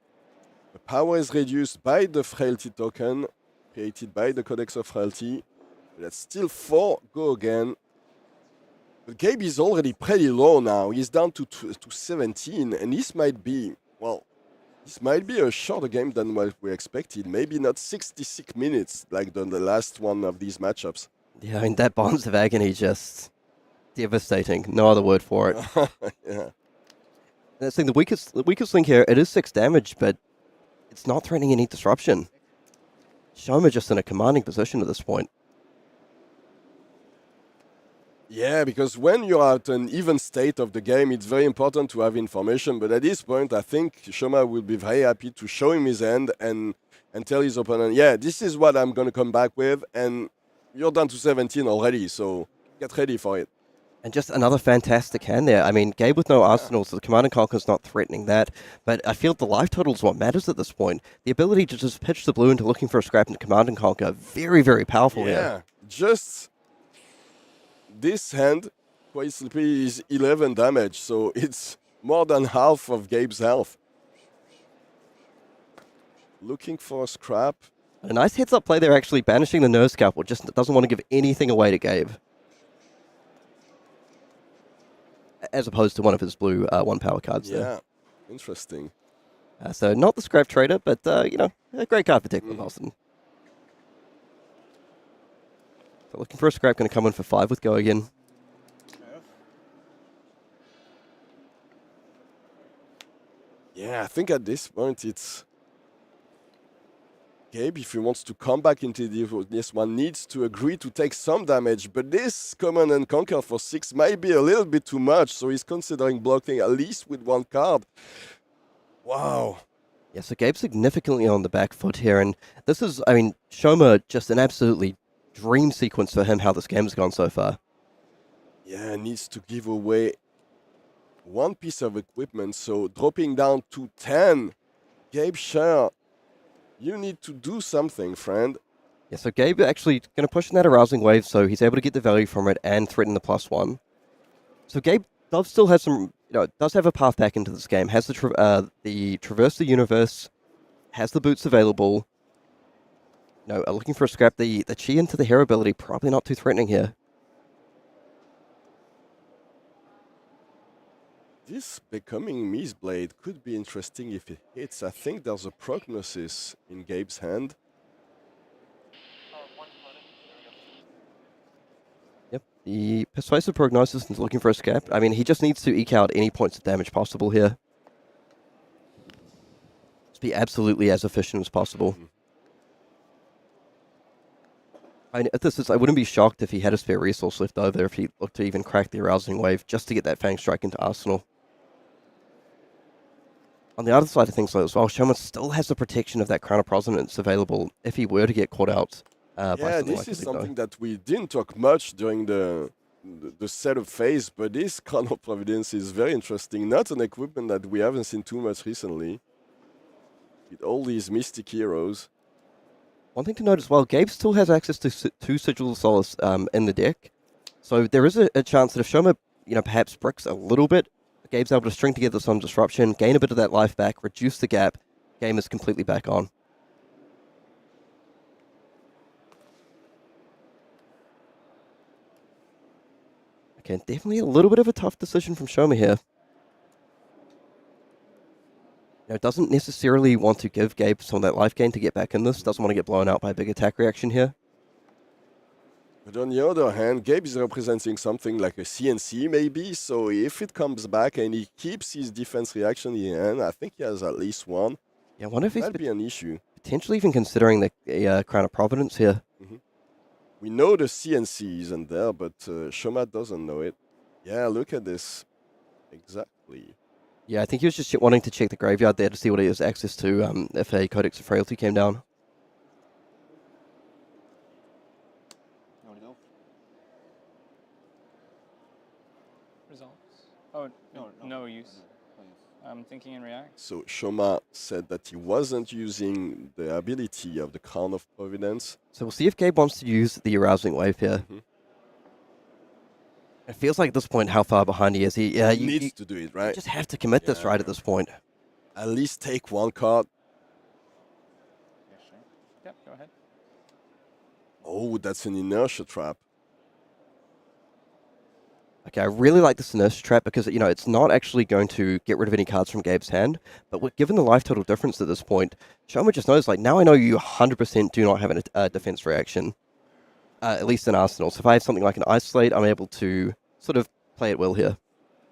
Speaker 7: The power is reduced by the frailty token, created by the Codex of Frailty. That's still 4, go again. But Gabe is already pretty low now, he's down to 17, and this might be, well, this might be a shorter game than what we expected. Maybe not 66 minutes like the last one of these matchups.
Speaker 6: Yeah, I mean, that Bonds of Agony just devastating. No other word for it.
Speaker 7: Yeah.
Speaker 6: That's the thing, the weakest link here, it is 6 damage, but it's not threatening any disruption. Shoma just in a commanding position at this point.
Speaker 7: Yeah, because when you're at an even state of the game, it's very important to have information. But at this point, I think Shoma will be very happy to show him his hand and tell his opponent, yeah, this is what I'm going to come back with. And you're down to 17 already, so get ready for it.
Speaker 6: And just another fantastic hand there. I mean, Gabe with no arsenal, so the Command & Conquer's not threatening that. But I feel the life total is what matters at this point. The ability to just pitch the blue into looking for a scrap into Command & Conquer, very, very powerful here.
Speaker 7: Yeah, just this hand, quite simply, is 11 damage, so it's more than half of Gabe's health. Looking for a scrap.
Speaker 6: A nice heads-up play there, actually, banishing the Nerve Scalpel. Just doesn't want to give anything away to Gabe. As opposed to one of his blue 1 power cards there.
Speaker 7: Yeah, interesting.
Speaker 6: So not the scrap trader, but, you know, a great card for Dick Wilson. So looking for a scrap, going to come in for 5 with Go again.
Speaker 7: Yeah, I think at this point it's Gabe, if he wants to come back into this one, needs to agree to take some damage. But this Command & Conquer for 6 might be a little bit too much, so he's considering blocking at least with 1 card. Wow.
Speaker 6: Yeah, so Gabe's significantly on the back foot here, and this is, I mean, Shoma, just an absolutely dream sequence for him, how this game has gone so far.
Speaker 7: Yeah, needs to give away 1 piece of equipment, so dropping down to 10. Gabe Sher, you need to do something, friend.
Speaker 6: Yeah, so Gabe actually going to push in that arousing wave, so he's able to get the value from it and threaten the +1. So Gabe does still have some, you know, does have a path back into this game. Has the Traverse the Universe, has the boots available. No, looking for a scrap. The Chi into the hero ability, probably not too threatening here.
Speaker 7: This becoming Mies Blade could be interesting if it hits. I think there's a prognosis in Gabe's hand.
Speaker 6: Yep, the Persuasive Prognosis is looking for a scrap. I mean, he just needs to eke out any points of damage possible here. Just be absolutely as efficient as possible. I mean, I wouldn't be shocked if he had a spare resource left over, if he looked to even crack the arousing wave just to get that Fang Strike into Arsenal. On the other side of things though as well, Shoma still has the protection of that Crown of Provenance available if he were to get caught out by something
Speaker 7: this
Speaker 6: like
Speaker 7: is
Speaker 6: it,
Speaker 7: something that we didn't talk much during the setup phase, but this Crown of Providence is very interesting. Not an equipment that we haven't seen too much recently. With all these mystic heroes.
Speaker 6: One thing to note as well, Gabe still has access to 2 Sigil of Solace in the deck. So there is a chance that if Shoma, you know, perhaps bricks a little bit, Gabe's able to string together some disruption, gain a bit of that life back, reduce the gap, game is completely back on. Okay, definitely a little bit of a tough decision from Shoma here. Doesn't necessarily want to give Gabe some of that life gain to get back in this. Doesn't want to get blown out by a big attack reaction here.
Speaker 7: But on the other hand, Gabe is representing something like a CNC maybe, so if it comes back and he keeps his defense reaction in the end, I think he has at least one.
Speaker 6: Yeah, I wonder if
Speaker 7: that'd be an issue.
Speaker 6: Potentially even considering the Crown of Providence here.
Speaker 7: We know the CNC isn't there, but Shoma doesn't know it. Yeah, look at this. Exactly.
Speaker 6: Yeah, I think he was just wanting to check the graveyard there to see what he has access to if a Codex of Frailty came down.
Speaker 11: Results? Oh, no use. I'm thinking in React.
Speaker 7: So Shoma said that he wasn't using the ability of the Crown of Providence.
Speaker 6: So we'll see if Gabe wants to use the Arousing Wave here. It feels like at this point how far behind he is. He
Speaker 7: needs to do it, right?
Speaker 6: You just have to commit this right at this point.
Speaker 7: At least take one card.
Speaker 11: Yeah, sure. Yep, go ahead.
Speaker 7: Oh, that's an inertia trap.
Speaker 6: Okay, I really like this inertia trap because, it's not actually going to get rid of any cards from Gabe's hand. But given the life total difference at this point, Shoma just knows, now I know you 100% do not have a defense reaction. At least in Arsenal. So if I have something like an Isolate, I'm able to sort of play it well here.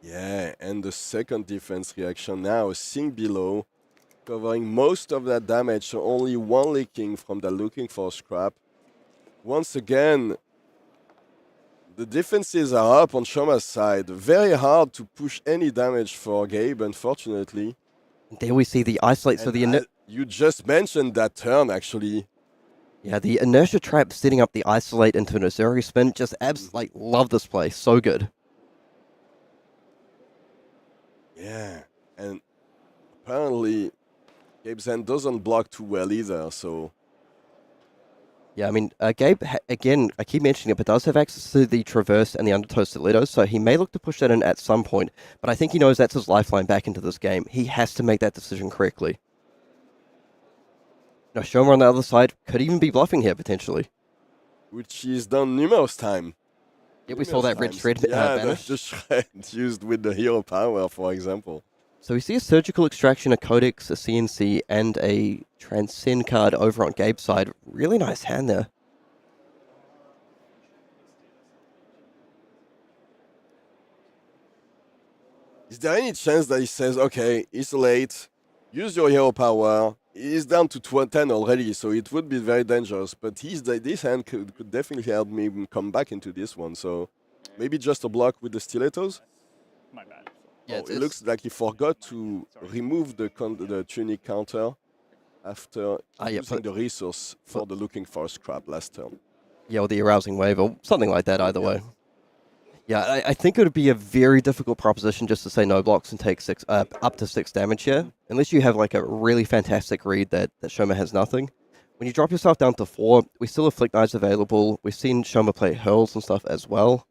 Speaker 7: Yeah, and the second defense reaction now, Shing below, covering most of that damage, so only one leaking from the looking for scrap. Once again, the defenses are up on Shoma's side. Very hard to push any damage for Gabe, unfortunately.
Speaker 6: There we see the Isolate. So
Speaker 7: you just mentioned that turn, actually.
Speaker 6: Yeah, the inertia trap setting up the Isolate into an Uzuri spin. Just love this play. So good.
Speaker 7: Yeah, and apparently Gabe's hand doesn't block too well either, so...
Speaker 6: Yeah, I mean, Gabe, again, I keep mentioning it, but does have access to the Traverse and the Undertow Stilettos, so he may look to push that in at some point, but I think he knows that's his lifeline back into this game. He has to make that decision correctly. Now, Shoma on the other side could even be bluffing here, potentially.
Speaker 7: Which he's done numerous times.
Speaker 6: Yeah, we saw that red shred vanish.
Speaker 7: The shred used with the hero power, for example.
Speaker 6: So we see a Surgical Extraction, a Codex, a CNC, and a Transcend card over on Gabe's side. Really nice hand there.
Speaker 7: Is there any chance that he says, okay, isolate, use your hero power, he's down to 10 already, so it would be very dangerous, but this hand could definitely help me come back into this one, so maybe just a block with the stilettos?
Speaker 11: My bad.
Speaker 7: Yeah, it looks like he forgot to remove the tunic counter after using the resource for the looking for scrap last turn.
Speaker 6: Yeah, or the Arousing Wave, or something like that, either way. Yeah, I think it would be a very difficult proposition just to say no blocks and take up to 6 damage here, unless you have a really fantastic read that Shoma has nothing. When you drop yourself down to 4, we still have Flick Knives available. We've seen Shoma play Hurls and stuff as well.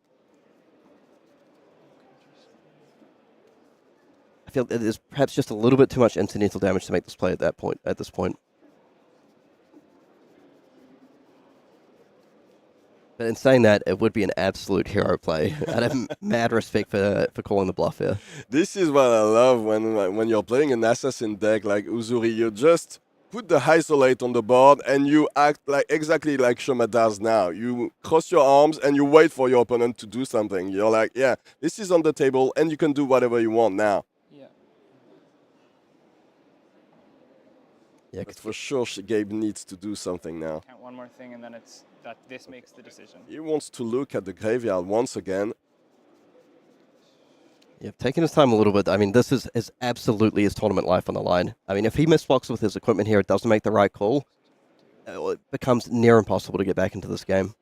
Speaker 6: I feel that there's perhaps just a little bit too much incidental damage to make this play at this point. But in saying that, it would be an absolute hero play. I have mad respect for calling the bluff here.
Speaker 7: This is what I love when you're playing an assassin deck like Uzuri. You just put the isolate on the board and you act exactly like Shoma does now. You cross your arms and you wait for your opponent to do something. You're like, yeah, this is on the table and you can do whatever you want now.
Speaker 6: Yeah,
Speaker 7: but for sure, Gabe needs to do something now.
Speaker 11: Count one more thing, and then this makes the decision.
Speaker 7: He wants to look at the graveyard once again.
Speaker 6: Yeah, taking his time a little bit. I mean, this is absolutely his tournament life on the line. I mean, if he misblocks with his equipment here, it doesn't make the right call. It becomes near impossible to get back into this game.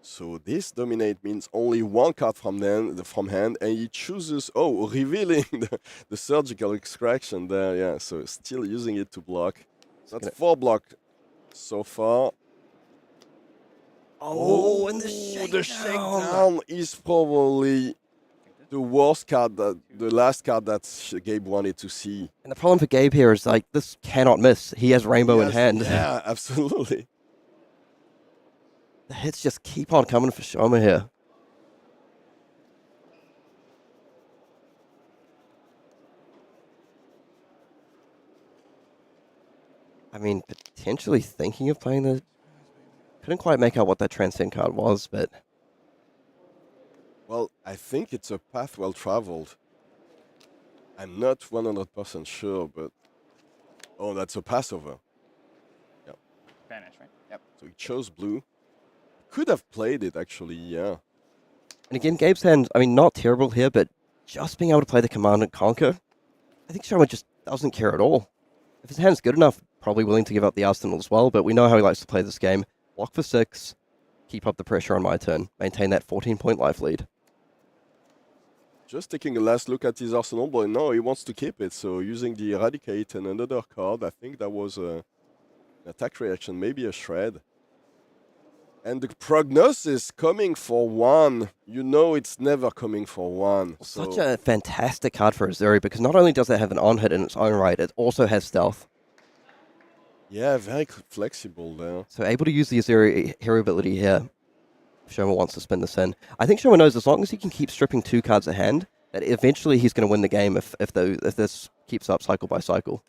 Speaker 7: So this dominate means only one card from hand, and he chooses, revealing the surgical extraction there, yeah, so still using it to block. That's 4 block so far.
Speaker 6: Oh, and the shakedown
Speaker 7: is probably The worst card, the last card that Gabe wanted to see.
Speaker 6: And the problem for Gabe here is like this cannot miss. He has rainbow in
Speaker 7: Yes,
Speaker 6: hand.
Speaker 7: Yeah, absolutely.
Speaker 6: The hits just keep on coming for Shoma here. I mean, potentially thinking of playing the... Couldn't quite make out what that Transcend card was, but...
Speaker 7: Well, I think it's a path well traveled. I'm not 100% sure, but... Oh, that's a passover. Yep.
Speaker 13: Vanish, right? Yep.
Speaker 7: So he chose blue. Could have played it, actually, yeah.
Speaker 6: And again, Gabe's hand, I mean, not terrible here, but just being able to play the Command and Conquer, I think Shoma just doesn't care at all. If his hand's good enough, probably willing to give up the Arsenal as well, but we know how he likes to play this game. Block for 6, keep up the pressure on my turn, maintain that 14-point life lead.
Speaker 7: Just taking a last look at his arsenal, but no, he wants to keep it. So using the Eradicate and another card, I think that was an attack reaction, maybe a shred. And the prognosis coming for 1, you know it's never coming for 1. So
Speaker 6: Such a fantastic card for Uzuri, because not only does it have an on-hit in its own right, it also has stealth.
Speaker 7: yeah, very flexible there.
Speaker 6: So able to use the Uzuri hero ability here. If Shoma wants to spin this in. I think Shoma knows as long as he can keep stripping 2 cards a hand, that eventually he's going to win the game if this keeps up cycle by cycle.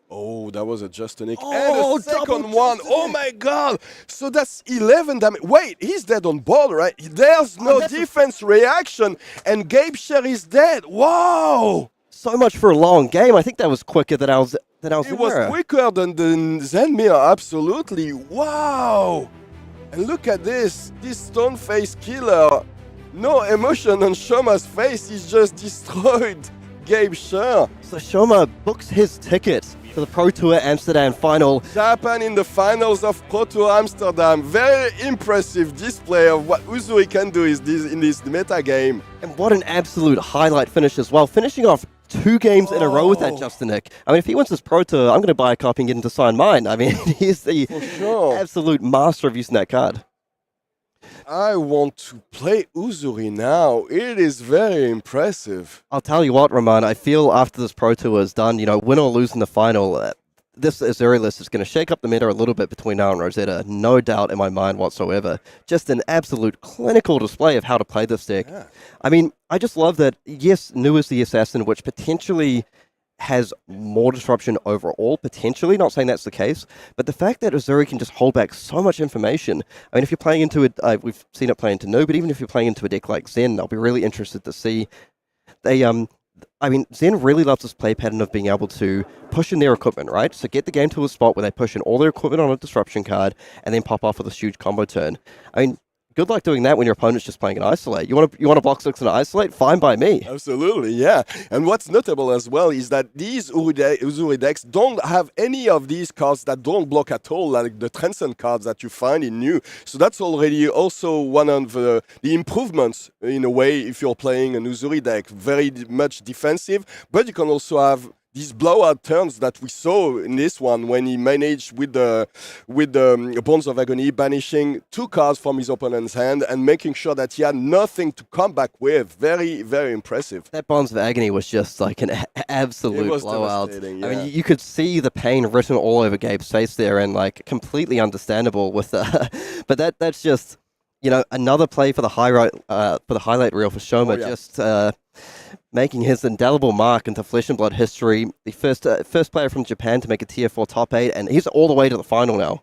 Speaker 7: Oh, that was a just a nick.
Speaker 6: Oh,
Speaker 7: and a second
Speaker 6: double
Speaker 7: one. Oh my god. So that's 11 damage. Wait, he's dead on board, right? There's no defense reaction. And Gabe Sher is dead. Wow.
Speaker 6: So much for a long game. I think that was quicker than I was
Speaker 7: It was quicker than the Zen Mirror, absolutely. Wow. And look at this. This stone face killer. No emotion on Shoma's face. He's just destroyed Gabe Sher.
Speaker 6: So Shoma books his ticket for the Pro Tour Amsterdam final.
Speaker 7: Japan in the finals of Pro Tour Amsterdam. Very impressive display of what Uzuri can do in this meta game.
Speaker 6: And what an absolute highlight finish as well. Finishing off 2 games in a row with that Justin Nick. I mean, if he wins this Pro Tour, I'm going to buy a copy and get him to sign mine. I mean, he's the absolute master of using that card.
Speaker 7: I want to play Uzuri now. It is very impressive.
Speaker 6: I'll tell you what, Roman, I feel after this Pro Tour is done, you know, win or lose in the final, this Uzuri list is going to shake up the meta a little bit between now and Rosetta. No doubt in my mind whatsoever. Just an absolute clinical display of how to play this deck.
Speaker 7: Yeah.
Speaker 6: I mean, I just love that, yes, Nu is the assassin, which potentially has more disruption overall, potentially, not saying that's the case, but the fact that Uzuri can just hold back so much information. I mean, if you're playing into it, we've seen it play into Nu, but even if you're playing into a deck like Zen, I'll be really interested to see. I mean, Zen really loves this play pattern of being able to push in their equipment, right? So get the game to a spot where they push in all their equipment on a disruption card and then pop off with a huge combo turn. I mean, good luck doing that when your opponent's just playing an isolate. You want to block 6 and isolate? Fine by me.
Speaker 7: Absolutely, yeah. And what's notable as well is that these Uzuri decks don't have any of these cards that don't block at all, like the Transcend cards that you find in Nu. So that's already also one of the improvements, in a way, if you're playing an Uzuri deck. Very much defensive, but you can also have these blowout turns that we saw in this one when he managed with the Bonds of Agony, banishing 2 cards from his opponent's hand and making sure that he had nothing to come back with. Very, very impressive.
Speaker 6: That Bonds of Agony was just like an absolute blowout.
Speaker 7: Yeah.
Speaker 6: I mean, you could see the pain written all over Gabe's face there, and like completely understandable with the. But that's just, you know, another play for the highlight reel for Shoma. Just making his indelible mark into Flesh and Blood history. The first player from Japan to make a Tier 4 top 8, and he's all the way to the final now.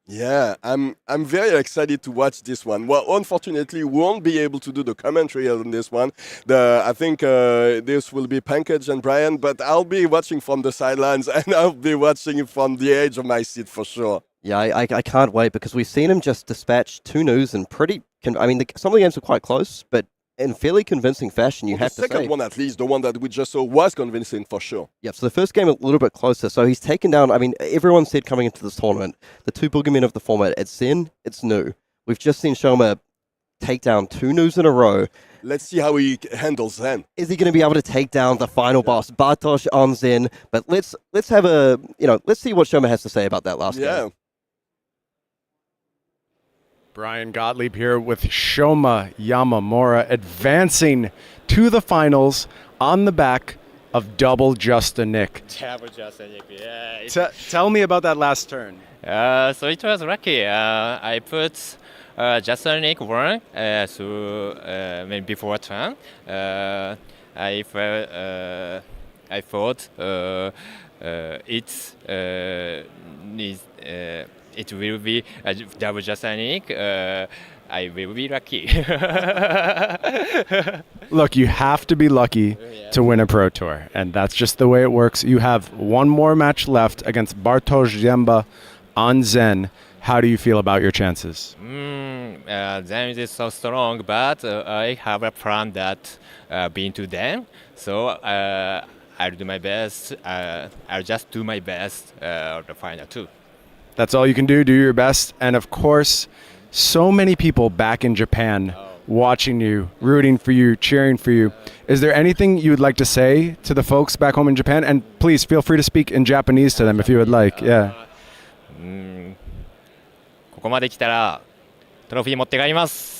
Speaker 7: Yeah, I'm very excited to watch this one. Well, unfortunately, we won't be able to do the commentary on this one. I think this will be Pankaj and Brian, but I'll be watching from the sidelines, and I'll be watching from the edge of my seat for sure.
Speaker 6: Yeah, I can't wait, because we've seen him just dispatch 2 Nus and I mean, some of the games are quite close, but in fairly convincing fashion, you have to say.
Speaker 7: The second one, at least, the one that we just saw, was convincing for sure.
Speaker 6: Yep, so the first game a little bit closer. So he's taken down, I mean, everyone said coming into this tournament, the 2 boogeymen of the format, it's Zen, it's Nu. We've just seen Shoma take down 2 Nus in a row.
Speaker 7: Let's see how he handles Zen.
Speaker 6: Is he going to be able to take down the final boss, Bartosz on Zen? But let's have let's see what Shoma has to say about that last game.
Speaker 1: Brian Gottlieb here with Shoma Yamamura advancing to the finals on the back of double Just a Nick.
Speaker 10: Double Just a Nick, yeah.
Speaker 1: Tell me about that last turn.
Speaker 10: So it was lucky. I put Just a Nick one maybe before turn. I thought it will be a double Just a Nick. I will be lucky.
Speaker 1: Look, you have to be lucky to win a Pro Tour, and that's just the way it works. You have one more match left against Bartosz Ziemba on Zen. How do you feel about your chances?
Speaker 10: Zen is so strong, but I have a plan that been to them. So I'll do my best. I'll just do my best on the final two.
Speaker 1: That's all you can do. Do your best. And of course, so many people back in Japan watching you, rooting for you, cheering for you. Is there anything you would like to say to the folks back home in Japan? And please feel free to speak in Japanese to them if you would like. Yeah.
Speaker 10: ここまで来たらトロフィー持って帰ります。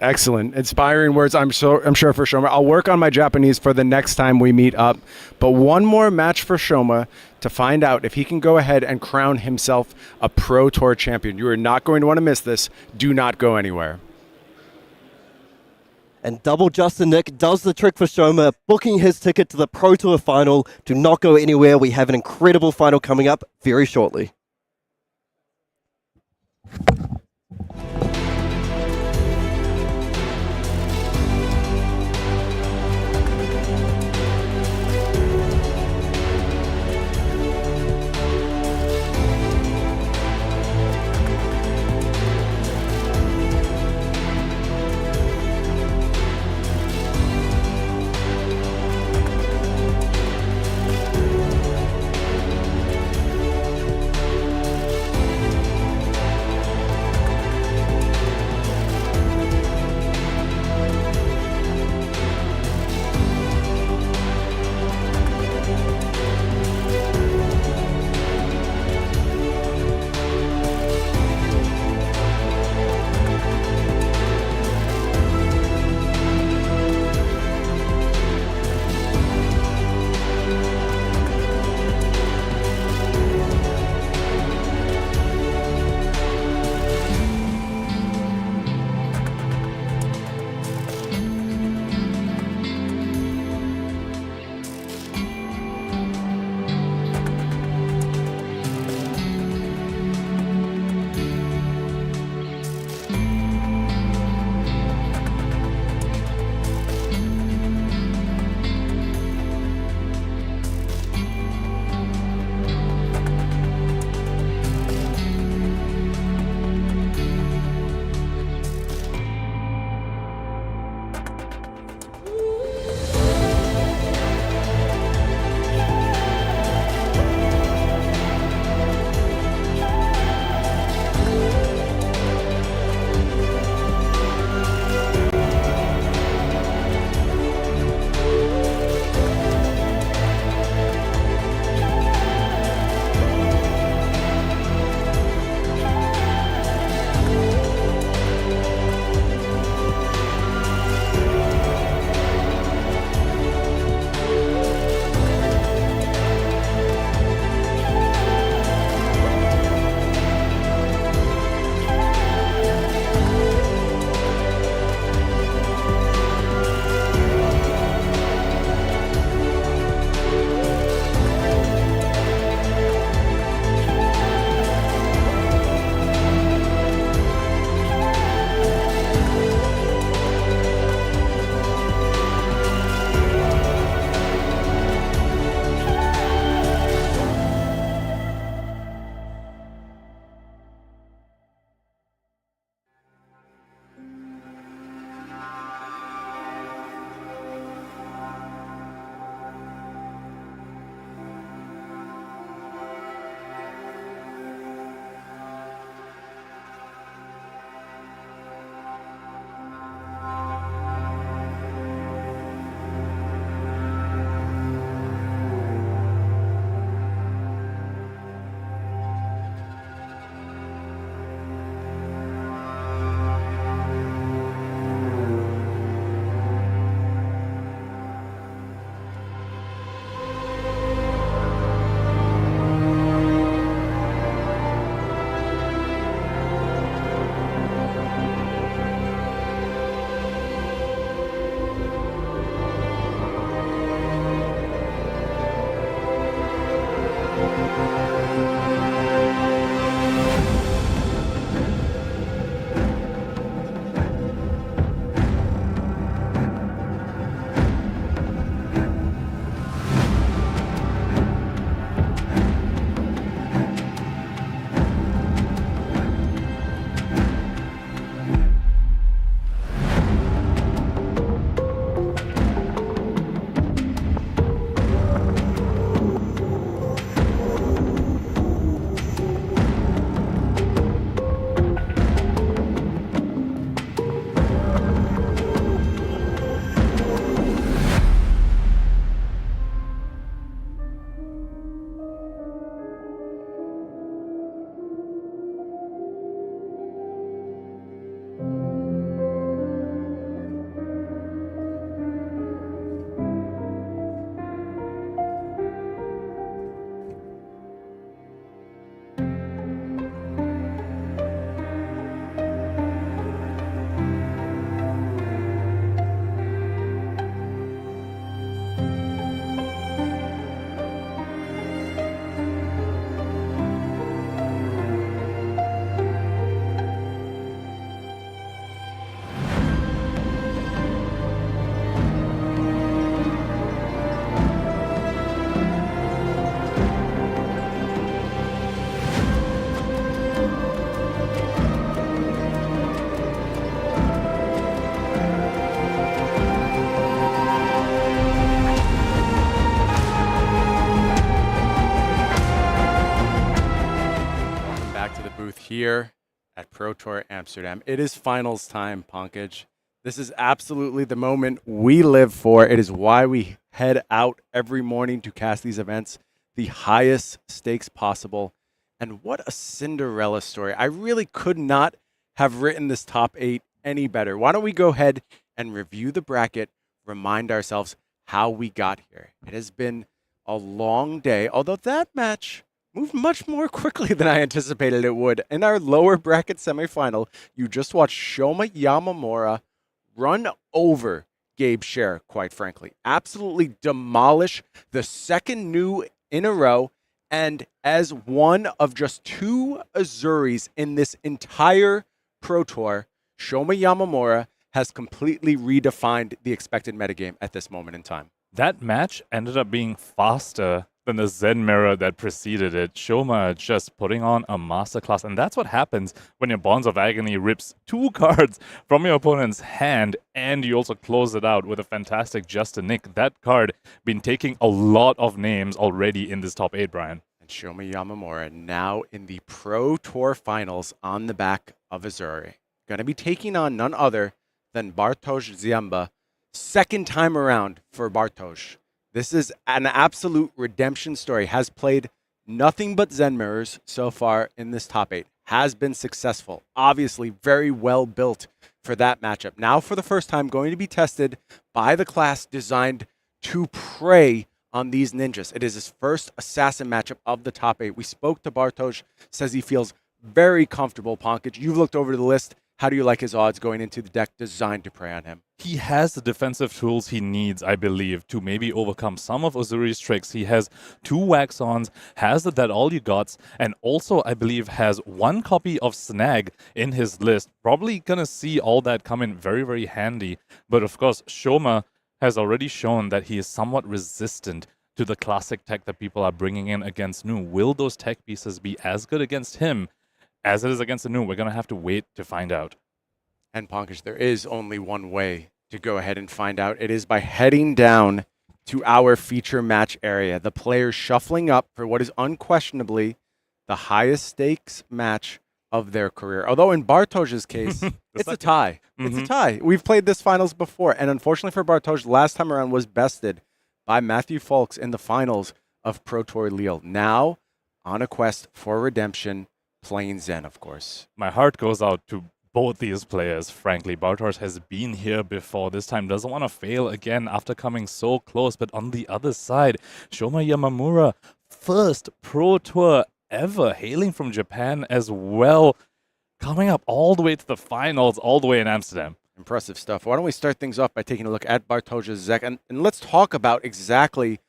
Speaker 1: Excellent. Inspiring words, I'm sure for Shoma. I'll work on my Japanese for the next time we meet up. But one more match for Shoma to find out if he can go ahead and crown himself a Pro Tour champion. You are not going to want to miss this. Do not go anywhere.
Speaker 6: And double Just a Nick does the trick for Shoma, booking his ticket to the Pro Tour final. Do not go anywhere. We have an incredible final coming up very shortly.
Speaker 1: here at Pro Tour Amsterdam. It is finals time, Pankaj. This is absolutely the moment we live for. It is why we head out every morning to cast these events, the highest stakes possible. And what a Cinderella story. I really could not have written this top 8 any better. Why don't we go ahead and review the bracket, remind ourselves how we got here. It has been a long day, although that match moved much more quickly than I anticipated it would. In our lower bracket semifinal, you just watched Shoma Yamamura run over Gabe Sher, quite frankly. Absolutely demolish the second new in a row. And as one of just 2 Uzuris in this entire Pro Tour, Shoma Yamamura has completely redefined the expected metagame at this moment in time.
Speaker 2: That match ended up being faster than the Zen mirror that preceded it. Shoma just putting on a masterclass. And that's what happens when your Bonds of Agony rips 2 cards from your opponent's hand and you also close it out with a fantastic Just a Nick. That card been taking a lot of names already in this top 8, Brian.
Speaker 1: And Shoma Yamamura now in the Pro Tour Finals on the back of Uzuri. Going to be taking on none other than Bartosz Ziemba. Second time around for Bartosz. This is an absolute redemption story. Has played nothing but Zen mirrors so far in this top 8. Has been successful. Obviously very well built for that matchup. Now for the first time going to be tested by the class designed to prey on these ninjas. It is his first assassin matchup of the top 8. We spoke to Bartosz. Says he feels very comfortable. Pankaj, you've looked over the list. How do you like his odds going into the deck designed to prey on him?
Speaker 2: He has the defensive tools he needs, I believe, to maybe overcome some of Uzuri's tricks. He has 2 wax-ons, has the That All You Gots, and also, I believe, has 1 copy of Snag in his list. Probably gonna see all that come in very, very handy. But of course, Shoma has already shown that he is somewhat resistant to the classic tech that people are bringing in against Nu. Will those tech pieces be as good against him as it is against the Nu? We're going to have to wait to find out.
Speaker 1: And Pankaj, there is only one way to go ahead and find out. It is by heading down to our feature match area. The players shuffling up for what is unquestionably the highest stakes match of their career. Although in Bartosz's case, it's a tie. It's a tie. We've played this finals before. And unfortunately for Bartosz, last time around was bested by Matthew Fulks in the finals of Pro Tour Lille. Now on a quest for redemption, playing Zen, of course.
Speaker 2: My heart goes out to both these players, frankly. Bartosz has been here before. This time doesn't want to fail again after coming so close. But on the other side, Shoma Yamamura, first Pro Tour ever, hailing from Japan as well, coming up all the way to the finals, all the way in Amsterdam.
Speaker 1: Impressive stuff. Why don't we start things off by taking a look at Bartosz's deck, and let's talk about exactly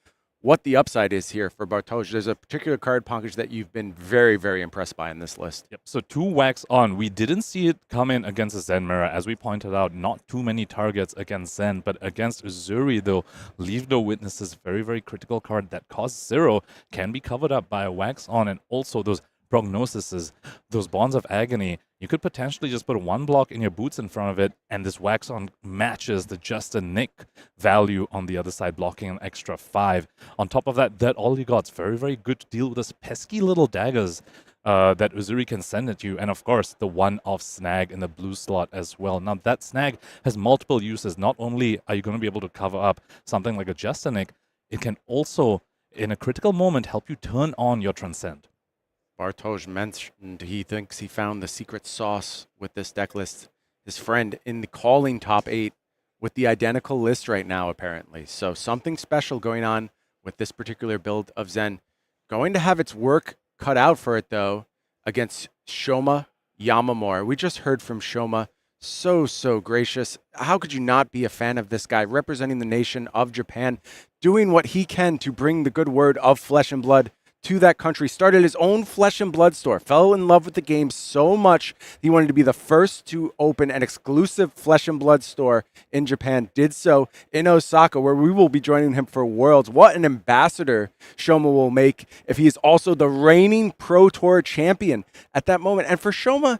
Speaker 1: what the upside is here for Bartosz. There's a particular card, Pankaj, that you've been very, very impressed by in this list.
Speaker 2: Yep. So 2 wax on. We didn't see it come in against the Zen mirror. As we pointed out, not too many targets against Zen, but against Uzuri, though, Leave No Witnesses, very, very critical card that costs 0, can be covered up by a wax on, and also those prognoses, those Bonds of Agony. You could potentially just put 1 block in your boots in front of it, and this wax on matches the Just a Nick value on the other side, blocking an extra 5. On top of that, That All You Got's very, very good to deal with those pesky little daggers that Uzuri can send at you. And of course, the 1-off Snag in the blue slot as well. Now, that Snag has multiple uses. Not only are you going to be able to cover up something like a Just a Nick, it can also, in a critical moment, help you turn on your Transcend.
Speaker 1: Bartosz mentioned he thinks he found the secret sauce with this deck list. His friend in the calling top 8 with the identical list right now, apparently. So something special going on with this particular build of Zen. Going to have its work cut out for it, though, against Shoma Yamamura. We just heard from Shoma. So gracious. How could you not be a fan of this guy representing the nation of Japan, doing what he can to bring the good word of Flesh and Blood to that country, started his own Flesh and Blood store, fell in love with the game so much he wanted to be the first to open an exclusive Flesh and Blood store in Japan, did so in Osaka, where we will be joining him for Worlds. What an ambassador Shoma will make if he is also the reigning Pro Tour champion at that moment. And for Shoma,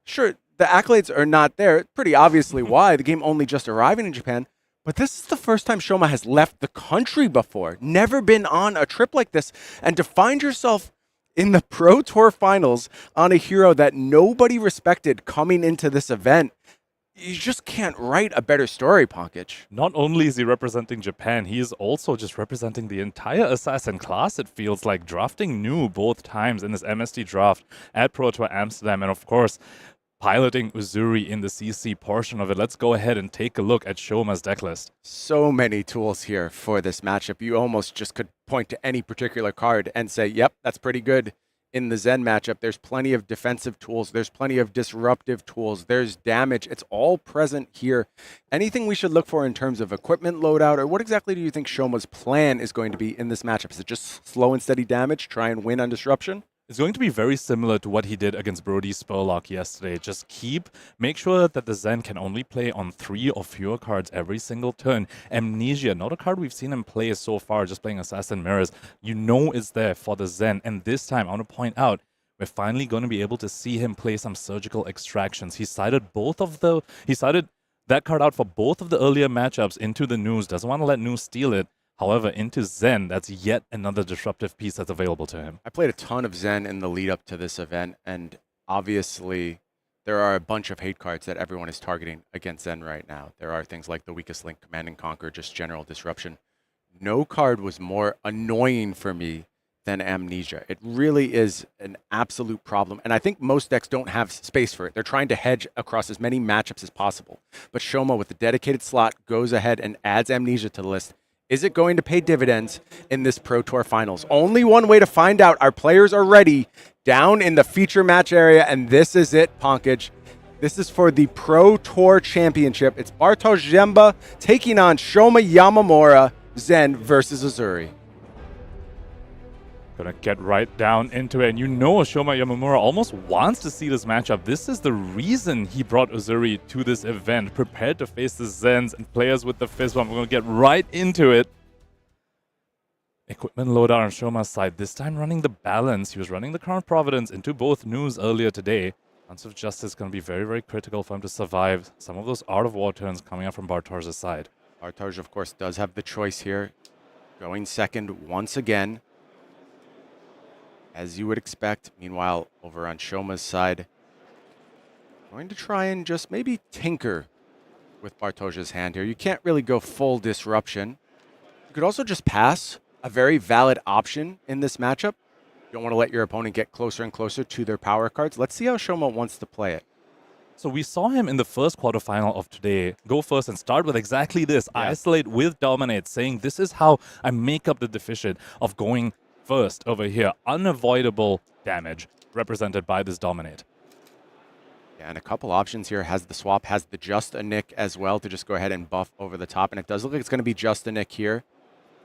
Speaker 1: sure, the accolades are not there. Pretty obviously why. The game only just arriving in Japan. But this is the first time Shoma has left the country before. Never been on a trip like this. And to find yourself in the Pro Tour Finals on a hero that nobody respected coming into this event. You just can't write a better story, Pankaj.
Speaker 2: Not only is he representing Japan, he is also just representing the entire Assassin class, it feels like, drafting new both times in this MST draft at Pro Tour Amsterdam, and of course, piloting Uzuri in the CC portion of it. Let's go ahead and take a look at Shoma's deck list.
Speaker 1: So many tools here for this matchup. You almost just could point to any particular card and say, yep, that's pretty good. In the Zen matchup, there's plenty of defensive tools. There's plenty of disruptive tools. There's damage. It's all present here. Anything we should look for in terms of equipment loadout, or what exactly do you think Shoma's plan is going to be in this matchup? Is it just slow and steady damage, try and win on disruption?
Speaker 2: It's going to be very similar to what he did against Brody Spurlock yesterday. Just make sure that the Zen can only play on 3 or fewer cards every single turn. Amnesia, not a card we've seen him play so far, just playing Assassin Mirrors. You know it's there for the Zen. And this time, I want to point out, we're finally going to be able to see him play some surgical extractions. He cited that card out for both of the earlier matchups into the news. Doesn't want to let news steal it. However, into Zen, that's yet another disruptive piece that's available to him.
Speaker 1: I played a ton of Zen in the lead up to this event, and obviously there are a bunch of hate cards that everyone is targeting against Zen right now. There are things like the Weakest Link, Command and Conquer, just general disruption. No card was more annoying for me than Amnesia. It really is an absolute problem, and I think most decks don't have space for it. They're trying to hedge across as many matchups as possible. But Shoma, with the dedicated slot, goes ahead and adds Amnesia to the list. Is it going to pay dividends in this Pro Tour Finals? Only one way to find out. Our players are ready down in the feature match area, and this is it, Pankaj. This is for the Pro Tour Championship. It's Bartosz Ziemba taking on Shoma Yamamura, Zen versus Uzuri.
Speaker 2: Gonna get right down into it, and you know Shoma Yamamura almost wants to see this matchup. This is the reason he brought Uzuri to this event, prepared to face the Zens and players with the fist bump. We're gonna get right into it. Equipment loadout on Shoma's side, this time running the balance. He was running the Crown of Providence into both news earlier today. Ounce of Justice gonna be very, very critical for him to survive some of those Art of War turns coming up from Bartosz's side.
Speaker 1: Bartosz, of course, does have the choice here, going second once again, as you would expect. Meanwhile, over on Shoma's side, going to try and just maybe tinker with Bartosz's hand here. You can't really go full disruption. You could also just pass, a very valid option in this matchup. You don't want to let your opponent get closer and closer to their power cards. Let's see how Shoma wants to play it.
Speaker 2: So we saw him in the first quarterfinal of today go first and start with exactly this. Yeah. Isolate with Dominate, saying this is how I make up the deficit of going first over here. Unavoidable damage represented by this Dominate.
Speaker 1: Yeah, and a couple options here. Has the swap, has the Just a Nick as well to just go ahead and buff over the top. And it does look like it's going to be Just a Nick here,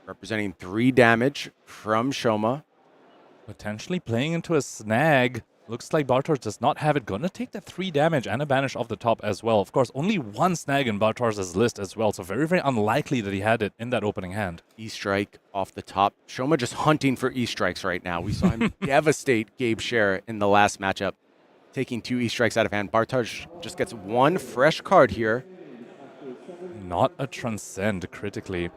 Speaker 1: representing 3 damage from Shoma.
Speaker 2: Potentially playing into a snag. Looks like Bartosz does not have it. Gonna take that 3 damage and a banish off the top as well. Of course, only 1 snag in Bartosz's list as well. So very, very unlikely that he had it in that opening hand.
Speaker 1: E-Strike off the top. Shoma just hunting for E-Strikes right now. We saw him devastate Gabe Sher in the last matchup, taking 2 E-Strikes out of hand. Bartosz just gets 1 fresh card here.
Speaker 2: Not a Transcend critically.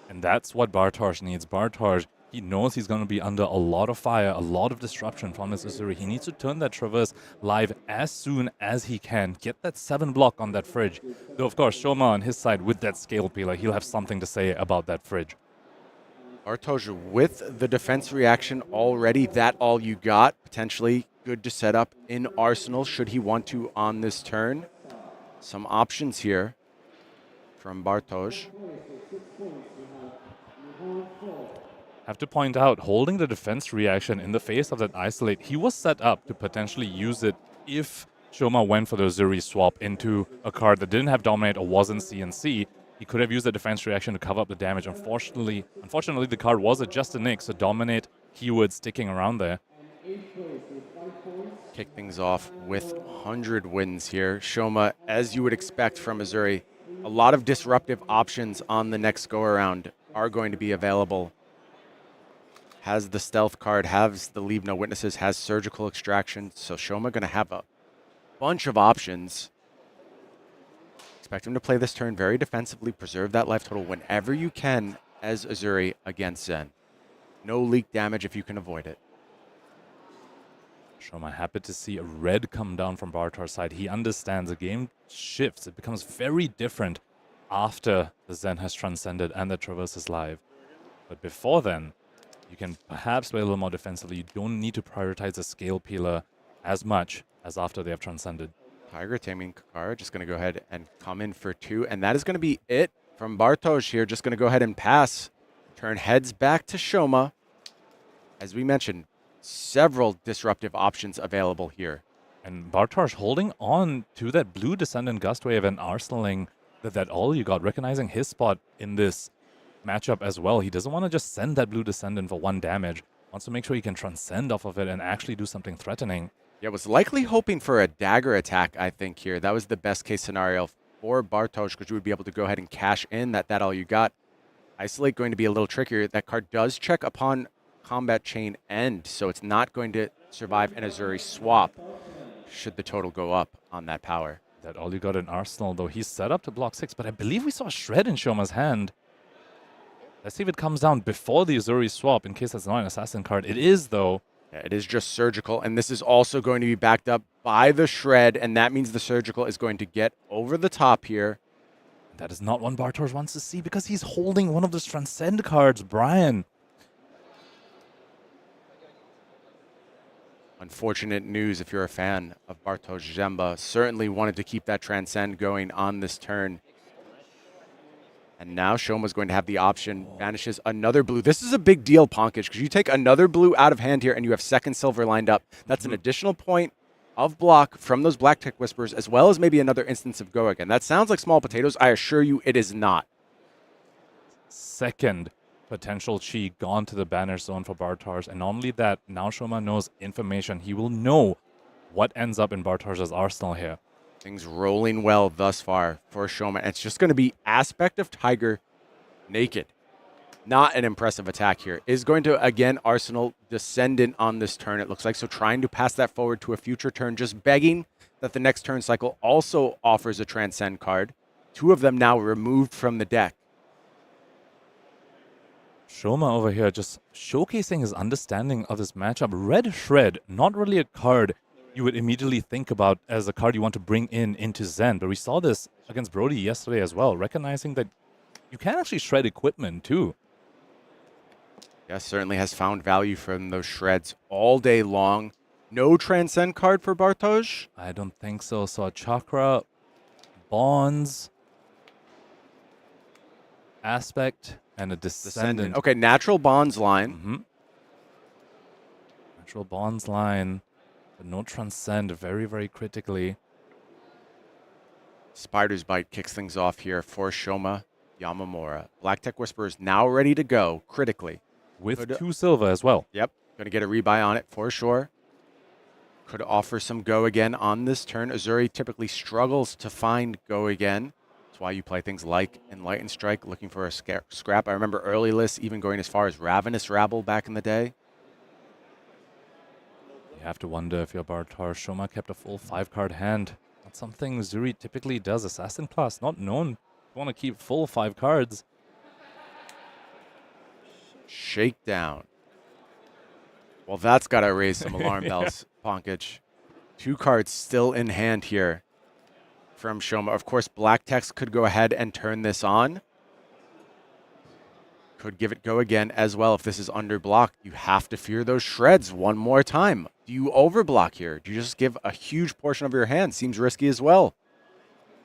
Speaker 2: And that's what Bartosz needs. Bartosz, he knows he's going to be under a lot of fire, a lot of disruption from his Uzuri. He needs to turn that Traverse live as soon as he can. Get that 7 block on that fridge. Though, of course, Shoma on his side with that Scale Peeler, he'll have something to say about that fridge.
Speaker 1: Bartosz with the defense reaction already. That all you got. Potentially good to set up in Arsenal should he want to on this turn. Some options here from Bartosz.
Speaker 2: Have to point out, holding the defense reaction in the face of that Isolate, he was set up to potentially use it if Shoma went for the Uzuri swap into a card that didn't have Dominate or wasn't CNC. He could have used the defense reaction to cover up the damage. Unfortunately, the card was Just a Nick, so Dominate keyword sticking around there.
Speaker 1: Kick things off with 100 wins here. Shoma, as you would expect from Uzuri, a lot of disruptive options on the next go-around are going to be available. Has the Stealth card, has the Leave No Witnesses, has Surgical Extraction. So Shoma going to have a bunch of options. Expect him to play this turn very defensively, preserve that life total whenever you can as Uzuri against Zen. No leak damage if you can avoid it.
Speaker 2: Shoma happy to see a red come down from Bartosz's side. He understands the game shifts. It becomes very different after the Zen has transcended and the Traverse is live. But before then, you can perhaps play a little more defensively. You don't need to prioritize the scale peeler as much as after they have transcended.
Speaker 1: Tiger taming Kakara just going to go ahead and come in for 2. And that is going to be it from Bartosz here. Just going to go ahead and pass. Turn heads back to Shoma. As we mentioned, several disruptive options available here.
Speaker 2: And Bartosz holding on to that blue Descendant Gust Wave and arsenaling that all you got, recognizing his spot in this matchup as well. He doesn't want to just send that blue Descendant for 1 damage. Wants to make sure he can transcend off of it and actually do something threatening.
Speaker 1: Yeah, was likely hoping for a dagger attack, I think, here. That was the best case scenario for Bartosz, because you would be able to go ahead and cash in that all you got. Isolate going to be a little trickier. That card does check upon combat chain end, so it's not going to survive an Uzuri swap should the total go up on that power.
Speaker 2: That all you got in Arsenal, though. He's set up to block 6, but I believe we saw a Shred in Shoma's hand. Let's see if it comes down before the Uzuri swap, in case that's not an Assassin card. It is, though.
Speaker 1: Yeah, it is just surgical, and this is also going to be backed up by the Shred, and that means the surgical is going to get over the top here.
Speaker 2: That is not one Bartosz wants to see, because he's holding one of those Transcend cards, Brian.
Speaker 1: Unfortunate news if you're a fan of Bartosz Ziemba. Certainly wanted to keep that Transcend going on this turn. And now Shoma's going to have the option, banishes another blue. This is a big deal, Ponkage, because you take another blue out of hand here and you have second silver lined up. That's an additional point of block from those Black Tech Whispers, as well as maybe another instance of go again. That sounds like small potatoes. I assure you it is not.
Speaker 2: Second potential chi gone to the banner zone for Bartosz, and not only that, now Shoma knows information. He will know what ends up in Bartosz's arsenal here.
Speaker 1: Things rolling well thus far for Shoma. It's just going to be Aspect of Tiger naked. Not an impressive attack here. Is going to, again, Arsenal Descendant on this turn, it looks like. So trying to pass that forward to a future turn, just begging that the next turn cycle also offers a Transcend card. 2 of them now removed from the deck.
Speaker 2: Shoma over here just showcasing his understanding of this matchup. Red Shred, not really a card you would immediately think about as a card you want to bring into Zen, but we saw this against Brody yesterday as well, recognizing that you can actually shred equipment too.
Speaker 1: Yes, certainly has found value from those shreds all day long. No Transcend card for Bartosz?
Speaker 2: I don't think so. So a Chakra, Bonds, Aspect, and a Descendant.
Speaker 1: Okay, Natural Bonds line.
Speaker 2: Natural Bonds line, but no Transcend, very, very critically.
Speaker 1: Spider's Bite kicks things off here for Shoma Yamamura. Black Tech Whisper is now ready to go critically.
Speaker 2: With 2 silver as well.
Speaker 1: Yep, going to get a rebuy on it for sure. Could offer some go again on this turn. Uzuri typically struggles to find go again. That's why you play things like Enlightened Strike, looking for a scrap. I remember early lists even going as far as Ravenous Rabble back in the day.
Speaker 2: You have to wonder if your Bartosz. Shoma kept a full 5-card hand. Not something Uzuri typically does. Assassin class, not known to want to keep full 5 cards.
Speaker 1: Shakedown. Well, that's got to raise some alarm bells, Ponkage. 2 cards still in hand here from Shoma. Of course, Black Text could go ahead and turn this on. Could give it go again as well if this is under block. You have to fear those shreds one more time. Do you overblock here? Do you just give a huge portion of your hand? Seems risky as well.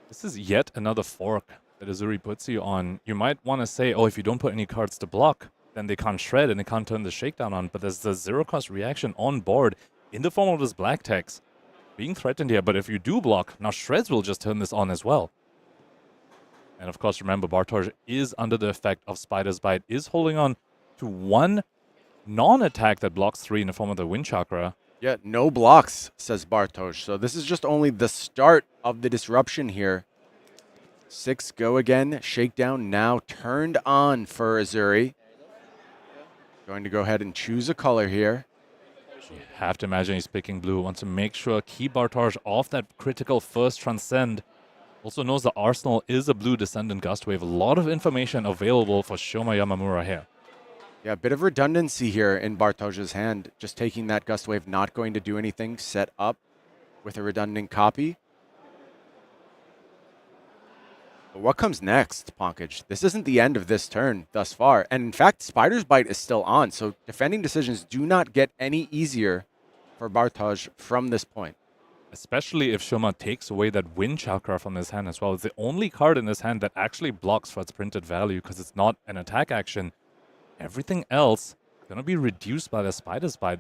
Speaker 2: This is yet another fork that Uzuri puts you on. You might want to say, oh, if you don't put any cards to block, then they can't shred and they can't turn the shakedown on. But there's the 0-cost reaction on board in the form of this Black Text being threatened here. But if you do block, now shreds will just turn this on as well. And of course, remember, Bartosz is under the effect of Spider's Bite, is holding on to 1 non-attack that blocks 3 in the form of the Wind Chakra.
Speaker 1: Yeah, no blocks, says Bartosz. So this is just only the start of the disruption here. 6 go again. Shakedown now turned on for Uzuri. Going to go ahead and choose a color here.
Speaker 2: You have to imagine he's picking blue. Wants to make sure keep Bartosz off that critical first Transcend. Also knows the arsenal is a blue Descendant Gust Wave. A lot of information available for Shoma Yamamura here.
Speaker 1: Yeah, a bit of redundancy here in Bartosz's hand. Just taking that Gust Wave, not going to do anything. Set up with a redundant copy. But what comes next, Pankaj? This isn't the end of this turn thus far. And in fact, Spider's Bite is still on. So defending decisions do not get any easier for Bartosz from this point.
Speaker 2: Especially if Shoma takes away that Wind Chakra from his hand as well. It's the only card in his hand that actually blocks for its printed value because it's not an attack action. Everything else is going to be reduced by the Spider's Bite.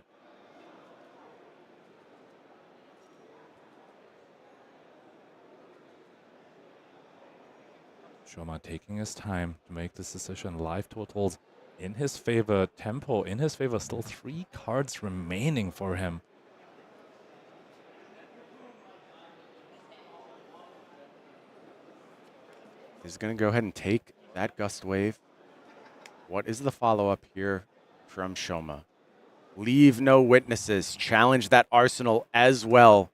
Speaker 2: Shoma taking his time to make this decision. Live totals in his favor. Tempo in his favor. Still 3 cards remaining for him.
Speaker 1: He's going to go ahead and take that Gust Wave. What is the follow-up here from Shoma? Leave no witnesses. Challenge that Arsenal as well.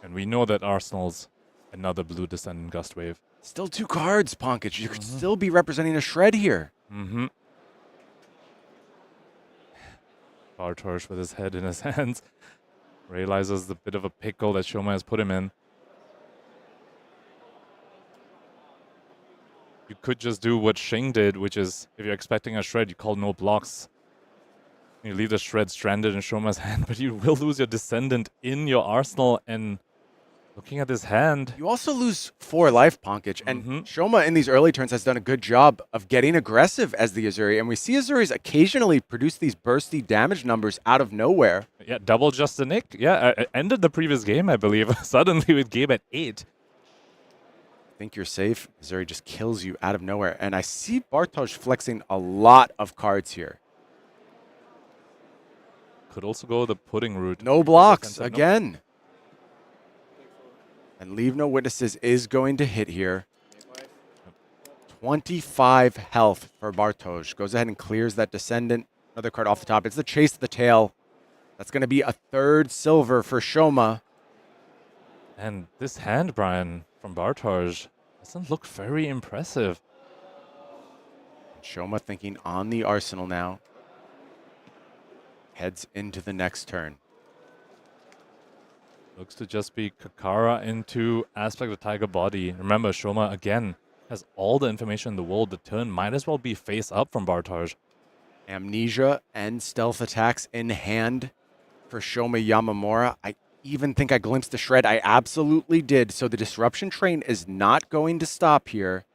Speaker 2: And we know that Arsenal's another blue Descendant Gust Wave.
Speaker 1: Still 2 cards, Pankaj. You could still be representing a shred here.
Speaker 2: Mm-hmm. Bartosz with his head in his hands realizes the bit of a pickle that Shoma has put him in. You could just do what Shing did, which is if you're expecting a shred, you call no blocks. You leave the shred stranded in Shoma's hand, but you will lose your Descendant in your arsenal. And looking at his hand,
Speaker 1: you also lose 4 life, Pankaj. And Shoma in these early turns has done a good job of getting aggressive as the Uzuri. And we see Uzuri's occasionally produce these bursty damage numbers out of nowhere.
Speaker 2: Yeah, double just a nick. Yeah, ended the previous game, I believe, suddenly with Gabe at 8.
Speaker 1: Think you're safe. Uzuri just kills you out of nowhere. And I see Bartosz flexing a lot of cards here.
Speaker 2: Could also go the pudding route.
Speaker 1: No blocks again. And leave no witnesses is going to hit here. 25 health for Bartosz. Goes ahead and clears that Descendant. Another card off the top. It's the Chase of the Tail. That's going to be a 3rd silver for Shoma.
Speaker 2: And this hand, Brian, from Bartosz doesn't look very impressive.
Speaker 1: Shoma thinking on the arsenal now. Heads into the next turn.
Speaker 2: Looks to just be Kakara into Aspect of Tiger Body. Remember, Shoma, again, has all the information in the world. The turn might as well be face up from Bartosz.
Speaker 1: Amnesia and Stealth Attacks in hand for Shoma Yamamura. I even think I glimpsed a shred. I absolutely did. So the Disruption train is not going to stop here.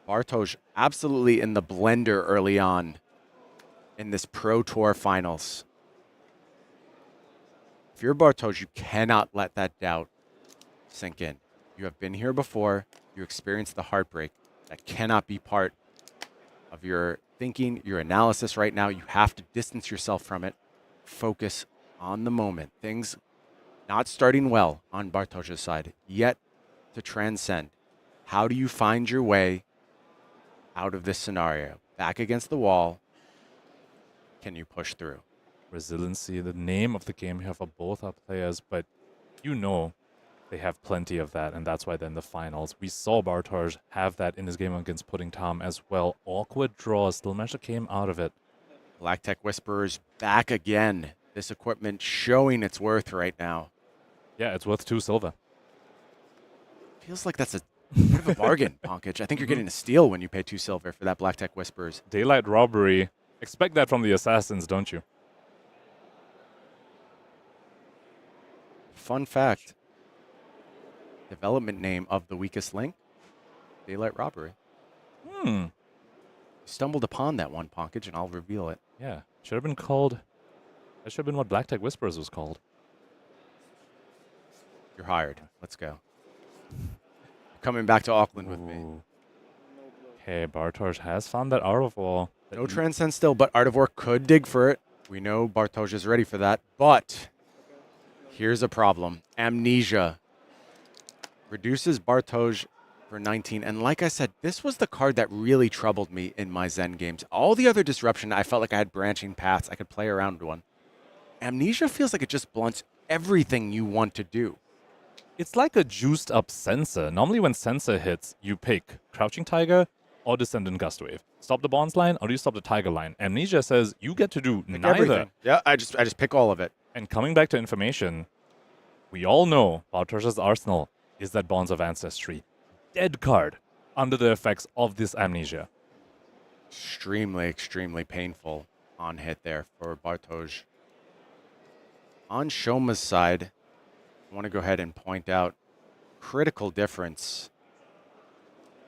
Speaker 1: Bartosz absolutely in the blender early on in this Pro Tour Finals. If you're Bartosz, you cannot let that doubt sink in. You have been here before. You experienced the heartbreak. That cannot be part of your thinking, your analysis right now. You have to distance yourself from it. Focus on the moment. Things not starting well on Bartosz's side, yet to transcend. How do you find your way out of this scenario? Back against the wall. Can you push through?
Speaker 2: Resiliency, the name of the game here for both our players, but you know they have plenty of that, and that's why they're in the finals. We saw Bartosz have that in his game against Pudding Tom as well. Awkward draw, still managed to came out of it.
Speaker 1: Black Tech Whisperers back again. This equipment showing its worth right now.
Speaker 2: Yeah, it's worth 2 silver.
Speaker 1: Feels like that's a bit of a bargain, Pankaj. I think you're getting a steal when you pay 2 silver for that Black Tech Whisperers.
Speaker 2: Daylight Robbery. Expect that from the Assassins, don't you?
Speaker 1: Fun fact. Development name of the weakest link. Daylight Robbery. Stumbled upon that one, Pankaj, and I'll reveal it.
Speaker 2: Yeah. Should have been called... That should have been what Black Tech Whisperers was called.
Speaker 1: You're hired. Let's go. Coming back to Auckland with me.
Speaker 2: Okay, Bartosz has found that Art of War.
Speaker 1: No Transcend still, but Art of War could dig for it. We know Bartosz is ready for that, but here's a problem. Amnesia reduces Bartosz for 19, and like I said, this was the card that really troubled me in my Zen games. All the other Disruption, I felt like I had branching paths. I could play around one. Amnesia feels like it just blunts everything you want to do.
Speaker 2: It's like a juiced up Sensor. Normally when Sensor hits, you pick Crouching Tiger, or Descendant Gust Wave? Stop the Bonds line, or do you stop the Tiger line? Amnesia says you get to do
Speaker 1: Pick
Speaker 2: neither.
Speaker 1: everything. Yeah, I just pick all of it.
Speaker 2: And coming back to information, we all know Bartosz's arsenal is that Bonds of Ancestry. Dead card under the effects of this Amnesia.
Speaker 1: Extremely painful on hit there for Bartosz. On Shoma's side, I want to go ahead and point out critical difference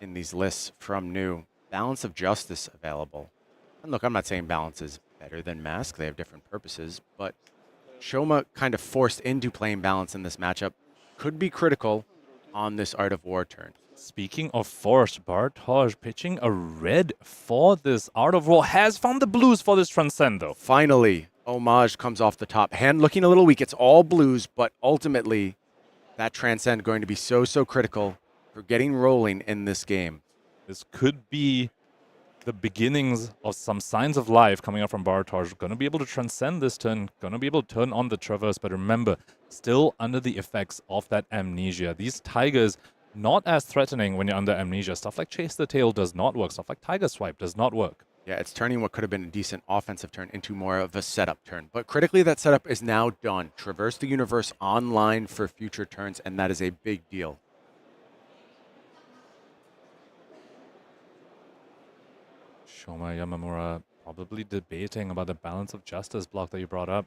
Speaker 1: in these lists from new. Balance of Justice available. And look, I'm not saying balance is better than Mask. They have different purposes, but Shoma kind of forced into playing balance in this matchup could be critical on this Art of War turn.
Speaker 2: Speaking of force, Bartosz pitching a red for this Art of War has found the blues for this Transcend, though.
Speaker 1: Finally, Homage comes off the top. Hand looking a little weak. It's all blues, but ultimately, that Transcend going to be so critical for getting rolling in this game.
Speaker 2: This could be the beginnings of some signs of life coming up from Bartosz. Going to be able to transcend this turn, going to be able to turn on the Traverse, but remember, still under the effects of that Amnesia. These Tigers, not as threatening when you're under Amnesia. Stuff like Chase the Tail does not work. Stuff like Tiger Swipe does not work.
Speaker 1: Yeah, it's turning what could have been a decent offensive turn into more of a setup turn. But critically, that setup is now done. Traverse the universe online for future turns, and that is a big deal.
Speaker 2: Shoma Yamamura probably debating about the Balance of Justice block that you brought up.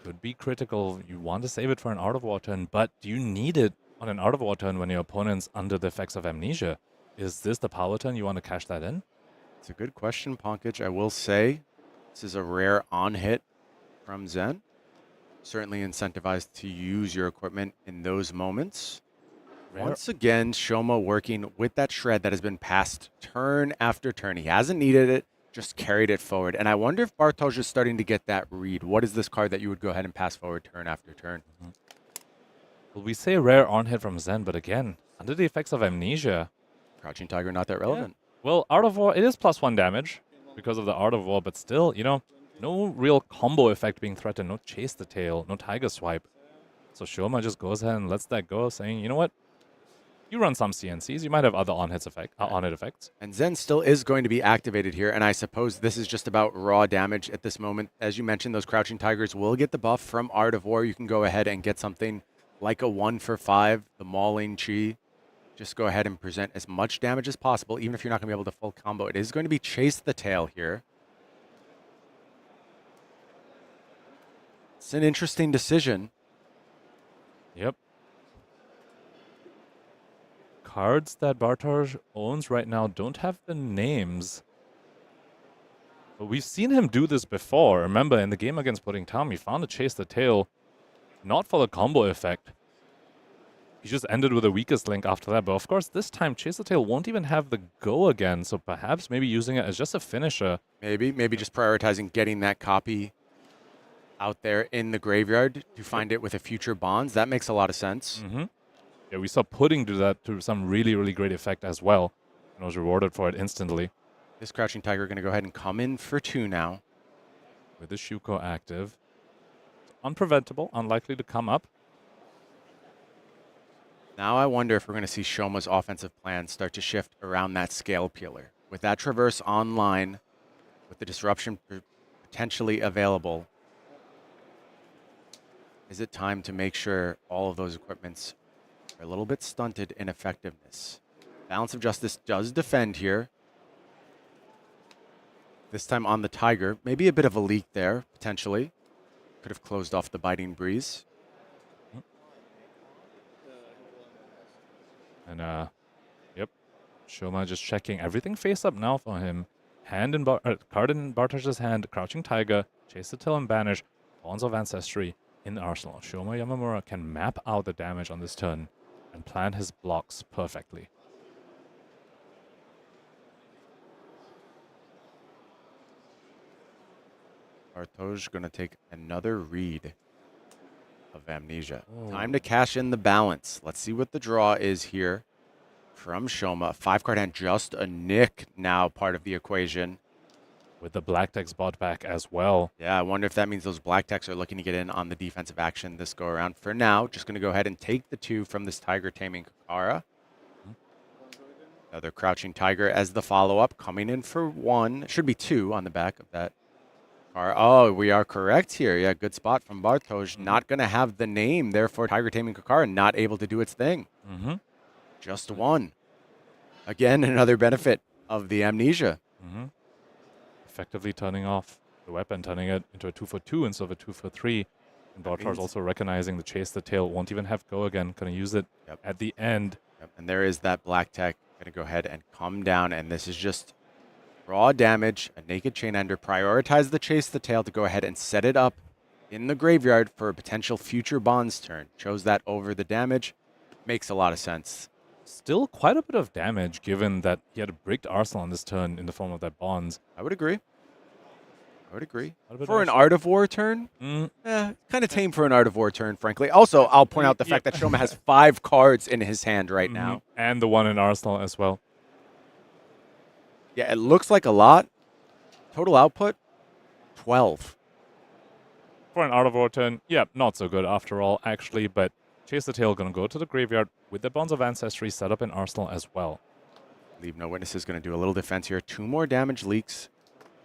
Speaker 2: Could be critical. You want to save it for an Art of War turn, but do you need it on an Art of War turn when your opponent's under the effects of Amnesia? Is this the power turn you want to cash that in?
Speaker 1: It's a good question, Ponkage. I will say this is a rare on-hit from Zen. Certainly incentivized to use your equipment in those moments.
Speaker 2: Rare.
Speaker 1: Once again, Shoma working with that shred that has been passed turn after turn. He hasn't needed it, just carried it forward. And I wonder if Bartosz is starting to get that read. What is this card that you would go ahead and pass forward turn after turn?
Speaker 2: Mm-hmm. Well, we say rare on-hit from Zen, but again, under the effects of Amnesia.
Speaker 1: Crouching Tiger not that relevant.
Speaker 2: Yeah. Well, Art of War, it is +1 damage because of the Art of War, but still, you know, no real combo effect being threatened. No Chase the Tail, no Tiger Swipe. So Shoma just goes ahead and lets that go, saying, you know what? You run some CNCs, you might have other on-hit effects.
Speaker 1: And Zen still is going to be activated here, and I suppose this is just about raw damage at this moment. As you mentioned, those Crouching Tigers will get the buff from Art of War. You can go ahead and get something like a 1 for 5, the Mauling Chi. Just go ahead and present as much damage as possible, even if you're not going to be able to full combo. It is going to be Chase the Tail here. It's an interesting decision.
Speaker 2: Yep. Cards that Bartosz owns right now don't have the names. But we've seen him do this before. Remember, in the game against Pudding Tom, he found a Chase the Tail, not for the combo effect. He just ended with the weakest link after that. But of course, this time, Chase the Tail won't even have the go again. So perhaps maybe using it as just a finisher.
Speaker 1: Maybe just prioritizing getting that copy out there in the graveyard to find it with a future Bonds. That makes a lot of sense.
Speaker 2: Mm-hmm. Yeah, we saw Pudding do that to some really great effect as well. And was rewarded for it instantly.
Speaker 1: This Crouching Tiger going to go ahead and come in for 2 now.
Speaker 2: With the Shuko active. Unpreventable, unlikely to come up.
Speaker 1: Now I wonder if we're going to see Shoma's offensive plan start to shift around that Scale Peeler. With that Traverse online, with the disruption potentially available, is it time to make sure all of those equipments are a little bit stunted in effectiveness? Balance of Justice does defend here. This time on the Tiger. Maybe a bit of a leak there, potentially. Could have closed off the Biting Breeze.
Speaker 2: And, yep, Shoma just checking everything face up now for him. Card in Bartosz's hand, Crouching Tiger, Chase the Tail and Banish, Bonds of Ancestry in the arsenal. Shoma Yamamura can map out the damage on this turn and plan his blocks perfectly.
Speaker 1: Bartosz going to take another read of Amnesia. Time to cash in the balance. Let's see what the draw is here from Shoma. 5-card hand, just a nick now part of the equation.
Speaker 2: With the Black Decks bought back as well.
Speaker 1: Yeah, I wonder if that means those Black Decks are looking to get in on the defensive action this go around. For now, just going to go ahead and take the 2 from this Tiger taming Kakara. Another Crouching Tiger as the follow-up, coming in for 1. Should be 2 on the back of that card. Oh, we are correct here. Yeah, good spot from Bartosz. Not going to have the name, therefore Tiger Taming Kakara not able to do its thing. Just 1. Again, another benefit of the amnesia.
Speaker 2: Effectively turning off the weapon, turning it into a 2 for 2 instead of a 2 for 3. And Bartosz also recognizing the Chase the Tail, won't even have go again, going to use it at the end.
Speaker 1: And there is that black tech, going to go ahead and come down, and this is just raw damage, a naked chain ender. Prioritize the Chase the Tail to go ahead and set it up in the graveyard for a potential future Bonds turn. Chose that over the damage. Makes a lot of sense.
Speaker 2: Still quite a bit of damage, given that he had a bricked Arsenal on this turn in the form of that Bonds.
Speaker 1: I would agree. For an Art of War turn, kind of tame for an Art of War turn, frankly. Also, I'll point out the fact that Shoma has 5 cards in his hand right now.
Speaker 2: And the one in Arsenal as well.
Speaker 1: Yeah, it looks like a lot. Total output, 12.
Speaker 2: For an Art of War turn, yeah, not so good after all, actually, but Chase the Tail going to go to the graveyard with the Bonds of Ancestry set up in Arsenal as well.
Speaker 1: Leave no witnesses, going to do a little defense here. 2 more damage leaks.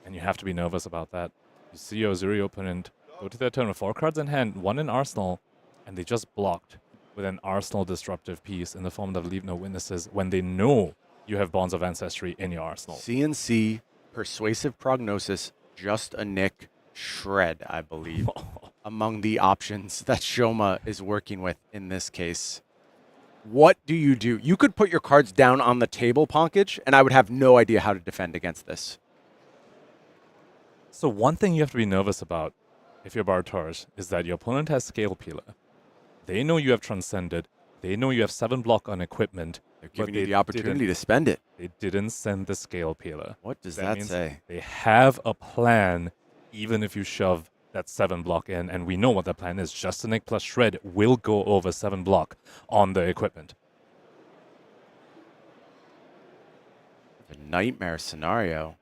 Speaker 2: And you have to be nervous about that. You see your Uzuri opponent go to their turn with 4 cards in hand, 1 in Arsenal, and they just blocked with an Arsenal disruptive piece in the form of Leave No Witnesses when they know you have Bonds of Ancestry in your Arsenal.
Speaker 1: CNC, Persuasive Prognosis, Just a Nick, Shred, I believe, among the options that Shoma is working with in this case. What do? You could put your cards down on the table, Ponkage, and I would have no idea how to defend against this.
Speaker 2: So one thing you have to be nervous about, if you're Bartosz, is that your opponent has Scale Peeler. They know you have Transcended. They know you have 7 block on equipment.
Speaker 1: They're giving you the opportunity to spend it.
Speaker 2: They didn't send the Scale Peeler.
Speaker 1: What does that
Speaker 2: means
Speaker 1: say?
Speaker 2: They have a plan, even if you shove that 7 block in, and we know what that plan is. Just a Nick plus Shred will go over 7 block on the equipment.
Speaker 1: The nightmare scenario.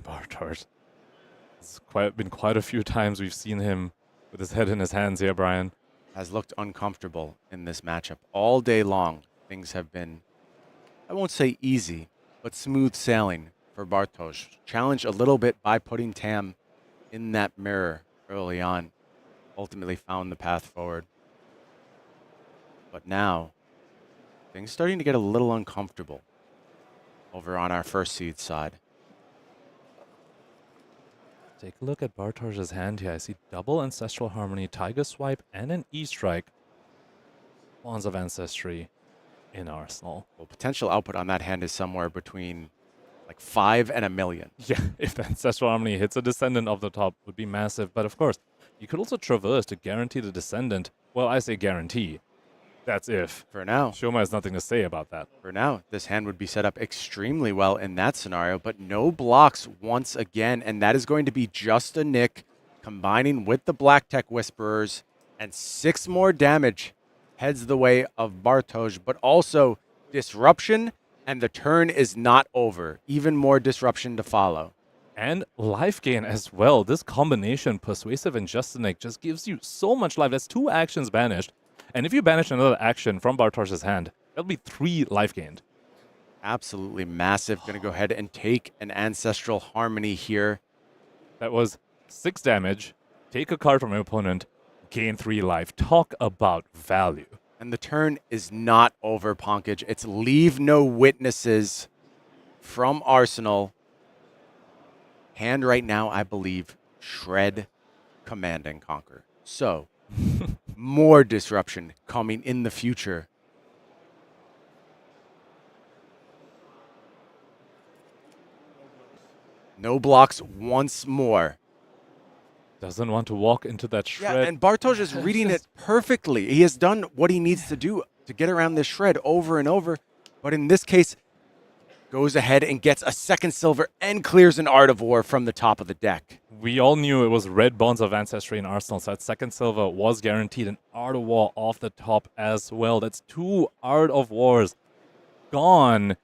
Speaker 2: Bartosz. It's been quite a few times we've seen him with his head in his hands here, Brian.
Speaker 1: Has looked uncomfortable in this matchup all day long. Things have been, I won't say easy, but smooth sailing for Bartosz. Challenged a little bit by putting Tam in that mirror early on. Ultimately found the path forward. But now, things starting to get a little uncomfortable over on our first seed side.
Speaker 2: Take a look at Bartosz's hand here. I see double Ancestral Harmony, Tiger Swipe, and an E-Strike. Bonds of Ancestry in Arsenal.
Speaker 1: Well, potential output on that hand is somewhere between like 5 and 1 million.
Speaker 2: Yeah, if the Ancestral Harmony hits a Descendant off the top, would be massive. But of course, you could also traverse to guarantee the Descendant. Well, I say guarantee. That's if.
Speaker 1: For now.
Speaker 2: Shoma has nothing to say about that.
Speaker 1: For now, this hand would be set up extremely well in that scenario, but no blocks once again, and that is going to be just a Nick combining with the Black Tech Whisperers, and 6 more damage heads the way of Bartosz, but also disruption, and the turn is not over. Even more disruption to follow.
Speaker 2: And life gain as well. This combination, Persuasive and Just a Nick, just gives you so much life. That's 2 actions banished. And if you banish another action from Bartosz's hand, that'll be 3 life gained.
Speaker 1: Absolutely massive. Going to go ahead and take an Ancestral Harmony here.
Speaker 2: That was 6 damage. Take a card from your opponent, gain 3 life. Talk about value.
Speaker 1: And the turn is not over, Ponkage. It's Leave No Witnesses from Arsenal. Hand right now, I believe, Shred, Command, and Conquer. So, more disruption coming in the future. No blocks once more.
Speaker 2: Doesn't want to walk into that Shred.
Speaker 1: Yeah, and Bartosz is reading it perfectly. He has done what he needs to do to get around this Shred over and over. But in this case, goes ahead and gets a 2nd silver and clears an Art of War from the top of the deck.
Speaker 2: We all knew it was red Bonds of Ancestry in Arsenal, so that 2nd silver was guaranteed. An Art of War off the top as well. That's 2 Art of Wars gone.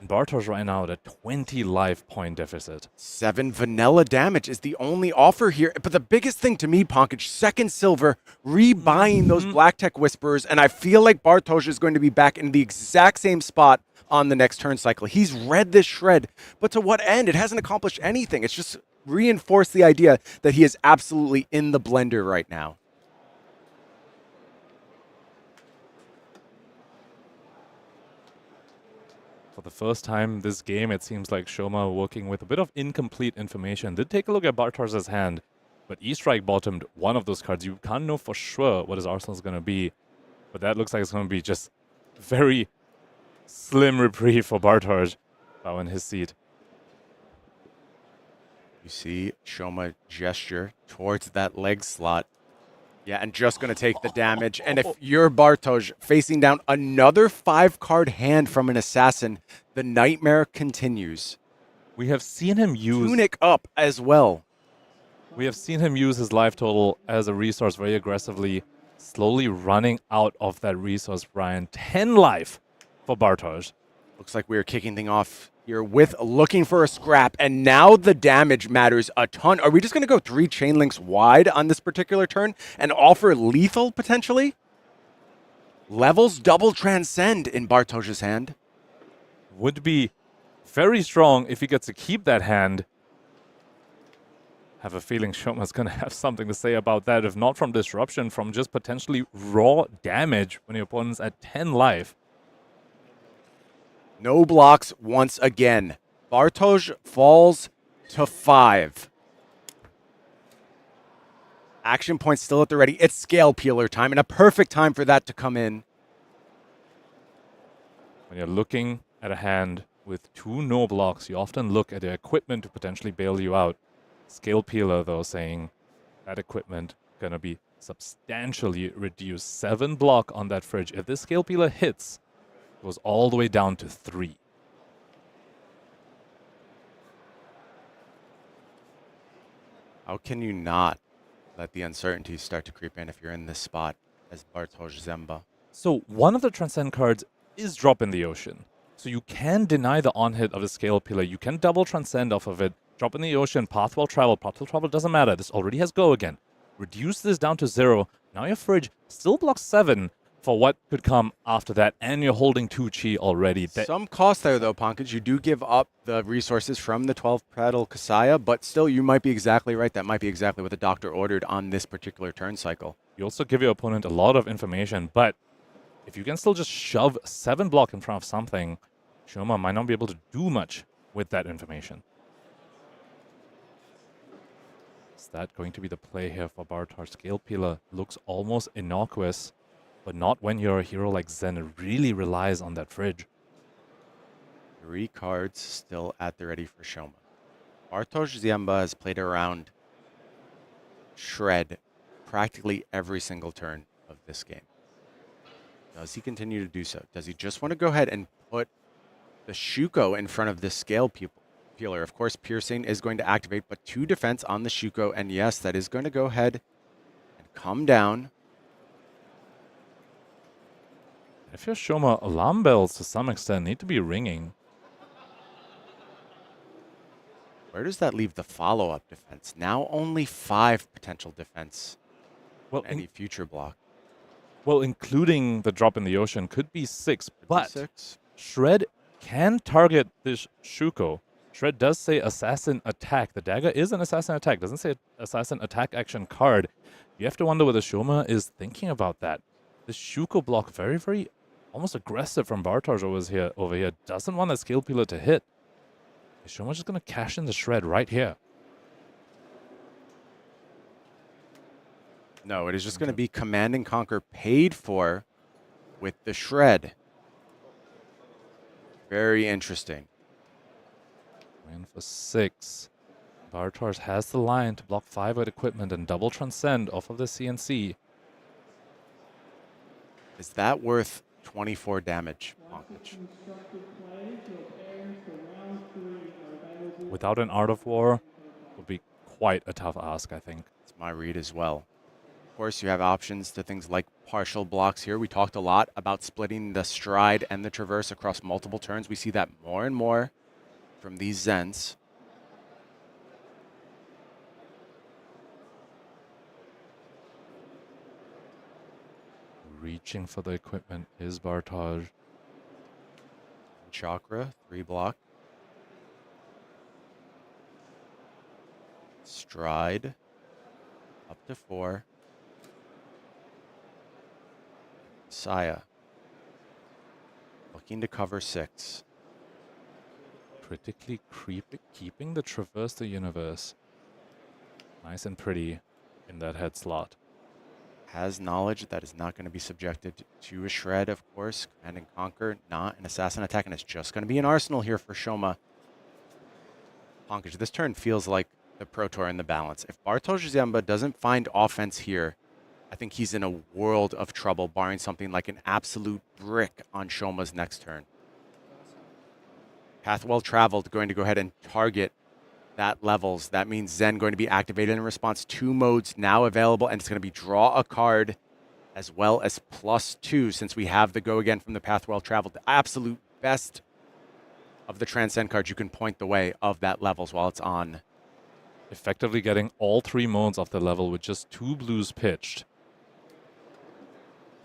Speaker 2: Bartosz right now at a 20 life point deficit.
Speaker 1: 7 vanilla damage is the only offer here. But the biggest thing to me, Pankaj, second silver, rebuying those Black Tech Whisperers, and I feel like Bartosz is going to be back in the exact same spot on the next turn cycle. He's read this shred, but to what end? It hasn't accomplished anything. It's just reinforced the idea that he is absolutely in the blender right now.
Speaker 2: For the first time this game, it seems like Shoma working with a bit of incomplete information. Did take a look at Bartosz's hand, but E-Strike bottomed one of those cards. You can't know for sure what his arsenal is going to be, but that looks like it's going to be just very slim reprieve for Bartosz now in his seat.
Speaker 1: You see Shoma gesture towards that leg slot. Yeah, and just going to take the damage. And if you're Bartosz facing down another 5-card hand from an assassin, the nightmare continues.
Speaker 2: We have seen him use
Speaker 1: Tunic up as well.
Speaker 2: We have seen him use his life total as a resource very aggressively, slowly running out of that resource, Brian. 10 life for Bartosz.
Speaker 1: Looks like we are kicking things off here with looking for a scrap, and now the damage matters a ton. Are we just going to go 3 chain links wide on this particular turn and offer lethal potentially? Levels double transcend in Bartosz's hand.
Speaker 2: Would be very strong if he gets to keep that hand. Have a feeling Shoma's going to have something to say about that, if not from disruption, from just potentially raw damage when your opponent's at 10 life.
Speaker 1: No blocks once again. Bartosz falls to 5. Action points still at the ready. It's scale peeler time, and a perfect time for that to come in.
Speaker 2: When you're looking at a hand with 2 no blocks, you often look at the equipment to potentially bail you out. Scale peeler, though, saying that equipment gonna be substantially reduced. 7 block on that fridge. If this scale peeler hits, goes all the way down to 3.
Speaker 1: How can you not let the uncertainty start to creep in if you're in this spot as Bartosz Ziemba?
Speaker 2: So one of the Transcend cards is Drop in the Ocean. So you can deny the on-hit of the Scale Peeler. You can double Transcend off of it. Drop in the Ocean, Path Well Travel. Path Well Travel doesn't matter. This already has Go again. Reduce this down to 0. Now your fridge still blocks 7 for what could come after that, and you're holding 2 chi already.
Speaker 1: Some cost there, though, Pankaj. You do give up the resources from the 12 Patel Kasaya, but still, you might be exactly right. That might be exactly what the doctor ordered on this particular turn cycle.
Speaker 2: You also give your opponent a lot of information, but if you can still just shove 7 block in front of something, Shoma might not be able to do much with that information. Is that going to be the play here for Bartosz? Scale Peeler looks almost innocuous, but not when you're a hero like Zen. It really relies on that fridge.
Speaker 1: 3 cards still at the ready for Shoma. Bartosz Ziemba has played around Shred practically every single turn of this game. Does he continue to do so? Does he just want to go ahead and put the Shuko in front of this Scale Peeler? Of course, Piercing is going to activate, but 2 defense on the Shuko, and yes, that is going to go ahead and come down.
Speaker 2: If you're Shoma, alarm bells to some extent need to be ringing.
Speaker 1: Where does that leave the follow-up defense? Now only 5 potential defense.
Speaker 2: Well,
Speaker 1: any future block.
Speaker 2: Well, including the Drop in the Ocean, could be 6, but
Speaker 1: 6.
Speaker 2: Shred can target this Shuko. Shred does say Assassin Attack. The dagger is an Assassin Attack. Doesn't say Assassin Attack action card. You have to wonder whether Shoma is thinking about that. This Shuko block, very, very almost aggressive from Bartosz over here. Doesn't want that Scale Peeler to hit. Is Shoma just going to cash in the Shred right here?
Speaker 1: No, it is just going to be Command and Conquer paid for with the Shred. Very interesting.
Speaker 2: Win for 6. Bartosz has the line to block 5 with equipment and double Transcend off of the CNC.
Speaker 1: Is that worth 24 damage?
Speaker 2: Without an Art of War, would be quite a tough ask, I think.
Speaker 1: It's my read as well. Of course, you have options to things like partial blocks here. We talked a lot about splitting the stride and the traverse across multiple turns. We see that more and more from these Zens.
Speaker 2: Reaching for the equipment is Bartosz.
Speaker 1: Chakra, 3 block. Stride, up to 4. Saya, looking to cover 6.
Speaker 2: Critically keeping the Traverse the Universe nice and pretty in that head slot.
Speaker 1: Has knowledge that is not going to be subjected to a shred, of course. Command and Conquer, not an assassin attack, and it's just going to be an arsenal here for Shoma. Pankaj, this turn feels like the Pro Tour in the balance. If Bartosz Ziemba doesn't find offense here, I think he's in a world of trouble, barring something like an absolute brick on Shoma's next turn. Path well traveled, going to go ahead and target that levels. That means Zen going to be activated in response. 2 modes now available, and it's going to be draw a card as well as +2 since we have the go again from the path well traveled. The absolute best of the Transcend cards you can point the way of that levels while it's on.
Speaker 2: Effectively getting all 3 modes off the level with just 2 blues pitched.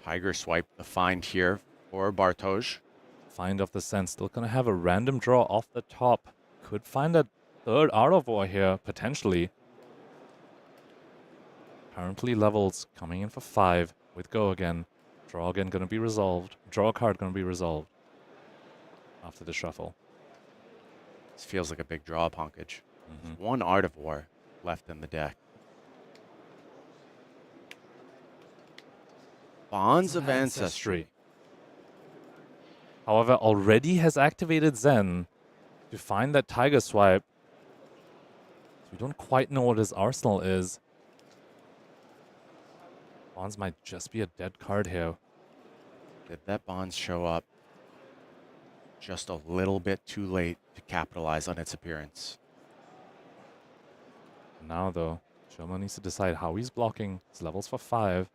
Speaker 1: Tiger Swipe, the find here for Bartosz.
Speaker 2: Find of the Zen, still going to have a random draw off the top. Could find a 3rd Art of War here, potentially. Currently levels coming in for 5 with go again. Draw again going to be resolved. Draw a card going to be resolved after the shuffle.
Speaker 1: This feels like a big draw, Pankaj. 1 Art of War left in the deck. Bonds of Ancestry.
Speaker 2: However, already has activated Zen to find that Tiger Swipe. We don't quite know what his arsenal is. Bonds might just be a dead card here.
Speaker 1: Did that Bonds show up just a little bit too late to capitalize on its appearance?
Speaker 2: Now, though, Shoma needs to decide how he's blocking. His levels for 5.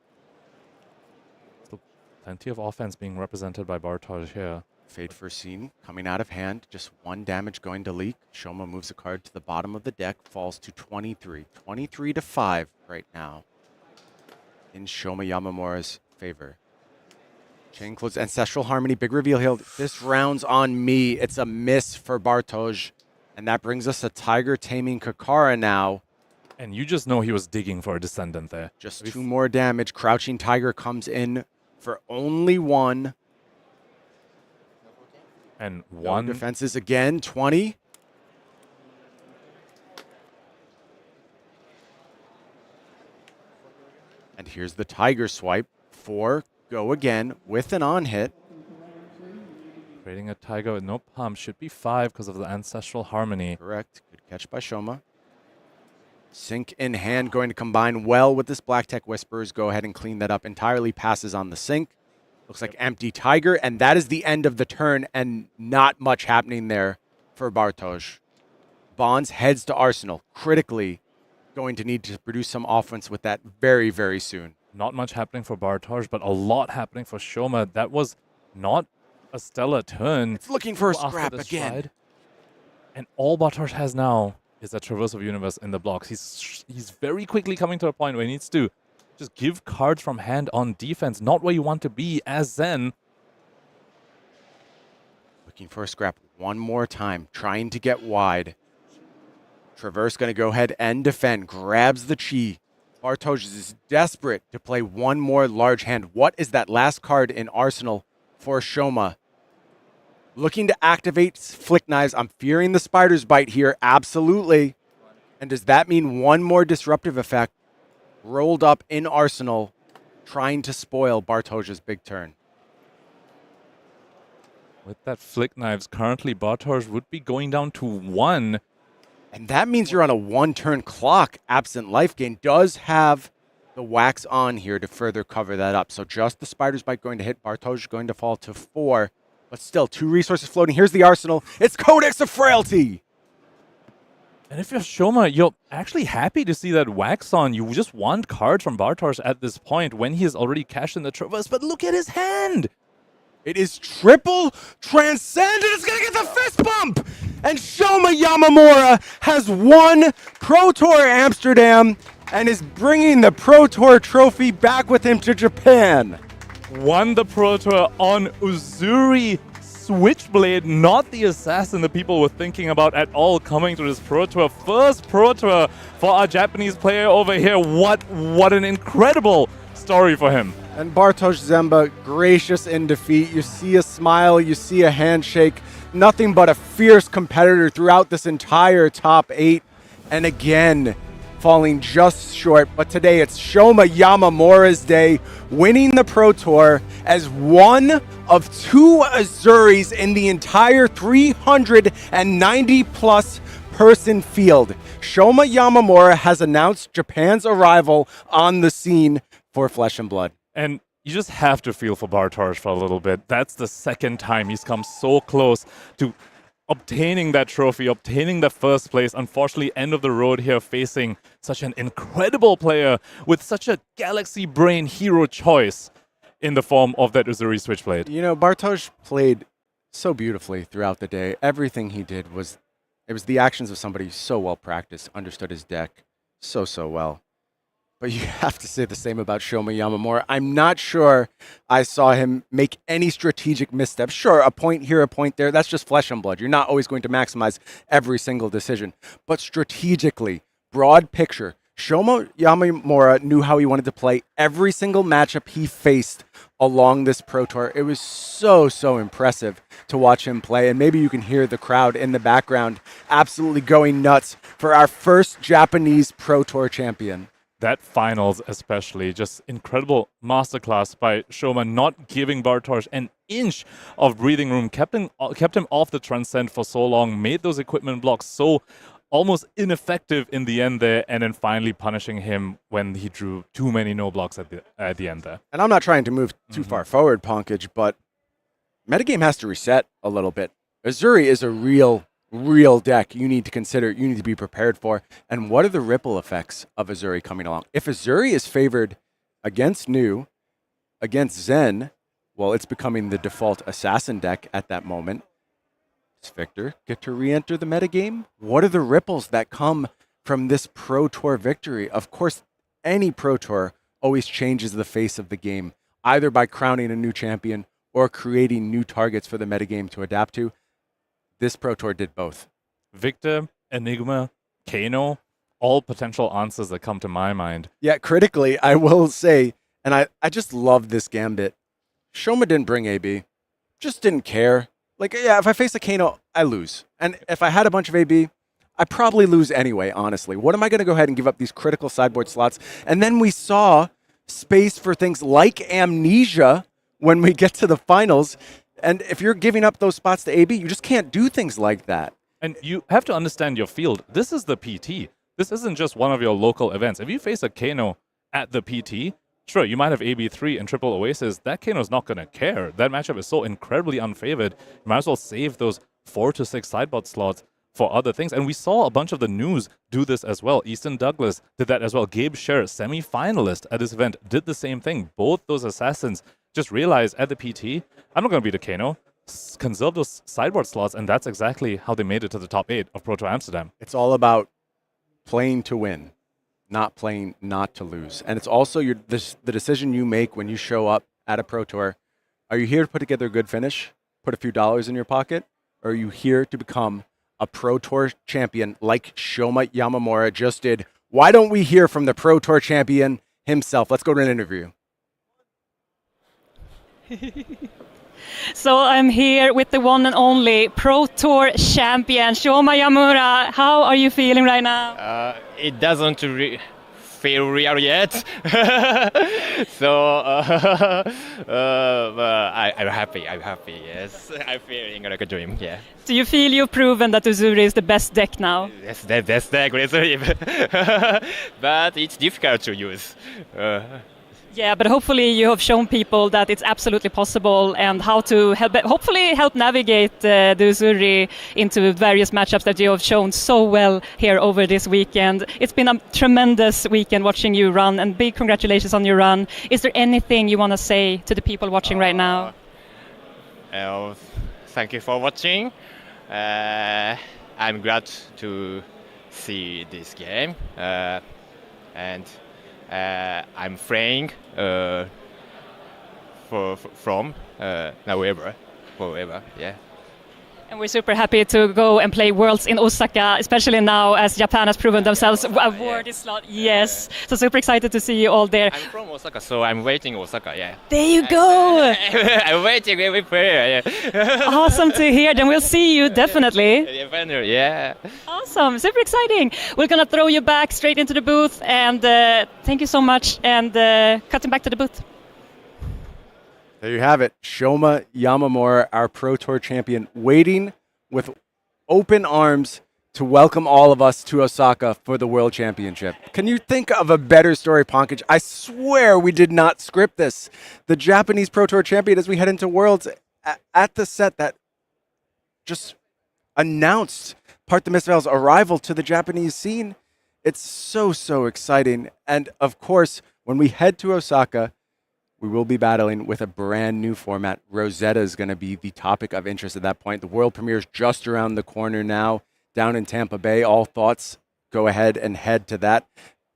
Speaker 2: Still plenty of offense being represented by Bartosz here.
Speaker 1: Fate Foreseen coming out of hand. Just 1 damage going to leak. Shoma moves a card to the bottom of the deck. Falls to 23. 23 to 5 right now in Shoma Yamamura's favor. Chain close. Ancestral Harmony. Big reveal here. This round's on me. It's a miss for Bartosz. And that brings us to Tiger taming Kakara now.
Speaker 2: And you just know he was digging for a Descendant there.
Speaker 1: Just 2 more damage. Crouching Tiger comes in for only 1.
Speaker 2: And
Speaker 1: No
Speaker 2: 1
Speaker 1: defenses again, 20. And here's the Tiger Swipe for go again with an on hit.
Speaker 2: creating a Tiger with no pump. Should be 5 because of the Ancestral Harmony.
Speaker 1: Correct. Good catch by Shoma. Sync in hand going to combine well with this Black Tech Whispers. Go ahead and clean that up entirely. Passes on the sync. Looks like empty Tiger, and that is the end of the turn, and not much happening there for Bartosz. Bonds heads to Arsenal. Critically going to need to produce some offense with that very, very soon.
Speaker 2: Not much happening for Bartosz, but a lot happening for Shoma. That was not a stellar turn.
Speaker 1: It's looking for a
Speaker 2: after
Speaker 1: scrap
Speaker 2: the
Speaker 1: again.
Speaker 2: stride. And all Bartosz has now is a Traverse of Universe in the blocks. He's very quickly coming to a point where he needs to just give cards from hand on defense, not where you want to be as Zen.
Speaker 1: Looking for a scrap one more time, trying to get wide. Traverse going to go ahead and defend, grabs the Chi. Bartosz is desperate to play one more large hand. What is that last card in Arsenal for Shoma? Looking to activate Flick Knives. I'm fearing the Spider's Bite here, absolutely. And does that mean one more disruptive effect rolled up in Arsenal, trying to spoil Bartosz's big turn?
Speaker 2: With that Flick Knives, currently Bartosz would be going down to 1.
Speaker 1: And that means you're on a 1-turn clock. Absent Life Gain does have the wax on here to further cover that up. So just the Spider's Bite going to hit. Bartosz going to fall to 4. But still, 2 resources floating. Here's the Arsenal. It's Codex of Frailty.
Speaker 2: And if you're Shoma, you're actually happy to see that wax on. You just want cards from Bartosz at this point when he has already cashed in the Traverse. But look at his hand!
Speaker 1: It is triple transcend, and it's going to get the fist bump! And Shoma Yamamura has won Pro Tour Amsterdam and is bringing the Pro Tour trophy back with him to Japan.
Speaker 2: Won the Pro Tour on Uzuri Switchblade, not the assassin that people were thinking about at all coming to this Pro Tour. First Pro Tour for our Japanese player over here. What an incredible story for him.
Speaker 1: And Bartosz Ziemba, gracious in defeat. You see a smile, you see a handshake. Nothing but a fierce competitor throughout this entire top 8. And again, falling just short. But today it's Shoma Yamamura's day, winning the Pro Tour as one of 2 Uzuris in the entire 390 plus person field. Shoma Yamamura has announced Japan's arrival on the scene for Flesh and Blood.
Speaker 2: And you just have to feel for Bartosz for a little bit. That's the second time he's come so close to obtaining that trophy, obtaining the first place. Unfortunately, end of the road here, facing such an incredible player with such a galaxy brain hero choice in the form of that Uzuri Switchblade.
Speaker 1: You know, Bartosz played so beautifully throughout the day. Everything he did was the actions of somebody so well practiced, understood his deck so well. But you have to say the same about Shoma Yamamura. I'm not sure I saw him make any strategic missteps. Sure, a point here, a point there. That's just flesh and blood. You're not always going to maximize every single decision. But strategically, broad picture, Shoma Yamamura knew how he wanted to play every single matchup he faced along this Pro Tour. It was so impressive to watch him play. And maybe you can hear the crowd in the background absolutely going nuts for our first Japanese Pro Tour champion.
Speaker 2: That finals especially, just incredible masterclass by Shoma, not giving Bartosz an inch of breathing room, kept him off the Transcend for so long, made those equipment blocks so almost ineffective in the end there, and then finally punishing him when he drew too many no blocks at the end there.
Speaker 1: And I'm not trying to move too far forward, Ponkage, but metagame has to reset a little bit. Uzuri is a real deck you need to consider, you need to be prepared for. And what are the ripple effects of Uzuri coming along? If Uzuri is favored against Nu, against Zen, well, it's becoming the default assassin deck at that moment. Does Victor get to re-enter the metagame? What are the ripples that come from this Pro Tour victory? Of course, any Pro Tour always changes the face of the game, either by crowning a new champion or creating new targets for the metagame to adapt to. This Pro Tour did both.
Speaker 2: Victor, Enigma, Kano, all potential answers that come to my mind.
Speaker 1: Yeah, critically, I will say, and I just love this gambit. Shoma didn't bring AB. Just didn't care. Like, yeah, if I face a Kano, I lose. And if I had a bunch of AB, I probably lose anyway, honestly. What am I going to go ahead and give up these critical sideboard slots? And then we saw space for things like Amnesia when we get to the finals. And if you're giving up those spots to AB, you just can't do things like that.
Speaker 2: And you have to understand your field. This is the PT. This isn't just one of your local events. If you face a Kano at the PT, sure, you might have AB3 and Triple Oasis. That Kano's not going to care. That matchup is so incredibly unfavored. You might as well save those 4 to 6 sideboard slots for other things. And we saw a bunch of the news do this as well. Easton Douglas did that as well. Gabe Sher, semi-finalist at this event, did the same thing. Both those assassins just realized at the PT, I'm not going to beat a Kano. Conserve those sideboard slots, and that's exactly how they made it to the top 8 of Pro Tour Amsterdam.
Speaker 1: It's all about playing to win, not playing not to lose. And it's also the decision you make when you show up at a Pro Tour. Are you here to put together a good finish, put a few dollars in your pocket, or are you here to become a Pro Tour champion like Shoma Yamamura just did? Why don't we hear from the Pro Tour champion himself? Let's go to an interview.
Speaker 14: So I'm here with the one and only Pro Tour champion, Shoma Yamamura. How are you feeling right now?
Speaker 10: It doesn't feel real yet. So I'm happy, yes. I'm feeling like a dream, yeah.
Speaker 14: Do you feel you've proven that Uzuri is the best deck now?
Speaker 10: Yes, the best deck, but it's difficult to use.
Speaker 14: Yeah, but hopefully you have shown people that it's absolutely possible and how to hopefully help navigate the Uzuri into various matchups that you have shown so well here over this weekend. It's been a tremendous weekend watching you run, and big congratulations on your run. Is there anything you want to say to the people watching right now?
Speaker 10: Thank you for watching. I'm glad to see this game, and I'm playing from forever, yeah.
Speaker 14: And we're super happy to go and play Worlds in Osaka, especially now as Japan has proven themselves a worthy slot. Yes, so super excited to see you all there.
Speaker 10: I'm from Osaka, so I'm waiting Osaka, yeah.
Speaker 14: There you go!
Speaker 10: I'm waiting every player, yeah.
Speaker 14: Awesome to hear, then we'll see you definitely.
Speaker 10: Yeah.
Speaker 14: Awesome, super exciting. We're gonna throw you back straight into the booth, and thank you so much, and cutting back to the booth.
Speaker 1: There you have it. Shoma Yamamura, our Pro Tour champion, waiting with open arms to welcome all of us to Osaka for the World Championship. Can you think of a better story, Pankaj? I swear we did not script this. The Japanese Pro Tour champion, as we head into Worlds, at the set that just announced Part the Misval's arrival to the Japanese scene. It's so exciting. And of course, when we head to Osaka, we will be battling with a brand new format. Rosetta is going to be the topic of interest at that point. The world premiere is just around the corner now, down in Tampa Bay. All thoughts, go ahead and head to that.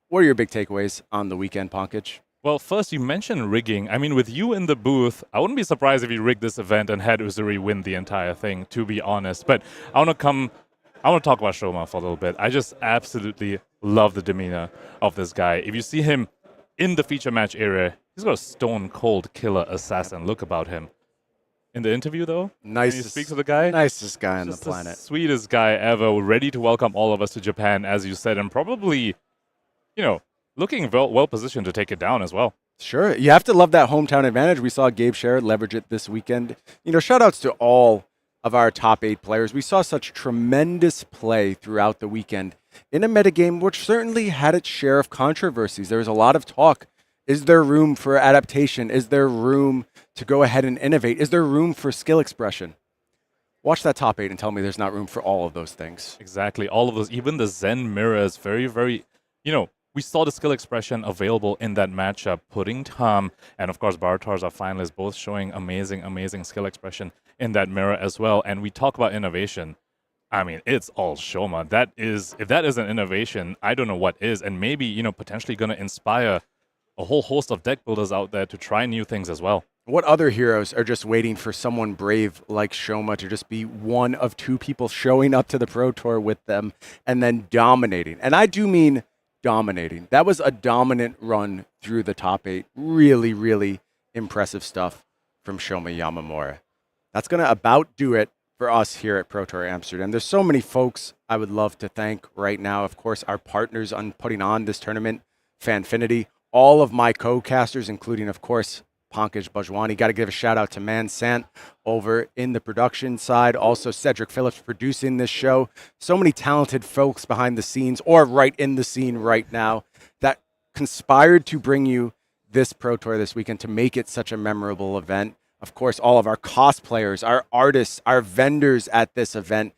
Speaker 1: What are your big takeaways on the weekend, Pankaj?
Speaker 2: Well, first, you mentioned rigging. I mean, with you in the booth, I wouldn't be surprised if you rigged this event and had Uzuri win the entire thing, to be honest. But I want to talk about Shoma for a little bit. I just absolutely love the demeanor of this guy. If you see him in the feature match area, he's got a stone-cold killer assassin look about him. In the interview, though, when he speaks to the guy,
Speaker 1: nicest guy on the planet.
Speaker 2: The sweetest guy ever, ready to welcome all of us to Japan, as you said, and probably, looking well-positioned to take it down as well.
Speaker 1: Sure. You have to love that hometown advantage. We saw Gabe Sher leverage it this weekend. Shout-outs to all of our top 8 players. We saw such tremendous play throughout the weekend in a metagame which certainly had its share of controversies. There was a lot of talk. Is there room for adaptation? Is there room to go ahead and innovate? Is there room for skill expression? Watch that top 8 and tell me there's not room for all of those things.
Speaker 2: Exactly. All of those. Even the Zen mirrors, very, very, we saw the skill expression available in that matchup, putting Tom and, of course, Bartosz, our finalists, both showing amazing skill expression in that mirror as well. And we talk about innovation. I mean, it's all Shoma. If that is an innovation, I don't know what is. And maybe, potentially going to inspire a whole host of deck builders out there to try new things as well.
Speaker 1: What other heroes are just waiting for someone brave like Shoma to just be one of 2 people showing up to the Pro Tour with them and then dominating? And I do mean dominating. That was a dominant run through the top 8. Really impressive stuff from Shoma Yamamura. That's going to about do it for us here at Pro Tour Amsterdam. There's so many folks I would love to thank right now. Of course, our partners on putting on this tournament, Fanfinity, all of my co-casters, including, of course, Pankaj Bajwani. Got to give a shout out to Man Sant over in the production side. Also, Cedric Phillips producing this show. So many talented folks behind the scenes or right in the scene right now that conspired to bring you this Pro Tour this weekend to make it such a memorable event. Of course, all of our cosplayers, our artists, our vendors at this event.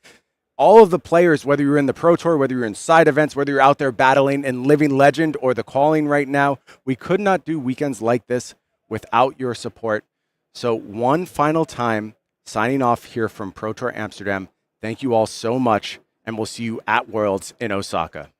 Speaker 1: All of the players, whether you're in the Pro Tour, whether you're in side events, whether you're out there battling in Living Legend or the Calling right now, we could not do weekends like this without your support. So one final time, signing off here from Pro Tour Amsterdam. Thank you all so much, and we'll see you at Worlds in Osaka.